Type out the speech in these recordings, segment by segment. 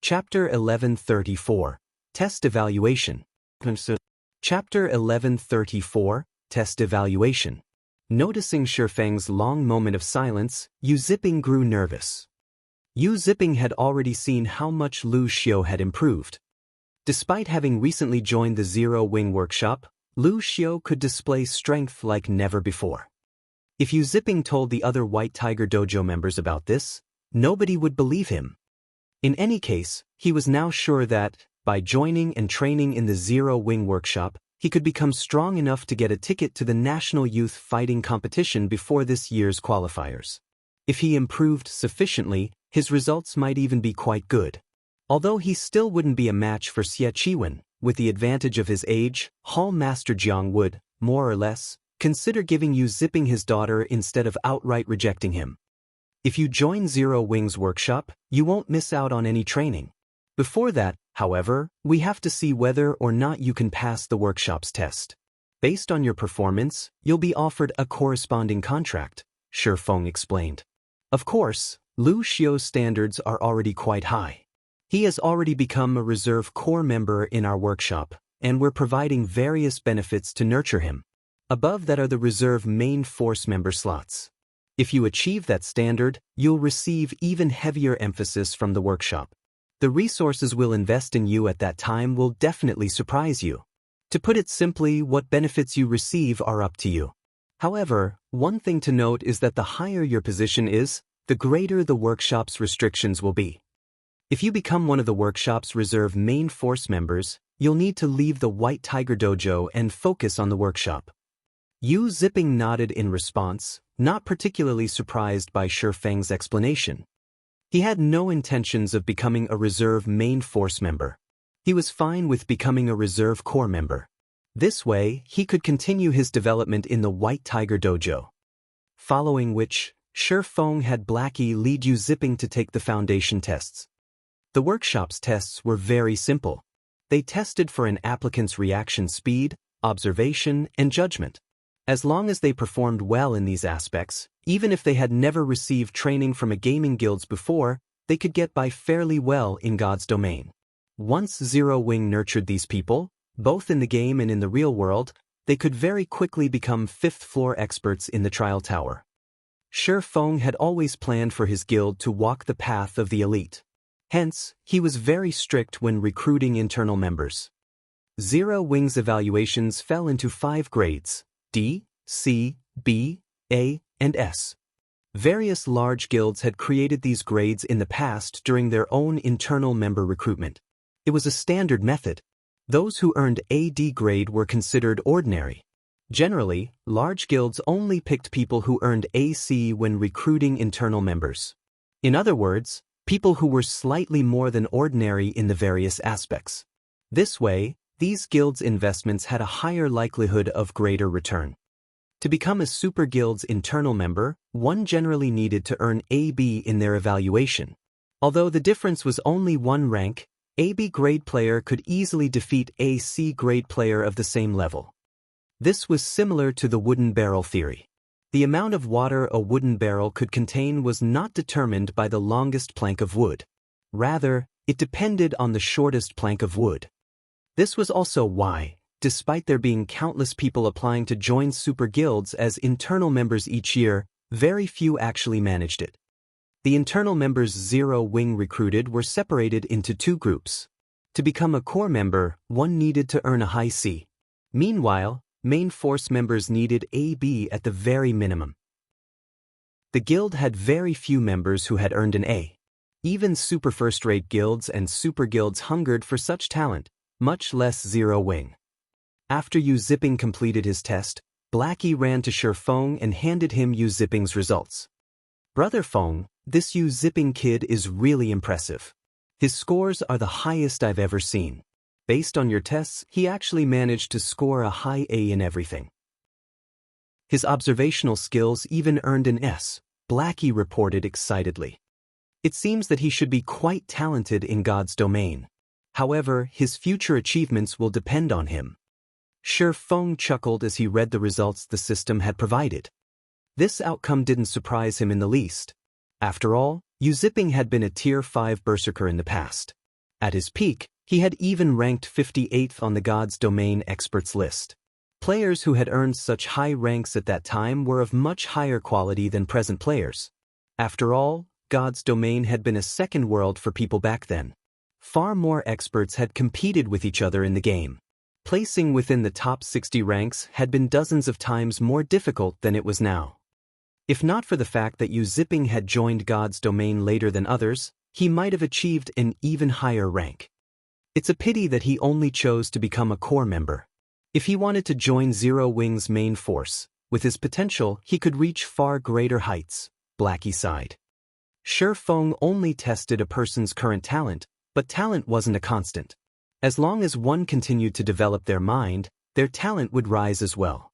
Chapter 1134, Test Evaluation. Chapter 1134, Test Evaluation. Noticing Shifeng's long moment of silence, Yu Ziping grew nervous. Yu Ziping had already seen how much Lu Xiu had improved. Despite having recently joined the Zero Wing workshop, Lu Xiu could display strength like never before. If Yu Ziping told the other White Tiger Dojo members about this, nobody would believe him. In any case, he was now sure that, by joining and training in the Zero Wing workshop, he could become strong enough to get a ticket to the National Youth Fighting Competition before this year's qualifiers. If he improved sufficiently, his results might even be quite good. Although he still wouldn't be a match for Xie Qiwen, with the advantage of his age, Hall Master Jiang would, more or less, consider giving Yu Ziping his daughter instead of outright rejecting him. If you join Zero Wing's workshop, you won't miss out on any training. Before that, however, we have to see whether or not you can pass the workshop's test. Based on your performance, you'll be offered a corresponding contract, Shifeng explained. Of course, Lu Xiu's standards are already quite high. He has already become a reserve corps member in our workshop, and we're providing various benefits to nurture him. Above that are the reserve main force member slots. If you achieve that standard, you'll receive even heavier emphasis from the workshop. The resources we'll invest in you at that time will definitely surprise you. To put it simply, what benefits you receive are up to you. However, one thing to note is that the higher your position is, the greater the workshop's restrictions will be. If you become one of the workshop's reserve main force members, you'll need to leave the White Tiger Dojo and focus on the workshop. Yu Ziping nodded in response, not particularly surprised by Shifeng's explanation. He had no intentions of becoming a reserve main force member. He was fine with becoming a reserve corps member. This way, he could continue his development in the White Tiger Dojo. Following which, Shifeng had Blackie lead Yu Ziping to take the foundation tests. The workshop's tests were very simple. They tested for an applicant's reaction speed, observation, and judgment. As long as they performed well in these aspects, even if they had never received training from a gaming guilds before, they could get by fairly well in God's domain. Once Zero Wing nurtured these people, both in the game and in the real world, they could very quickly become fifth-floor experts in the trial tower. Shifeng had always planned for his guild to walk the path of the elite. Hence, he was very strict when recruiting internal members. Zero Wing's evaluations fell into 5 grades: D, C, B, A, and S. Various large guilds had created these grades in the past during their own internal member recruitment. It was a standard method. Those who earned a D grade were considered ordinary. Generally, large guilds only picked people who earned AC when recruiting internal members. In other words, people who were slightly more than ordinary in the various aspects. This way, these guilds' investments had a higher likelihood of greater return. To become a super guild's internal member, one generally needed to earn AB in their evaluation. Although the difference was only 1 rank, AB grade player could easily defeat a C grade player of the same level. This was similar to the wooden barrel theory. The amount of water a wooden barrel could contain was not determined by the longest plank of wood. Rather, it depended on the shortest plank of wood. This was also why, despite there being countless people applying to join super guilds as internal members each year, very few actually managed it. The internal members Zero Wing recruited were separated into 2 groups. To become a core member, one needed to earn a high C. Meanwhile, main force members needed AB at the very minimum. The guild had very few members who had earned an A. Even super first-rate guilds and super guilds hungered for such talent, much less Zero Wing. After Yu Ziping completed his test, Blackie ran to Shifeng and handed him Yu Ziping's results. "Brother Feng, this Yu Ziping kid is really impressive. His scores are the highest I've ever seen. Based on your tests, he actually managed to score a high A in everything. His observational skills even earned an S," Blackie reported excitedly. "It seems that he should be quite talented in God's domain. However, his future achievements will depend on him." Shifeng chuckled as he read the results the system had provided. This outcome didn't surprise him in the least. After all, Yu Ziping had been a Tier 5 berserker in the past. At his peak, he had even ranked 58th on the God's Domain experts list. Players who had earned such high ranks at that time were of much higher quality than present players. After all, God's Domain had been a second world for people back then. Far more experts had competed with each other in the game. Placing within the top 60 ranks had been dozens of times more difficult than it was now. If not for the fact that Yu Zipping had joined God's Domain later than others, he might have achieved an even higher rank. It's a pity that he only chose to become a core member. If he wanted to join Zero Wing's main force, with his potential he could reach far greater heights, Blackie sighed. Shi Feng only tested a person's current talent, but talent wasn't a constant. As long as one continued to develop their mind, their talent would rise as well.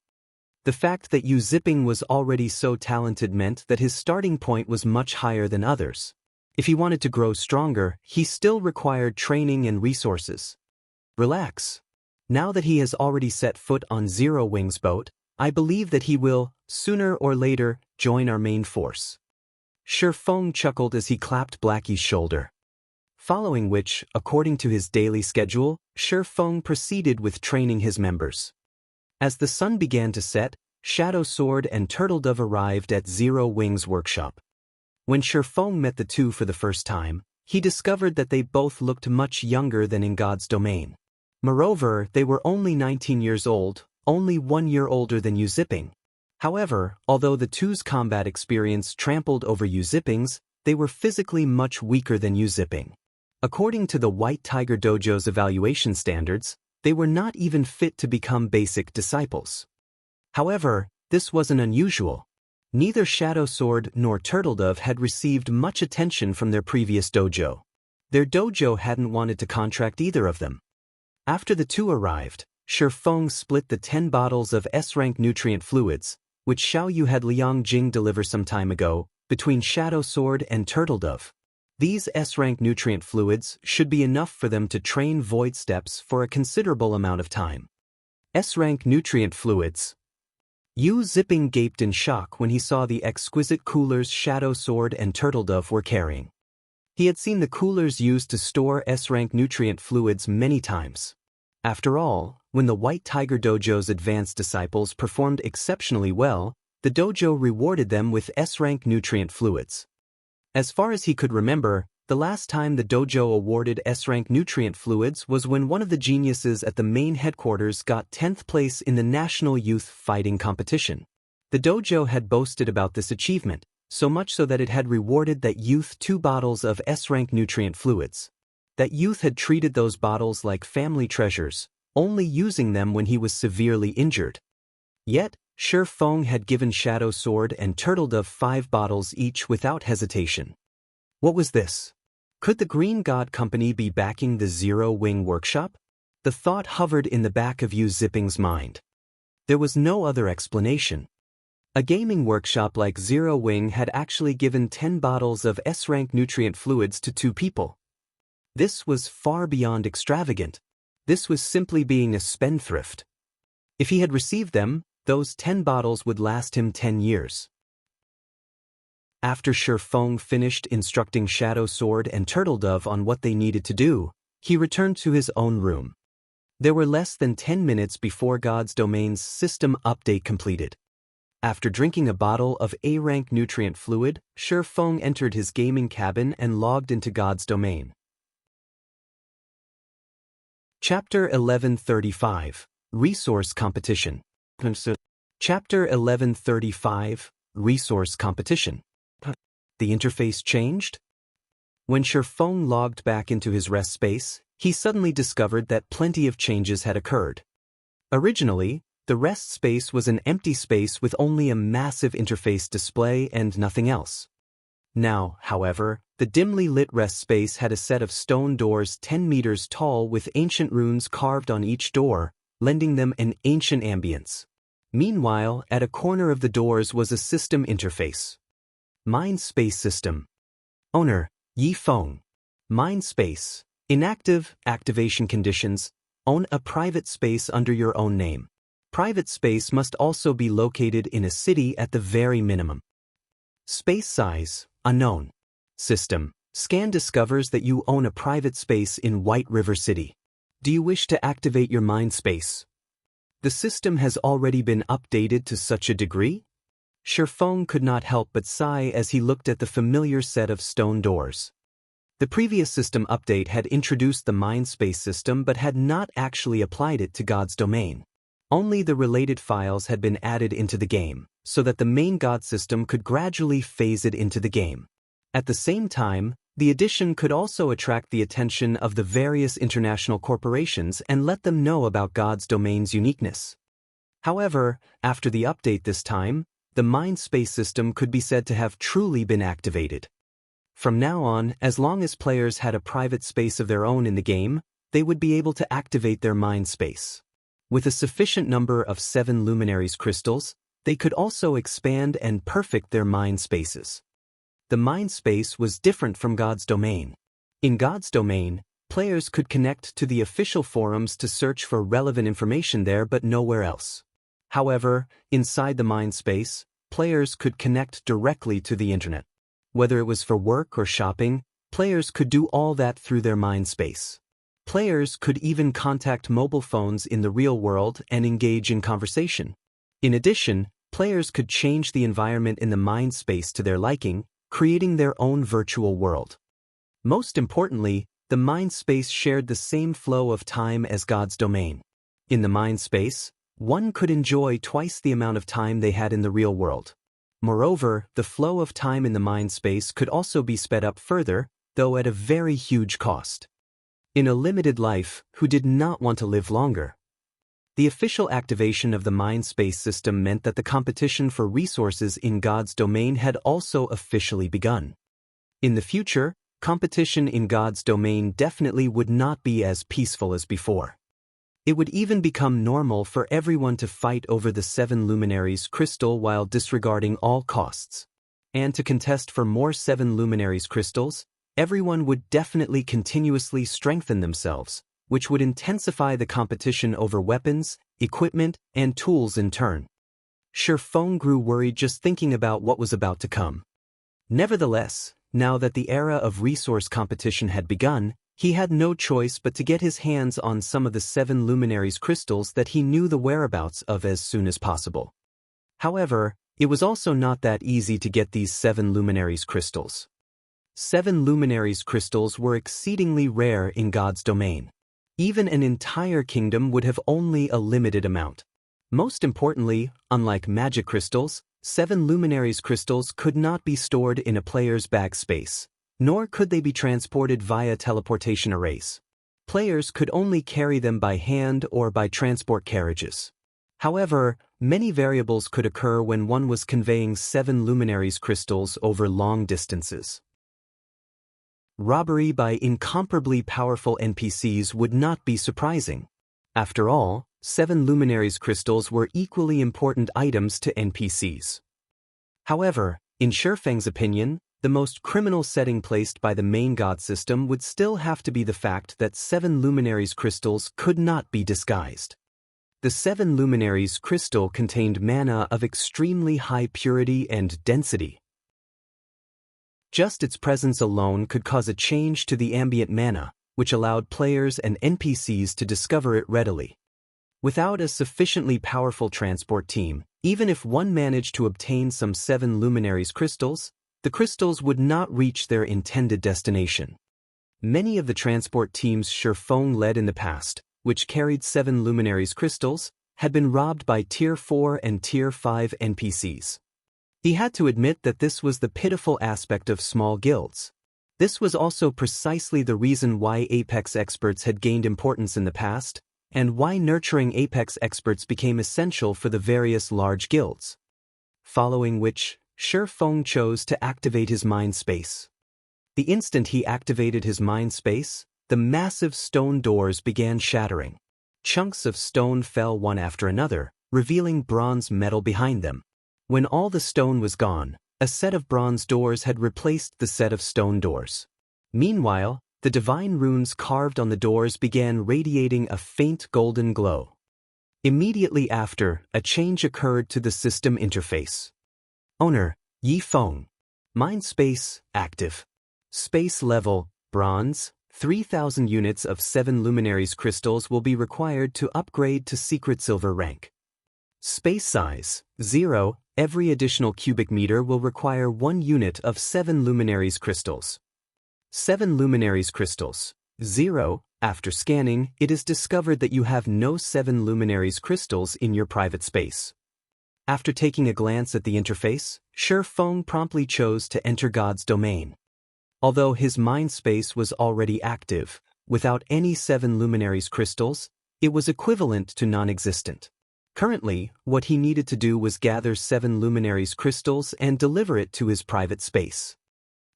The fact that Yu Zipping was already so talented meant that his starting point was much higher than others. If he wanted to grow stronger, he still required training and resources. Relax. Now that he has already set foot on Zero Wing's boat, I believe that he will, sooner or later, join our main force. Shi Feng chuckled as he clapped Blackie's shoulder. Following which, according to his daily schedule, Shi Feng proceeded with training his members. As the sun began to set, Shadow Sword and Turtledove arrived at Zero Wing's workshop. When Shi Feng met the two for the first time, he discovered that they both looked much younger than in God's Domain. Moreover, they were only 19 years old, only 1 year older than Yu Zipping. However, although the two's combat experience trampled over Yu Zipping's, they were physically much weaker than Yu Zipping. According to the White Tiger Dojo's evaluation standards, they were not even fit to become basic disciples. However, this wasn't unusual. Neither Shadow Sword nor Turtledove had received much attention from their previous dojo. Their dojo hadn't wanted to contract either of them. After the two arrived, Shi Feng split the 10 bottles of S-rank nutrient fluids, which Xiao Yu had Liang Jing deliver some time ago, between Shadow Sword and Turtledove. These S-rank nutrient fluids should be enough for them to train void steps for a considerable amount of time. S-rank nutrient fluids. Yu Zipping gaped in shock when he saw the exquisite coolers Shadow Sword and Turtledove were carrying. He had seen the coolers used to store S-rank nutrient fluids many times. After all, when the White Tiger Dojo's advanced disciples performed exceptionally well, the dojo rewarded them with S-rank nutrient fluids. As far as he could remember, the last time the dojo awarded S-rank nutrient fluids was when one of the geniuses at the main headquarters got 10th place in the National Youth Fighting Competition. The dojo had boasted about this achievement, so much so that it had rewarded that youth 2 bottles of S-rank nutrient fluids. That youth had treated those bottles like family treasures, only using them when he was severely injured. Yet, Shi Feng had given Shadow Sword and Turtledove 5 bottles each without hesitation. What was this? Could the Green God Company be backing the Zero Wing workshop? The thought hovered in the back of Yu Zipping's mind. There was no other explanation. A gaming workshop like Zero Wing had actually given 10 bottles of S-rank nutrient fluids to 2 people. This was far beyond extravagant. This was simply being a spendthrift. If he had received them, those 10 bottles would last him 10 years. After Shi Feng finished instructing Shadow Sword and Turtledove on what they needed to do, he returned to his own room. There were less than 10 minutes before God's Domain's system update completed. After drinking a bottle of A-rank nutrient fluid, Shi Feng entered his gaming cabin and logged into God's Domain. Chapter 1135, Resource Competition. Chapter 1135, Resource Competition. The interface changed? When Shi Feng logged back into his rest space, he suddenly discovered that plenty of changes had occurred. Originally, the rest space was an empty space with only a massive interface display and nothing else. Now, however, the dimly lit rest space had a set of stone doors 10 meters tall with ancient runes carved on each door, lending them an ancient ambience. Meanwhile, at a corner of the doors was a system interface. Mind Space System. Owner, Yi Feng. Mind Space. Inactive, activation conditions. Own a private space under your own name. Private space must also be located in a city at the very minimum. Space size, unknown. System. Scan discovers that you own a private space in White River City. Do you wish to activate your mind space? The system has already been updated to such a degree? Shifeng could not help but sigh as he looked at the familiar set of stone doors. The previous system update had introduced the mind space system but had not actually applied it to God's domain. Only the related files had been added into the game, so that the main God system could gradually phase it into the game. At the same time, the addition could also attract the attention of the various international corporations and let them know about God's domain's uniqueness. However, after the update this time, the mind space system could be said to have truly been activated. From now on, as long as players had a private space of their own in the game, they would be able to activate their mind space. With a sufficient number of 7 luminaries crystals, they could also expand and perfect their mind spaces. The mind space was different from God's domain. In God's domain, players could connect to the official forums to search for relevant information there but nowhere else. However, inside the mind space, players could connect directly to the internet. Whether it was for work or shopping, players could do all that through their mind space. Players could even contact mobile phones in the real world and engage in conversation. In addition, players could change the environment in the mind space to their liking, creating their own virtual world. Most importantly, the mind space shared the same flow of time as God's domain. In the mind space, one could enjoy twice the amount of time they had in the real world. Moreover, the flow of time in the mind space could also be sped up further, though at a very huge cost. In a limited life, who did not want to live longer? The official activation of the mind space system meant that the competition for resources in God's domain had also officially begun. In the future, competition in God's domain definitely would not be as peaceful as before. It would even become normal for everyone to fight over the 7 luminaries crystal while disregarding all costs. And to contest for more 7 luminaries crystals, everyone would definitely continuously strengthen themselves, which would intensify the competition over weapons, equipment, and tools in turn. Shifeng grew worried just thinking about what was about to come. Nevertheless, now that the era of resource competition had begun, he had no choice but to get his hands on some of the 7 luminaries crystals that he knew the whereabouts of as soon as possible. However, it was also not that easy to get these 7 luminaries crystals. 7 luminaries crystals were exceedingly rare in God's domain. Even an entire kingdom would have only a limited amount. Most importantly, unlike magic crystals, 7 luminaries crystals could not be stored in a player's bag space, nor could they be transported via teleportation arrays. Players could only carry them by hand or by transport carriages. However, many variables could occur when one was conveying 7 luminaries crystals over long distances. Robbery by incomparably powerful NPCs would not be surprising. After all, 7 luminaries crystals were equally important items to NPCs. However, in Shifeng's opinion, the most criminal setting placed by the main god system would still have to be the fact that 7 luminaries crystals could not be disguised. The 7 luminaries crystal contained mana of extremely high purity and density. Just its presence alone could cause a change to the ambient mana, which allowed players and NPCs to discover it readily. Without a sufficiently powerful transport team, even if one managed to obtain some 7 luminaries crystals, the crystals would not reach their intended destination. Many of the transport teams Shifeng led in the past, which carried 7 luminaries crystals, had been robbed by Tier 4 and Tier 5 NPCs. He had to admit that this was the pitiful aspect of small guilds. This was also precisely the reason why Apex experts had gained importance in the past, and why nurturing Apex experts became essential for the various large guilds. Following which, Shifeng chose to activate his mind space. The instant he activated his mind space, the massive stone doors began shattering. Chunks of stone fell one after another, revealing bronze metal behind them. When all the stone was gone, a set of bronze doors had replaced the set of stone doors. Meanwhile, the divine runes carved on the doors began radiating a faint golden glow. Immediately after, a change occurred to the system interface. Owner, Yi Feng. Mind space, active. Space level, bronze, 3,000 units of 7 luminaries crystals will be required to upgrade to secret silver rank. Space size, 0, every additional cubic meter will require 1 unit of 7 luminaries crystals. 7 luminaries crystals, 0, after scanning, it is discovered that you have no 7 luminaries crystals in your private space. After taking a glance at the interface, Shi Feng promptly chose to enter God's domain. Although his mind space was already active, without any 7 luminaries crystals, it was equivalent to non-existent. Currently, what he needed to do was gather 7 luminaries crystals and deliver it to his private space.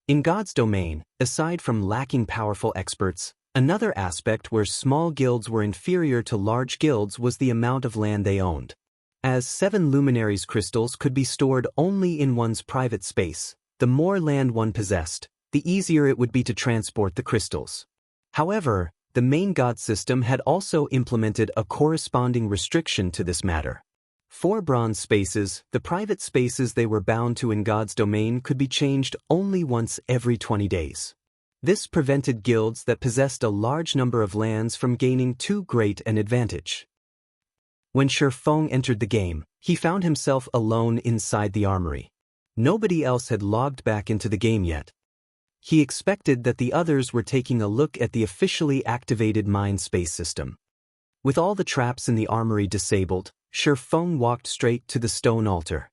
In God's domain, aside from lacking powerful experts, another aspect where small guilds were inferior to large guilds was the amount of land they owned. As 7 luminaries crystals could be stored only in one's private space, the more land one possessed, the easier it would be to transport the crystals. However, the main god system had also implemented a corresponding restriction to this matter. For bronze spaces, the private spaces they were bound to in God's domain could be changed only once every 20 days. This prevented guilds that possessed a large number of lands from gaining too great an advantage. When Shi Feng entered the game, he found himself alone inside the armory. Nobody else had logged back into the game yet. He expected that the others were taking a look at the officially activated mind space system. With all the traps in the armory disabled, Shi Feng walked straight to the stone altar.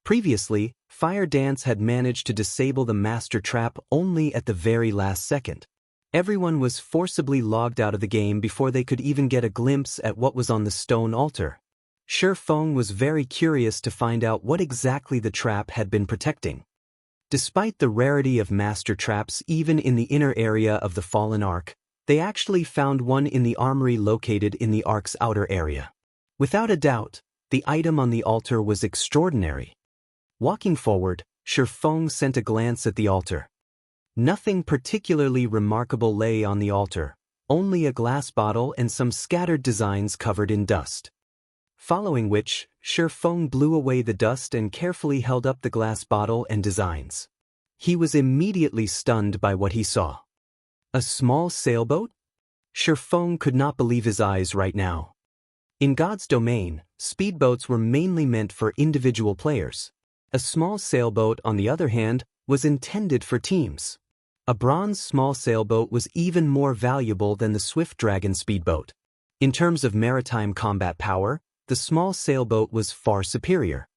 Previously, Fire Dance had managed to disable the master trap only at the very last second. Everyone was forcibly logged out of the game before they could even get a glimpse at what was on the stone altar. Shi Feng was very curious to find out what exactly the trap had been protecting. Despite the rarity of master traps even in the inner area of the Fallen Ark, they actually found one in the armory located in the Ark's outer area. Without a doubt, the item on the altar was extraordinary. Walking forward, Shi Feng sent a glance at the altar. Nothing particularly remarkable lay on the altar, only a glass bottle and some scattered designs covered in dust. Following which, Shi Feng blew away the dust and carefully held up the glass bottle and designs. He was immediately stunned by what he saw. A small sailboat? Shi Feng could not believe his eyes right now. In God's domain, speedboats were mainly meant for individual players. A small sailboat, on the other hand, was intended for teams. A bronze small sailboat was even more valuable than the Swift Dragon speedboat. In terms of maritime combat power, the small sailboat was far superior.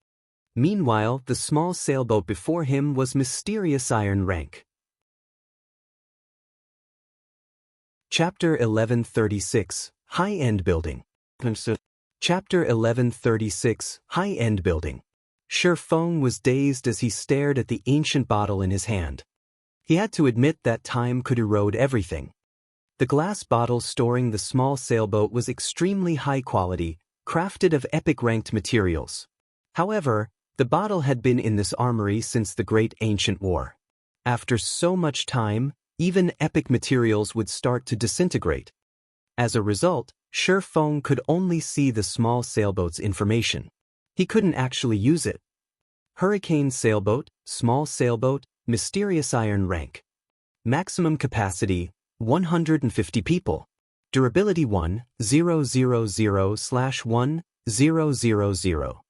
Meanwhile, the small sailboat before him was Mysterious Iron rank. Chapter 1136, High-End Building. Chapter 1136, High-End Building. Shi Feng was dazed as he stared at the ancient bottle in his hand. He had to admit that time could erode everything. The glass bottle storing the small sailboat was extremely high quality, crafted of epic-ranked materials. However, the bottle had been in this armory since the Great Ancient War. After so much time, even epic materials would start to disintegrate. As a result, Shi Feng could only see the small sailboat's information. He couldn't actually use it. Hurricane sailboat, small sailboat, Mysterious Iron rank. Maximum capacity, 150 people. Durability 1,000/1,000.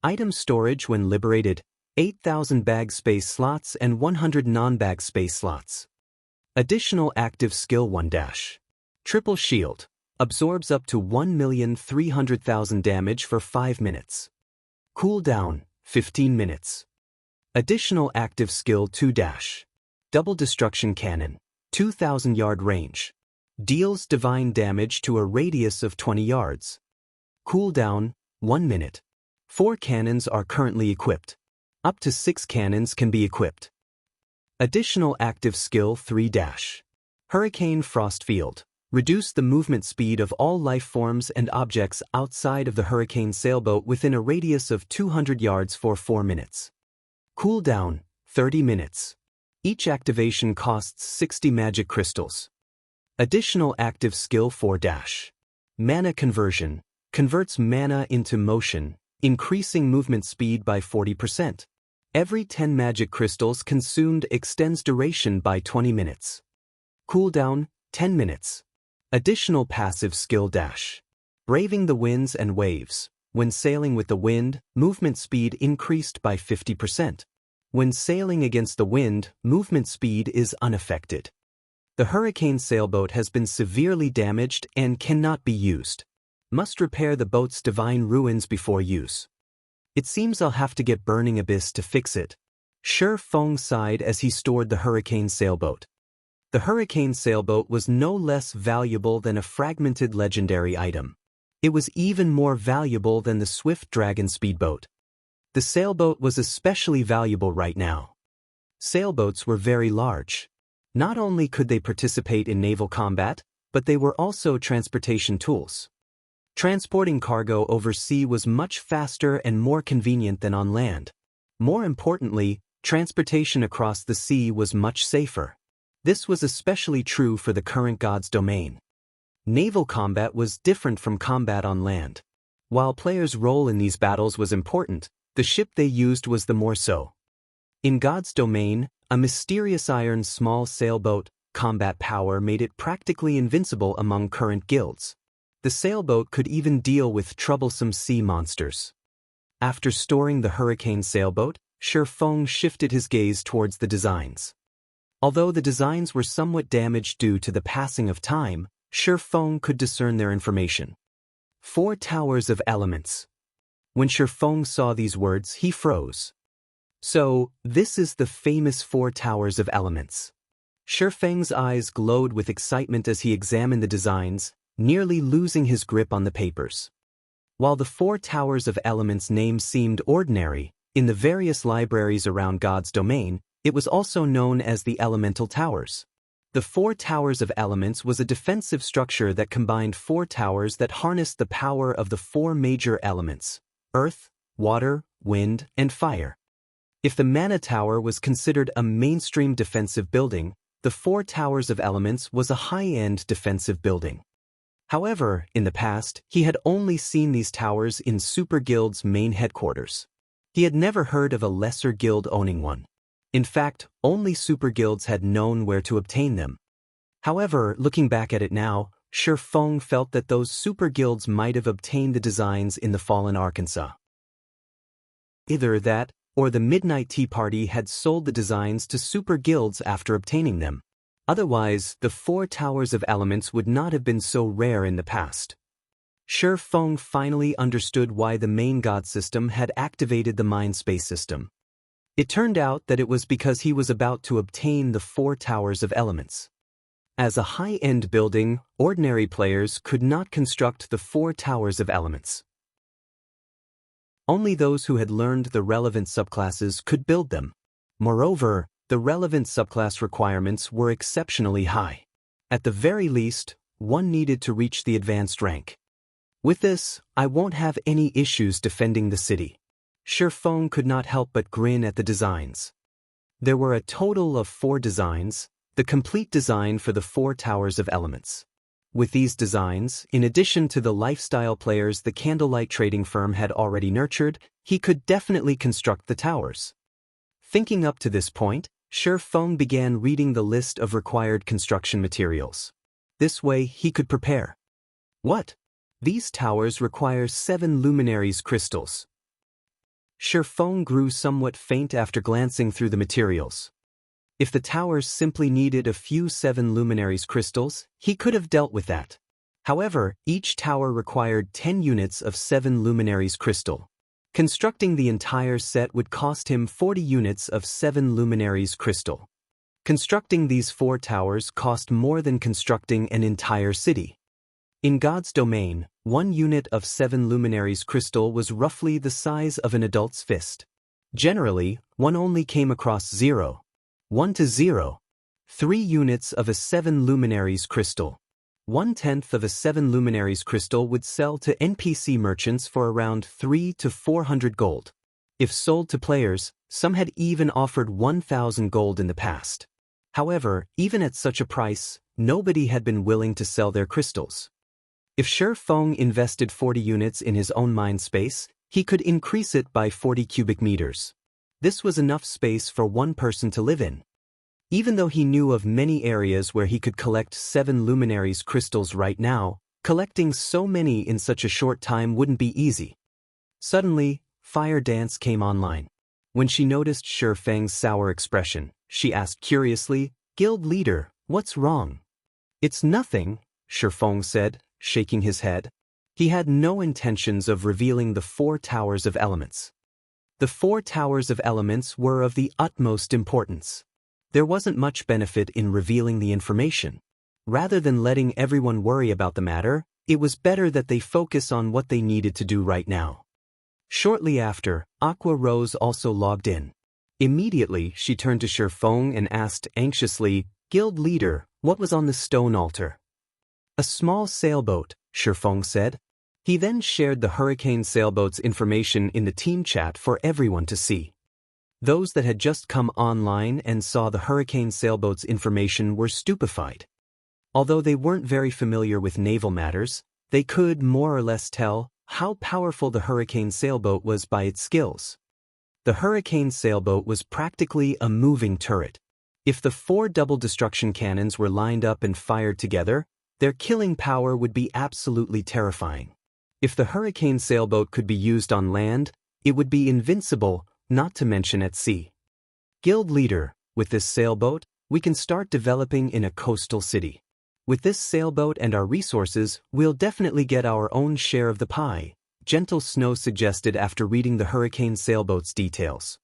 Item storage when liberated, 8,000 bag space slots and 100 non-bag space slots. Additional active skill 1-. Triple shield. Absorbs up to 1,300,000 damage for 5 minutes. Cooldown, 15 minutes. Additional active skill 2-. Double destruction cannon, 2,000 yard range. Deals divine damage to a radius of 20 yards. Cooldown, 1 minute. 4 cannons are currently equipped. Up to 6 cannons can be equipped. Additional active skill 3-. Hurricane Frost Field. Reduce the movement speed of all life forms and objects outside of the hurricane sailboat within a radius of 200 yards for 4 minutes. Cooldown, 30 minutes. Each activation costs 60 magic crystals. Additional active skill 4-. Mana Conversion. Converts mana into motion, increasing movement speed by 40%. Every 10 magic crystals consumed extends duration by 20 minutes. Cooldown, 10 minutes. Additional passive skill dash. Braving the winds and waves. When sailing with the wind, movement speed increased by 50%. When sailing against the wind, movement speed is unaffected. The hurricane sailboat has been severely damaged and cannot be used. Must repair the boat's divine ruins before use. It seems I'll have to get Burning Abyss to fix it. Shi Feng sighed as he stored the hurricane sailboat. The hurricane sailboat was no less valuable than a fragmented legendary item. It was even more valuable than the swift dragon speedboat. The sailboat was especially valuable right now. Sailboats were very large. Not only could they participate in naval combat, but they were also transportation tools. Transporting cargo over sea was much faster and more convenient than on land. More importantly, transportation across the sea was much safer. This was especially true for the current god's domain. Naval combat was different from combat on land. While players' role in these battles was important, the ship they used was the more so. In God's domain, a mysterious iron small sailboat, combat power made it practically invincible among current guilds. The sailboat could even deal with troublesome sea monsters. After storing the hurricane sailboat, Shi Feng shifted his gaze towards the designs. Although the designs were somewhat damaged due to the passing of time, Shi Feng could discern their information. 4 Towers of Elements. When Shi Feng saw these words, he froze. So, this is the famous 4 Towers of Elements. Shi Feng's eyes glowed with excitement as he examined the designs, nearly losing his grip on the papers. While the 4 Towers of Elements name seemed ordinary, in the various libraries around God's domain, it was also known as the Elemental Towers. The 4 Towers of Elements was a defensive structure that combined 4 towers that harnessed the power of the 4 major elements: earth, water, wind, and fire. If the Mana Tower was considered a mainstream defensive building, the 4 Towers of Elements was a high-end defensive building. However, in the past, he had only seen these towers in Super Guild's main headquarters. He had never heard of a lesser guild owning one. In fact, only super guilds had known where to obtain them. However, looking back at it now, Shi Feng felt that those super guilds might have obtained the designs in the fallen Arkansas. Either that, or the Midnight Tea Party had sold the designs to super guilds after obtaining them. Otherwise, the 4 Towers of Elements would not have been so rare in the past. Shi Feng finally understood why the main god system had activated the mind space system. It turned out that it was because he was about to obtain the 4 Towers of Elements. As a high-end building, ordinary players could not construct the 4 Towers of Elements. Only those who had learned the relevant subclasses could build them. Moreover, the relevant subclass requirements were exceptionally high. At the very least, one needed to reach the advanced rank. With this, I won't have any issues defending the city. Shi Feng could not help but grin at the designs. There were a total of 4 designs, the complete design for the 4 Towers of Elements. With these designs, in addition to the lifestyle players the Candlelight trading firm had already nurtured, he could definitely construct the towers. Thinking up to this point, Shi Feng began reading the list of required construction materials. This way he could prepare. What? These towers require 7 luminaries crystals. Shi Feng grew somewhat faint after glancing through the materials. If the towers simply needed a few 7 luminaries crystals, he could have dealt with that. However, each tower required 10 units of 7 luminaries crystal. Constructing the entire set would cost him 40 units of 7 luminaries crystal. Constructing these 4 towers cost more than constructing an entire city. In God's domain, 1 unit of 7 luminaries crystal was roughly the size of an adult's fist. Generally, one only came across 0. 1 to 0. 3 units of a 7 luminaries crystal. 1/10 of a 7 luminaries crystal would sell to NPC merchants for around 300 to 400 gold. If sold to players, some had even offered 1,000 gold in the past. However, even at such a price, nobody had been willing to sell their crystals. If Shi Feng invested 40 units in his own mind space, he could increase it by 40 cubic meters. This was enough space for one person to live in. Even though he knew of many areas where he could collect 7 luminaries crystals right now, collecting so many in such a short time wouldn't be easy. Suddenly, Fire Dance came online. When she noticed Shi Feng's sour expression, she asked curiously, "Guild leader, what's wrong?" "It's nothing," Shi Feng said, shaking his head. He had no intentions of revealing the 4 towers of elements. The 4 towers of elements were of the utmost importance. There wasn't much benefit in revealing the information. Rather than letting everyone worry about the matter, it was better that they focus on what they needed to do right now. Shortly after, Aqua Rose also logged in. Immediately, she turned to Shi Feng and asked anxiously, "Guild leader, what was on the stone altar?" "A small sailboat," Shi Feng said. He then shared the hurricane sailboat's information in the team chat for everyone to see. Those that had just come online and saw the hurricane sailboat's information were stupefied. Although they weren't very familiar with naval matters, they could more or less tell how powerful the hurricane sailboat was by its skills. The hurricane sailboat was practically a moving turret. If the 4 double destruction cannons were lined up and fired together, their killing power would be absolutely terrifying. If the hurricane sailboat could be used on land, it would be invincible, not to mention at sea. "Guild leader, with this sailboat, we can start developing in a coastal city. With this sailboat and our resources, we'll definitely get our own share of the pie," Gentle Snow suggested after reading the hurricane sailboat's details.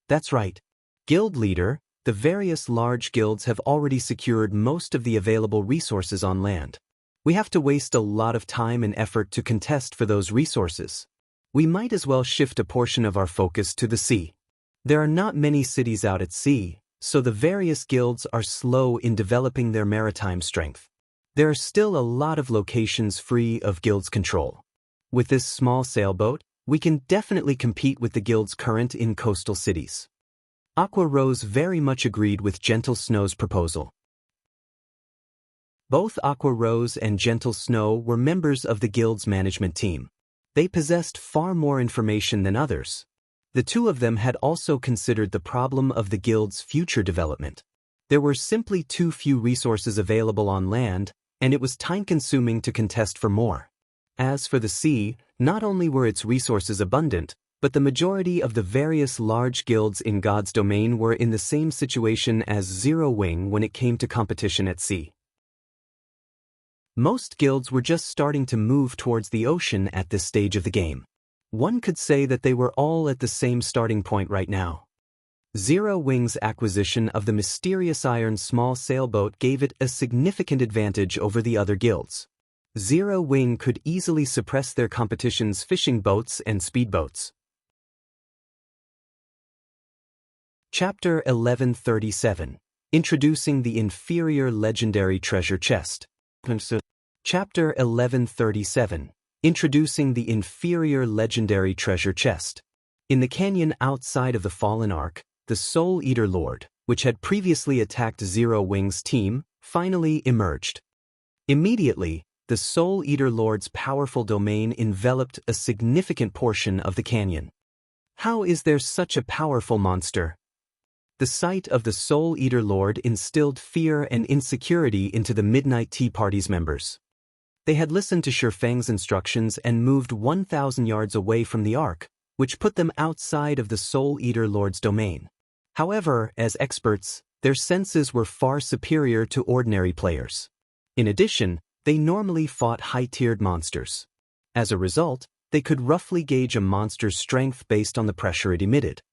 "That's right. Guild leader, the various large guilds have already secured most of the available resources on land. We have to waste a lot of time and effort to contest for those resources. We might as well shift a portion of our focus to the sea. There are not many cities out at sea, so the various guilds are slow in developing their maritime strength. There are still a lot of locations free of guilds' control. With this small sailboat, we can definitely compete with the guilds current in coastal cities." Aqua Rose very much agreed with Gentle Snow's proposal. Both Aqua Rose and Gentle Snow were members of the guild's management team. They possessed far more information than others. The two of them had also considered the problem of the guild's future development. There were simply too few resources available on land, and it was time-consuming to contest for more. As for the sea, not only were its resources abundant, but the majority of the various large guilds in God's domain were in the same situation as Zero Wing when it came to competition at sea. Most guilds were just starting to move towards the ocean at this stage of the game. One could say that they were all at the same starting point right now. Zero Wing's acquisition of the mysterious iron small sailboat gave it a significant advantage over the other guilds. Zero Wing could easily suppress their competition's fishing boats and speedboats. Chapter 1137. Introducing the Inferior Legendary Treasure Chest. Chapter 1137. Introducing the Inferior Legendary Treasure Chest. In the canyon outside of the Fallen Ark, the Soul Eater Lord, which had previously attacked Zero Wing's team, finally emerged. Immediately, the Soul Eater Lord's powerful domain enveloped a significant portion of the canyon. How is there such a powerful monster? The sight of the Soul Eater Lord instilled fear and insecurity into the Midnight Tea Party's members. They had listened to Shi Feng's instructions and moved 1,000 yards away from the Ark, which put them outside of the Soul Eater Lord's domain. However, as experts, their senses were far superior to ordinary players. In addition, they normally fought high-tiered monsters. As a result, they could roughly gauge a monster's strength based on the pressure it emitted.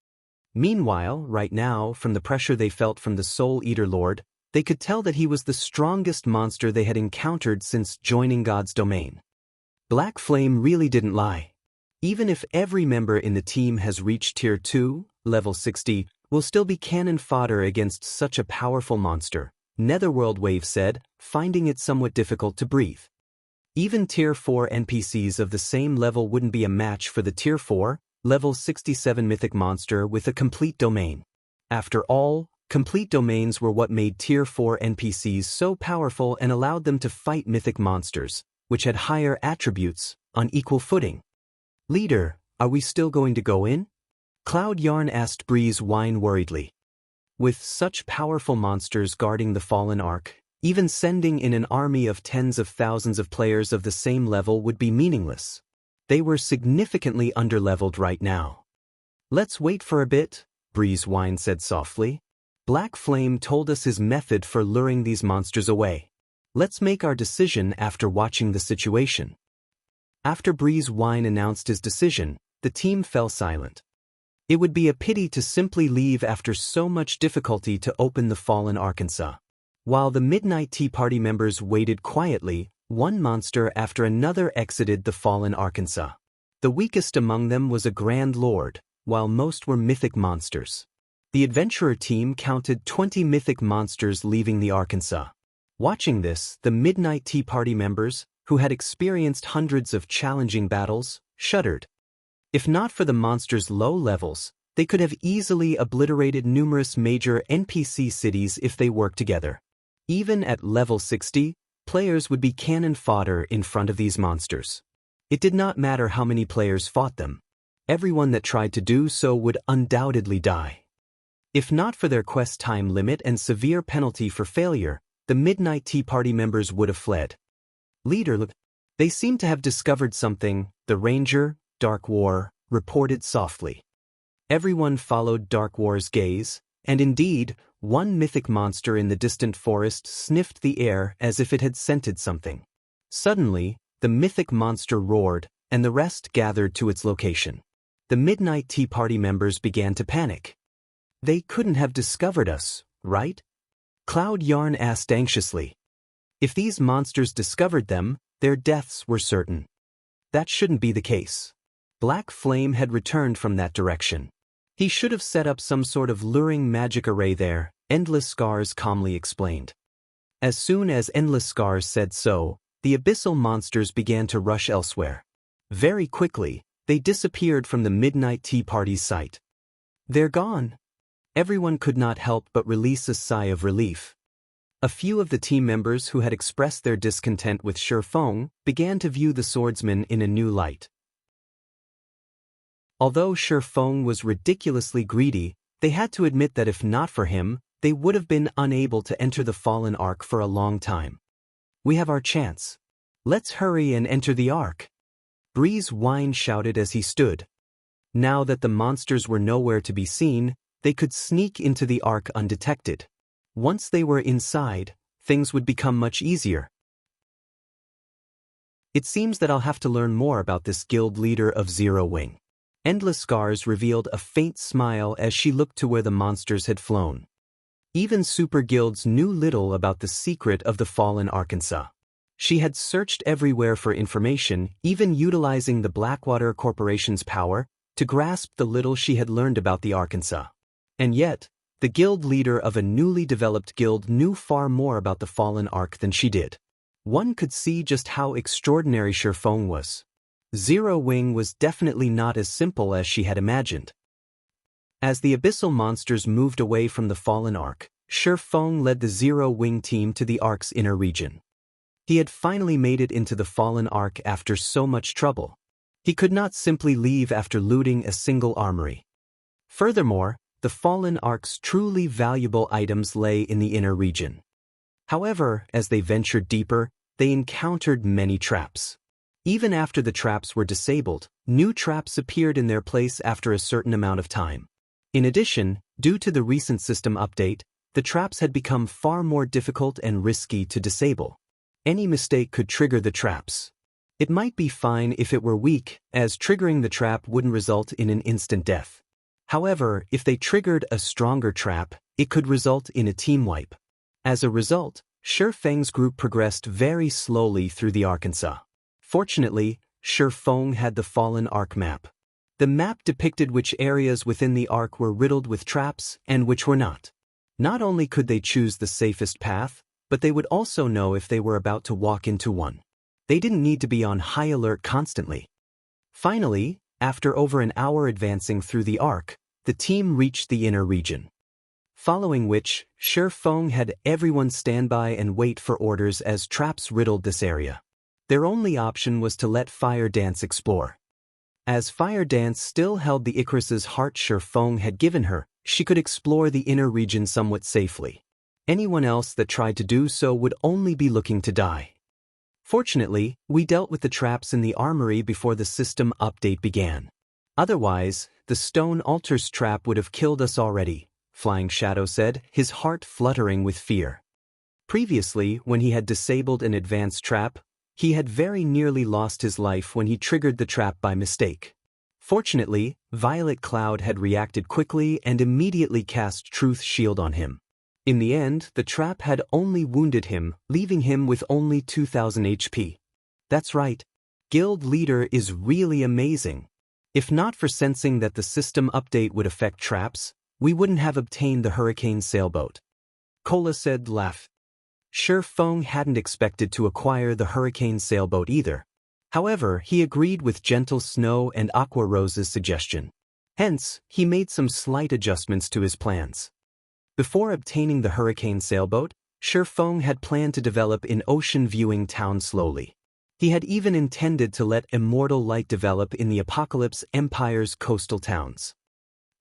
Meanwhile, right now, from the pressure they felt from the Soul Eater Lord, they could tell that he was the strongest monster they had encountered since joining God's domain. Black Flame really didn't lie. Even if every member in the team has reached Tier 2, level 60, will still be cannon fodder against such a powerful monster, Netherworld Wave said, finding it somewhat difficult to breathe. Even Tier 4 NPCs of the same level wouldn't be a match for the Tier 4, level 67 mythic monster with a complete domain. After all, complete domains were what made Tier 4 NPCs so powerful and allowed them to fight mythic monsters, which had higher attributes, on equal footing. "Leader, are we still going to go in?" Cloud Yarn asked Breeze Wine worriedly. With such powerful monsters guarding the Fallen Ark, even sending in an army of tens of thousands of players of the same level would be meaningless. They were significantly underleveled right now. Let's wait for a bit, Breeze Wine said softly. Black Flame told us his method for luring these monsters away. Let's make our decision after watching the situation. After Breeze Wine announced his decision, the team fell silent. It would be a pity to simply leave after so much difficulty to open the Fallen Arkansas. While the Midnight Tea Party members waited quietly, one monster after another exited the Fallen Arkansas. The weakest among them was a Grand Lord, while most were mythic monsters. The adventurer team counted 20 mythic monsters leaving the Arkansas. Watching this, the Midnight Tea Party members, who had experienced hundreds of challenging battles, shuddered. If not for the monsters' low levels, they could have easily obliterated numerous major NPC cities if they worked together. Even at level 60, players would be cannon fodder in front of these monsters. It did not matter how many players fought them. Everyone that tried to do so would undoubtedly die. If not for their quest time limit and severe penalty for failure, the Midnight Tea Party members would have fled. Leader, they seem to have discovered something, the Ranger, Dark War, reported softly. Everyone followed Dark War's gaze, and indeed, one mythic monster in the distant forest sniffed the air as if it had scented something. Suddenly, the mythic monster roared, and the rest gathered to its location. The Midnight Tea Party members began to panic. They couldn't have discovered us, right? Cloud Yarn asked anxiously. If these monsters discovered them, their deaths were certain. That shouldn't be the case. Black Flame had returned from that direction. He should have set up some sort of luring magic array there, Endless Scars calmly explained. As soon as Endless Scars said so, the abyssal monsters began to rush elsewhere. Very quickly, they disappeared from the Midnight Tea Party's sight. They're gone. Everyone could not help but release a sigh of relief. A few of the team members who had expressed their discontent with Shi Feng began to view the swordsman in a new light. Although Shi Feng was ridiculously greedy, they had to admit that if not for him, they would have been unable to enter the Fallen Ark for a long time. We have our chance. Let's hurry and enter the Ark. Breeze Wine shouted as he stood. Now that the monsters were nowhere to be seen, they could sneak into the Ark undetected. Once they were inside, things would become much easier. It seems that I'll have to learn more about this guild leader of Zero Wing. Endless Scars revealed a faint smile as she looked to where the monsters had flown. Even Super Guilds knew little about the secret of the Fallen Arkansas. She had searched everywhere for information, even utilizing the Blackwater Corporation's power to grasp the little she had learned about the Arkansas. And yet, the guild leader of a newly developed guild knew far more about the Fallen Ark than she did. One could see just how extraordinary Shi Feng was. Zero Wing was definitely not as simple as she had imagined. As the abyssal monsters moved away from the Fallen Ark, Shi Feng led the Zero Wing team to the Ark's inner region. He had finally made it into the Fallen Ark after so much trouble. He could not simply leave after looting a single armory. Furthermore, the Fallen Ark's truly valuable items lay in the inner region. However, as they ventured deeper, they encountered many traps. Even after the traps were disabled, new traps appeared in their place after a certain amount of time. In addition, due to the recent system update, the traps had become far more difficult and risky to disable. Any mistake could trigger the traps. It might be fine if it were weak, as triggering the trap wouldn't result in an instant death. However, if they triggered a stronger trap, it could result in a team wipe. As a result, Shi Feng's group progressed very slowly through the Arkansas. Fortunately, Shi Feng had the Fallen Ark map. The map depicted which areas within the Ark were riddled with traps and which were not. Not only could they choose the safest path, but they would also know if they were about to walk into one. They didn't need to be on high alert constantly. Finally, after over an hour advancing through the Ark, the team reached the inner region. Following which, Shi Feng had everyone stand by and wait for orders as traps riddled this area. Their only option was to let Fire Dance explore. As Fire Dance still held the Icarus's heart Shifeng had given her, she could explore the inner region somewhat safely. Anyone else that tried to do so would only be looking to die. Fortunately, we dealt with the traps in the armory before the system update began. Otherwise, the stone altar's trap would have killed us already, Flying Shadow said, his heart fluttering with fear. Previously, when he had disabled an advanced trap, he had very nearly lost his life when he triggered the trap by mistake. Fortunately, Violet Cloud had reacted quickly and immediately cast Truth Shield on him. In the end, the trap had only wounded him, leaving him with only 2000 HP. That's right. Guild Leader is really amazing. If not for sensing that the system update would affect traps, we wouldn't have obtained the Hurricane Sailboat. Cola said, laugh. Shifeng hadn't expected to acquire the Hurricane Sailboat either. However, he agreed with Gentle Snow and Aqua Rose's suggestion. Hence, he made some slight adjustments to his plans. Before obtaining the Hurricane Sailboat, Shifeng had planned to develop an ocean-viewing town slowly. He had even intended to let Immortal Light develop in the Apocalypse Empire's coastal towns.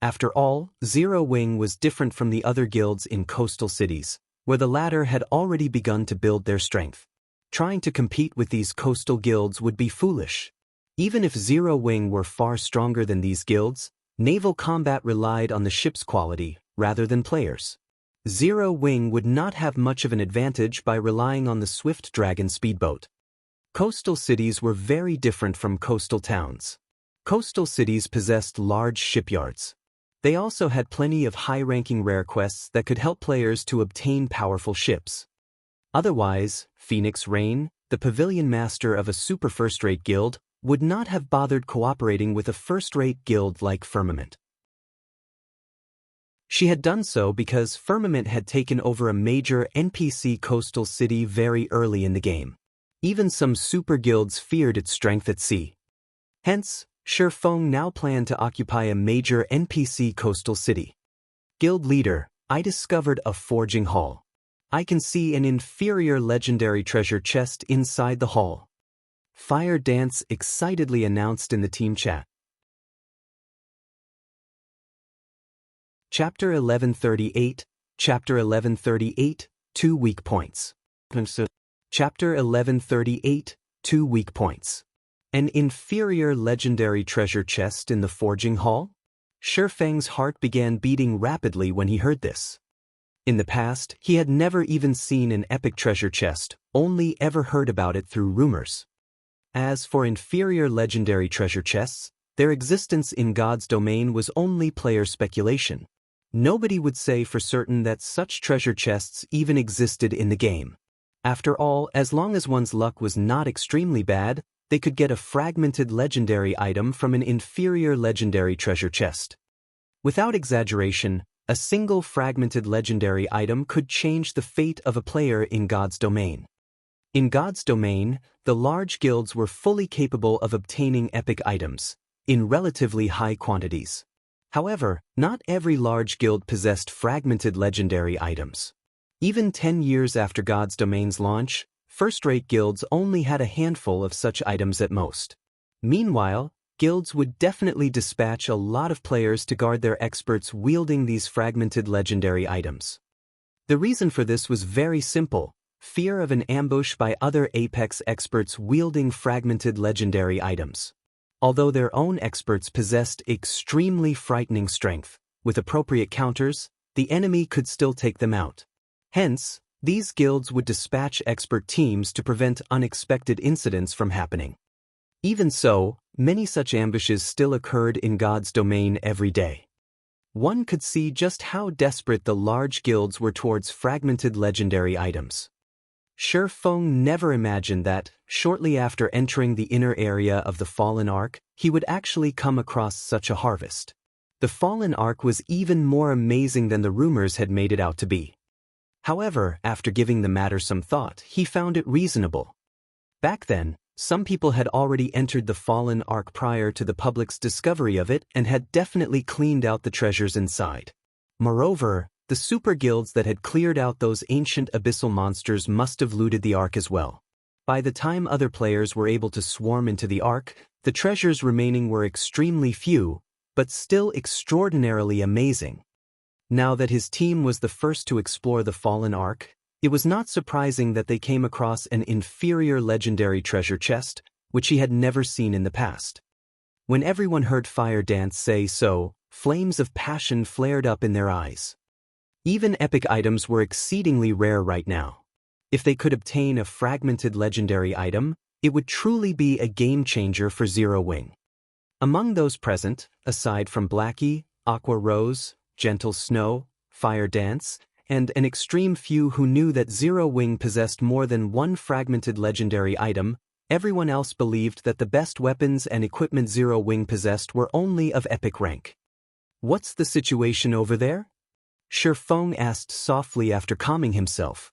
After all, Zero Wing was different from the other guilds in coastal cities, where the latter had already begun to build their strength. Trying to compete with these coastal guilds would be foolish. Even if Zero Wing were far stronger than these guilds, naval combat relied on the ship's quality rather than players. Zero Wing would not have much of an advantage by relying on the Swift Dragon speedboat. Coastal cities were very different from coastal towns. Coastal cities possessed large shipyards. They also had plenty of high-ranking rare quests that could help players to obtain powerful ships. Otherwise, Phoenix Rain, the pavilion master of a super first-rate guild, would not have bothered cooperating with a first-rate guild like Firmament. She had done so because Firmament had taken over a major NPC coastal city very early in the game. Even some super guilds feared its strength at sea. Hence, Shifeng now planned to occupy a major NPC coastal city. Guild Leader, I discovered a forging hall. I can see an inferior legendary treasure chest inside the hall. Fire Dance excitedly announced in the team chat. Chapter 1138, Chapter 1138, 2 weak points. Chapter 1138, 2 weak points. An inferior legendary treasure chest in the forging hall? Shifeng's heart began beating rapidly when he heard this. In the past, he had never even seen an epic treasure chest, only ever heard about it through rumors. As for inferior legendary treasure chests, their existence in God's domain was only player speculation. Nobody would say for certain that such treasure chests even existed in the game. After all, as long as one's luck was not extremely bad, they could get a fragmented legendary item from an inferior legendary treasure chest. Without exaggeration, a single fragmented legendary item could change the fate of a player in God's domain. In God's domain, the large guilds were fully capable of obtaining epic items, in relatively high quantities. However, not every large guild possessed fragmented legendary items. Even 10 years after God's domain's launch, first-rate guilds only had a handful of such items at most. Meanwhile, guilds would definitely dispatch a lot of players to guard their experts wielding these fragmented legendary items. The reason for this was very simple: fear of an ambush by other Apex experts wielding fragmented legendary items. Although their own experts possessed extremely frightening strength, with appropriate counters, the enemy could still take them out. Hence, these guilds would dispatch expert teams to prevent unexpected incidents from happening. Even so, many such ambushes still occurred in God's domain every day. One could see just how desperate the large guilds were towards fragmented legendary items. Shifeng never imagined that, shortly after entering the inner area of the Fallen Ark, he would actually come across such a harvest. The Fallen Ark was even more amazing than the rumors had made it out to be. However, after giving the matter some thought, he found it reasonable. Back then, some people had already entered the Fallen Ark prior to the public's discovery of it and had definitely cleaned out the treasures inside. Moreover, the super guilds that had cleared out those ancient abyssal monsters must have looted the Ark as well. By the time other players were able to swarm into the Ark, the treasures remaining were extremely few, but still extraordinarily amazing. Now that his team was the first to explore the fallen Ark, it was not surprising that they came across an inferior legendary treasure chest, which he had never seen in the past. When everyone heard Fire Dance say so, flames of passion flared up in their eyes. Even epic items were exceedingly rare right now. If they could obtain a fragmented legendary item, it would truly be a game-changer for Zero Wing. Among those present, aside from Blackie, Aqua Rose, Gentle Snow, Fire Dance, and an extreme few who knew that Zero Wing possessed more than one fragmented legendary item, everyone else believed that the best weapons and equipment Zero Wing possessed were only of epic rank. "What's the situation over there?" Shifeng asked softly after calming himself.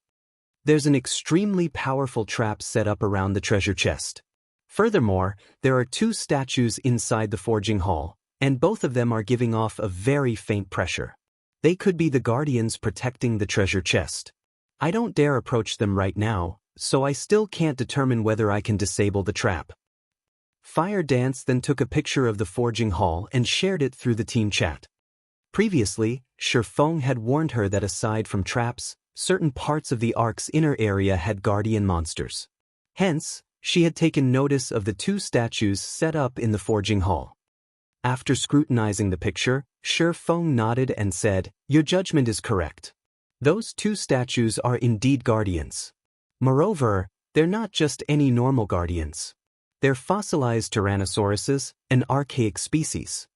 "There's an extremely powerful trap set up around the treasure chest. Furthermore, there are 2 statues inside the forging hall, and both of them are giving off a very faint pressure. They could be the guardians protecting the treasure chest. I don't dare approach them right now, so I still can't determine whether I can disable the trap." Fire Dance then took a picture of the forging hall and shared it through the team chat. Previously, Shifeng had warned her that aside from traps, certain parts of the Ark's inner area had guardian monsters. Hence, she had taken notice of the 2 statues set up in the forging hall. After scrutinizing the picture, Shifeng nodded and said, "Your judgment is correct. Those 2 statues are indeed guardians. Moreover, they're not just any normal guardians. They're fossilized Tyrannosauruses, an archaic species."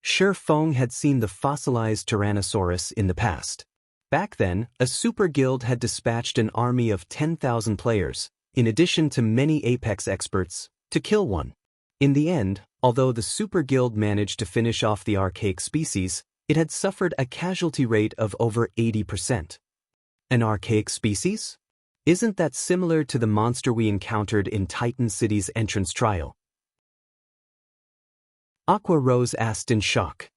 Shifeng had seen the fossilized Tyrannosaurus in the past. Back then, a super guild had dispatched an army of 10,000 players, in addition to many Apex experts, to kill one. In the end, although the super guild managed to finish off the archaic species, it had suffered a casualty rate of over 80%. An archaic species? Isn't that similar to the monster we encountered in Titan City's entrance trial? Aqua Rose asked in shock.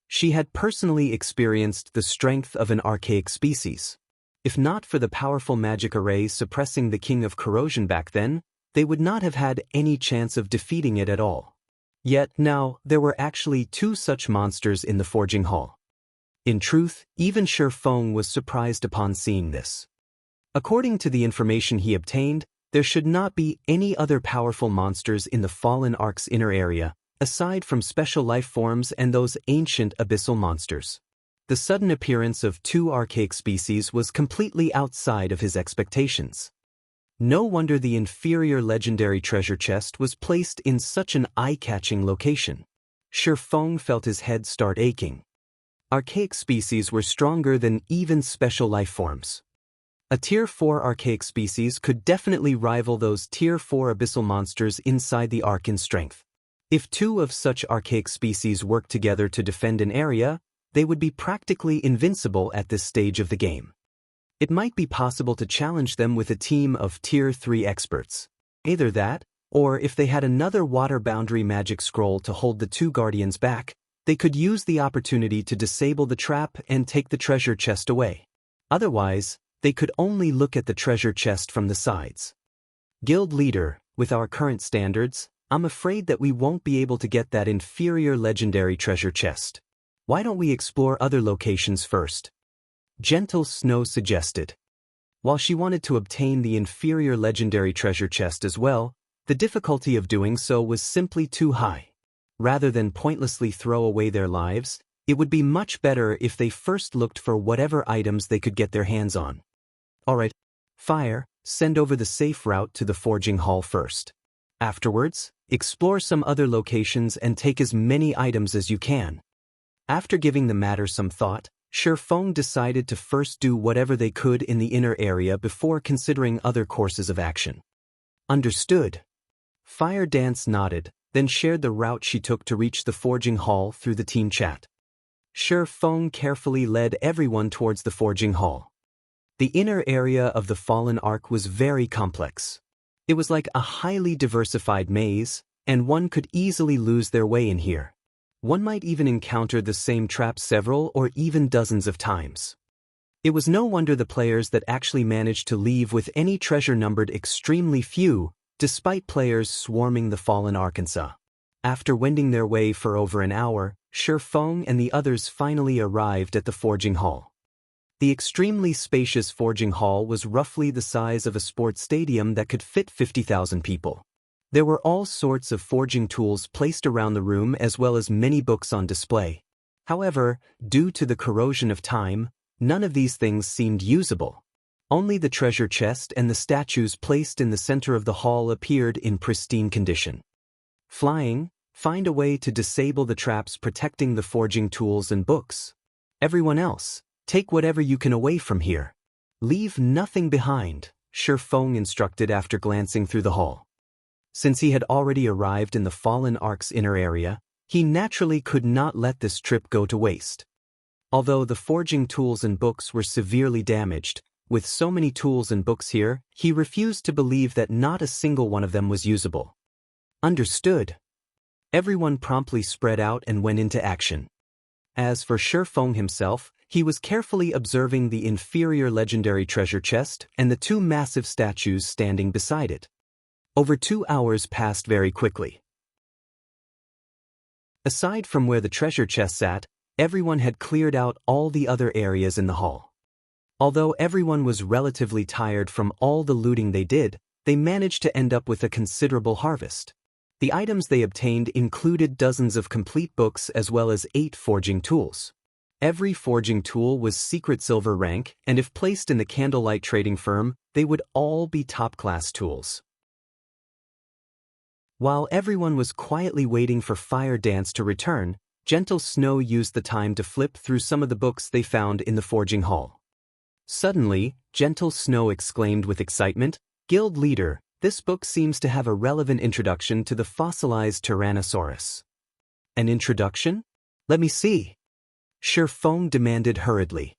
She had personally experienced the strength of an archaic species. If not for the powerful magic array suppressing the King of Corrosion back then, they would not have had any chance of defeating it at all. Yet now, there were actually 2 such monsters in the forging hall. In truth, even Shifeng was surprised upon seeing this. According to the information he obtained, there should not be any other powerful monsters in the fallen Ark's inner area, aside from special life forms and those ancient abyssal monsters. The sudden appearance of 2 archaic species was completely outside of his expectations. No wonder the inferior legendary treasure chest was placed in such an eye-catching location. Shifeng felt his head start aching. Archaic species were stronger than even special life forms. A Tier 4 archaic species could definitely rival those Tier 4 abyssal monsters inside the Ark in strength. If 2 of such archaic species worked together to defend an area, they would be practically invincible at this stage of the game. It might be possible to challenge them with a team of Tier 3 experts. Either that, or if they had another water boundary magic scroll to hold the 2 guardians back, they could use the opportunity to disable the trap and take the treasure chest away. Otherwise, they could only look at the treasure chest from the sides. "Guild leader, with our current standards, I'm afraid that we won't be able to get that inferior legendary treasure chest. Why don't we explore other locations first?" Gentle Snow suggested. While she wanted to obtain the inferior legendary treasure chest as well, the difficulty of doing so was simply too high. Rather than pointlessly throw away their lives, it would be much better if they first looked for whatever items they could get their hands on. "Alright, Fire, send over the safe route to the forging hall first. Afterwards, explore some other locations and take as many items as you can." After giving the matter some thought, Shifeng decided to first do whatever they could in the inner area before considering other courses of action. "Understood." Fire Dance nodded, then shared the route she took to reach the forging hall through the team chat. Shifeng carefully led everyone towards the forging hall. The inner area of the fallen Ark was very complex. It was like a highly diversified maze, and one could easily lose their way in here. One might even encounter the same trap several or even dozens of times. It was no wonder the players that actually managed to leave with any treasure numbered extremely few, despite players swarming the fallen Arkansas. After wending their way for over an hour, Shifeng and the others finally arrived at the forging hall. The extremely spacious forging hall was roughly the size of a sports stadium that could fit 50,000 people. There were all sorts of forging tools placed around the room as well as many books on display. However, due to the corrosion of time, none of these things seemed usable. Only the treasure chest and the statues placed in the center of the hall appeared in pristine condition. Flying, find a way to disable the traps protecting the forging tools and books. Everyone else, take whatever you can away from here. Leave nothing behind, Shifeng instructed after glancing through the hall. Since he had already arrived in the fallen Ark's inner area, he naturally could not let this trip go to waste. Although the forging tools and books were severely damaged, with so many tools and books here, he refused to believe that not a single one of them was usable. Understood. Everyone promptly spread out and went into action. As for Shifeng himself, he was carefully observing the inferior legendary treasure chest and the two massive statues standing beside it. Over 2 hours passed very quickly. Aside from where the treasure chest sat, everyone had cleared out all the other areas in the hall. Although everyone was relatively tired from all the looting they did, they managed to end up with a considerable harvest. The items they obtained included dozens of complete books as well as 8 forging tools. Every forging tool was secret silver rank, and if placed in the candlelight trading firm, they would all be top-class tools. While everyone was quietly waiting for Fire Dance to return, Gentle Snow used the time to flip through some of the books they found in the forging hall. Suddenly, Gentle Snow exclaimed with excitement, "Guild leader, this book seems to have a relevant introduction to the fossilized Tyrannosaurus." An introduction? Let me see. Shifeng demanded hurriedly.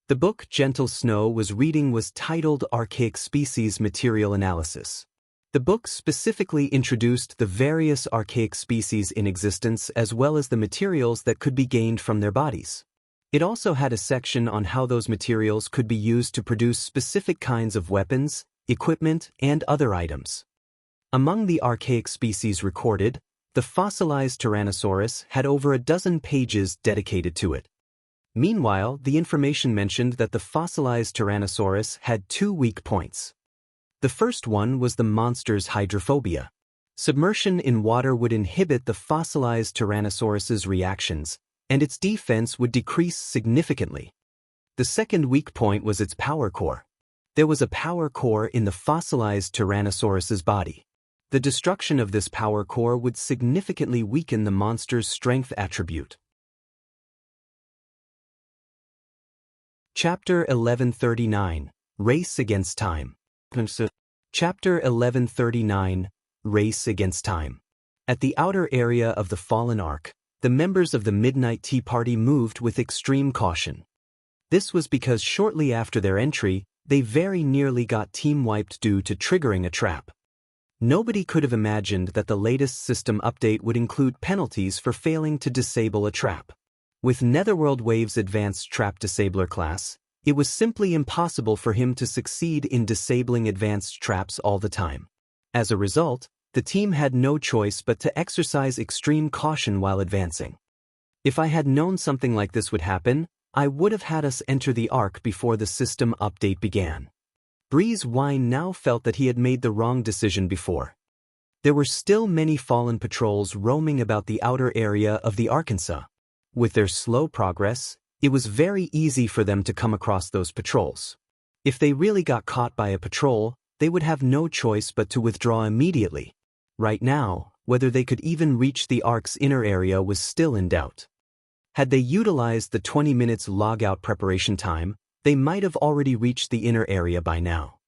The book Gentle Snow was reading was titled Archaic Species Material Analysis. The book specifically introduced the various archaic species in existence as well as the materials that could be gained from their bodies. It also had a section on how those materials could be used to produce specific kinds of weapons, equipment, and other items. Among the archaic species recorded, the fossilized Tyrannosaurus had over a dozen pages dedicated to it. Meanwhile, the information mentioned that the fossilized Tyrannosaurus had 2 weak points. The first one was the monster's hydrophobia. Submersion in water would inhibit the fossilized Tyrannosaurus's reactions, and its defense would decrease significantly. The second weak point was its power core. There was a power core in the fossilized Tyrannosaurus's body. The destruction of this power core would significantly weaken the monster's strength attribute. Chapter 1139, Race Against Time. Chapter 1139, Race Against Time. At the outer area of the fallen Ark, the members of the Midnight Tea Party moved with extreme caution. This was because shortly after their entry, they very nearly got team-wiped due to triggering a trap. Nobody could have imagined that the latest system update would include penalties for failing to disable a trap. With Netherworld Wave's advanced trap disabler class, it was simply impossible for him to succeed in disabling advanced traps all the time. As a result, the team had no choice but to exercise extreme caution while advancing. If I had known something like this would happen, I would have had us enter the Ark before the system update began. Breeze Wine now felt that he had made the wrong decision before. There were still many fallen patrols roaming about the outer area of the Arkansas. With their slow progress, it was very easy for them to come across those patrols. If they really got caught by a patrol, they would have no choice but to withdraw immediately. Right now, whether they could even reach the Ark's inner area was still in doubt. Had they utilized the 20 minutes logout preparation time, they might have already reached the inner area by now.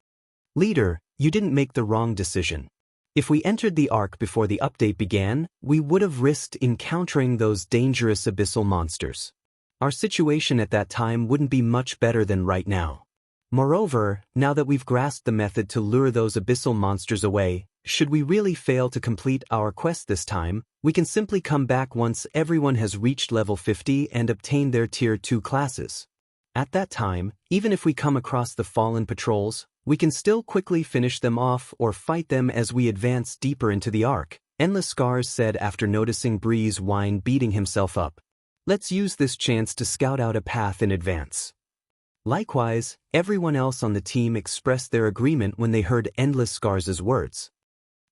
Leader, you didn't make the wrong decision. If we entered the Ark before the update began, we would have risked encountering those dangerous abyssal monsters. Our situation at that time wouldn't be much better than right now. Moreover, now that we've grasped the method to lure those abyssal monsters away, should we really fail to complete our quest this time, we can simply come back once everyone has reached level 50 and obtained their Tier 2 classes. At that time, even if we come across the fallen patrols, we can still quickly finish them off or fight them as we advance deeper into the arc, Endless Scars said after noticing Breeze whine beating himself up. Let's use this chance to scout out a path in advance. Likewise, everyone else on the team expressed their agreement when they heard Endless Scars' words.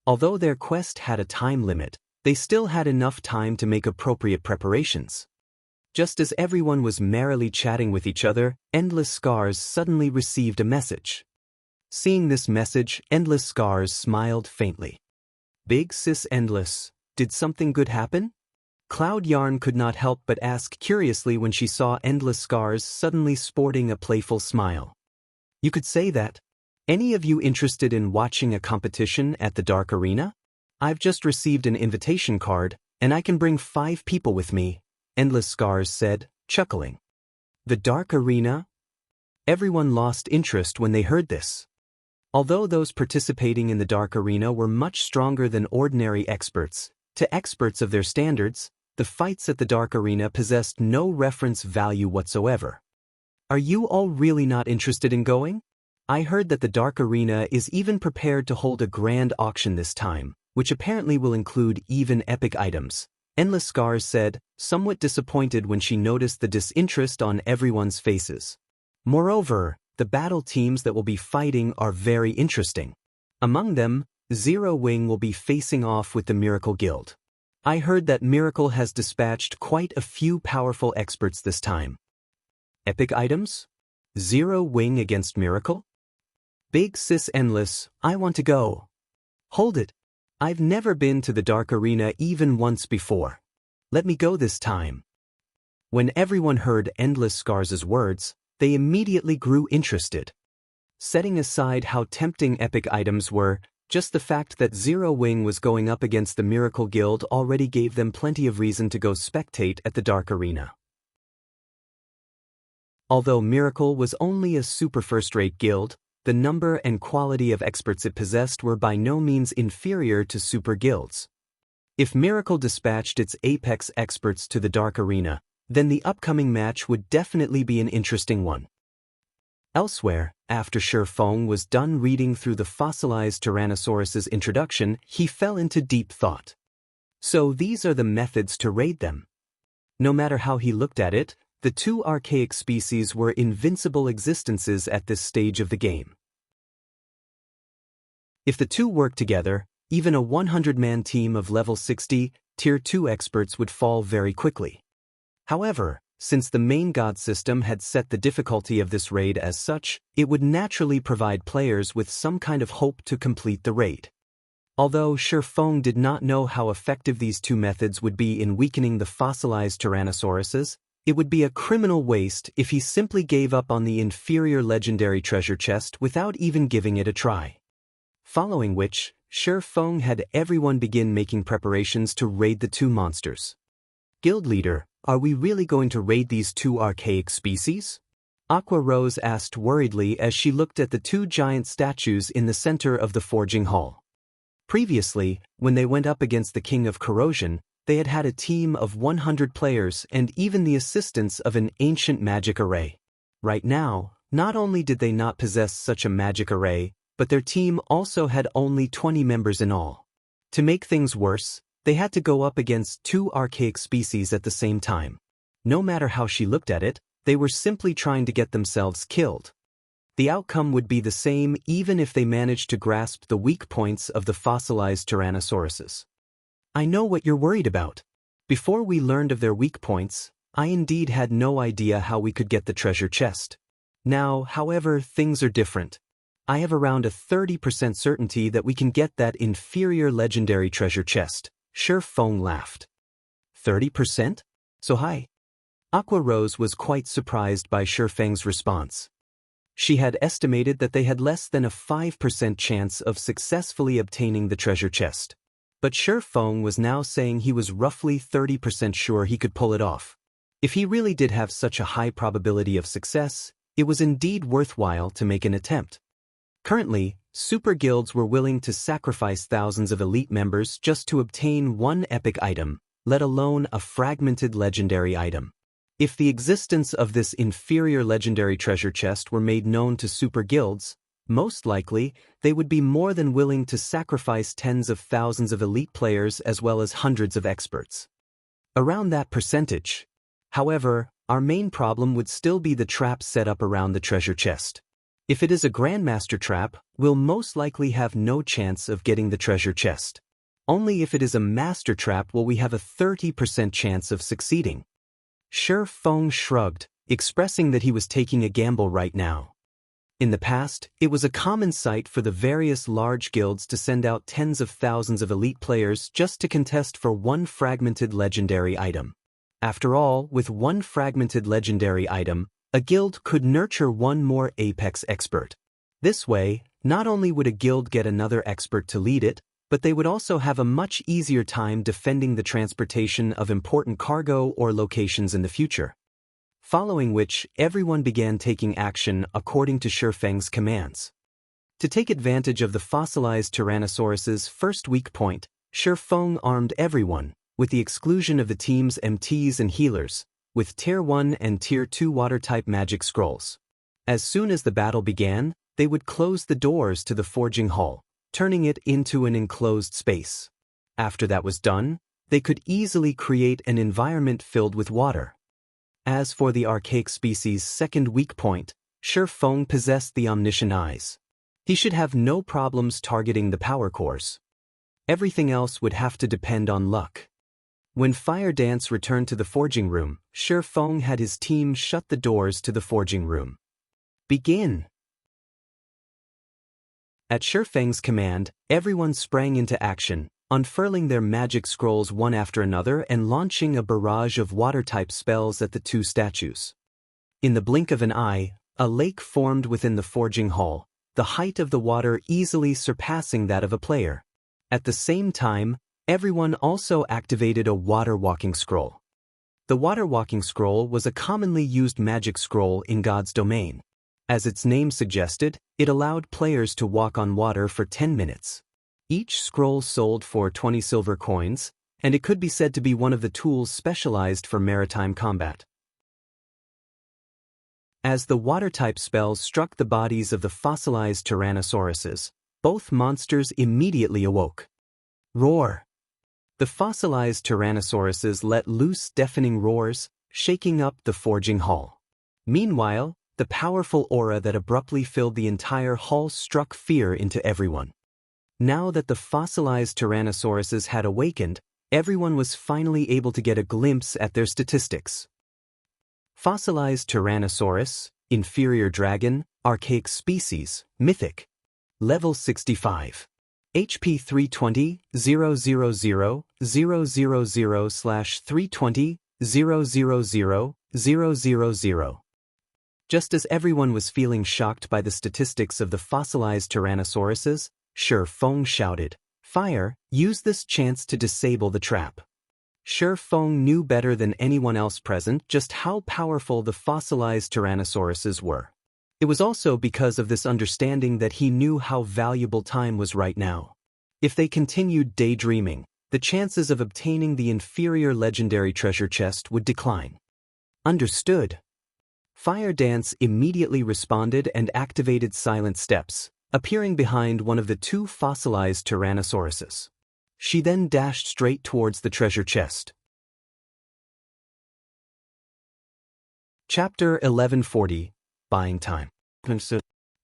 Although their quest had a time limit, they still had enough time to make appropriate preparations. Just as everyone was merrily chatting with each other, Endless Scars suddenly received a message. Seeing this message, Endless Scars smiled faintly. Big Sis Endless, did something good happen? Cloud Yarn could not help but ask curiously when she saw Endless Scars suddenly sporting a playful smile. You could say that. Any of you interested in watching a competition at the Dark Arena? I've just received an invitation card, and I can bring 5 people with me, Endless Scars said, chuckling. The Dark Arena? Everyone lost interest when they heard this. Although those participating in the Dark Arena were much stronger than ordinary experts, to experts of their standards, the fights at the Dark Arena possessed no reference value whatsoever. Are you all really not interested in going? I heard that the Dark Arena is even prepared to hold a grand auction this time, which apparently will include even epic items, Endless Scars said, somewhat disappointed when she noticed the disinterest on everyone's faces. Moreover, the battle teams that will be fighting are very interesting. Among them, Zero Wing will be facing off with the Miracle Guild. I heard that Miracle has dispatched quite a few powerful experts this time. Epic items? Zero Wing against Miracle? Big Sis Endless, I want to go. Hold it. I've never been to the Dark Arena even once before. Let me go this time. When everyone heard Endless Scars' words, they immediately grew interested. Setting aside how tempting epic items were, just the fact that Zero Wing was going up against the Miracle Guild already gave them plenty of reason to go spectate at the Dark Arena. Although Miracle was only a super first-rate guild, the number and quality of experts it possessed were by no means inferior to super guilds. If Miracle dispatched its apex experts to the Dark Arena, then the upcoming match would definitely be an interesting one. Elsewhere, after Feng was done reading through the fossilized Tyrannosauruses' introduction, he fell into deep thought. So these are the methods to raid them. No matter how he looked at it, the 2 archaic species were invincible existences at this stage of the game. If the 2 worked together, even a 100-man team of level 60, Tier 2 experts would fall very quickly. However, since the main god system had set the difficulty of this raid as such, it would naturally provide players with some kind of hope to complete the raid. Although Feng did not know how effective these 2 methods would be in weakening the fossilized Tyrannosauruses, it would be a criminal waste if he simply gave up on the inferior legendary treasure chest without even giving it a try. Following which, Feng had everyone begin making preparations to raid the 2 monsters. Guild leader, are we really going to raid these 2 archaic species? Aqua Rose asked worriedly as she looked at the 2 giant statues in the center of the forging hall. Previously, when they went up against the King of Corrosion, they had had a team of 100 players and even the assistance of an ancient magic array. Right now, not only did they not possess such a magic array, but their team also had only 20 members in all. To make things worse, they had to go up against 2 archaic species at the same time. No matter how she looked at it, they were simply trying to get themselves killed. The outcome would be the same even if they managed to grasp the weak points of the fossilized Tyrannosauruses. I know what you're worried about. Before we learned of their weak points, I indeed had no idea how we could get the treasure chest. Now, however, things are different. I have around a 30% certainty that we can get that inferior legendary treasure chest. Feng laughed. 30%? So high? Aqua Rose was quite surprised by Feng's response. She had estimated that they had less than a 5% chance of successfully obtaining the treasure chest. But Feng was now saying he was roughly 30% sure he could pull it off. If he really did have such a high probability of success, it was indeed worthwhile to make an attempt. Currently, super guilds were willing to sacrifice thousands of elite members just to obtain one epic item, let alone a fragmented legendary item. If the existence of this inferior legendary treasure chest were made known to super guilds, most likely, they would be more than willing to sacrifice tens of thousands of elite players as well as hundreds of experts. Around that percentage. However, our main problem would still be the traps set up around the treasure chest. If it is a Grandmaster trap, we'll most likely have no chance of getting the treasure chest. Only if it is a Master trap will we have a 30% chance of succeeding. Shi Feng shrugged, expressing that he was taking a gamble right now. In the past, it was a common sight for the various large guilds to send out tens of thousands of elite players just to contest for one fragmented legendary item. After all, with one fragmented legendary item, a guild could nurture one more apex expert. This way, not only would a guild get another expert to lead it, but they would also have a much easier time defending the transportation of important cargo or locations in the future. Following which, everyone began taking action according to Shi Feng's commands. To take advantage of the fossilized Tyrannosauruses' first weak point, Shi Feng armed everyone, with the exclusion of the team's MTs and healers, with Tier 1 and Tier 2 water-type magic scrolls. As soon as the battle began, they would close the doors to the forging hall, turning it into an enclosed space. After that was done, they could easily create an environment filled with water. As for the archaic species' second weak point, Shi Feng possessed the omniscient eyes. He should have no problems targeting the power cores. Everything else would have to depend on luck. When Fire Dance returned to the forging room, Shi Feng had his team shut the doors to the forging room. Begin! At Shi Feng's command, everyone sprang into action, unfurling their magic scrolls one after another and launching a barrage of water-type spells at the two statues. In the blink of an eye, a lake formed within the forging hall, the height of the water easily surpassing that of a player. At the same time, everyone also activated a water-walking scroll. The water-walking scroll was a commonly used magic scroll in God's domain. As its name suggested, it allowed players to walk on water for 10 minutes. Each scroll sold for 20 silver coins, and it could be said to be one of the tools specialized for maritime combat. As the water-type spells struck the bodies of the fossilized Tyrannosauruses, both monsters immediately awoke. Roar! The fossilized Tyrannosauruses let loose deafening roars, shaking up the forging hall. Meanwhile, the powerful aura that abruptly filled the entire hall struck fear into everyone. Now that the fossilized Tyrannosauruses had awakened, everyone was finally able to get a glimpse at their statistics. Fossilized Tyrannosaurus, Inferior Dragon, Archaic Species, Mythic. Level 65. HP 320, 000, 000/320, 000, 000. Just as everyone was feeling shocked by the statistics of the fossilized Tyrannosauruses, Shi Feng shouted, "Fire, use this chance to disable the trap." Shi Feng knew better than anyone else present just how powerful the fossilized Tyrannosauruses were. It was also because of this understanding that he knew how valuable time was right now. If they continued daydreaming, the chances of obtaining the inferior legendary treasure chest would decline. Understood. Fire Dance immediately responded and activated Silent Steps, appearing behind one of the two fossilized Tyrannosauruses. She then dashed straight towards the treasure chest. Chapter 1140, Buying Time.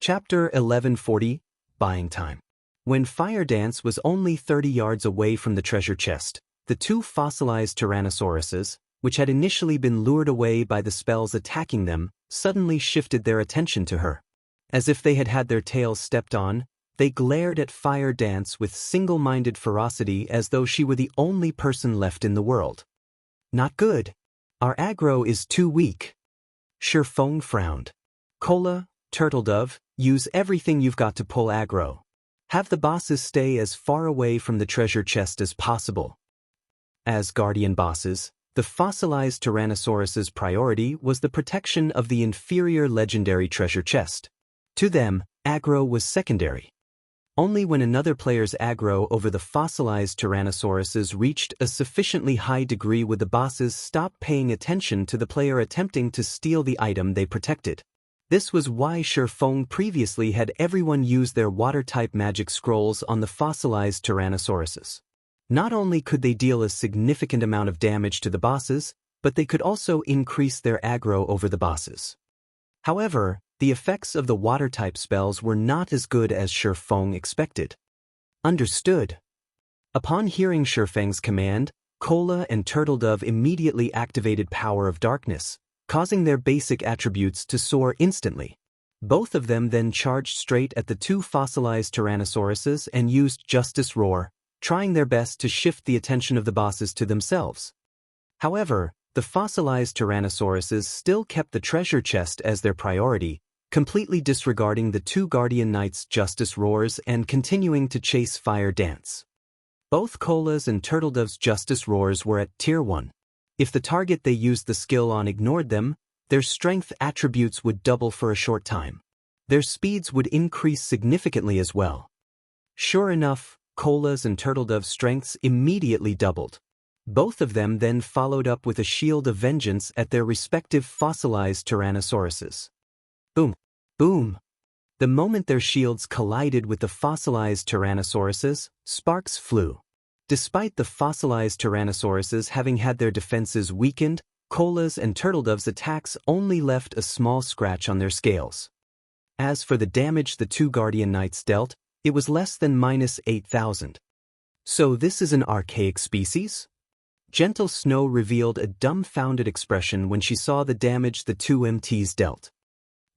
Chapter 1140, Buying Time. When Fire Dance was only 30 yards away from the treasure chest, the two fossilized Tyrannosauruses, which had initially been lured away by the spells attacking them, suddenly shifted their attention to her. As if they had had their tails stepped on, they glared at Fire Dance with single-minded ferocity as though she were the only person left in the world. Not good. Our aggro is too weak. Shi Feng frowned. Cola, Turtledove, use everything you've got to pull aggro. Have the bosses stay as far away from the treasure chest as possible. As guardian bosses, the fossilized Tyrannosaurus's priority was the protection of the inferior legendary treasure chest. To them, aggro was secondary. Only when another player's aggro over the fossilized Tyrannosauruses reached a sufficiently high degree would the bosses stop paying attention to the player attempting to steal the item they protected. This was why Shifeng previously had everyone use their water-type magic scrolls on the fossilized Tyrannosauruses. Not only could they deal a significant amount of damage to the bosses, but they could also increase their aggro over the bosses. However, the effects of the water-type spells were not as good as Shifeng expected. Understood. Upon hearing Shifeng's command, Cola and Turtledove immediately activated Power of Darkness, causing their basic attributes to soar instantly. Both of them then charged straight at the two fossilized Tyrannosauruses and used Justice Roar, trying their best to shift the attention of the bosses to themselves. However, the fossilized Tyrannosauruses still kept the treasure chest as their priority, completely disregarding the two Guardian Knights' Justice Roars and continuing to chase Fire Dance. Both Cola's and Turtledove's Justice Roars were at Tier 1. If the target they used the skill on ignored them, their strength attributes would double for a short time. Their speeds would increase significantly as well. Sure enough, Cola's and Turtledove's strengths immediately doubled. Both of them then followed up with a Shield of Vengeance at their respective fossilized Tyrannosauruses. Boom! Boom! The moment their shields collided with the fossilized Tyrannosauruses, sparks flew. Despite the fossilized Tyrannosauruses having had their defenses weakened, Cola's and Turtledove's attacks only left a small scratch on their scales. As for the damage the two Guardian Knights dealt, it was less than -8,000. So this is an archaic species? Gentle Snow revealed a dumbfounded expression when she saw the damage the two MTs dealt.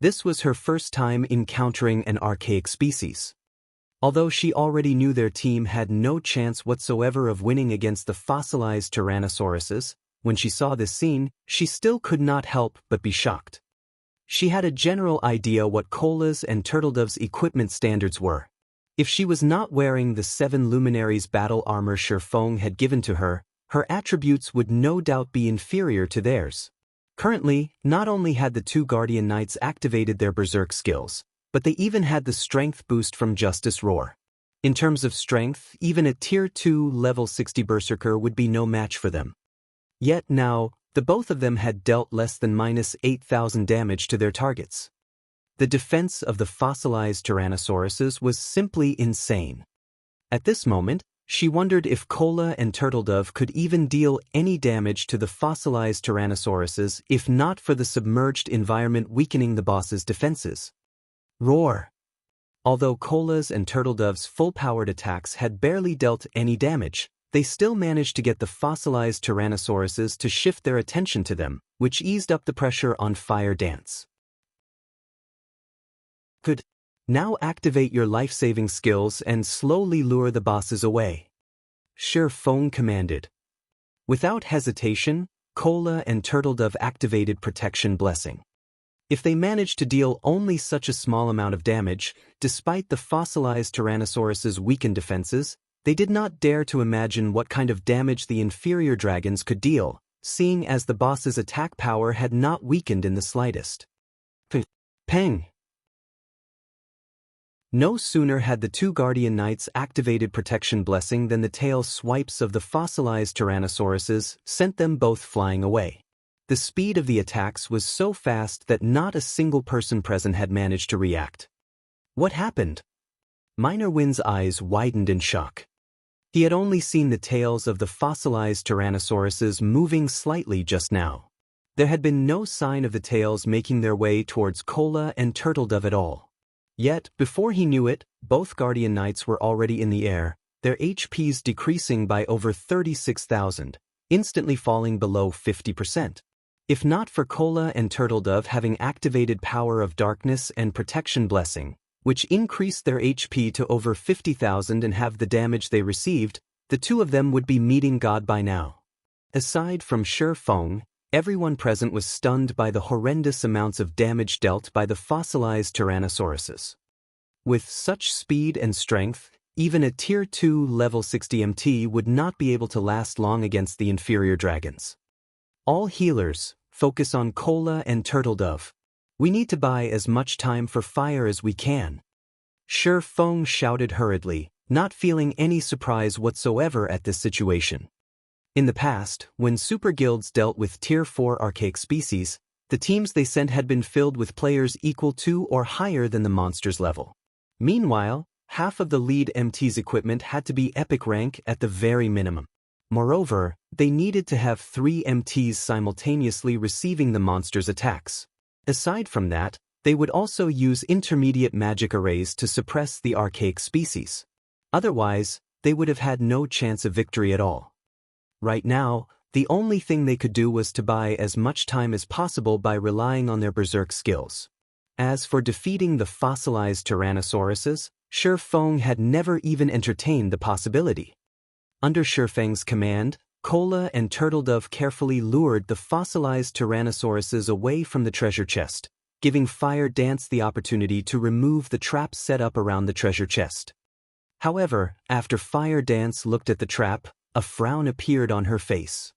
This was her first time encountering an archaic species. Although she already knew their team had no chance whatsoever of winning against the fossilized Tyrannosauruses, when she saw this scene, she still could not help but be shocked. She had a general idea what Cola's and Turtledove's equipment standards were. If she was not wearing the 7 Luminaries battle armor Shifeng had given to her, her attributes would no doubt be inferior to theirs. Currently, not only had the two Guardian Knights activated their Berserk skills, but they even had the strength boost from Justice Roar. In terms of strength, even a Tier 2 level 60 Berserker would be no match for them. Yet now, the both of them had dealt less than -8,000 damage to their targets. The defense of the fossilized Tyrannosauruses was simply insane. At this moment, she wondered if Cola and Turtledove could even deal any damage to the fossilized Tyrannosauruses if not for the submerged environment weakening the boss's defenses. Roar! Although Cola's and Turtledove's full-powered attacks had barely dealt any damage, they still managed to get the fossilized Tyrannosauruses to shift their attention to them, which eased up the pressure on Fire Dance. Good. Now activate your life-saving skills and slowly lure the bosses away. Shifeng commanded. Without hesitation, Cola and Turtledove activated Protection Blessing. If they managed to deal only such a small amount of damage, despite the fossilized Tyrannosaurus's weakened defenses, they did not dare to imagine what kind of damage the inferior dragons could deal, seeing as the boss's attack power had not weakened in the slightest. Peng! No sooner had the two Guardian Knights activated Protection Blessing than the tail swipes of the fossilized Tyrannosauruses sent them both flying away. The speed of the attacks was so fast that not a single person present had managed to react. What happened? Minor Wind's eyes widened in shock. He had only seen the tails of the fossilized Tyrannosauruses moving slightly just now. There had been no sign of the tails making their way towards Cola and Turtledove at all. Yet, before he knew it, both Guardian Knights were already in the air, their HPs decreasing by over 36,000, instantly falling below 50%. If not for Cola and Turtledove having activated Power of Darkness and Protection Blessing, which increased their HP to over 50,000 and have the damage they received, the two of them would be meeting God by now. Aside from Shifeng, everyone present was stunned by the horrendous amounts of damage dealt by the fossilized Tyrannosauruses. With such speed and strength, even a Tier 2 level 60 MT would not be able to last long against the inferior dragons. All healers, focus on Cola and Turtledove. We need to buy as much time for fire as we can. Shi Feng shouted hurriedly, not feeling any surprise whatsoever at this situation. In the past, when super guilds dealt with Tier 4 archaic species, the teams they sent had been filled with players equal to or higher than the monster's level. Meanwhile, half of the lead MT's equipment had to be epic rank at the very minimum. Moreover, they needed to have 3 MTs simultaneously receiving the monster's attacks. Aside from that, they would also use intermediate magic arrays to suppress the archaic species. Otherwise, they would have had no chance of victory at all. Right now, the only thing they could do was to buy as much time as possible by relying on their berserk skills. As for defeating the fossilized Tyrannosauruses, Shi Feng had never even entertained the possibility. Under Shi Feng's command, Cola and Turtledove carefully lured the fossilized Tyrannosauruses away from the treasure chest, giving Fire Dance the opportunity to remove the trap set up around the treasure chest. However, after Fire Dance looked at the trap, a frown appeared on her face.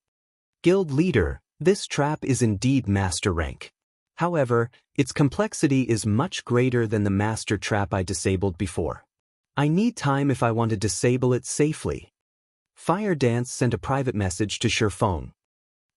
Guild leader, this trap is indeed master rank. However, its complexity is much greater than the master trap I disabled before. I need time if I want to disable it safely. Fire Dance sent a private message to Shi Feng.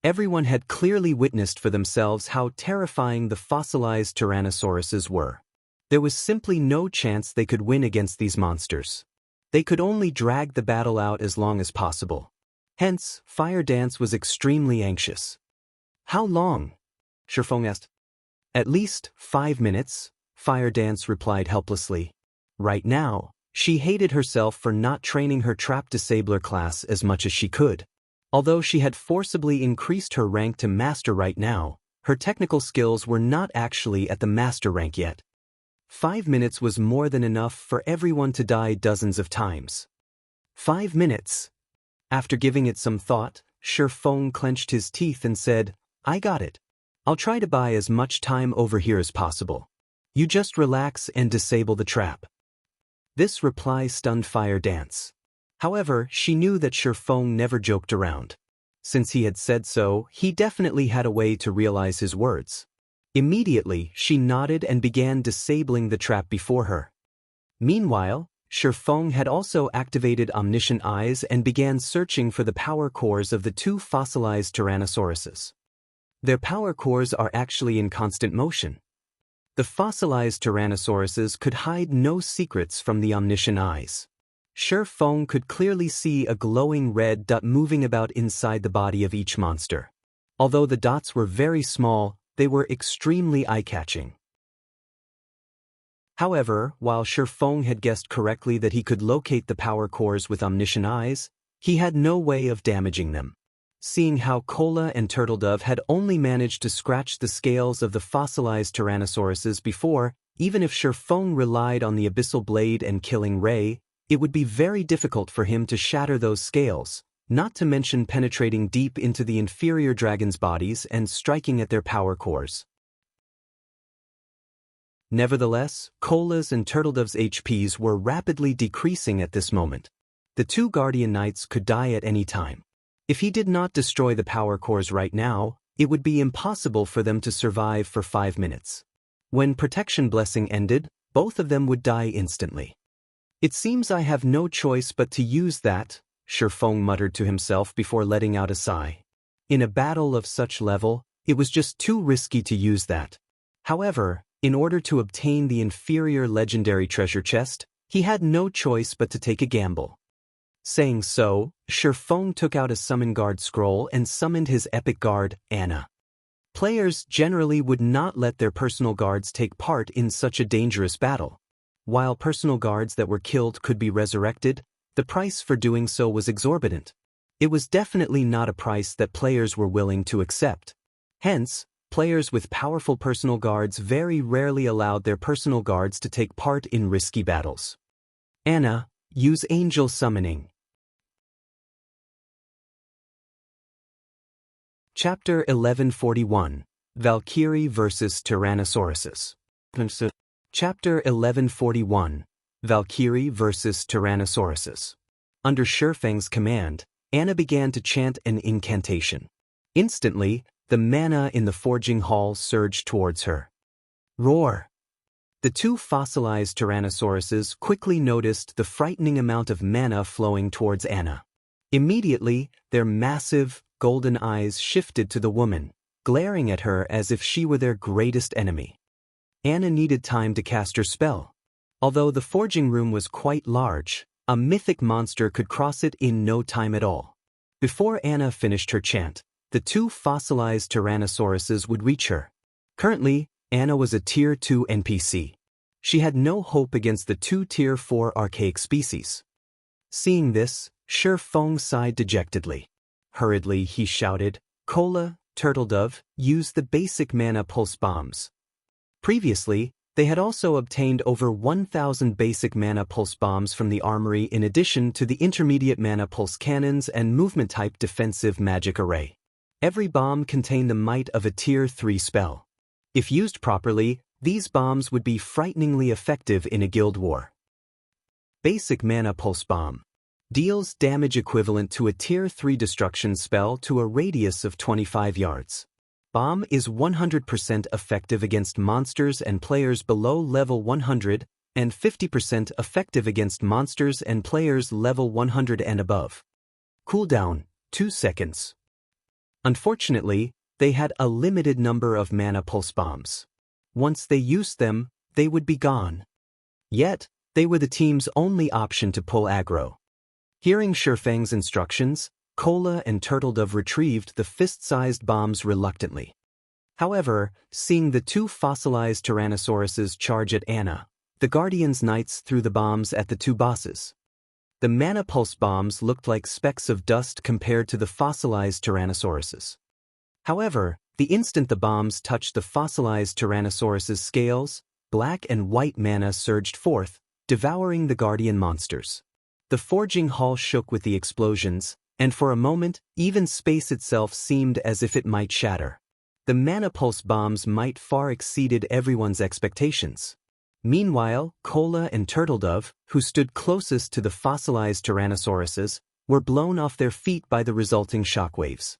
Everyone had clearly witnessed for themselves how terrifying the fossilized Tyrannosauruses were. There was simply no chance they could win against these monsters. They could only drag the battle out as long as possible. Hence, Fire Dance was extremely anxious. How long? Shi Feng asked. At least 5 minutes, Fire Dance replied helplessly. Right now, she hated herself for not training her trap disabler class as much as she could. Although she had forcibly increased her rank to master right now, her technical skills were not actually at the master rank yet. 5 minutes was more than enough for everyone to die dozens of times. 5 minutes. After giving it some thought, Shi Feng clenched his teeth and said, I got it. I'll try to buy as much time over here as possible. You just relax and disable the trap. This reply stunned Fire Dance. However, she knew that Shi Feng never joked around. Since he had said so, he definitely had a way to realize his words. Immediately, she nodded and began disabling the trap before her. Meanwhile, Shi Feng had also activated Omniscient Eyes and began searching for the power cores of the 2 fossilized Tyrannosauruses. Their power cores are actually in constant motion. The fossilized Tyrannosauruses could hide no secrets from the Omniscient Eyes. Shi Feng could clearly see a glowing red dot moving about inside the body of each monster. Although the dots were very small, they were extremely eye-catching. However, while Shi Feng had guessed correctly that he could locate the power cores with Omniscient Eyes, he had no way of damaging them. Seeing how Cola and Turtledove had only managed to scratch the scales of the fossilized Tyrannosauruses before, even if Shi Feng relied on the Abyssal Blade and Killing Ray, it would be very difficult for him to shatter those scales, not to mention penetrating deep into the inferior dragons' bodies and striking at their power cores. Nevertheless, Cola's and Turtledove's HPs were rapidly decreasing at this moment. The 2 Guardian Knights could die at any time. If he did not destroy the power cores right now, it would be impossible for them to survive for 5 minutes. When Protection Blessing ended, both of them would die instantly. It seems I have no choice but to use that, Shi Feng muttered to himself before letting out a sigh. In a battle of such level, it was just too risky to use that. However, in order to obtain the inferior legendary treasure chest, he had no choice but to take a gamble. Saying so, Shi Feng took out a Summon Guard scroll and summoned his epic guard, Anna. Players generally would not let their personal guards take part in such a dangerous battle. While personal guards that were killed could be resurrected, the price for doing so was exorbitant. It was definitely not a price that players were willing to accept. Hence, players with powerful personal guards very rarely allowed their personal guards to take part in risky battles. Anna, use Angel Summoning. Chapter 1141, Valkyrie vs. Tyrannosauruses. Chapter 1141, Valkyrie vs. Tyrannosauruses. Under Shi Feng's command, Anna began to chant an incantation. Instantly, the mana in the forging hall surged towards her. Roar! The two fossilized Tyrannosauruses quickly noticed the frightening amount of mana flowing towards Anna. Immediately, their massive, golden eyes shifted to the woman, glaring at her as if she were their greatest enemy. Anna needed time to cast her spell. Although the forging room was quite large, a mythic monster could cross it in no time at all. Before Anna finished her chant, the two fossilized Tyrannosauruses would reach her. Currently, Anna was a Tier 2 NPC. She had no hope against the two Tier 4 archaic species. Seeing this, Shi Feng sighed dejectedly. Hurriedly, he shouted, "Cola, Turtledove, use the basic mana pulse bombs." Previously, they had also obtained over 1,000 basic mana pulse bombs from the armory in addition to the intermediate mana pulse cannons and movement-type defensive magic array. Every bomb contained the might of a Tier 3 spell. If used properly, these bombs would be frighteningly effective in a guild war. Basic Mana Pulse Bomb deals damage equivalent to a Tier 3 destruction spell to a radius of 25 yards. Bomb is 100% effective against monsters and players below level 100, and 50% effective against monsters and players level 100 and above. Cooldown, 2 seconds. Unfortunately, they had a limited number of mana pulse bombs. Once they used them, they would be gone. Yet, they were the team's only option to pull aggro. Hearing Shi Feng's instructions, Cola and Turtledove retrieved the fist-sized bombs reluctantly. However, seeing the two fossilized Tyrannosauruses charge at Anna, the Guardian's Knights threw the bombs at the two bosses. The mana pulse bombs looked like specks of dust compared to the fossilized Tyrannosauruses. However, the instant the bombs touched the fossilized Tyrannosaurus's scales, black and white mana surged forth, devouring the Guardian monsters. The forging hall shook with the explosions, and for a moment, even space itself seemed as if it might shatter. The mana pulse bombs might far exceeded everyone's expectations. Meanwhile, Cola and Turtledove, who stood closest to the fossilized Tyrannosauruses, were blown off their feet by the resulting shockwaves.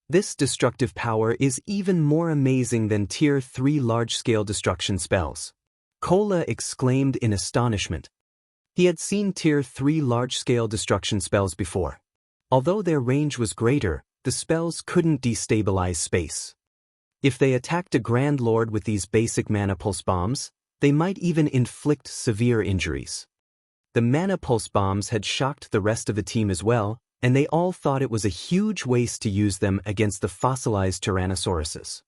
This destructive power is even more amazing than Tier 3 large-scale destruction spells. Cola exclaimed in astonishment. He had seen Tier 3 large-scale destruction spells before. Although their range was greater, the spells couldn't destabilize space. If they attacked a Grand Lord with these basic mana pulse bombs, they might even inflict severe injuries. The mana pulse bombs had shocked the rest of the team as well, and they all thought it was a huge waste to use them against the fossilized Tyrannosauruses.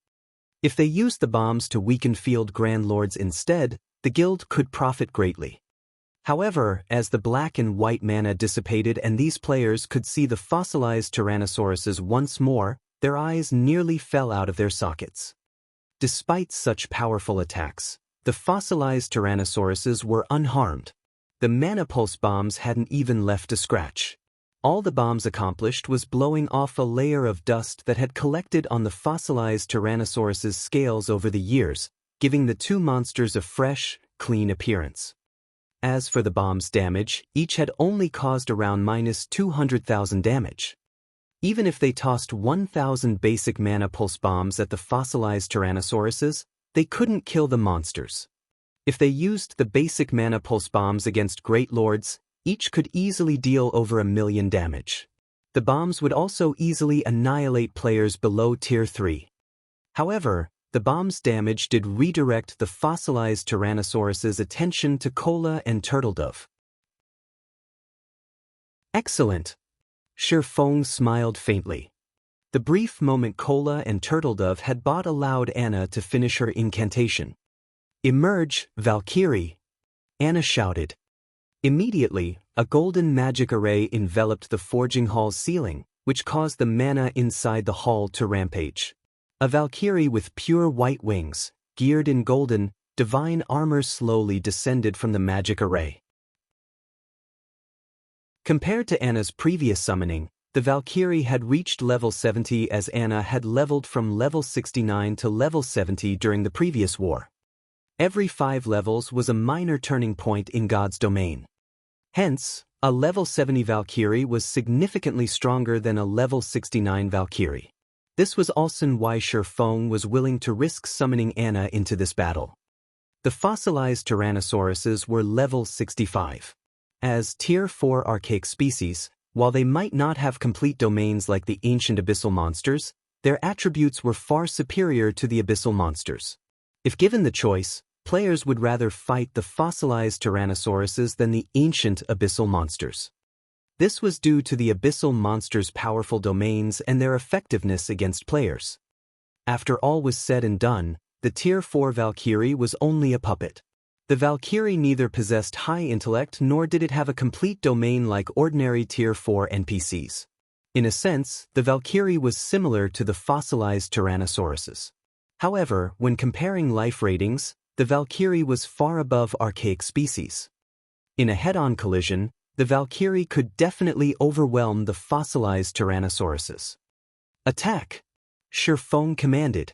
If they used the bombs to weaken field Grand Lords instead, the guild could profit greatly. However, as the black and white mana dissipated and these players could see the fossilized Tyrannosauruses once more, their eyes nearly fell out of their sockets. Despite such powerful attacks, the fossilized Tyrannosauruses were unharmed. The mana pulse bombs hadn't even left a scratch. All the bombs accomplished was blowing off a layer of dust that had collected on the fossilized Tyrannosaurus's scales over the years, giving the two monsters a fresh, clean appearance. As for the bomb's damage, each had only caused around -200,000 damage. Even if they tossed 1,000 basic mana pulse bombs at the fossilized Tyrannosauruses, they couldn't kill the monsters. If they used the basic mana pulse bombs against Great Lords, each could easily deal over 1 million damage. The bombs would also easily annihilate players below Tier 3. However, the bomb's damage did redirect the fossilized Tyrannosaurus's attention to Cola and Turtledove. Excellent! Shi Feng smiled faintly. The brief moment Cola and Turtledove had bought allowed Anna to finish her incantation. "Emerge, Valkyrie!" Anna shouted. Immediately, a golden magic array enveloped the forging hall's ceiling, which caused the mana inside the hall to rampage. A Valkyrie with pure white wings, geared in golden, divine armor slowly descended from the magic array. Compared to Anna's previous summoning, the Valkyrie had reached level 70 as Anna had leveled from level 69 to level 70 during the previous war. Every 5 levels was a minor turning point in God's domain. Hence, a level 70 Valkyrie was significantly stronger than a level 69 Valkyrie. This was also why Shi Feng was willing to risk summoning Anna into this battle. The fossilized Tyrannosauruses were level 65. As Tier 4 archaic species, while they might not have complete domains like the ancient abyssal monsters, their attributes were far superior to the abyssal monsters. If given the choice, players would rather fight the fossilized Tyrannosauruses than the ancient abyssal monsters. This was due to the abyssal monsters' powerful domains and their effectiveness against players. After all was said and done, the Tier 4 Valkyrie was only a puppet. The Valkyrie neither possessed high intellect nor did it have a complete domain like ordinary Tier 4 NPCs. In a sense, the Valkyrie was similar to the fossilized Tyrannosauruses. However, when comparing life ratings, the Valkyrie was far above archaic species. In a head-on collision, the Valkyrie could definitely overwhelm the fossilized Tyrannosauruses. Attack! Shurfeng commanded.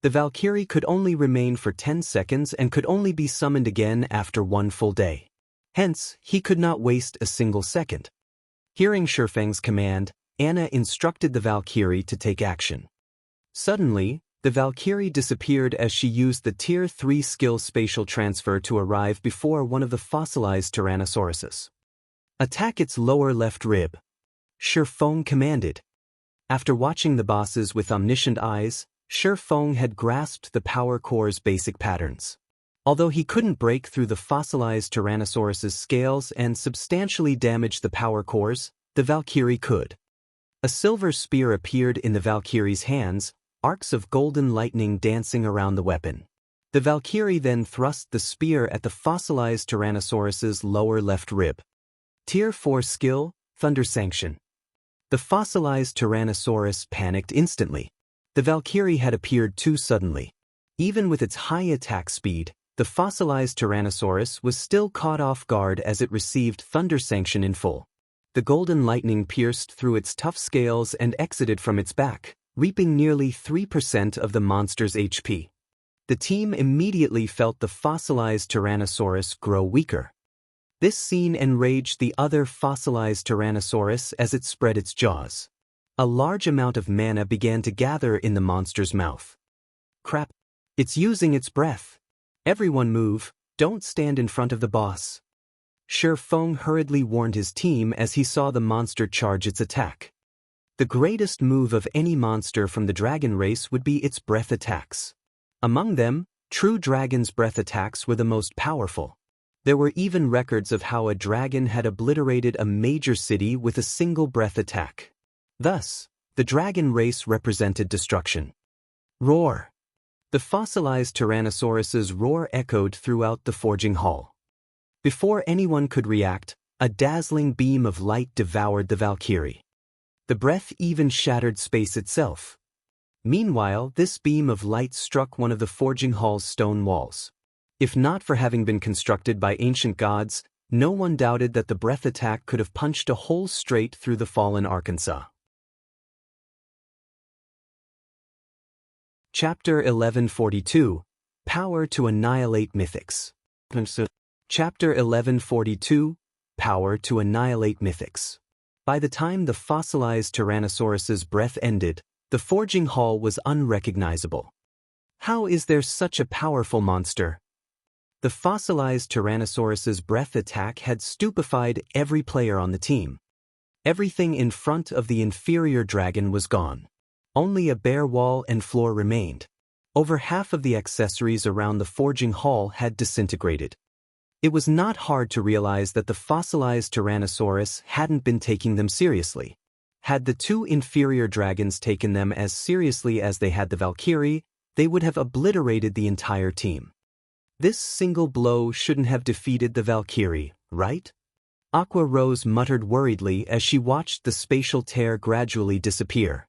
The Valkyrie could only remain for 10 seconds and could only be summoned again after one full day. Hence, he could not waste a single second. Hearing Shurfeng's command, Anna instructed the Valkyrie to take action. Suddenly, the Valkyrie disappeared as she used the Tier 3 skill spatial transfer to arrive before one of the fossilized Tyrannosauruses. Attack its lower left rib. Shurfeng commanded. After watching the bosses with omniscient eyes, Shurfeng had grasped the power core's basic patterns. Although he couldn't break through the fossilized Tyrannosaurus's scales and substantially damage the power cores, the Valkyrie could. A silver spear appeared in the Valkyrie's hands, arcs of golden lightning dancing around the weapon. The Valkyrie then thrust the spear at the fossilized Tyrannosaurus's lower left rib. Tier 4 skill, Thunder Sanction. The fossilized Tyrannosaurus panicked instantly. The Valkyrie had appeared too suddenly. Even with its high attack speed, the fossilized Tyrannosaurus was still caught off guard as it received Thunder Sanction in full. The golden lightning pierced through its tough scales and exited from its back, reaping nearly 3% of the monster's HP. The team immediately felt the fossilized Tyrannosaurus grow weaker. This scene enraged the other fossilized Tyrannosaurus as it spread its jaws. A large amount of mana began to gather in the monster's mouth. Crap! It's using its breath. Everyone move, don't stand in front of the boss. Shurfeng hurriedly warned his team as he saw the monster charge its attack. The greatest move of any monster from the dragon race would be its breath attacks. Among them, true dragon's breath attacks were the most powerful. There were even records of how a dragon had obliterated a major city with a single breath attack. Thus, the dragon race represented destruction. Roar! The fossilized Tyrannosaurus's roar echoed throughout the forging hall. Before anyone could react, a dazzling beam of light devoured the Valkyrie. The breath even shattered space itself. Meanwhile, this beam of light struck one of the forging hall's stone walls. If not for having been constructed by ancient gods, no one doubted that the breath attack could have punched a hole straight through the fallen Arkansas. Chapter 1142, Power to Annihilate Mythics. Chapter 1142, Power to Annihilate Mythics. By the time the fossilized Tyrannosaurus's breath ended, the forging hall was unrecognizable. How is there such a powerful monster? The fossilized Tyrannosaurus's breath attack had stupefied every player on the team. Everything in front of the inferior dragon was gone. Only a bare wall and floor remained. Over half of the accessories around the forging hall had disintegrated. It was not hard to realize that the fossilized Tyrannosaurus hadn't been taking them seriously. Had the two inferior dragons taken them as seriously as they had the Valkyrie, they would have obliterated the entire team. This single blow shouldn't have defeated the Valkyrie, right? Aqua Rose muttered worriedly as she watched the spatial tear gradually disappear.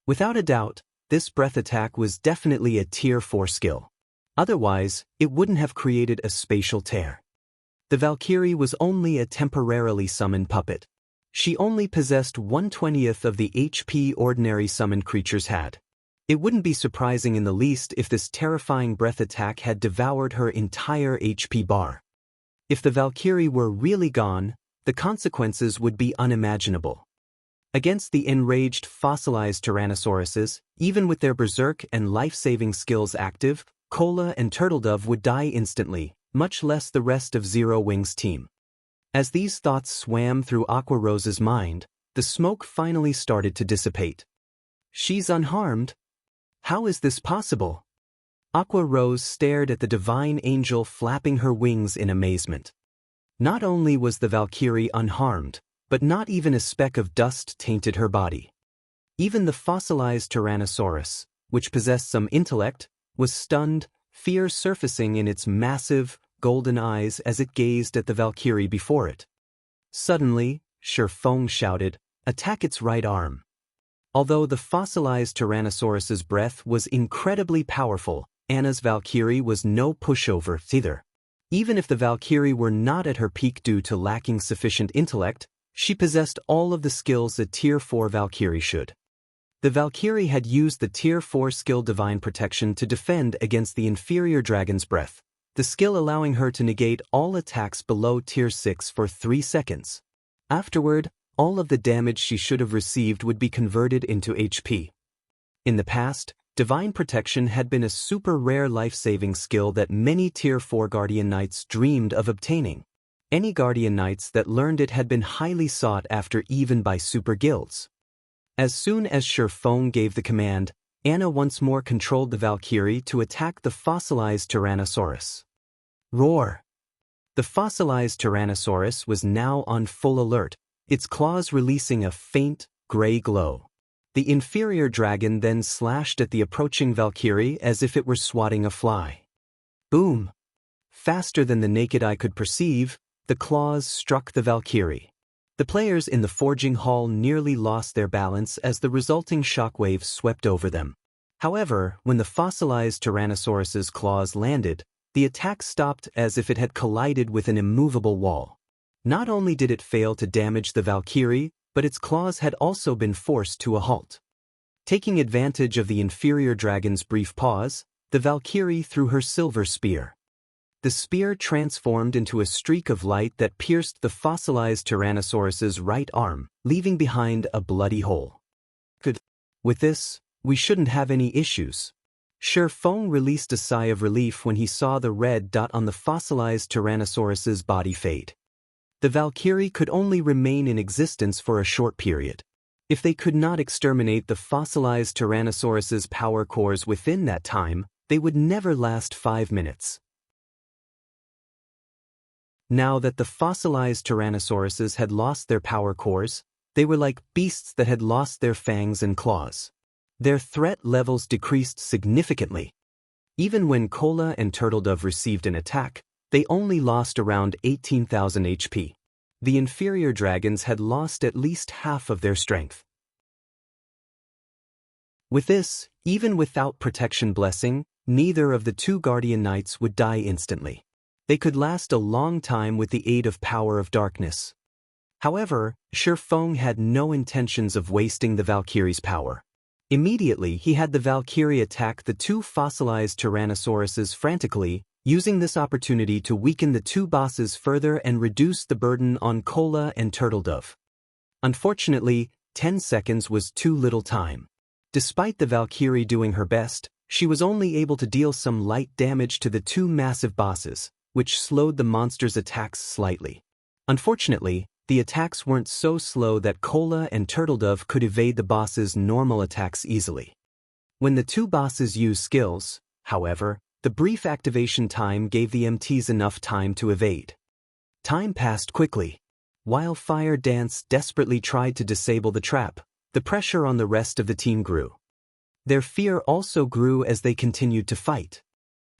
Without a doubt, this breath attack was definitely a Tier 4 skill. Otherwise, it wouldn't have created a spatial tear. The Valkyrie was only a temporarily summoned puppet. She only possessed 1/20th of the HP ordinary summoned creatures had. It wouldn't be surprising in the least if this terrifying breath attack had devoured her entire HP bar. If the Valkyrie were really gone, the consequences would be unimaginable. Against the enraged fossilized Tyrannosauruses, even with their berserk and life-saving skills active, Cola and Turtledove would die instantly, much less the rest of Zero Wing's team. As these thoughts swam through Aqua Rose's mind, the smoke finally started to dissipate. She's unharmed? How is this possible? Aqua Rose stared at the divine angel flapping her wings in amazement. Not only was the Valkyrie unharmed, but not even a speck of dust tainted her body. Even the fossilized Tyrannosaurus, which possessed some intellect, was stunned, fear surfacing in its massive, golden eyes as it gazed at the Valkyrie before it. Suddenly, Shurfeng shouted, "Attack its right arm." Although the fossilized Tyrannosaurus's breath was incredibly powerful, Anna's Valkyrie was no pushover either. Even if the Valkyrie were not at her peak due to lacking sufficient intellect, she possessed all of the skills a Tier 4 Valkyrie should. The Valkyrie had used the Tier 4 skill Divine Protection to defend against the inferior dragon's breath, the skill allowing her to negate all attacks below Tier 6 for 3 seconds. Afterward, all of the damage she should have received would be converted into HP. In the past, Divine Protection had been a super rare life-saving skill that many Tier 4 Guardian Knights dreamed of obtaining. Any Guardian Knights that learned it had been highly sought after even by super guilds. As soon as Shurfeng gave the command, Anna once more controlled the Valkyrie to attack the fossilized Tyrannosaurus. Roar! The fossilized Tyrannosaurus was now on full alert, its claws releasing a faint, gray glow. The inferior dragon then slashed at the approaching Valkyrie as if it were swatting a fly. Boom! Faster than the naked eye could perceive, the claws struck the Valkyrie. The players in the forging hall nearly lost their balance as the resulting shockwaves swept over them. However, when the fossilized Tyrannosaurus's claws landed, the attack stopped as if it had collided with an immovable wall. Not only did it fail to damage the Valkyrie, but its claws had also been forced to a halt. Taking advantage of the inferior dragon's brief pause, the Valkyrie threw her silver spear. The spear transformed into a streak of light that pierced the fossilized Tyrannosaurus's right arm, leaving behind a bloody hole. Good. With this, we shouldn't have any issues. Shurfeng released a sigh of relief when he saw the red dot on the fossilized Tyrannosaurus's body fade. The Valkyrie could only remain in existence for a short period. If they could not exterminate the fossilized Tyrannosaurus's power cores within that time, they would never last 5 minutes. Now that the fossilized Tyrannosauruses had lost their power cores, they were like beasts that had lost their fangs and claws. Their threat levels decreased significantly. Even when Cola and Turtledove received an attack, they only lost around 18,000 HP. The inferior dragons had lost at least half of their strength. With this, even without protection blessing, neither of the two Guardian Knights would die instantly. They could last a long time with the aid of Power of Darkness. However, Shurfeng had no intentions of wasting the Valkyrie's power. Immediately, he had the Valkyrie attack the two fossilized Tyrannosauruses frantically, using this opportunity to weaken the two bosses further and reduce the burden on Cola and Turtledove. Unfortunately, 10 seconds was too little time. Despite the Valkyrie doing her best, she was only able to deal some light damage to the two massive bosses, which slowed the monster's attacks slightly. Unfortunately, the attacks weren't so slow that Cola and Turtledove could evade the boss's normal attacks easily. When the two bosses used skills, however, the brief activation time gave the MTs enough time to evade. Time passed quickly. While Fire Dance desperately tried to disable the trap, the pressure on the rest of the team grew. Their fear also grew as they continued to fight.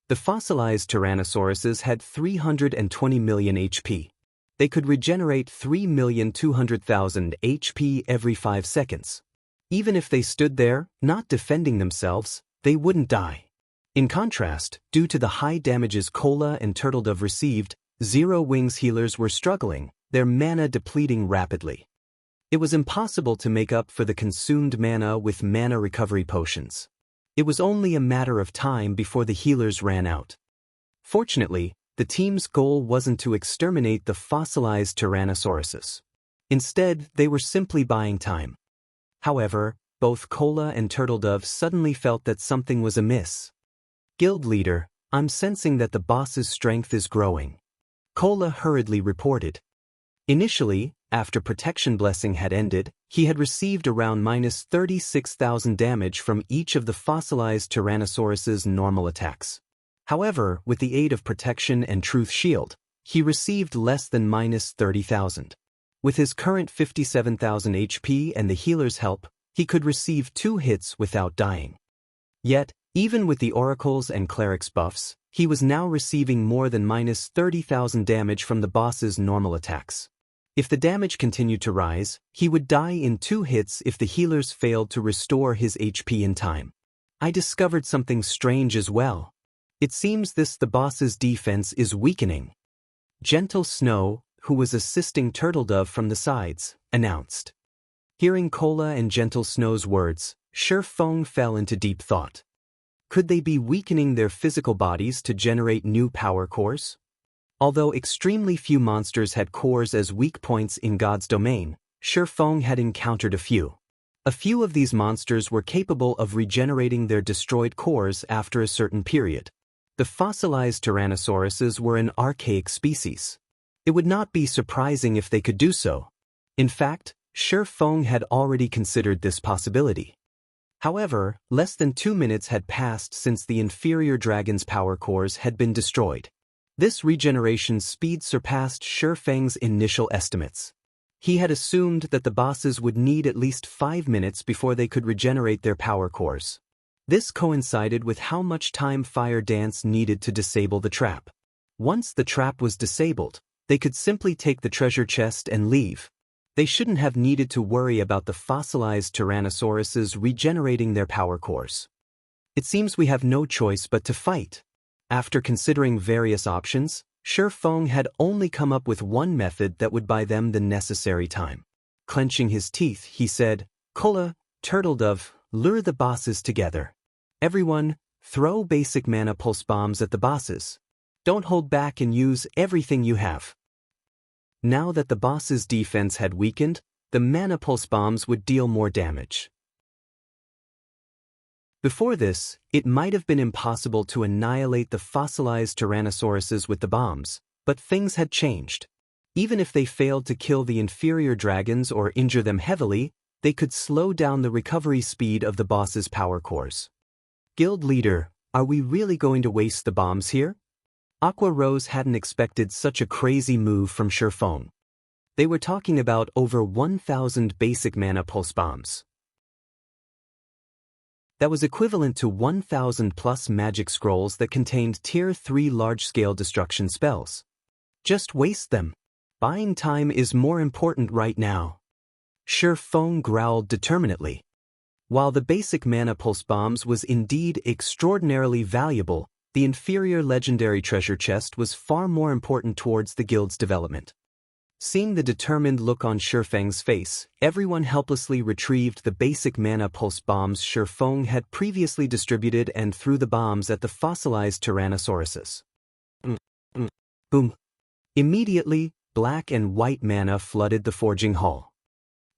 The fossilized Tyrannosauruses had 320 million HP. They could regenerate 3,200,000 HP every 5 seconds. Even if they stood there, not defending themselves, they wouldn't die. In contrast, due to the high damages Cola and Turtledove received, Zero Wing's healers were struggling, their mana depleting rapidly. It was impossible to make up for the consumed mana with mana recovery potions. It was only a matter of time before the healers ran out. Fortunately, the team's goal wasn't to exterminate the fossilized Tyrannosauruses. Instead, they were simply buying time. However, both Cola and Turtledove suddenly felt that something was amiss. Guild leader, I'm sensing that the boss's strength is growing. Kola hurriedly reported. Initially, after Protection Blessing had ended, he had received around minus 36,000 damage from each of the fossilized Tyrannosaurus's normal attacks. However, with the aid of Protection and Truth Shield, he received less than minus 30,000. With his current 57,000 HP and the healer's help, he could receive 2 hits without dying. Yet, even with the Oracles and Clerics buffs, he was now receiving more than minus 30,000 damage from the boss's normal attacks. If the damage continued to rise, he would die in 2 hits if the healers failed to restore his HP in time. I discovered something strange as well. It seems the boss's defense is weakening. Gentle Snow, who was assisting Turtledove from the sides, announced. Hearing Kola and Gentle Snow's words, Shifeng fell into deep thought. Could they be weakening their physical bodies to generate new power cores? Although extremely few monsters had cores as weak points in God's domain, Shifeng had encountered a few. A few of these monsters were capable of regenerating their destroyed cores after a certain period. The fossilized Tyrannosauruses were an archaic species. It would not be surprising if they could do so. In fact, Shifeng had already considered this possibility. However, less than 2 minutes had passed since the inferior dragon's power cores had been destroyed. This regeneration speed surpassed Shifeng's initial estimates. He had assumed that the bosses would need at least 5 minutes before they could regenerate their power cores. This coincided with how much time Fire Dance needed to disable the trap. Once the trap was disabled, they could simply take the treasure chest and leave. They shouldn't have needed to worry about the fossilized Tyrannosauruses regenerating their power cores. It seems we have no choice but to fight. After considering various options, Shifeng had only come up with one method that would buy them the necessary time. Clenching his teeth, he said, Kola, Turtledove, lure the bosses together. Everyone, throw basic mana pulse bombs at the bosses. Don't hold back and use everything you have. Now that the boss's defense had weakened, the mana pulse bombs would deal more damage. Before this, it might have been impossible to annihilate the fossilized Tyrannosauruses with the bombs, but things had changed. Even if they failed to kill the inferior dragons or injure them heavily, they could slow down the recovery speed of the boss's power cores. Guild leader, are we really going to waste the bombs here? Aqua Rose hadn't expected such a crazy move from Shifeng. They were talking about over 1,000 basic mana pulse bombs. That was equivalent to 1,000 plus magic scrolls that contained Tier 3 large-scale destruction spells. Just waste them. Buying time is more important right now. Shifeng growled determinedly. While the basic mana pulse bombs was indeed extraordinarily valuable, the inferior legendary treasure chest was far more important towards the guild's development. Seeing the determined look on Shifeng's face, everyone helplessly retrieved the basic mana pulse bombs Shifeng had previously distributed and threw the bombs at the fossilized Tyrannosauruses. Boom. Immediately, black and white mana flooded the forging hall.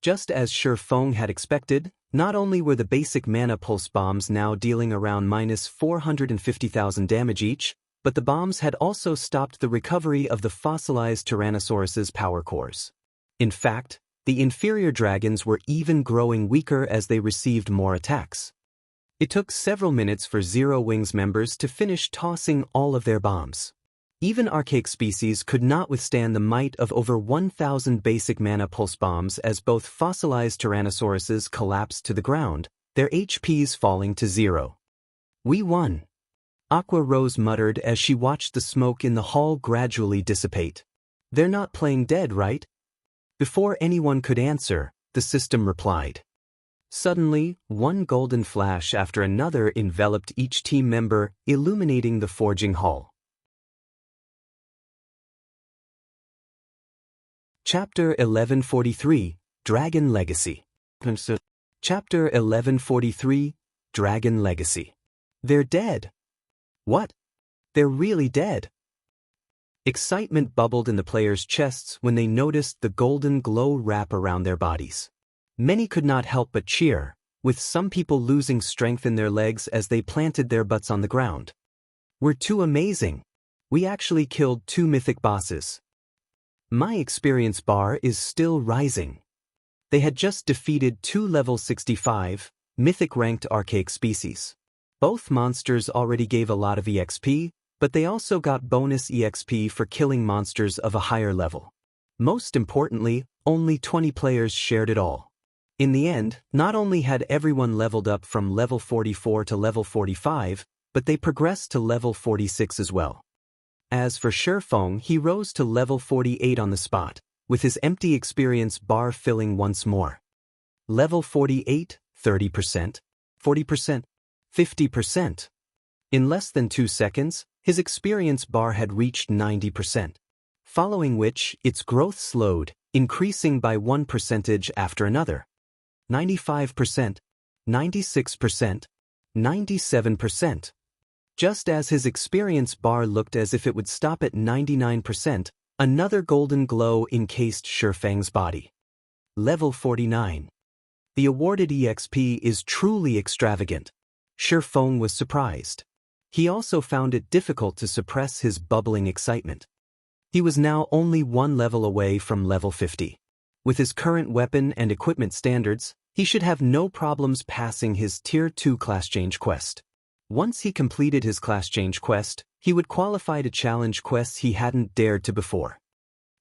Just as Shifeng had expected, not only were the basic mana pulse bombs now dealing around minus 450,000 damage each, but the bombs had also stopped the recovery of the fossilized Tyrannosaurus's power cores. In fact, the inferior dragons were even growing weaker as they received more attacks. It took several minutes for Zero Wings members to finish tossing all of their bombs. Even archaic species could not withstand the might of over 1,000 basic mana pulse bombs as both fossilized Tyrannosauruses collapsed to the ground, their HPs falling to 0. We won. Aqua Rose muttered as she watched the smoke in the hall gradually dissipate. They're not playing dead, right? Before anyone could answer, the system replied. Suddenly, one golden flash after another enveloped each team member, illuminating the forging hall. Chapter 1143, Dragon Legacy. Chapter 1143, Dragon Legacy. They're dead. What? They're really dead. Excitement bubbled in the players' chests when they noticed the golden glow wrap around their bodies. Many could not help but cheer, with some people losing strength in their legs as they planted their butts on the ground. We're too amazing. We actually killed 2 mythic bosses. My experience bar is still rising. They had just defeated 2 level 65, mythic-ranked archaic species. Both monsters already gave a lot of EXP, but they also got bonus EXP for killing monsters of a higher level. Most importantly, only 20 players shared it all. In the end, not only had everyone leveled up from level 44 to level 45, but they progressed to level 46 as well. As for Shifeng, he rose to level 48 on the spot, with his empty experience bar filling once more. Level 48, 30%, 40%, 50%. In less than 2 seconds, his experience bar had reached 90%, following which its growth slowed, increasing by 1% after another. 95%, 96%, 97%. Just as his experience bar looked as if it would stop at 99%, another golden glow encased Shifeng's body. Level 49. The awarded EXP is truly extravagant. Shifeng was surprised. He also found it difficult to suppress his bubbling excitement. He was now only 1 level away from level 50. With his current weapon and equipment standards, he should have no problems passing his Tier 2 class change quest. Once he completed his class change quest, he would qualify to challenge quests he hadn't dared to before.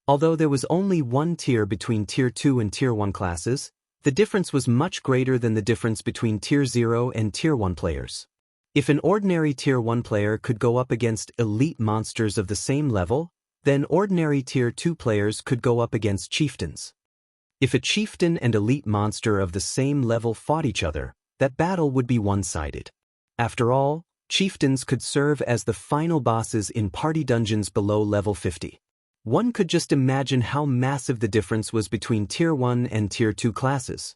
Although there was only 1 tier between Tier 2 and Tier 1 classes, the difference was much greater than the difference between Tier 0 and Tier 1 players. If an ordinary Tier 1 player could go up against elite monsters of the same level, then ordinary Tier 2 players could go up against chieftains. If a chieftain and elite monster of the same level fought each other, that battle would be one-sided. After all, chieftains could serve as the final bosses in party dungeons below level 50. One could just imagine how massive the difference was between Tier 1 and Tier 2 classes.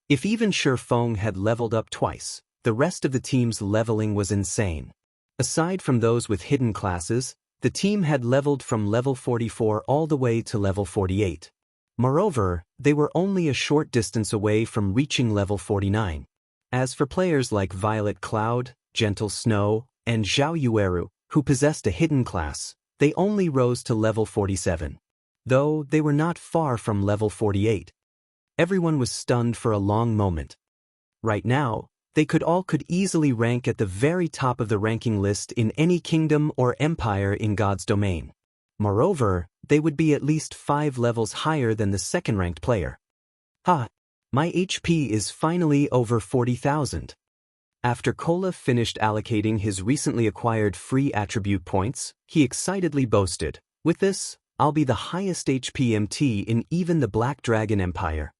If even Shifeng had leveled up twice, the rest of the team's leveling was insane. Aside from those with hidden classes, the team had leveled from level 44 all the way to level 48. Moreover, they were only a short distance away from reaching level 49. As for players like Violet Cloud, Gentle Snow, and Zhao Yueru, who possessed a hidden class, they only rose to level 47. Though they were not far from level 48. Everyone was stunned for a long moment. Right now, they could easily rank at the very top of the ranking list in any kingdom or empire in God's domain. Moreover, they would be at least 5 levels higher than the second-ranked player. Ha! My HP is finally over 40,000. After Kola finished allocating his recently acquired free attribute points, he excitedly boasted, "With this, I'll be the highest HP MT in even the Black Dragon Empire."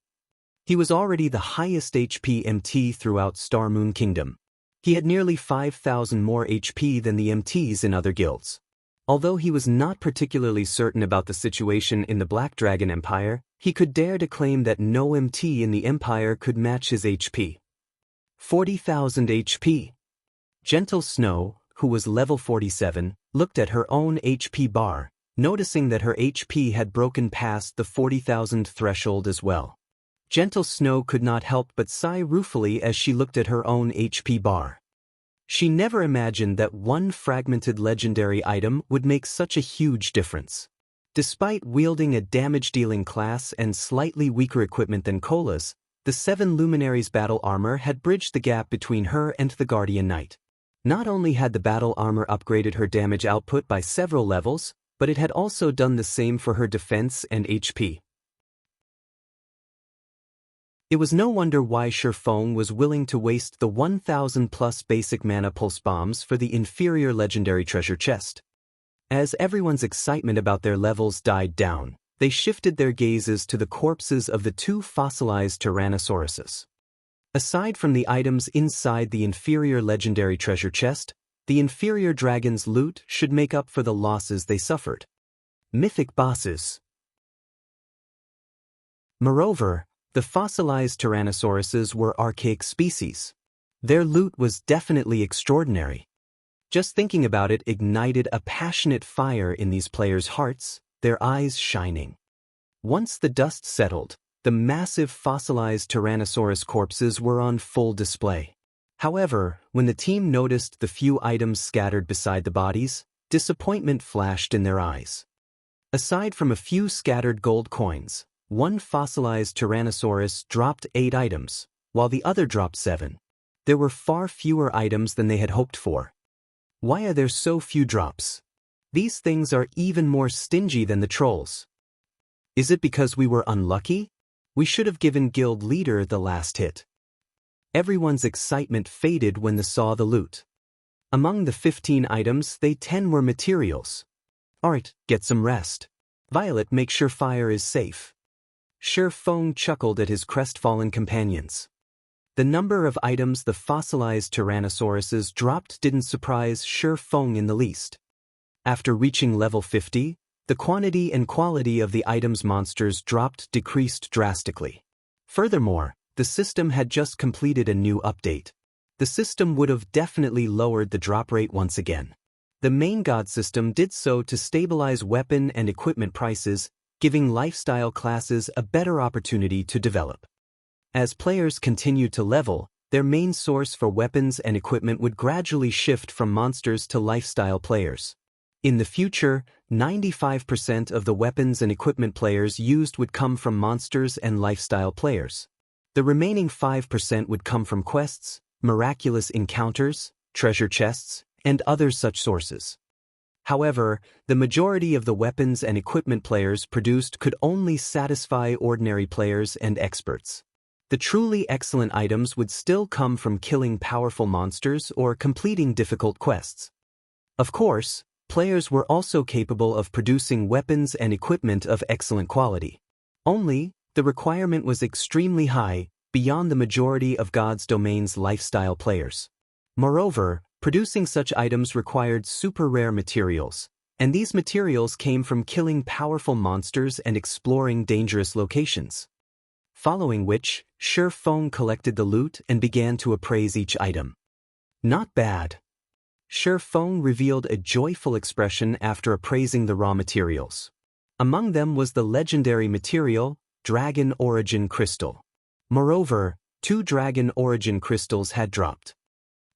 He was already the highest HP MT throughout Star Moon Kingdom. He had nearly 5,000 more HP than the MTs in other guilds. Although he was not particularly certain about the situation in the Black Dragon Empire, he could dare to claim that no MT in the Empire could match his HP. 40,000 HP. Gentle Snow, who was level 47, looked at her own HP bar, noticing that her HP had broken past the 40,000 threshold as well. Gentle Snow could not help but sigh ruefully as she looked at her own HP bar. She never imagined that one fragmented legendary item would make such a huge difference. Despite wielding a damage-dealing class and slightly weaker equipment than Kola's, the 7 Luminaries battle armor had bridged the gap between her and the Guardian Knight. Not only had the battle armor upgraded her damage output by several levels, but it had also done the same for her defense and HP. It was no wonder why Shifeng was willing to waste the 1,000+ basic mana pulse bombs for the inferior legendary treasure chest. As everyone's excitement about their levels died down, they shifted their gazes to the corpses of the 2 fossilized Tyrannosauruses. Aside from the items inside the inferior legendary treasure chest, the inferior dragon's loot should make up for the losses they suffered. Mythic bosses. Moreover, the fossilized Tyrannosauruses were archaic species. Their loot was definitely extraordinary. Just thinking about it ignited a passionate fire in these players' hearts, their eyes shining. Once the dust settled, the massive fossilized Tyrannosaurus corpses were on full display. However, when the team noticed the few items scattered beside the bodies, disappointment flashed in their eyes. Aside from a few scattered gold coins, one fossilized Tyrannosaurus dropped 8 items, while the other dropped 7. There were far fewer items than they had hoped for. Why are there so few drops? These things are even more stingy than the trolls. Is it because we were unlucky? We should have given guild leader the last hit. Everyone's excitement faded when they saw the loot. Among the 15 items, 10 were materials. Alright, get some rest. Violet, make sure fire is safe. Sure Feng chuckled at his crestfallen companions. The number of items the fossilized Tyrannosauruses dropped didn't surprise Sure Feng in the least. After reaching level 50, the quantity and quality of the items monsters dropped decreased drastically. Furthermore, the system had just completed a new update. The system would have definitely lowered the drop rate once again. The main god system did so to stabilize weapon and equipment prices, giving lifestyle classes a better opportunity to develop. As players continued to level, their main source for weapons and equipment would gradually shift from monsters to lifestyle players. In the future, 95% of the weapons and equipment players used would come from monsters and lifestyle players. The remaining 5% would come from quests, miraculous encounters, treasure chests, and other such sources. However, the majority of the weapons and equipment players produced could only satisfy ordinary players and experts. The truly excellent items would still come from killing powerful monsters or completing difficult quests. Of course, players were also capable of producing weapons and equipment of excellent quality. Only, the requirement was extremely high, beyond the majority of God's domain's lifestyle players. Moreover, producing such items required super rare materials, and these materials came from killing powerful monsters and exploring dangerous locations. Following which, Sure Feng collected the loot and began to appraise each item. Not bad. Sure Feng revealed a joyful expression after appraising the raw materials. Among them was the legendary material, Dragon Origin Crystal. Moreover, 2 Dragon Origin Crystals had dropped.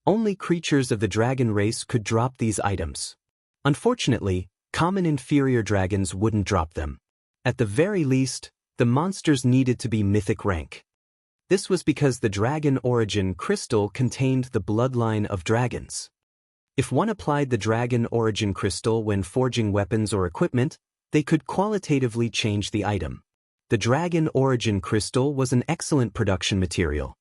Only creatures of the dragon race could drop these items. Unfortunately, common inferior dragons wouldn't drop them. At the very least, the monsters needed to be mythic rank. This was because the Dragon Origin Crystal contained the bloodline of dragons. If one applied the Dragon Origin Crystal when forging weapons or equipment, they could qualitatively change the item. The Dragon Origin Crystal was an excellent production material.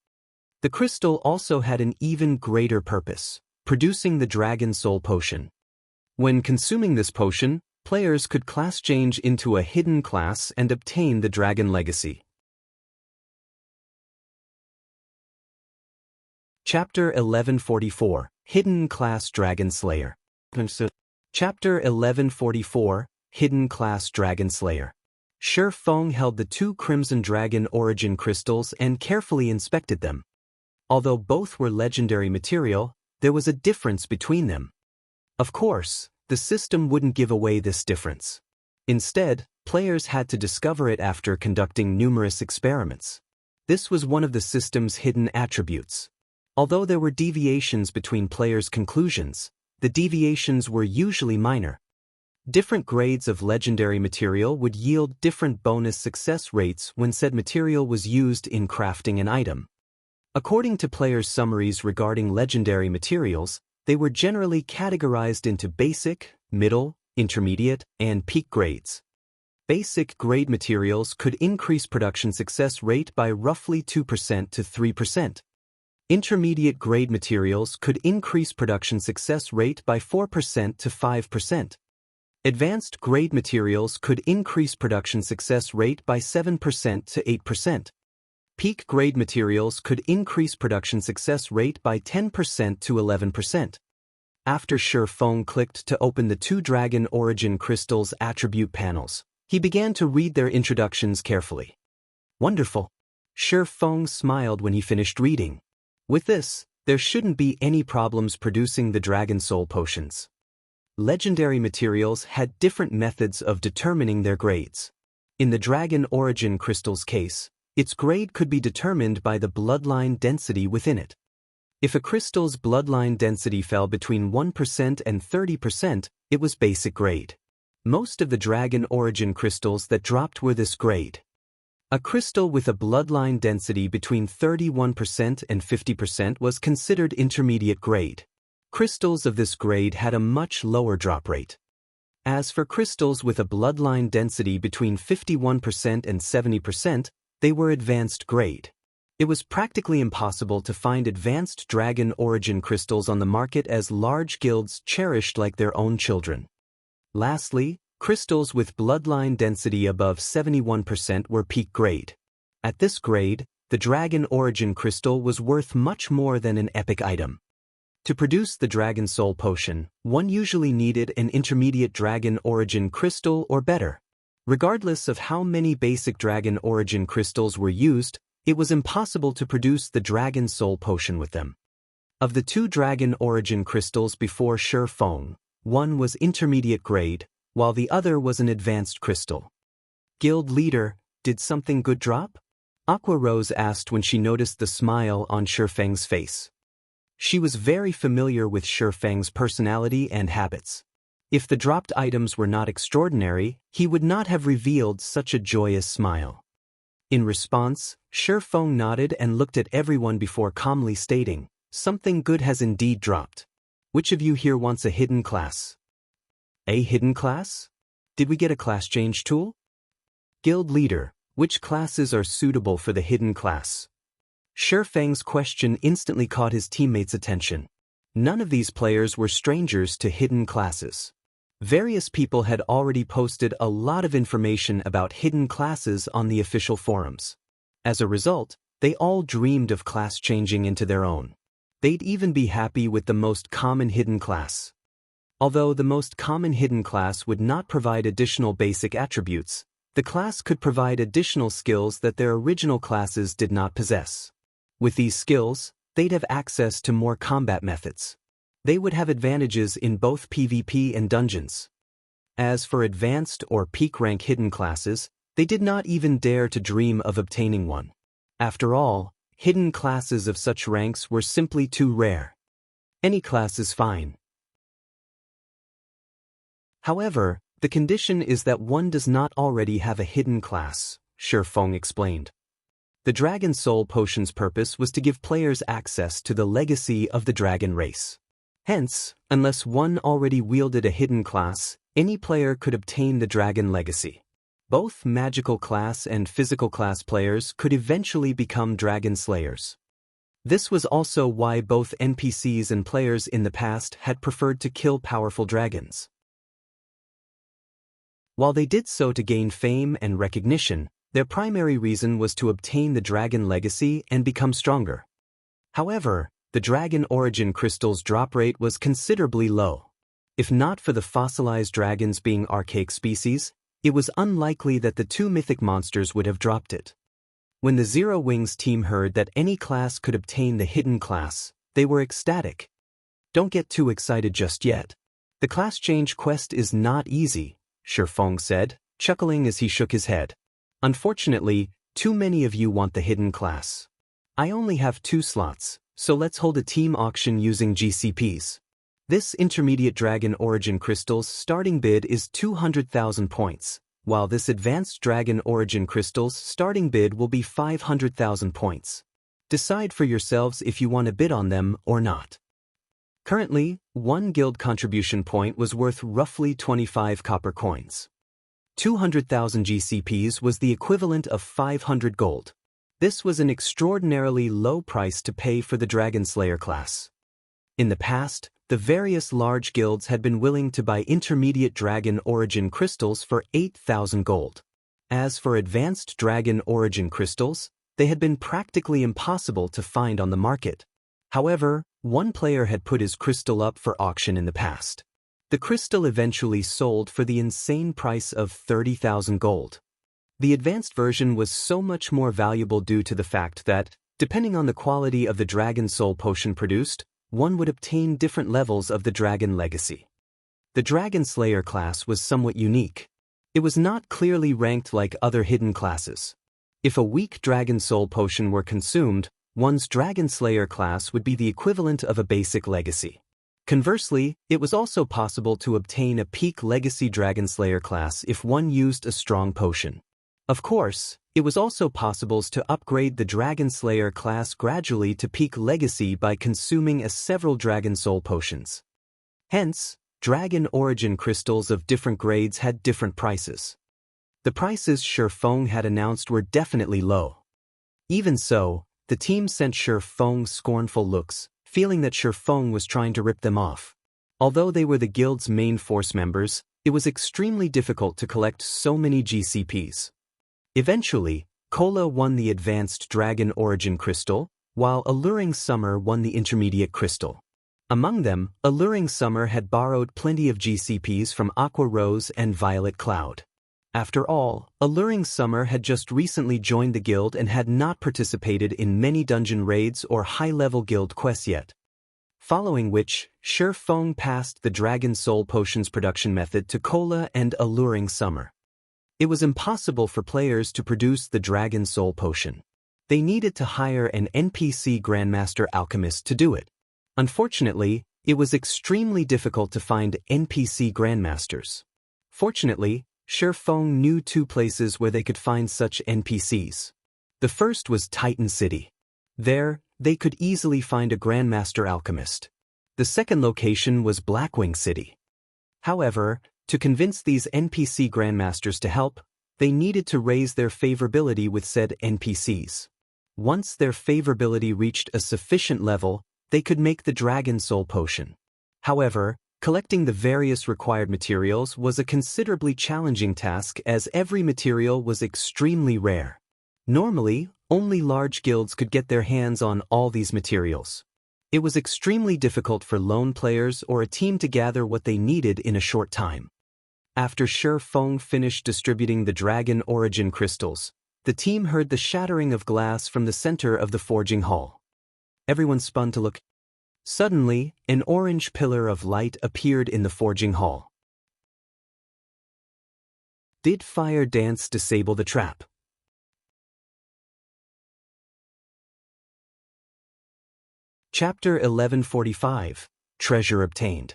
The crystal also had an even greater purpose, producing the Dragon Soul Potion. When consuming this potion, players could class change into a hidden class and obtain the Dragon Legacy. Chapter 1144, Hidden Class Dragon Slayer. Chapter 1144, Hidden Class Dragon Slayer. Sure Feng held the 2 Crimson Dragon Origin Crystals and carefully inspected them. Although both were legendary material, there was a difference between them. Of course, the system wouldn't give away this difference. Instead, players had to discover it after conducting numerous experiments. This was one of the system's hidden attributes. Although there were deviations between players' conclusions, the deviations were usually minor. Different grades of legendary material would yield different bonus success rates when said material was used in crafting an item. According to players' summaries regarding legendary materials, they were generally categorized into basic, middle, intermediate, and peak grades. Basic grade materials could increase production success rate by roughly 2% to 3%. Intermediate grade materials could increase production success rate by 4% to 5%. Advanced grade materials could increase production success rate by 7% to 8%. Peak grade materials could increase production success rate by 10% to 11%. After Sure Feng clicked to open the 2 Dragon Origin Crystals attribute panels, he began to read their introductions carefully. Wonderful. Sure Feng smiled when he finished reading. With this, there shouldn't be any problems producing the Dragon Soul Potions. Legendary materials had different methods of determining their grades. In the Dragon Origin Crystal's case, its grade could be determined by the bloodline density within it. If a crystal's bloodline density fell between 1% and 30%, it was basic grade. Most of the dragon origin crystals that dropped were this grade. A crystal with a bloodline density between 31% and 50% was considered intermediate grade. Crystals of this grade had a much lower drop rate. As for crystals with a bloodline density between 51% and 70%, they were advanced grade. It was practically impossible to find advanced dragon origin crystals on the market as large guilds cherished like their own children. Lastly, crystals with bloodline density above 71% were peak grade. At this grade, the dragon origin crystal was worth much more than an epic item. To produce the Dragon Soul Potion, one usually needed an intermediate dragon origin crystal or better. Regardless of how many basic dragon origin crystals were used, it was impossible to produce the Dragon Soul Potion with them. Of the two dragon origin crystals before Shifeng, one was intermediate grade, while the other was an advanced crystal. Guild leader, did something good drop? Aqua Rose asked when she noticed the smile on Shifeng's face. She was very familiar with Shifeng's personality and habits. If the dropped items were not extraordinary, he would not have revealed such a joyous smile. In response, Shifeng nodded and looked at everyone before calmly stating, "Something good has indeed dropped. Which of you here wants a hidden class?" A hidden class? Did we get a class change tool? Guild leader, which classes are suitable for the hidden class? Shifeng's question instantly caught his teammates' attention. None of these players were strangers to hidden classes. Various people had already posted a lot of information about hidden classes on the official forums. As a result, they all dreamed of class changing into their own. They'd even be happy with the most common hidden class. Although the most common hidden class would not provide additional basic attributes, the class could provide additional skills that their original classes did not possess. With these skills, they'd have access to more combat methods. They would have advantages in both PvP and dungeons. As for advanced or peak rank hidden classes, they did not even dare to dream of obtaining one. After all, hidden classes of such ranks were simply too rare. Any class is fine. However, the condition is that one does not already have a hidden class, Shifeng explained. The Dragon Soul Potion's purpose was to give players access to the legacy of the dragon race. Hence, unless one already wielded a hidden class, any player could obtain the dragon legacy. Both magical class and physical class players could eventually become dragon slayers. This was also why both NPCs and players in the past had preferred to kill powerful dragons. While they did so to gain fame and recognition, their primary reason was to obtain the dragon legacy and become stronger. However, the dragon origin crystal's drop rate was considerably low. If not for the fossilized dragons being archaic species, it was unlikely that the two mythic monsters would have dropped it. When the Zero Wings team heard that any class could obtain the hidden class, they were ecstatic. Don't get too excited just yet. The class change quest is not easy, Shifeng said, chuckling as he shook his head. Unfortunately, too many of you want the hidden class. I only have 2 slots, so let's hold a team auction using GCPs. This intermediate dragon origin crystal's starting bid is 200,000 points, while this advanced dragon origin crystal's starting bid will be 500,000 points. Decide for yourselves if you want to bid on them or not. Currently, 1 guild contribution point was worth roughly 25 copper coins. 200,000 GCPs was the equivalent of 500 gold. This was an extraordinarily low price to pay for the Dragon Slayer class. In the past, the various large guilds had been willing to buy intermediate dragon origin crystals for 8,000 gold. As for advanced dragon origin crystals, they had been practically impossible to find on the market. However, one player had put his crystal up for auction in the past. The crystal eventually sold for the insane price of 30,000 gold. The advanced version was so much more valuable due to the fact that, depending on the quality of the Dragon Soul Potion produced, one would obtain different levels of the Dragon Legacy. The Dragon Slayer class was somewhat unique. It was not clearly ranked like other hidden classes. If a weak Dragon Soul Potion were consumed, one's Dragon Slayer class would be the equivalent of a basic legacy. Conversely, it was also possible to obtain a peak legacy Dragon Slayer class if one used a strong potion. Of course, it was also possible to upgrade the Dragon Slayer class gradually to peak legacy by consuming several Dragon Soul potions. Hence, Dragon Origin crystals of different grades had different prices. The prices Shifeng had announced were definitely low. Even so, the team sent Shifeng scornful looks, feeling that Shifeng was trying to rip them off. Although they were the guild's main force members, it was extremely difficult to collect so many GCPs. Eventually, Cola won the Advanced Dragon Origin Crystal, while Alluring Summer won the Intermediate Crystal. Among them, Alluring Summer had borrowed plenty of GCPs from Aqua Rose and Violet Cloud. After all, Alluring Summer had just recently joined the guild and had not participated in many dungeon raids or high-level guild quests yet. Following which, Shifeng passed the Dragon Soul Potions production method to Cola and Alluring Summer. It was impossible for players to produce the Dragon Soul Potion. They needed to hire an NPC Grandmaster Alchemist to do it. Unfortunately, it was extremely difficult to find NPC Grandmasters. Fortunately, Shifeng knew two places where they could find such NPCs. The first was Titan City. There, they could easily find a Grandmaster Alchemist. The second location was Blackwing City. However, to convince these NPC Grandmasters to help, they needed to raise their favorability with said NPCs. Once their favorability reached a sufficient level, they could make the Dragon Soul Potion. However, collecting the various required materials was a considerably challenging task as every material was extremely rare. Normally, only large guilds could get their hands on all these materials. It was extremely difficult for lone players or a team to gather what they needed in a short time. After Shifeng finished distributing the Dragon Origin crystals, the team heard the shattering of glass from the center of the forging hall. Everyone spun to look. Suddenly, an orange pillar of light appeared in the forging hall. Did Fire Dance disable the trap? Chapter 1145, Treasure Obtained.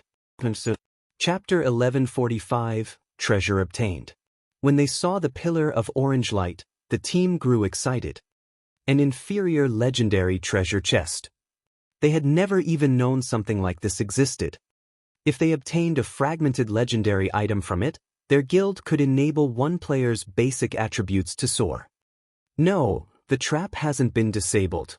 Chapter 1145, Treasure Obtained. When they saw the pillar of orange light, the team grew excited. An inferior legendary treasure chest. They had never even known something like this existed. If they obtained a fragmented legendary item from it, their guild could enable one player's basic attributes to soar. No, the trap hasn't been disabled.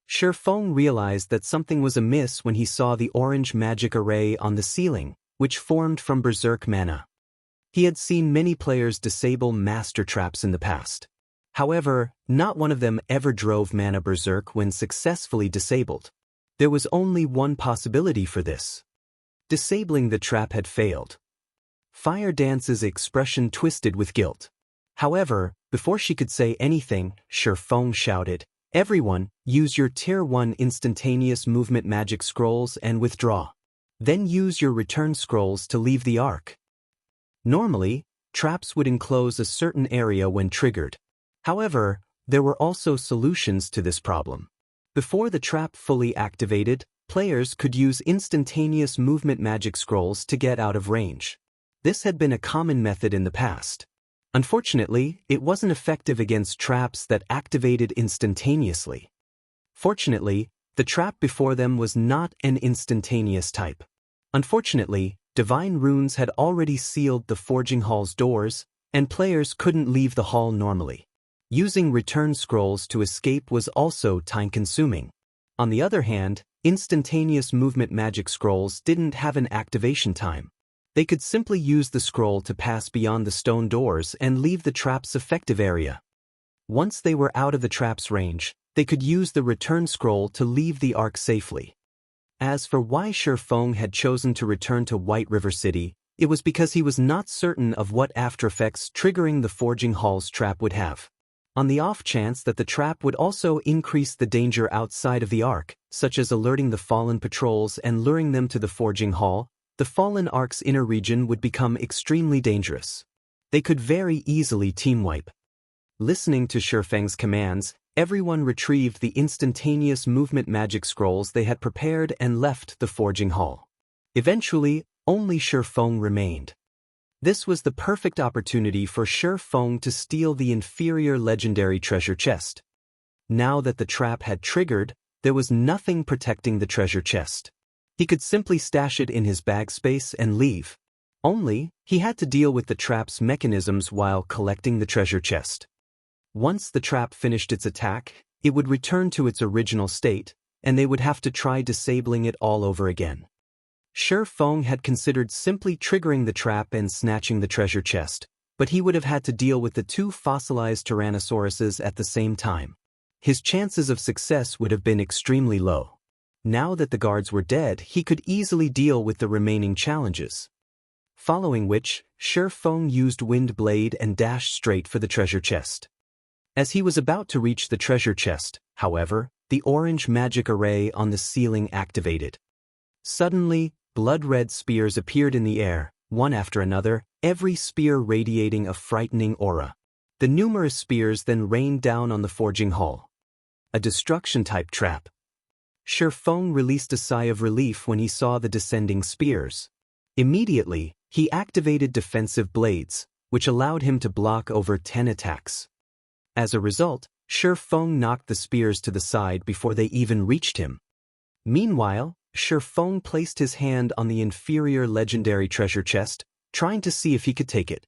Shifeng realized that something was amiss when he saw the orange magic array on the ceiling, which formed from berserk mana. He had seen many players disable master traps in the past. However, not one of them ever drove mana berserk when successfully disabled. There was only one possibility for this. Disabling the trap had failed. Fire Dance's expression twisted with guilt. However, before she could say anything, Shifeng shouted, "Everyone, use your Tier 1 instantaneous movement magic scrolls and withdraw. Then use your return scrolls to leave the arc." Normally, traps would enclose a certain area when triggered. However, there were also solutions to this problem. Before the trap fully activated, players could use instantaneous movement magic scrolls to get out of range. This had been a common method in the past. Unfortunately, it wasn't effective against traps that activated instantaneously. Fortunately, the trap before them was not an instantaneous type. Unfortunately, divine runes had already sealed the forging hall's doors, and players couldn't leave the hall normally. Using return scrolls to escape was also time-consuming. On the other hand, instantaneous movement magic scrolls didn't have an activation time. They could simply use the scroll to pass beyond the stone doors and leave the trap's effective area. Once they were out of the trap's range, they could use the return scroll to leave the arc safely. As for why Shifeng had chosen to return to White River City, it was because he was not certain of what aftereffects triggering the forging hall's trap would have. On the off chance that the trap would also increase the danger outside of the arc, such as alerting the fallen patrols and luring them to the forging hall, the fallen arc's inner region would become extremely dangerous. They could very easily team wipe. Listening to Shifeng's commands, Everyone retrieved the instantaneous movement magic scrolls they had prepared and left the forging hall. Eventually, only Shi Feng remained. This was the perfect opportunity for Shi Feng to steal the inferior legendary treasure chest. Now that the trap had triggered, there was nothing protecting the treasure chest. He could simply stash it in his bag space and leave. Only, he had to deal with the trap's mechanisms while collecting the treasure chest. Once the trap finished its attack, it would return to its original state, and they would have to try disabling it all over again. Shi Feng had considered simply triggering the trap and snatching the treasure chest, but he would have had to deal with the two fossilized Tyrannosauruses at the same time. His chances of success would have been extremely low. Now that the guards were dead, he could easily deal with the remaining challenges. Following which, Shi Feng used Wind Blade and dashed straight for the treasure chest. As he was about to reach the treasure chest, however, the orange magic array on the ceiling activated. Suddenly, blood-red spears appeared in the air, one after another, every spear radiating a frightening aura. The numerous spears then rained down on the forging hall. A destruction-type trap. Shi Feng released a sigh of relief when he saw the descending spears. Immediately, he activated defensive blades, which allowed him to block over 10 attacks. As a result, Shi Feng knocked the spears to the side before they even reached him. Meanwhile, Shi Feng placed his hand on the inferior legendary treasure chest, trying to see if he could take it.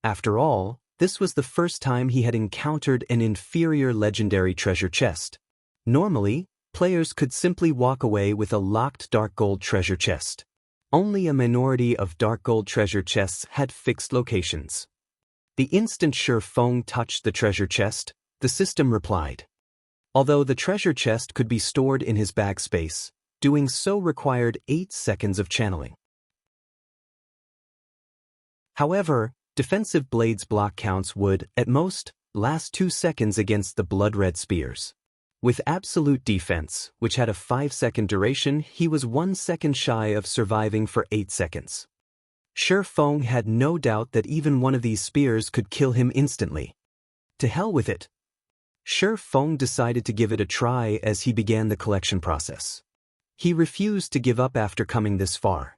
After all, this was the first time he had encountered an inferior legendary treasure chest. Normally, players could simply walk away with a locked dark gold treasure chest. Only a minority of dark gold treasure chests had fixed locations. The instant Shi Feng touched the treasure chest, the system replied. Although the treasure chest could be stored in his bag space, doing so required 8 seconds of channeling. However, defensive blades block counts would, at most, last 2 seconds against the blood-red spears. With absolute defense, which had a 5-second duration, he was 1 second shy of surviving for 8 seconds. Shi Feng had no doubt that even one of these spears could kill him instantly. To hell with it. Shi Feng decided to give it a try as he began the collection process. He refused to give up after coming this far.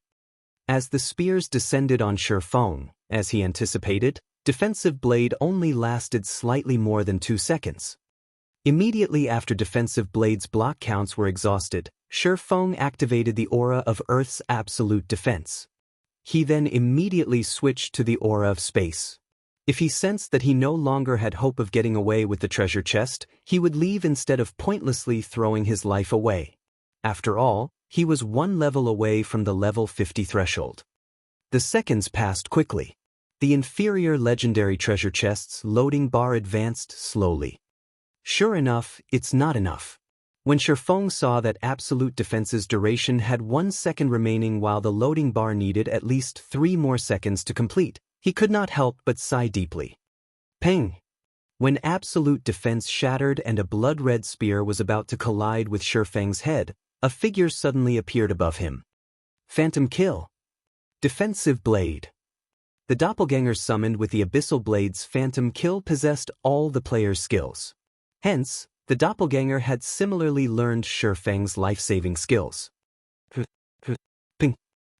As the spears descended on Shi Feng, as he anticipated, defensive blade only lasted slightly more than 2 seconds. Immediately after defensive blade's block counts were exhausted, Shi Feng activated the aura of Earth's absolute defense. He then immediately switched to the aura of space. If he sensed that he no longer had hope of getting away with the treasure chest, he would leave instead of pointlessly throwing his life away. After all, he was 1 level away from the level 50 threshold. The seconds passed quickly. The inferior legendary treasure chest's loading bar advanced slowly. Sure enough, it's not enough. When Shi Feng saw that absolute defense's duration had 1 second remaining while the loading bar needed at least 3 more seconds to complete, he could not help but sigh deeply. Ping! When absolute defense shattered and a blood-red spear was about to collide with Shi Feng's head, a figure suddenly appeared above him. Phantom Kill. Defensive Blade. The doppelganger summoned with the Abyssal Blade's Phantom Kill possessed all the player's skills. Hence, the doppelganger had similarly learned Shi Feng's life-saving skills. Ping.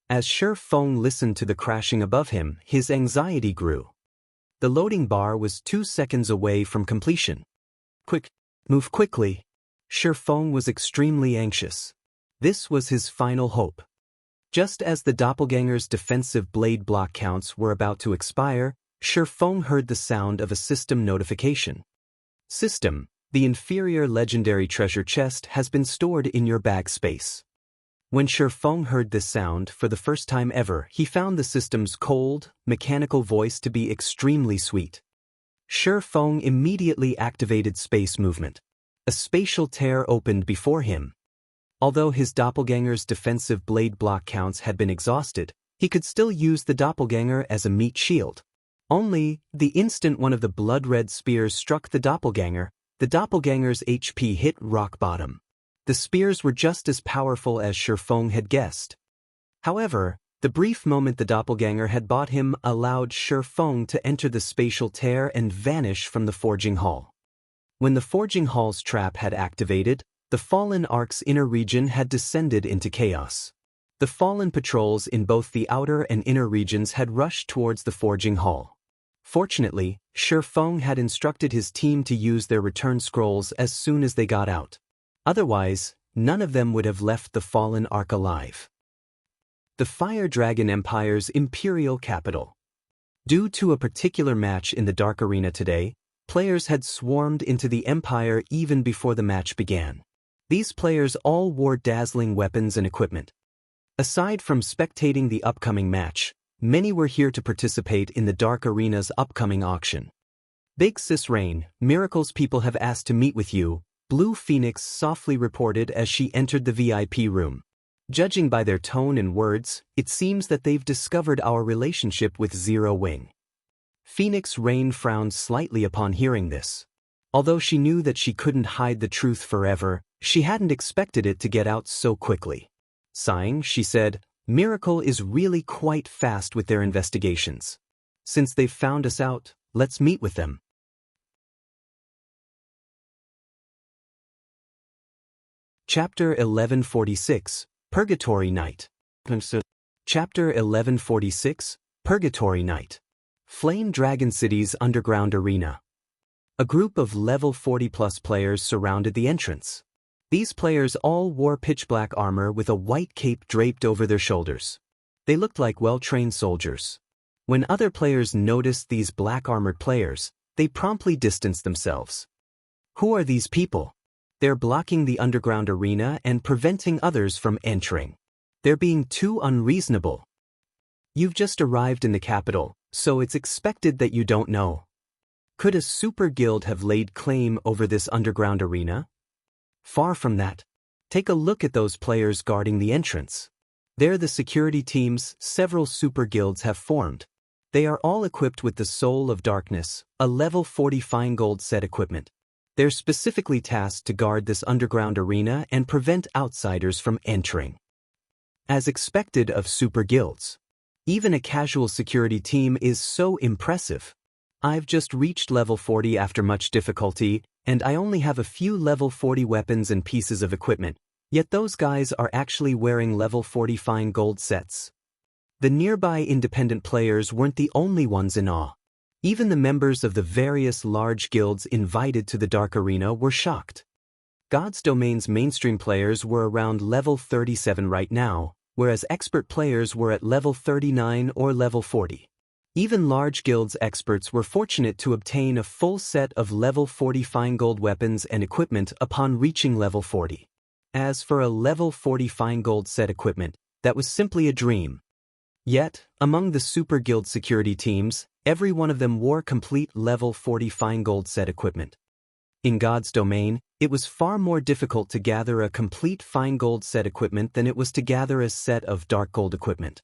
As Shi Feng listened to the crashing above him, his anxiety grew. The loading bar was 2 seconds away from completion. Quick, move quickly. Shi Feng was extremely anxious. This was his final hope. Just as the doppelganger's defensive blade block counts were about to expire, Shi Feng heard the sound of a system notification. System. The inferior legendary treasure chest has been stored in your bag space. When Shi Feng heard this sound for the first time ever, he found the system's cold, mechanical voice to be extremely sweet. Shi Feng immediately activated space movement. A spatial tear opened before him. Although his doppelganger's defensive blade block counts had been exhausted, he could still use the doppelganger as a meat shield. Only, the instant one of the blood-red spears struck the doppelganger's HP hit rock bottom. The spears were just as powerful as Shi Feng had guessed. However, The brief moment the doppelganger had bought him allowed Feng to enter the spatial tear and vanish from the forging hall. When the forging hall's trap had activated, the Fallen Ark's inner region had descended into chaos. The Fallen patrols in both the outer and inner regions had rushed towards the forging hall. Fortunately, Feng had instructed his team to use their return scrolls as soon as they got out. Otherwise, none of them would have left the Fallen Ark alive. The Fire Dragon Empire's imperial capital. Due to a particular match in the Dark Arena today, players had swarmed into the Empire even before the match began. These players all wore dazzling weapons and equipment. Aside from spectating the upcoming match, many were here to participate in the Dark Arena's upcoming auction. Big Sis Rain, Miracle's people have asked to meet with you, Blue Phoenix softly reported as she entered the VIP room. Judging by their tone and words, it seems that they've discovered our relationship with Zero Wing. Phoenix Rain frowned slightly upon hearing this. Although she knew that she couldn't hide the truth forever, she hadn't expected it to get out so quickly. Sighing, she said, Miracle is really quite fast with their investigations. Since they've found us out, let's meet with them. Chapter 1146, Purgatory Night. Chapter 1146, Purgatory Night. Flame Dragon City's underground arena. A group of level 40+ players surrounded the entrance. These players all wore pitch-black armor with a white cape draped over their shoulders. They looked like well-trained soldiers. When other players noticed these black-armored players, they promptly distanced themselves. Who are these people? They're blocking the underground arena and preventing others from entering. They're being too unreasonable. You've just arrived in the capital, so it's expected that you don't know. Could a super guild have laid claim over this underground arena? Far from that. Take a look at those players guarding the entrance. They're the security teams several super guilds have formed. They are all equipped with the Soul of Darkness, a level 40 fine gold set equipment. They're specifically tasked to guard this underground arena and prevent outsiders from entering. As expected of super guilds. Even a casual security team is so impressive. I've just reached level 40 after much difficulty, and I only have a few level 40 weapons and pieces of equipment, yet those guys are actually wearing level 40 fine gold sets. The nearby independent players weren't the only ones in awe. Even the members of the various large guilds invited to the Dark Arena were shocked. God's Domain's mainstream players were around level 37 right now, whereas expert players were at level 39 or level 40. Even large guilds experts were fortunate to obtain a full set of level 40 fine gold weapons and equipment upon reaching level 40. As for a level 40 fine gold set equipment, that was simply a dream. Yet, among the super guild security teams, every one of them wore complete level 40 fine gold set equipment. In God's Domain, it was far more difficult to gather a complete fine gold set equipment than it was to gather a set of dark gold equipment.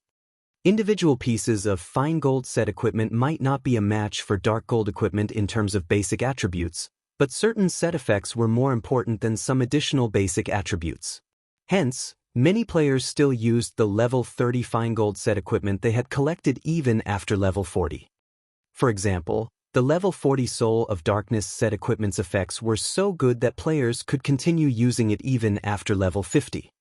Individual pieces of fine gold set equipment might not be a match for dark gold equipment in terms of basic attributes, but certain set effects were more important than some additional basic attributes. Hence, many players still used the level 30 fine gold set equipment they had collected even after level 40. For example, the level 40 Soul of Darkness set equipment's effects were so good that players could continue using it even after level 50.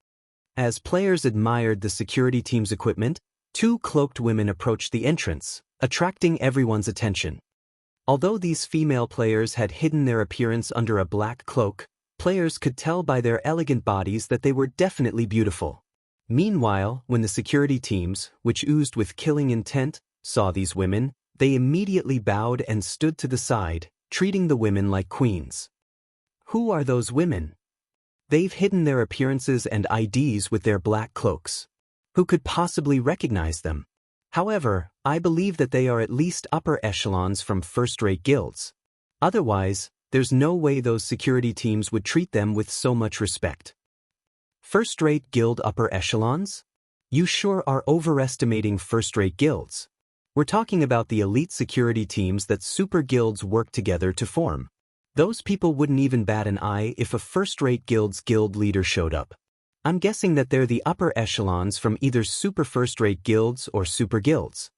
As players admired the security team's equipment, two cloaked women approached the entrance, attracting everyone's attention. Although these female players had hidden their appearance under a black cloak, players could tell by their elegant bodies that they were definitely beautiful. Meanwhile, when the security teams, which oozed with killing intent, saw these women, they immediately bowed and stood to the side, treating the women like queens. Who are those women? They've hidden their appearances and IDs with their black cloaks. Who could possibly recognize them? However, I believe that they are at least upper echelons from first-rate guilds. Otherwise, there's no way those security teams would treat them with so much respect. First-rate guild upper echelons? You sure are overestimating first-rate guilds. We're talking about the elite security teams that super guilds work together to form. Those people wouldn't even bat an eye if a first-rate guild's guild leader showed up. I'm guessing that they're the upper echelons from either super first-rate guilds or super guilds.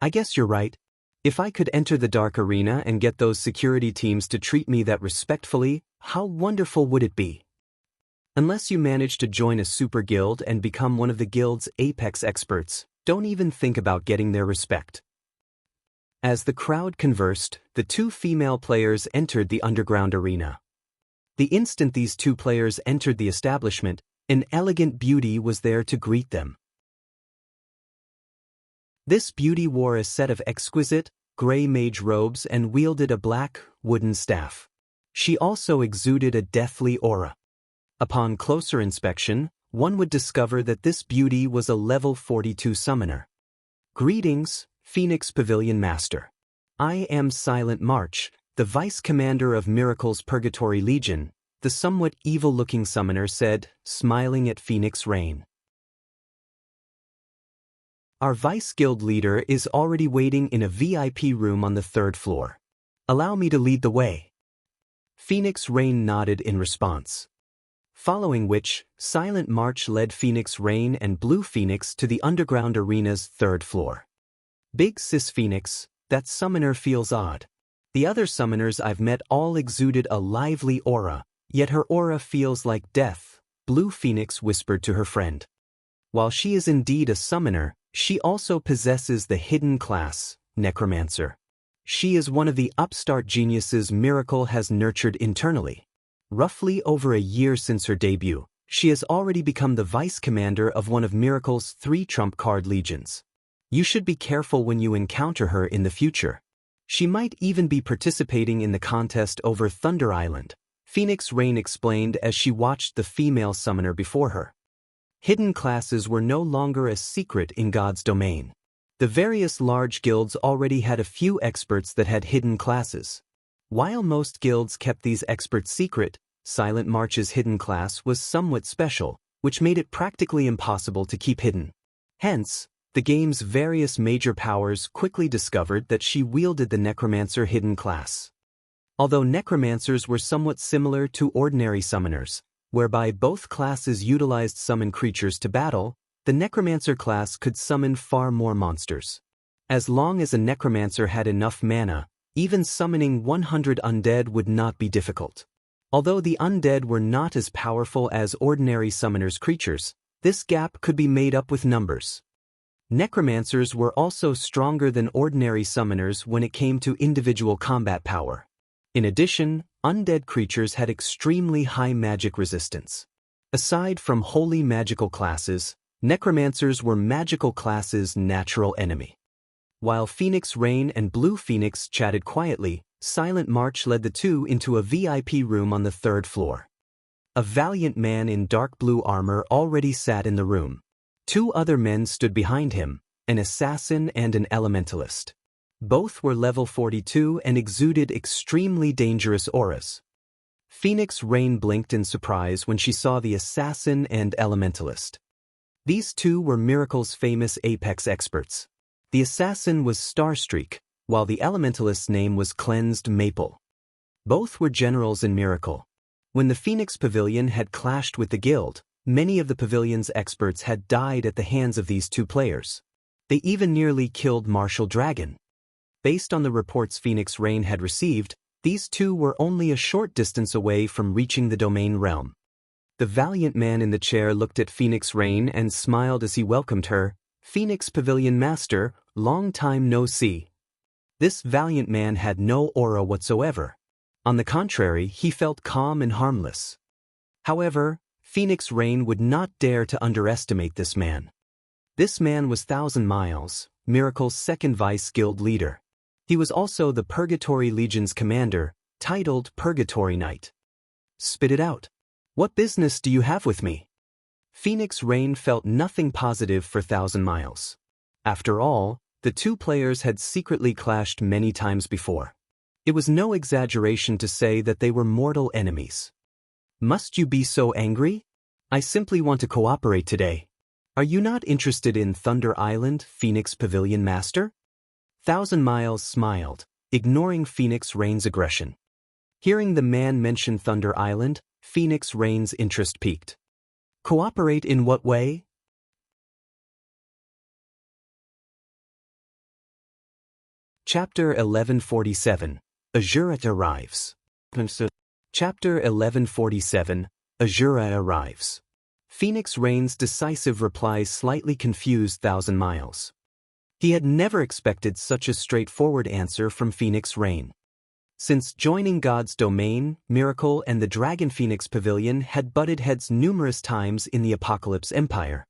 I guess you're right. If I could enter the Dark Arena and get those security teams to treat me that respectfully, how wonderful would it be? Unless you manage to join a super guild and become one of the guild's apex experts, don't even think about getting their respect. As the crowd conversed, the two female players entered the underground arena. The instant these two players entered the establishment, an elegant beauty was there to greet them. This beauty wore a set of exquisite, gray mage robes and wielded a black, wooden staff. She also exuded a deathly aura. Upon closer inspection, one would discover that this beauty was a level 42 summoner. Greetings, Phoenix Pavilion Master. I am Silent March, the Vice Commander of Miracle's Purgatory Legion, the somewhat evil-looking summoner said, smiling at Phoenix Rain. Our Vice Guild leader is already waiting in a VIP room on the 3rd floor. Allow me to lead the way. Phoenix Rain nodded in response. Following which, Silent March led Phoenix Rain and Blue Phoenix to the underground arena's 3rd floor. Big Sis Phoenix, that summoner feels odd. The other summoners I've met all exuded a lively aura, yet her aura feels like death, Blue Phoenix whispered to her friend. While she is indeed a summoner, she also possesses the hidden class, Necromancer. She is one of the upstart geniuses Miracle has nurtured internally. Roughly over a year since her debut, she has already become the vice commander of one of Miracle's 3 trump card legions. You should be careful when you encounter her in the future. She might even be participating in the contest over Thunder Island, Phoenix Rain explained as she watched the female summoner before her. Hidden classes were no longer a secret in God's domain. The various large guilds already had a few experts that had hidden classes. While most guilds kept these experts secret, Silent March's hidden class was somewhat special, which made it practically impossible to keep hidden. Hence, the game's various major powers quickly discovered that she wielded the Necromancer hidden class. Although Necromancers were somewhat similar to ordinary summoners, whereby both classes utilized summon creatures to battle, the Necromancer class could summon far more monsters. As long as a Necromancer had enough mana, even summoning 100 undead would not be difficult. Although the undead were not as powerful as ordinary summoners' creatures, this gap could be made up with numbers. Necromancers were also stronger than ordinary summoners when it came to individual combat power. In addition, undead creatures had extremely high magic resistance. Aside from wholly magical classes, Necromancers were magical classes' natural enemy. While Phoenix Rain and Blue Phoenix chatted quietly, Silent March led the two into a VIP room on the 3rd floor. A valiant man in dark blue armor already sat in the room. 2 other men stood behind him, an assassin and an elementalist. Both were level 42 and exuded extremely dangerous auras. Phoenix Rain blinked in surprise when she saw the assassin and elementalist. These two were Miracle's famous apex experts. The assassin was Starstreak, while the elementalist's name was Cleansed Maple. Both were generals in Miracle. When the Phoenix Pavilion had clashed with the guild, many of the pavilion's experts had died at the hands of these two players. They even nearly killed Martial Dragon. Based on the reports Phoenix Rain had received, these two were only a short distance away from reaching the domain realm. The valiant man in the chair looked at Phoenix Rain and smiled as he welcomed her. Phoenix Pavilion Master, long time no see. This valiant man had no aura whatsoever. On the contrary, he felt calm and harmless. However, Phoenix Rain would not dare to underestimate this man. This man was Thousand Miles, Miracle's second vice guild leader. He was also the Purgatory Legion's commander, titled Purgatory Knight. Spit it out. What business do you have with me? Phoenix Rain felt nothing positive for Thousand Miles. After all, the two players had secretly clashed many times before. It was no exaggeration to say that they were mortal enemies. Must you be so angry? I simply want to cooperate today. Are you not interested in Thunder Island, Phoenix Pavilion Master? Thousand Miles smiled, ignoring Phoenix Rain's aggression. Hearing the man mention Thunder Island, Phoenix Rain's interest peaked. Cooperate in what way? Chapter 1147. Asura arrives. Chapter 1147. Asura arrives. Phoenix Rain's decisive replies slightly confused Thousand Miles. He had never expected such a straightforward answer from Phoenix Rain. Since joining God's domain, Miracle and the Dragon Phoenix Pavilion had butted heads numerous times in the Apocalypse Empire.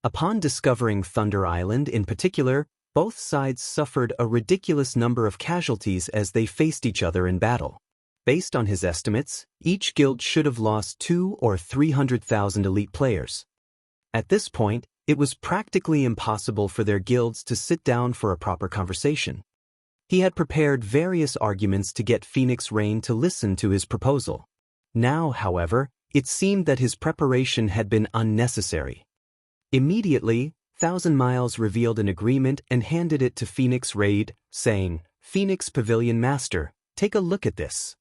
Upon discovering Thunder Island in particular, both sides suffered a ridiculous number of casualties as they faced each other in battle. Based on his estimates, each guild should have lost 200,000 or 300,000 elite players. At this point, it was practically impossible for their guilds to sit down for a proper conversation. He had prepared various arguments to get Phoenix Rain to listen to his proposal. Now, however, it seemed that his preparation had been unnecessary. Immediately, Thousand Miles revealed an agreement and handed it to Phoenix Raid, saying, "Phoenix Pavilion Master, take a look at this."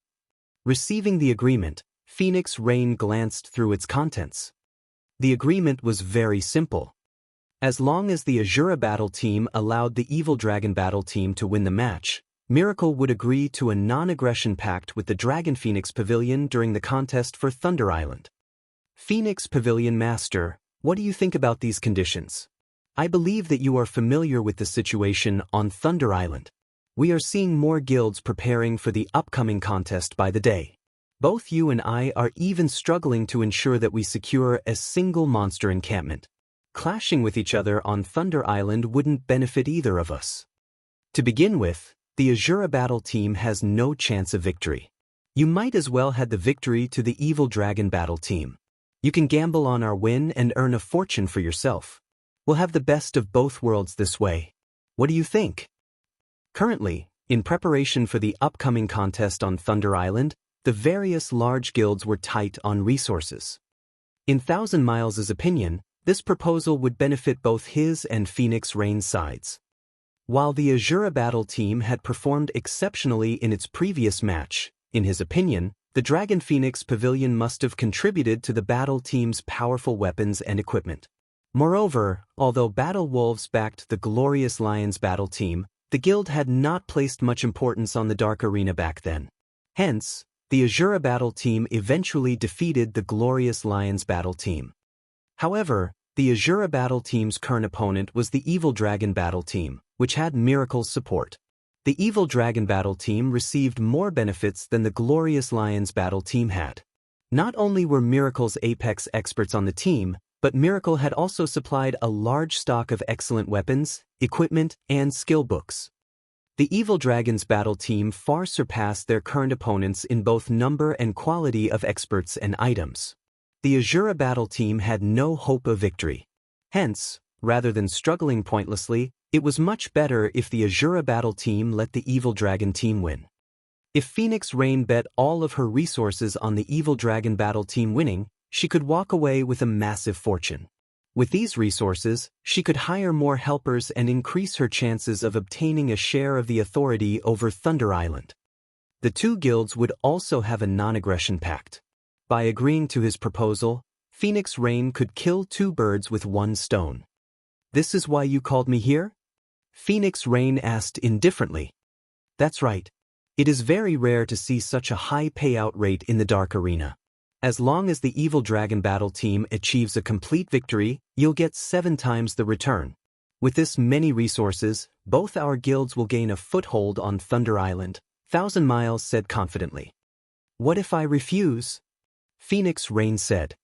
Receiving the agreement, Phoenix Rain glanced through its contents. The agreement was very simple. As long as the Asura battle team allowed the Evil Dragon battle team to win the match, Miracle would agree to a non-aggression pact with the Dragon Phoenix Pavilion during the contest for Thunder Island. Phoenix Pavilion Master, what do you think about these conditions? I believe that you are familiar with the situation on Thunder Island. We are seeing more guilds preparing for the upcoming contest by the day. Both you and I are even struggling to ensure that we secure a single monster encampment. Clashing with each other on Thunder Island wouldn't benefit either of us. To begin with, the Asura battle team has no chance of victory. You might as well hand the victory to the Evil Dragon battle team. You can gamble on our win and earn a fortune for yourself. We'll have the best of both worlds this way. What do you think? Currently, in preparation for the upcoming contest on Thunder Island, the various large guilds were tight on resources. In Thousand Miles' opinion, this proposal would benefit both his and Phoenix Rain's sides. While the Asura battle team had performed exceptionally in its previous match, in his opinion, the Dragon Phoenix Pavilion must have contributed to the battle team's powerful weapons and equipment. Moreover, although Battle Wolves backed the Glorious Lions battle team, the guild had not placed much importance on the Dark Arena back then. Hence, the Asura battle team eventually defeated the Glorious Lions battle team. However, the Asura battle team's current opponent was the Evil Dragon battle team, which had Miracle's support. The Evil Dragon battle team received more benefits than the Glorious Lions battle team had. Not only were Miracle's apex experts on the team, but Miracle had also supplied a large stock of excellent weapons, equipment, and skill books. The Evil Dragon's battle team far surpassed their current opponents in both number and quality of experts and items. The Asura battle team had no hope of victory. Hence, rather than struggling pointlessly, it was much better if the Asura battle team let the Evil Dragon team win. If Phoenix Rain bet all of her resources on the Evil Dragon battle team winning, she could walk away with a massive fortune. With these resources, she could hire more helpers and increase her chances of obtaining a share of the authority over Thunder Island. The two guilds would also have a non-aggression pact. By agreeing to his proposal, Phoenix Rain could kill two birds with one stone. "This is why you called me here?" Phoenix Rain asked indifferently. "That's right. It is very rare to see such a high payout rate in the Dark Arena. As long as the Evil Dragon battle team achieves a complete victory, you'll get 7 times the return. With this many resources, both our guilds will gain a foothold on Thunder Island," Thousand Miles said confidently. "What if I refuse?" Phoenix Rain said.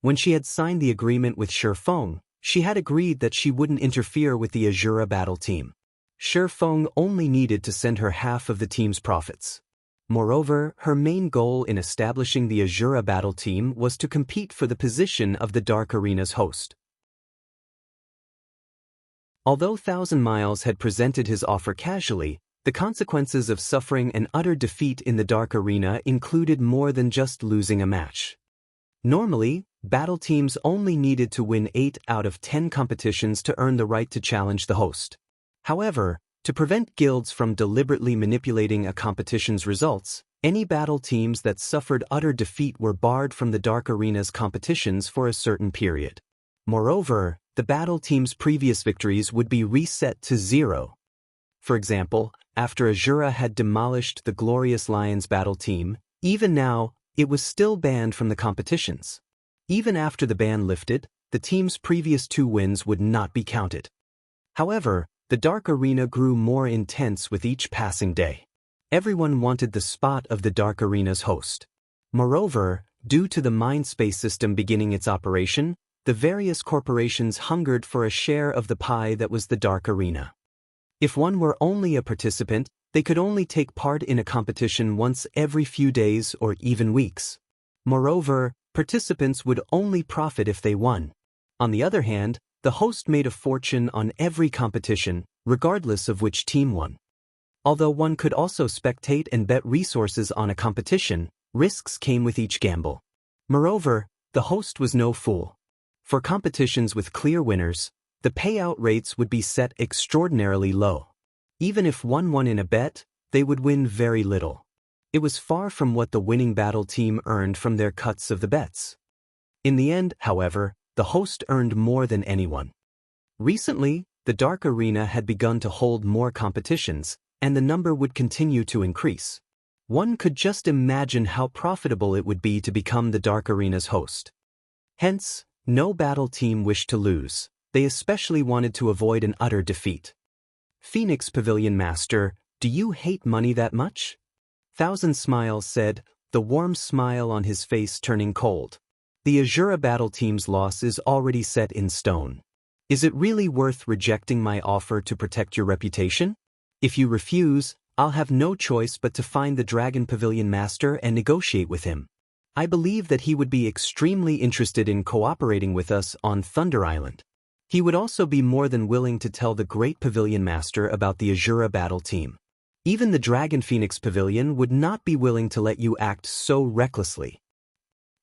When she had signed the agreement with Shifeng, she had agreed that she wouldn't interfere with the Asura battle team. Shifeng only needed to send her half of the team's profits. Moreover, her main goal in establishing the Asura battle team was to compete for the position of the Dark Arena's host. Although Thousand Miles had presented his offer casually, the consequences of suffering an utter defeat in the Dark Arena included more than just losing a match. Normally, battle teams only needed to win 8 out of 10 competitions to earn the right to challenge the host. However, to prevent guilds from deliberately manipulating a competition's results, Any battle teams that suffered utter defeat were barred from the Dark Arena's competitions for a certain period. Moreover, the battle team's previous victories would be reset to 0. For example, after Asura had demolished the Glorious Lions battle team, even now, it was still banned from the competitions. Even after the ban lifted, the team's previous 2 wins would not be counted. However, the Dark Arena grew more intense with each passing day. Everyone wanted the spot of the Dark Arena's host. Moreover, due to the Mindspace system beginning its operation, the various corporations hungered for a share of the pie that was the Dark Arena. If one were only a participant, they could only take part in a competition once every few days or even weeks. Moreover, participants would only profit if they won. On the other hand, the host made a fortune on every competition, regardless of which team won. Although one could also spectate and bet resources on a competition, risks came with each gamble. Moreover, the host was no fool. For competitions with clear winners, the payout rates would be set extraordinarily low. Even if one won in a bet, they would win very little. It was far from what the winning battle team earned from their cuts of the bets. In the end, however, the host earned more than anyone. Recently, the Dark Arena had begun to hold more competitions, and the number would continue to increase. One could just imagine how profitable it would be to become the Dark Arena's host. Hence, no battle team wished to lose. They especially wanted to avoid an utter defeat. Phoenix Pavilion Master, do you hate money that much? Thousand Smiles said, the warm smile on his face turning cold. The Asura battle team's loss is already set in stone. Is it really worth rejecting my offer to protect your reputation? If you refuse, I'll have no choice but to find the Dragon Pavilion Master and negotiate with him. I believe that he would be extremely interested in cooperating with us on Thunder Island. He would also be more than willing to tell the Great Pavilion Master about the Asura battle team. Even the Dragon Phoenix Pavilion would not be willing to let you act so recklessly.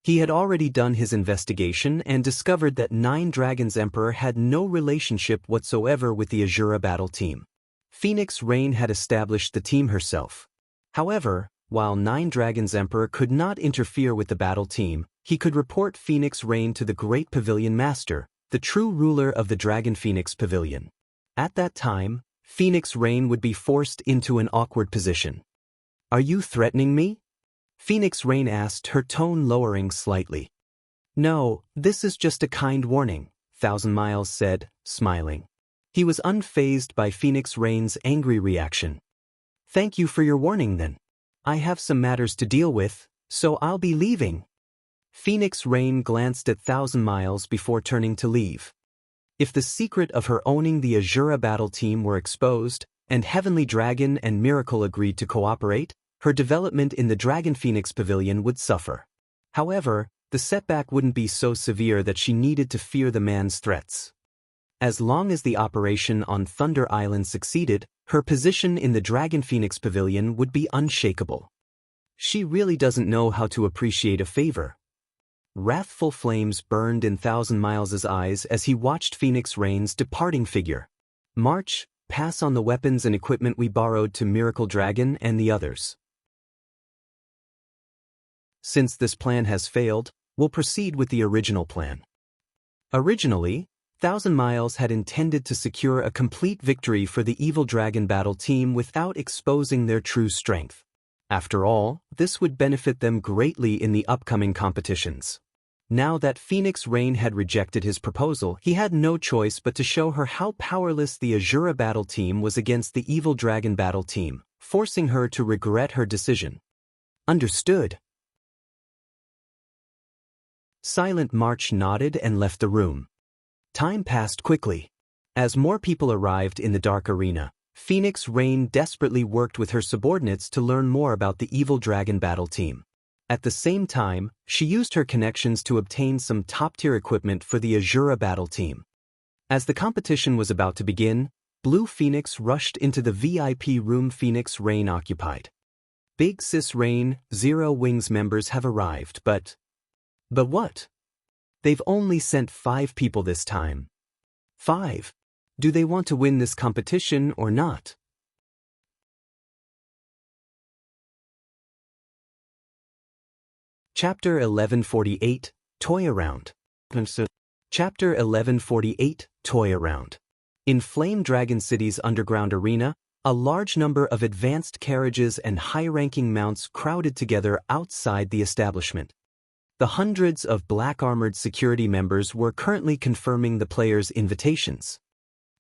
He had already done his investigation and discovered that 9 Dragons Emperor had no relationship whatsoever with the Asura battle team. Phoenix Rain had established the team herself. However, while 9 Dragons Emperor could not interfere with the battle team, he could report Phoenix Rain to the Great Pavilion Master, the true ruler of the Dragon Phoenix Pavilion. At that time, Phoenix Rain would be forced into an awkward position. Are you threatening me? Phoenix Rain asked, her tone lowering slightly. No, this is just a kind warning, Thousand Miles said, smiling. He was unfazed by Phoenix Rain's angry reaction. Thank you for your warning then. I have some matters to deal with, so I'll be leaving. Phoenix Rain glanced at Thousand Miles before turning to leave. If the secret of her owning the Asura battle team were exposed, and Heavenly Dragon and Miracle agreed to cooperate, her development in the Dragon Phoenix Pavilion would suffer. However, the setback wouldn't be so severe that she needed to fear the man's threats. As long as the operation on Thunder Island succeeded, her position in the Dragon Phoenix Pavilion would be unshakable. She really doesn't know how to appreciate a favor. Wrathful flames burned in Thousand Miles' eyes as he watched Phoenix Rain's departing figure. March, pass on the weapons and equipment we borrowed to Miracle Dragon and the others. Since this plan has failed, we'll proceed with the original plan. Originally, Thousand Miles had intended to secure a complete victory for the Evil Dragon battle team without exposing their true strength. After all, this would benefit them greatly in the upcoming competitions. Now that Phoenix Rain had rejected his proposal, he had no choice but to show her how powerless the Asura battle team was against the Evil Dragon battle team, forcing her to regret her decision. Understood. Silent March nodded and left the room. Time passed quickly. As more people arrived in the Dark Arena, Phoenix Rain desperately worked with her subordinates to learn more about the Evil Dragon battle team. At the same time, she used her connections to obtain some top-tier equipment for the Asura battle team. As the competition was about to begin, Blue Phoenix rushed into the VIP room Phoenix Rain occupied. Big Sis Rain, Zero Wings members have arrived, but what? They've only sent 5 people this time. 5? Do they want to win this competition or not? Chapter 1148, Toy Around. Chapter 1148, Toy Around. In Flame Dragon City's underground arena, a large number of advanced carriages and high-ranking mounts crowded together outside the establishment. The hundreds of black-armored security members were currently confirming the players' invitations.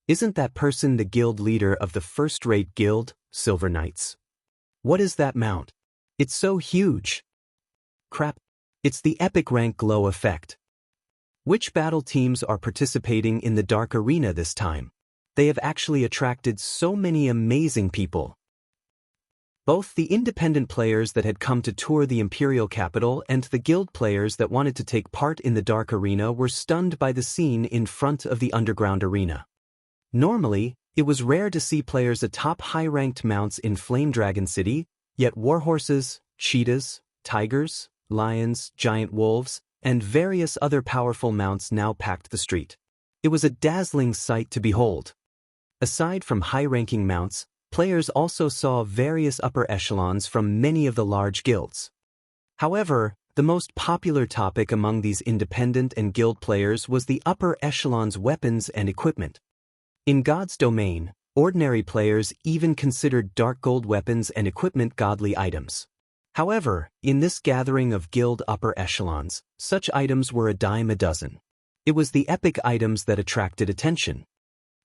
Isn't that person the guild leader of the first-rate guild, Silver Knights? What is that mount? It's so huge. Crap. It's the epic rank glow effect. Which battle teams are participating in the Dark Arena this time? They have actually attracted so many amazing people. Both the independent players that had come to tour the Imperial capital and the guild players that wanted to take part in the Dark Arena were stunned by the scene in front of the underground arena. Normally, it was rare to see players atop high-ranked mounts in Flame Dragon City, yet warhorses, cheetahs, tigers, lions, giant wolves, and various other powerful mounts now packed the street. It was a dazzling sight to behold. Aside from high-ranking mounts, players also saw various upper echelons from many of the large guilds. However, the most popular topic among these independent and guild players was the upper echelon's weapons and equipment. In God's domain, ordinary players even considered dark gold weapons and equipment godly items. However, in this gathering of guild upper echelons, such items were a dime a dozen. It was the epic items that attracted attention.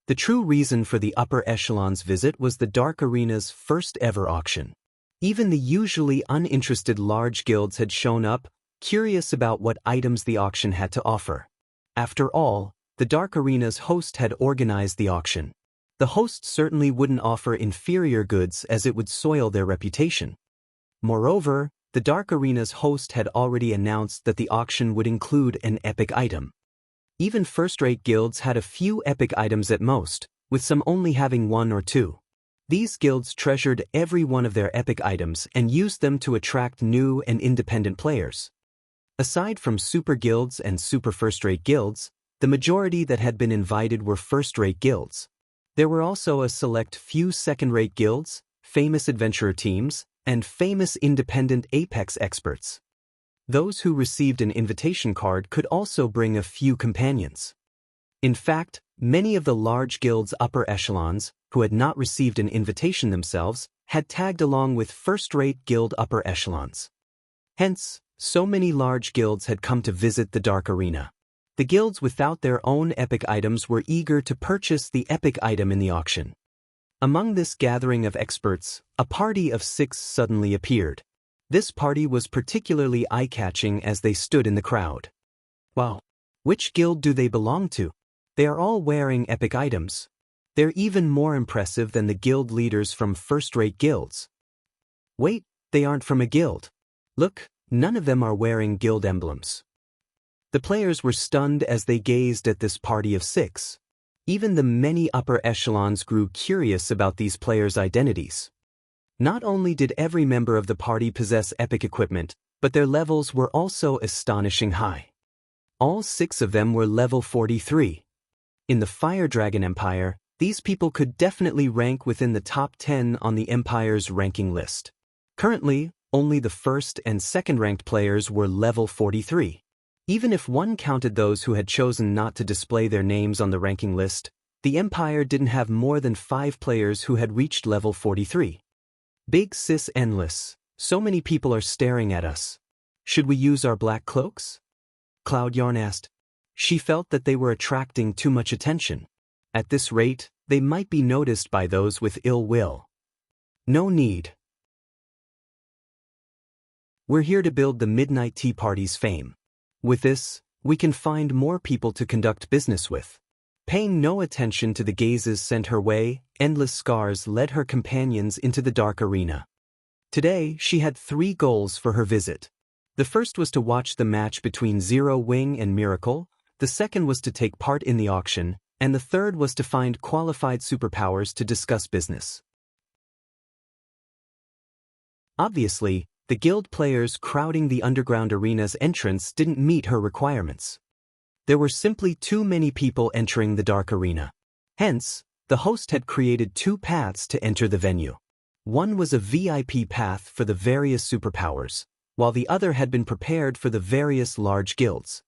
The true reason for the upper echelon's visit was the Dark Arena's first-ever auction. Even the usually uninterested large guilds had shown up, curious about what items the auction had to offer. After all, the Dark Arena's host had organized the auction. The host certainly wouldn't offer inferior goods as it would soil their reputation. Moreover, the Dark Arena's host had already announced that the auction would include an epic item. Even first-rate guilds had a few epic items at most, with some only having one or two. These guilds treasured every one of their epic items and used them to attract new and independent players. Aside from super guilds and super first-rate guilds, the majority that had been invited were first-rate guilds. There were also a select few second-rate guilds, famous adventurer teams, and famous independent Apex experts. Those who received an invitation card could also bring a few companions. In fact, many of the large guilds' upper echelons, who had not received an invitation themselves, had tagged along with first-rate guild upper echelons. Hence, so many large guilds had come to visit the Dark Arena. The guilds without their own epic items were eager to purchase the epic item in the auction. Among this gathering of experts, a party of 6 suddenly appeared. This party was particularly eye-catching as they stood in the crowd. Wow! Which guild do they belong to? They are all wearing epic items. They're even more impressive than the guild leaders from first-rate guilds. Wait, they aren't from a guild. Look, none of them are wearing guild emblems. The players were stunned as they gazed at this party of 6. Even the many upper echelons grew curious about these players' identities. Not only did every member of the party possess epic equipment, but their levels were also astonishing high. All 6 of them were level 43. In the Fire Dragon Empire, these people could definitely rank within the top 10 on the Empire's ranking list. Currently, only the first and second-ranked players were level 43. Even if one counted those who had chosen not to display their names on the ranking list, the Empire didn't have more than 5 players who had reached level 43. Big sis endless, so many people are staring at us. Should we use our black cloaks? Cloud Yarn asked. She felt that they were attracting too much attention. At this rate, they might be noticed by those with ill will. No need. We're here to build the Midnight Tea Party's fame. With this, we can find more people to conduct business with. Paying no attention to the gazes sent her way, Endless Scars led her companions into the Dark Arena. Today, she had 3 goals for her visit. The first was to watch the match between Zero Wing and Miracle, the second was to take part in the auction, and the third was to find qualified superpowers to discuss business. Obviously, the guild players crowding the underground arena's entrance didn't meet her requirements. There were simply too many people entering the Dark Arena. Hence, the host had created 2 paths to enter the venue. One was a VIP path for the various superpowers, while the other had been prepared for the various large guilds.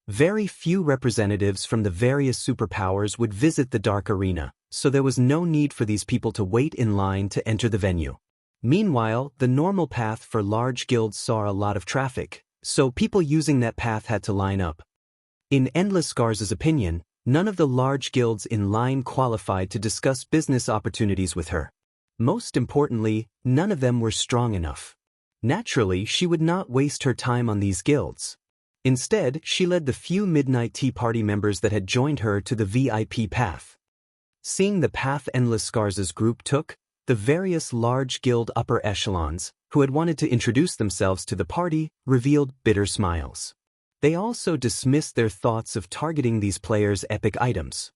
Very few representatives from the various superpowers would visit the Dark Arena, so there was no need for these people to wait in line to enter the venue. Meanwhile, the normal path for large guilds saw a lot of traffic, so people using that path had to line up. In Endless Scars' opinion, none of the large guilds in line qualified to discuss business opportunities with her. Most importantly, none of them were strong enough. Naturally, she would not waste her time on these guilds. Instead, she led the few Midnight Tea Party members that had joined her to the VIP path. Seeing the path Endless Scars' group took, the various large guild upper echelons, who had wanted to introduce themselves to the party, revealed bitter smiles. They also dismissed their thoughts of targeting these players' epic items.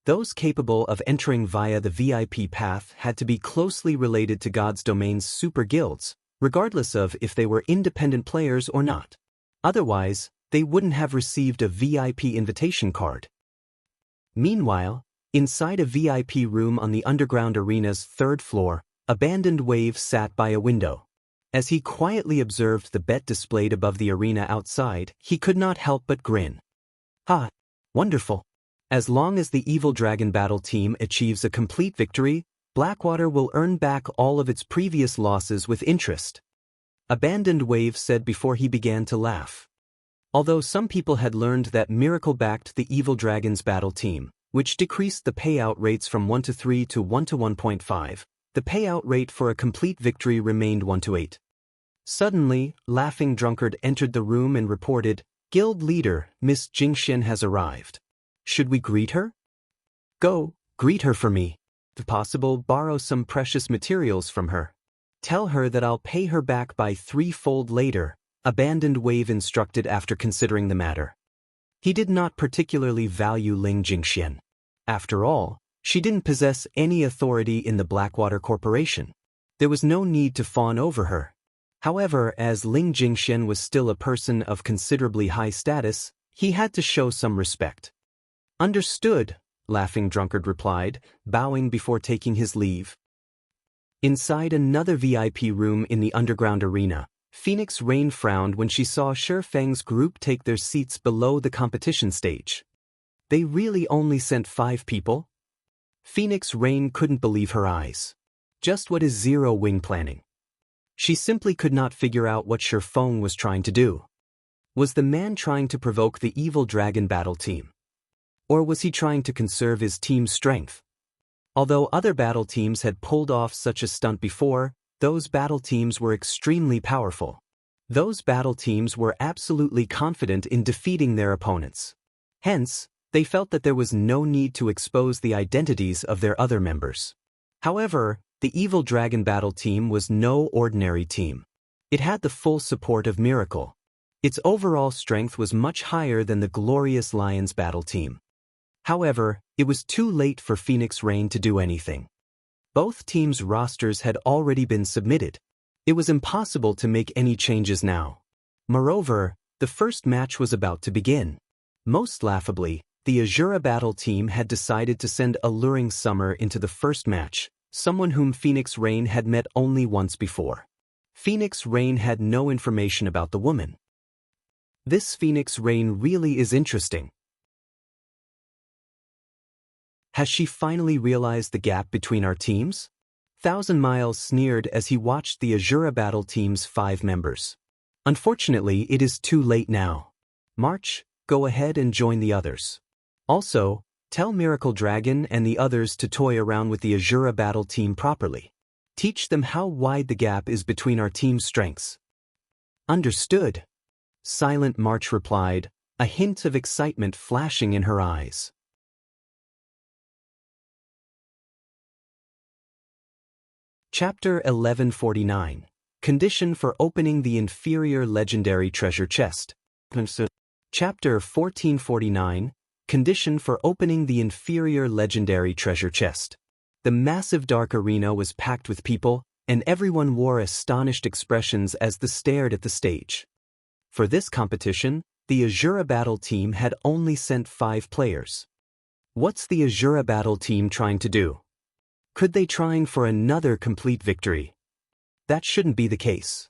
Those capable of entering via the VIP path had to be closely related to God's Domain's super guilds, regardless of if they were independent players or not. Otherwise, they wouldn't have received a VIP invitation card. Meanwhile, inside a VIP room on the underground arena's 3rd floor, Abandoned Wave sat by a window. As he quietly observed the bet displayed above the arena outside, he could not help but grin. Ha! Wonderful! As long as the Evil Dragon Battle team achieves a complete victory, Blackwater will earn back all of its previous losses with interest. Abandoned Wave said before he began to laugh. Although some people had learned that Miracle backed the Evil Dragon's Battle team, which decreased the payout rates from 1 to 3 to 1 to 1.5, the payout rate for a complete victory remained 1 to 8. Suddenly, Laughing Drunkard entered the room and reported, "Guild leader, Miss Jingxian has arrived. Should we greet her?" "Go, greet her for me. If possible, borrow some precious materials from her. Tell her that I'll pay her back by 3-fold later," Abandoned Wave instructed after considering the matter. He did not particularly value Ling Jingxian. After all, she didn't possess any authority in the Blackwater Corporation. There was no need to fawn over her. However, as Ling Jingxian was still a person of considerably high status, he had to show some respect. "Understood," Laughing Drunkard replied, bowing before taking his leave. Inside another VIP room in the underground arena, Phoenix Rain frowned when she saw Shifeng's group take their seats below the competition stage. They really only sent 5 people? Phoenix Rain couldn't believe her eyes. Just what is Zero Wing planning? She simply could not figure out what Shifeng was trying to do. Was the man trying to provoke the Evil Dragon Battle team? Or was he trying to conserve his team's strength? Although other battle teams had pulled off such a stunt before, those battle teams were extremely powerful. Those battle teams were absolutely confident in defeating their opponents. Hence, they felt that there was no need to expose the identities of their other members. However, the Evil Dragon Battle team was no ordinary team. It had the full support of Miracle. Its overall strength was much higher than the Glorious Lions Battle team. However, it was too late for Phoenix Rain to do anything. Both teams' rosters had already been submitted. It was impossible to make any changes now. Moreover, the first match was about to begin. Most laughably, the Asura Battle team had decided to send Alluring Summer into the first match, someone whom Phoenix Rain had met only once before. Phoenix Rain had no information about the woman. This Phoenix Rain really is interesting. Has she finally realized the gap between our teams? Thousand Miles sneered as he watched the Asura Battle team's 5 members. Unfortunately, it is too late now. March, go ahead and join the others. Also, tell Miracle Dragon and the others to toy around with the Asura Battle team properly. Teach them how wide the gap is between our team's strengths. Understood. Silent March replied, a hint of excitement flashing in her eyes. Chapter 1149. Condition for opening the Inferior Legendary Treasure Chest. Chapter 1449. Condition for opening the Inferior Legendary Treasure Chest. The massive dark arena was packed with people, and everyone wore astonished expressions as they stared at the stage. For this competition, the Asura Battle team had only sent 5 players. What's the Asura Battle team trying to do? Could they trying for another complete victory? That shouldn't be the case.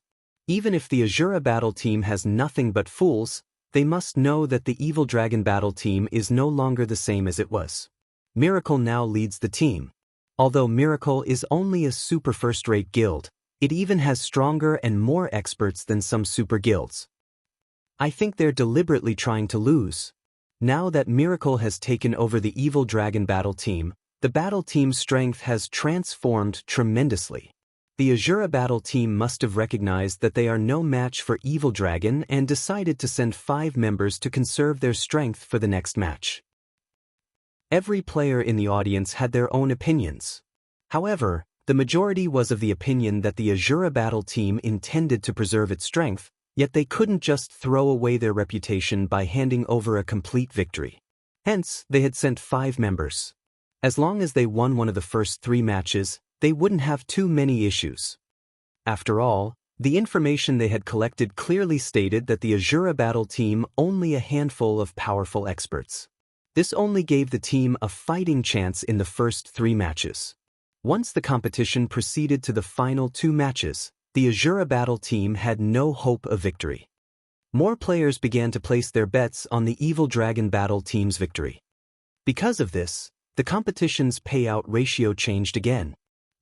Even if the Asura battle team has nothing but fools, they must know that the Evil Dragon battle team is no longer the same as it was. Miracle now leads the team. Although Miracle is only a super first-rate guild, it even has stronger and more experts than some super guilds. I think they're deliberately trying to lose. Now that Miracle has taken over the Evil Dragon battle team, the battle team's strength has transformed tremendously. The Asura battle team must have recognized that they are no match for Evil Dragon and decided to send 5 members to conserve their strength for the next match. Every player in the audience had their own opinions. However, the majority was of the opinion that the Asura battle team intended to preserve its strength, yet they couldn't just throw away their reputation by handing over a complete victory. Hence, they had sent 5 members. As long as they won one of the first 3 matches, they wouldn't have too many issues. After all, the information they had collected clearly stated that the Asura battle team only a handful of powerful experts. This only gave the team a fighting chance in the first 3 matches. Once the competition proceeded to the final 2 matches, the Asura battle team had no hope of victory. More players began to place their bets on the Evil Dragon battle team's victory. Because of this, the competition's payout ratio changed again.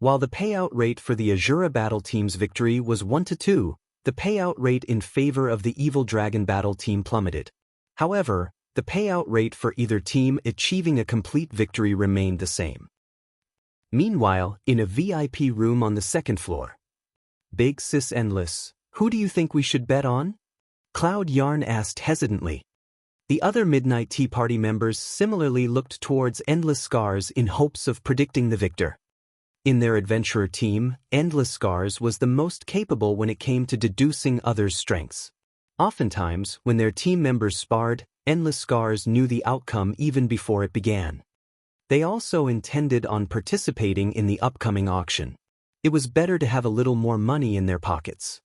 While the payout rate for the Asura battle team's victory was 1-2, the payout rate in favor of the Evil Dragon battle team plummeted. However, the payout rate for either team achieving a complete victory remained the same. Meanwhile, in a VIP room on the 2nd floor. Big Sis Endless, who do you think we should bet on? Cloud Yarn asked hesitantly. The other Midnight Tea Party members similarly looked towards Endless Scars in hopes of predicting the victor. In their adventurer team, Endless Scars was the most capable when it came to deducing others' strengths. Oftentimes, when their team members sparred, Endless Scars knew the outcome even before it began. They also intended on participating in the upcoming auction. It was better to have a little more money in their pockets.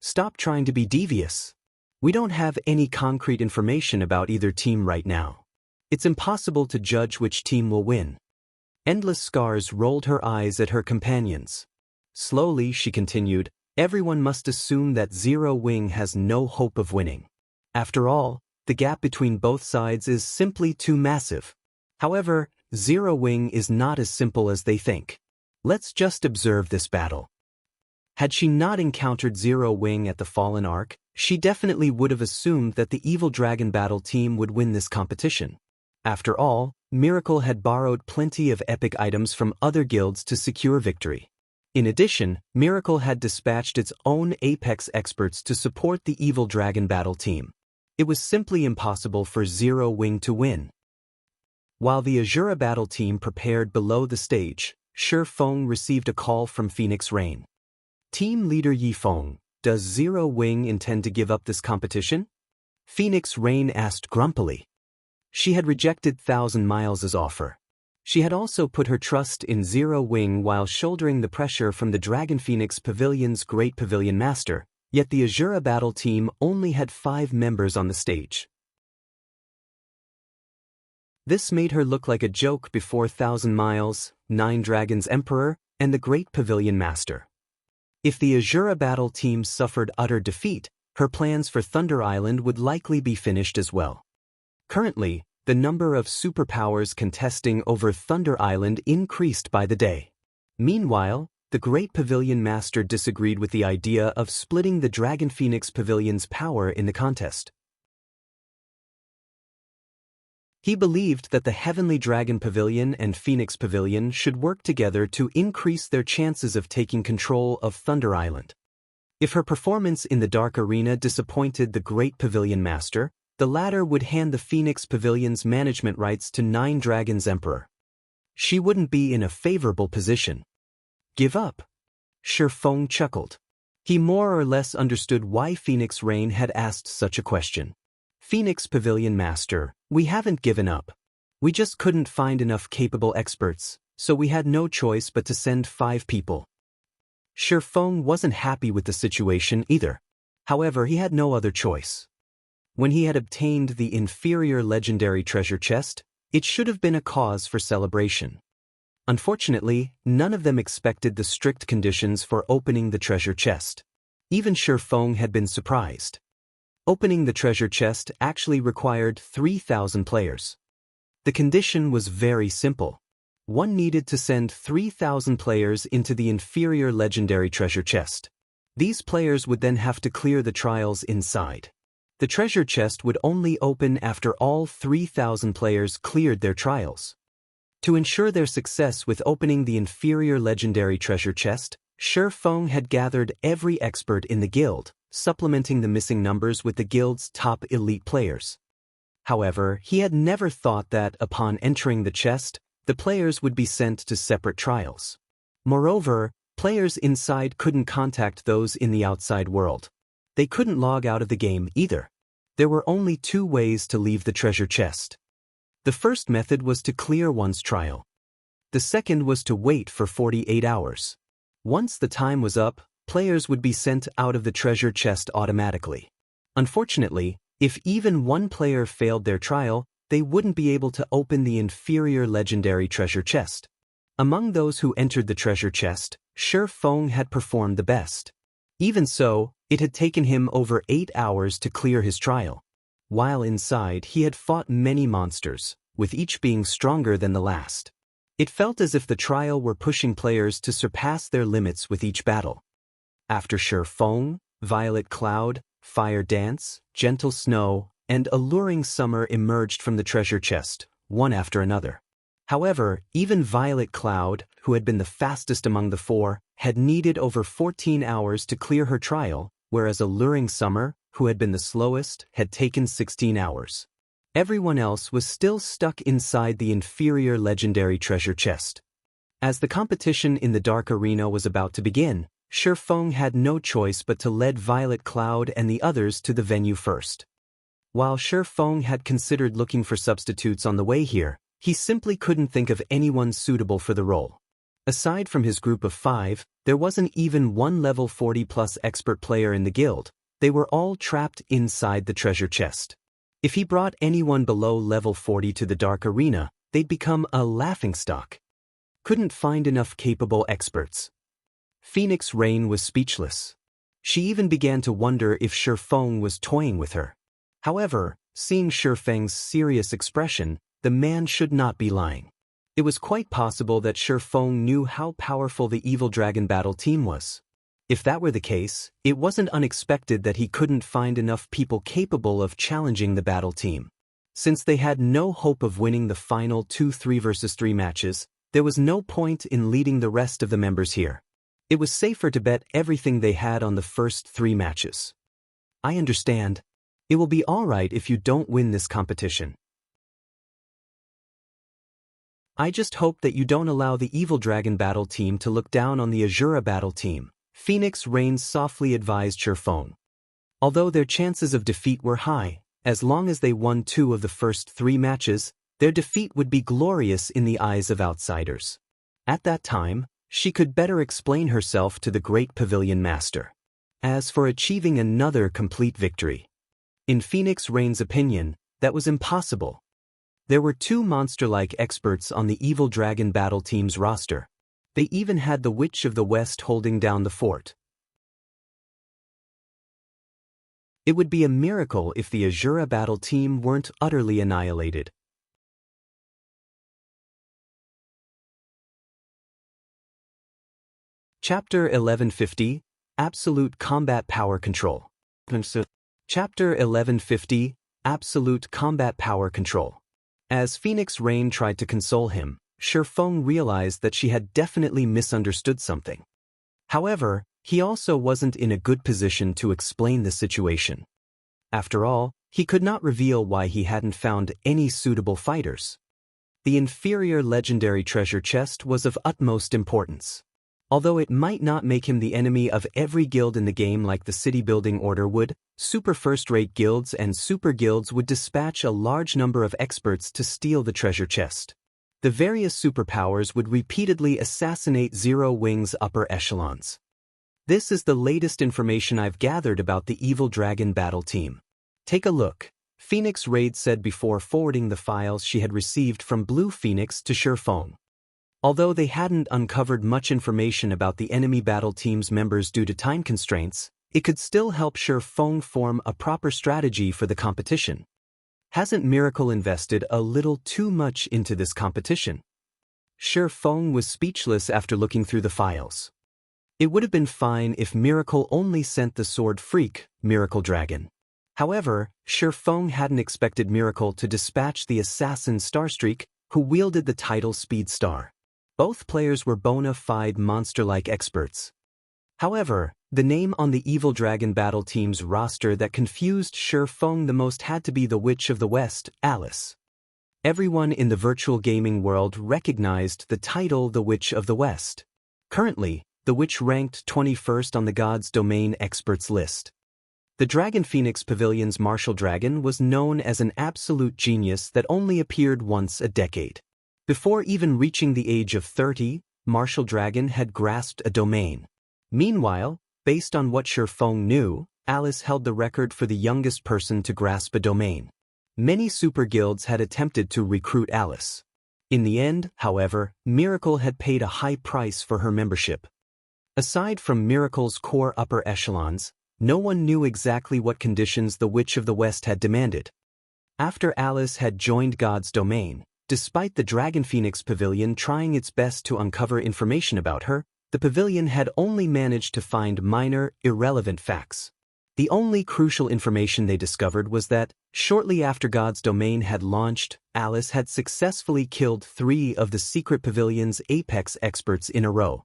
Stop trying to be devious. We don't have any concrete information about either team right now. It's impossible to judge which team will win. Endless Scars rolled her eyes at her companions. Slowly, she continued, everyone must assume that Zero Wing has no hope of winning. After all, the gap between both sides is simply too massive. However, Zero Wing is not as simple as they think. Let's just observe this battle. Had she not encountered Zero Wing at the Fallen Arc, she definitely would have assumed that the Evil Dragon battle team would win this competition. After all, Miracle had borrowed plenty of epic items from other guilds to secure victory. In addition, Miracle had dispatched its own Apex experts to support the Evil Dragon battle team. It was simply impossible for Zero Wing to win. While the Asura battle team prepared below the stage, Shi Feng received a call from Phoenix Rain. Team leader Yi Feng, does Zero Wing intend to give up this competition? Phoenix Rain asked grumpily. She had rejected 1,000 Miles' offer. She had also put her trust in Zero Wing while shouldering the pressure from the Dragon Phoenix Pavilion's Great Pavilion Master, yet the Asura battle team only had 5 members on the stage. This made her look like a joke before 1,000 Miles, 9 Dragons Emperor, and the Great Pavilion Master. If the Asura battle team suffered utter defeat, her plans for Thunder Island would likely be finished as well. Currently, the number of superpowers contesting over Thunder Island increased by the day. Meanwhile, the Great Pavilion Master disagreed with the idea of splitting the Dragon Phoenix Pavilion's power in the contest. He believed that the Heavenly Dragon Pavilion and Phoenix Pavilion should work together to increase their chances of taking control of Thunder Island. If her performance in the Dark Arena disappointed the Great Pavilion Master, the latter would hand the Phoenix Pavilion's management rights to 9 Dragons Emperor. She wouldn't be in a favorable position. Give up? Shi Feng chuckled. He more or less understood why Phoenix Rain had asked such a question. Phoenix Pavilion Master, we haven't given up. We just couldn't find enough capable experts, so we had no choice but to send 5 people. Shi Feng wasn't happy with the situation either. However, he had no other choice. When he had obtained the Inferior legendary treasure chest, it should have been a cause for celebration. Unfortunately, none of them expected the strict conditions for opening the treasure chest. Even Shifeng had been surprised. Opening the treasure chest actually required 3,000 players. The condition was very simple. One needed to send 3,000 players into the inferior legendary treasure chest. These players would then have to clear the trials inside. The treasure chest would only open after all 3,000 players cleared their trials. To ensure their success with opening the inferior legendary treasure chest, Shifeng had gathered every expert in the guild, supplementing the missing numbers with the guild's top elite players. However, he had never thought that, upon entering the chest, the players would be sent to separate trials. Moreover, players inside couldn't contact those in the outside world. They couldn't log out of the game either. There were only 2 ways to leave the treasure chest. The first method was to clear one's trial. The second was to wait for 48 hours. Once the time was up, players would be sent out of the treasure chest automatically. Unfortunately, if even one player failed their trial, they wouldn't be able to open the inferior legendary treasure chest. Among those who entered the treasure chest, Shifeng had performed the best. Even so, it had taken him over 8 hours to clear his trial. While inside, he had fought many monsters, with each being stronger than the last. It felt as if the trial were pushing players to surpass their limits with each battle. After Shifeng, Violet Cloud, Fire Dance, Gentle Snow, and Alluring Summer emerged from the treasure chest, one after another. However, even Violet Cloud, who had been the fastest among the 4, had needed over 14 hours to clear her trial, whereas Alluring Summer, who had been the slowest, had taken 16 hours. Everyone else was still stuck inside the inferior legendary treasure chest. As the competition in the Dark Arena was about to begin, Shifeng had no choice but to lead Violet Cloud and the others to the venue first. While Shifeng had considered looking for substitutes on the way here, he simply couldn't think of anyone suitable for the role. Aside from his group of 5, there wasn't even one level 40+ expert player in the guild. They were all trapped inside the treasure chest. If he brought anyone below level 40 to the Dark Arena, they'd become a laughingstock. Couldn't find enough capable experts. Phoenix Rain was speechless. She even began to wonder if Shifeng was toying with her. However, seeing Shifeng's serious expression, the man should not be lying. It was quite possible that Shifeng knew how powerful the Evil Dragon battle team was. If that were the case, it wasn't unexpected that he couldn't find enough people capable of challenging the battle team. Since they had no hope of winning the final 2 3-versus-3 matches, there was no point in leading the rest of the members here. It was safer to bet everything they had on the first 3 matches. I understand. It will be alright if you don't win this competition. I just hope that you don't allow the Evil Dragon battle team to look down on the Asura battle team, Phoenix Rain softly advised Shifeng. Although their chances of defeat were high, as long as they won 2 of the first 3 matches, their defeat would be glorious in the eyes of outsiders. At that time, she could better explain herself to the Great Pavilion Master. As for achieving another complete victory, in Phoenix Rain's opinion, that was impossible. There were 2 monster-like experts on the Evil Dragon battle team's roster. They even had the Witch of the West holding down the fort. It would be a miracle if the Asura battle team weren't utterly annihilated. Chapter 1150, Absolute Combat Power Control. Chapter 1150, Absolute Combat Power Control. As Phoenix Rain tried to console him, Shifeng realized that she had definitely misunderstood something. However, he also wasn't in a good position to explain the situation. After all, he could not reveal why he hadn't found any suitable fighters. The inferior legendary treasure chest was of utmost importance. Although it might not make him the enemy of every guild in the game like the city building order would, super first-rate guilds and super guilds would dispatch a large number of experts to steal the treasure chest. The various superpowers would repeatedly assassinate Zero Wing's upper echelons. This is the latest information I've gathered about the Evil Dragon battle team. Take a look, Phoenix Raid said before forwarding the files she had received from Blue Phoenix to Shifeng. Although they hadn't uncovered much information about the enemy battle team's members due to time constraints, It could still help Shifeng form a proper strategy for the competition. Hasn't Miracle invested a little too much into this competition? Shifeng was speechless after looking through the files. It would have been fine if Miracle only sent the sword freak, Miracle Dragon. However, Shifeng hadn't expected Miracle to dispatch the assassin Starstreak, who wielded the title Speed Star. Both players were bona fide monster-like experts. However, the name on the Evil Dragon Battle Team's roster that confused Shifeng the most had to be the Witch of the West, Alice. Everyone in the virtual gaming world recognized the title the Witch of the West. Currently, the Witch ranked 21st on the God's Domain experts list. The Dragon Phoenix Pavilion's martial dragon was known as an absolute genius that only appeared once a decade. Before even reaching the age of 30, Martial Dragon had grasped a domain. Meanwhile, based on what Shifeng knew, Alice held the record for the youngest person to grasp a domain. Many super guilds had attempted to recruit Alice. In the end, however, Miracle had paid a high price for her membership. Aside from Miracle's core upper echelons, no one knew exactly what conditions the Witch of the West had demanded. After Alice had joined God's Domain, despite the Dragon Phoenix Pavilion trying its best to uncover information about her, the pavilion had only managed to find minor, irrelevant facts. The only crucial information they discovered was that, shortly after God's Domain had launched, Alice had successfully killed 3 of the Secret Pavilion's apex experts in a row.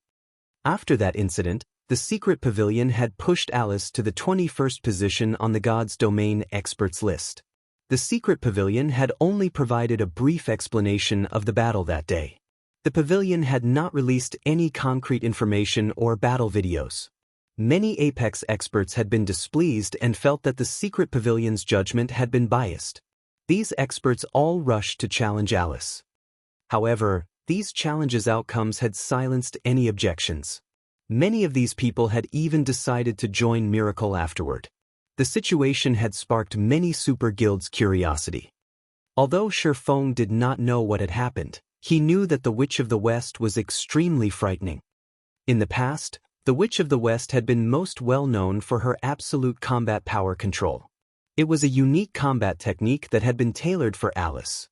After that incident, the Secret Pavilion had pushed Alice to the 21st position on the God's Domain experts list. The Secret Pavilion had only provided a brief explanation of the battle that day. The pavilion had not released any concrete information or battle videos. Many Apex experts had been displeased and felt that the Secret Pavilion's judgment had been biased. These experts all rushed to challenge Alice. However, these challenges' outcomes had silenced any objections. Many of these people had even decided to join Miracle afterward. The situation had sparked many super guilds' curiosity. Although Shifeng did not know what had happened, he knew that the Witch of the West was extremely frightening. In the past, the Witch of the West had been most well known for her absolute combat power control. It was a unique combat technique that had been tailored for Alice.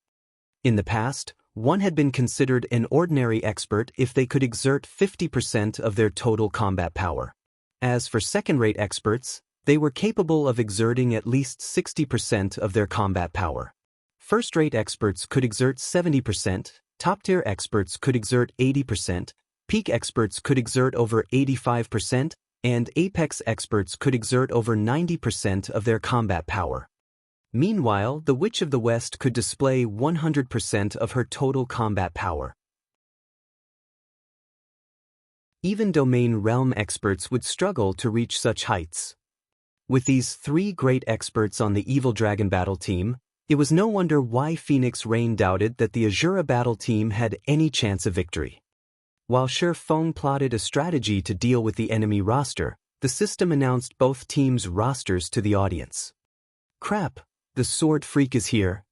In the past, one had been considered an ordinary expert if they could exert 50% of their total combat power. As for second-rate experts, they were capable of exerting at least 60% of their combat power. First-rate experts could exert 70%, top-tier experts could exert 80%, peak experts could exert over 85%, and apex experts could exert over 90% of their combat power. Meanwhile, the Witch of the West could display 100% of her total combat power. Even Domain Realm experts would struggle to reach such heights. With these 3 great experts on the Evil Dragon Battle Team, it was no wonder why Phoenix Rain doubted that the Asura Battle Team had any chance of victory. While Shifeng plotted a strategy to deal with the enemy roster, the system announced both teams' rosters to the audience. Crap, the Sword Freak is here.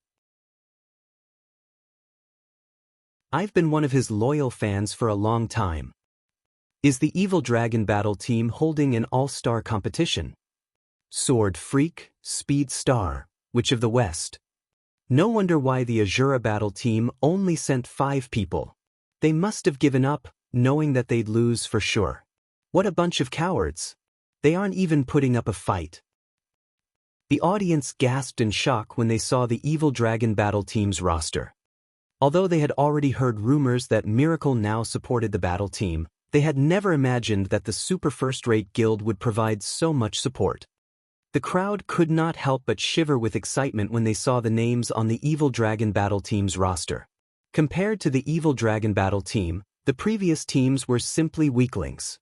I've been one of his loyal fans for a long time. Is the Evil Dragon Battle Team holding an all-star competition? Sword Freak, Speed Star, Witch of the West. No wonder why the Asura Battle Team only sent 5 people. They must have given up, knowing that they'd lose for sure. What a bunch of cowards. They aren't even putting up a fight. The audience gasped in shock when they saw the Evil Dragon Battle Team's roster. Although they had already heard rumors that Miracle now supported the battle team, they had never imagined that the super first-rate guild would provide so much support. The crowd could not help but shiver with excitement when they saw the names on the Evil Dragon Battle Team's roster. Compared to the Evil Dragon Battle Team, the previous teams were simply weaklings.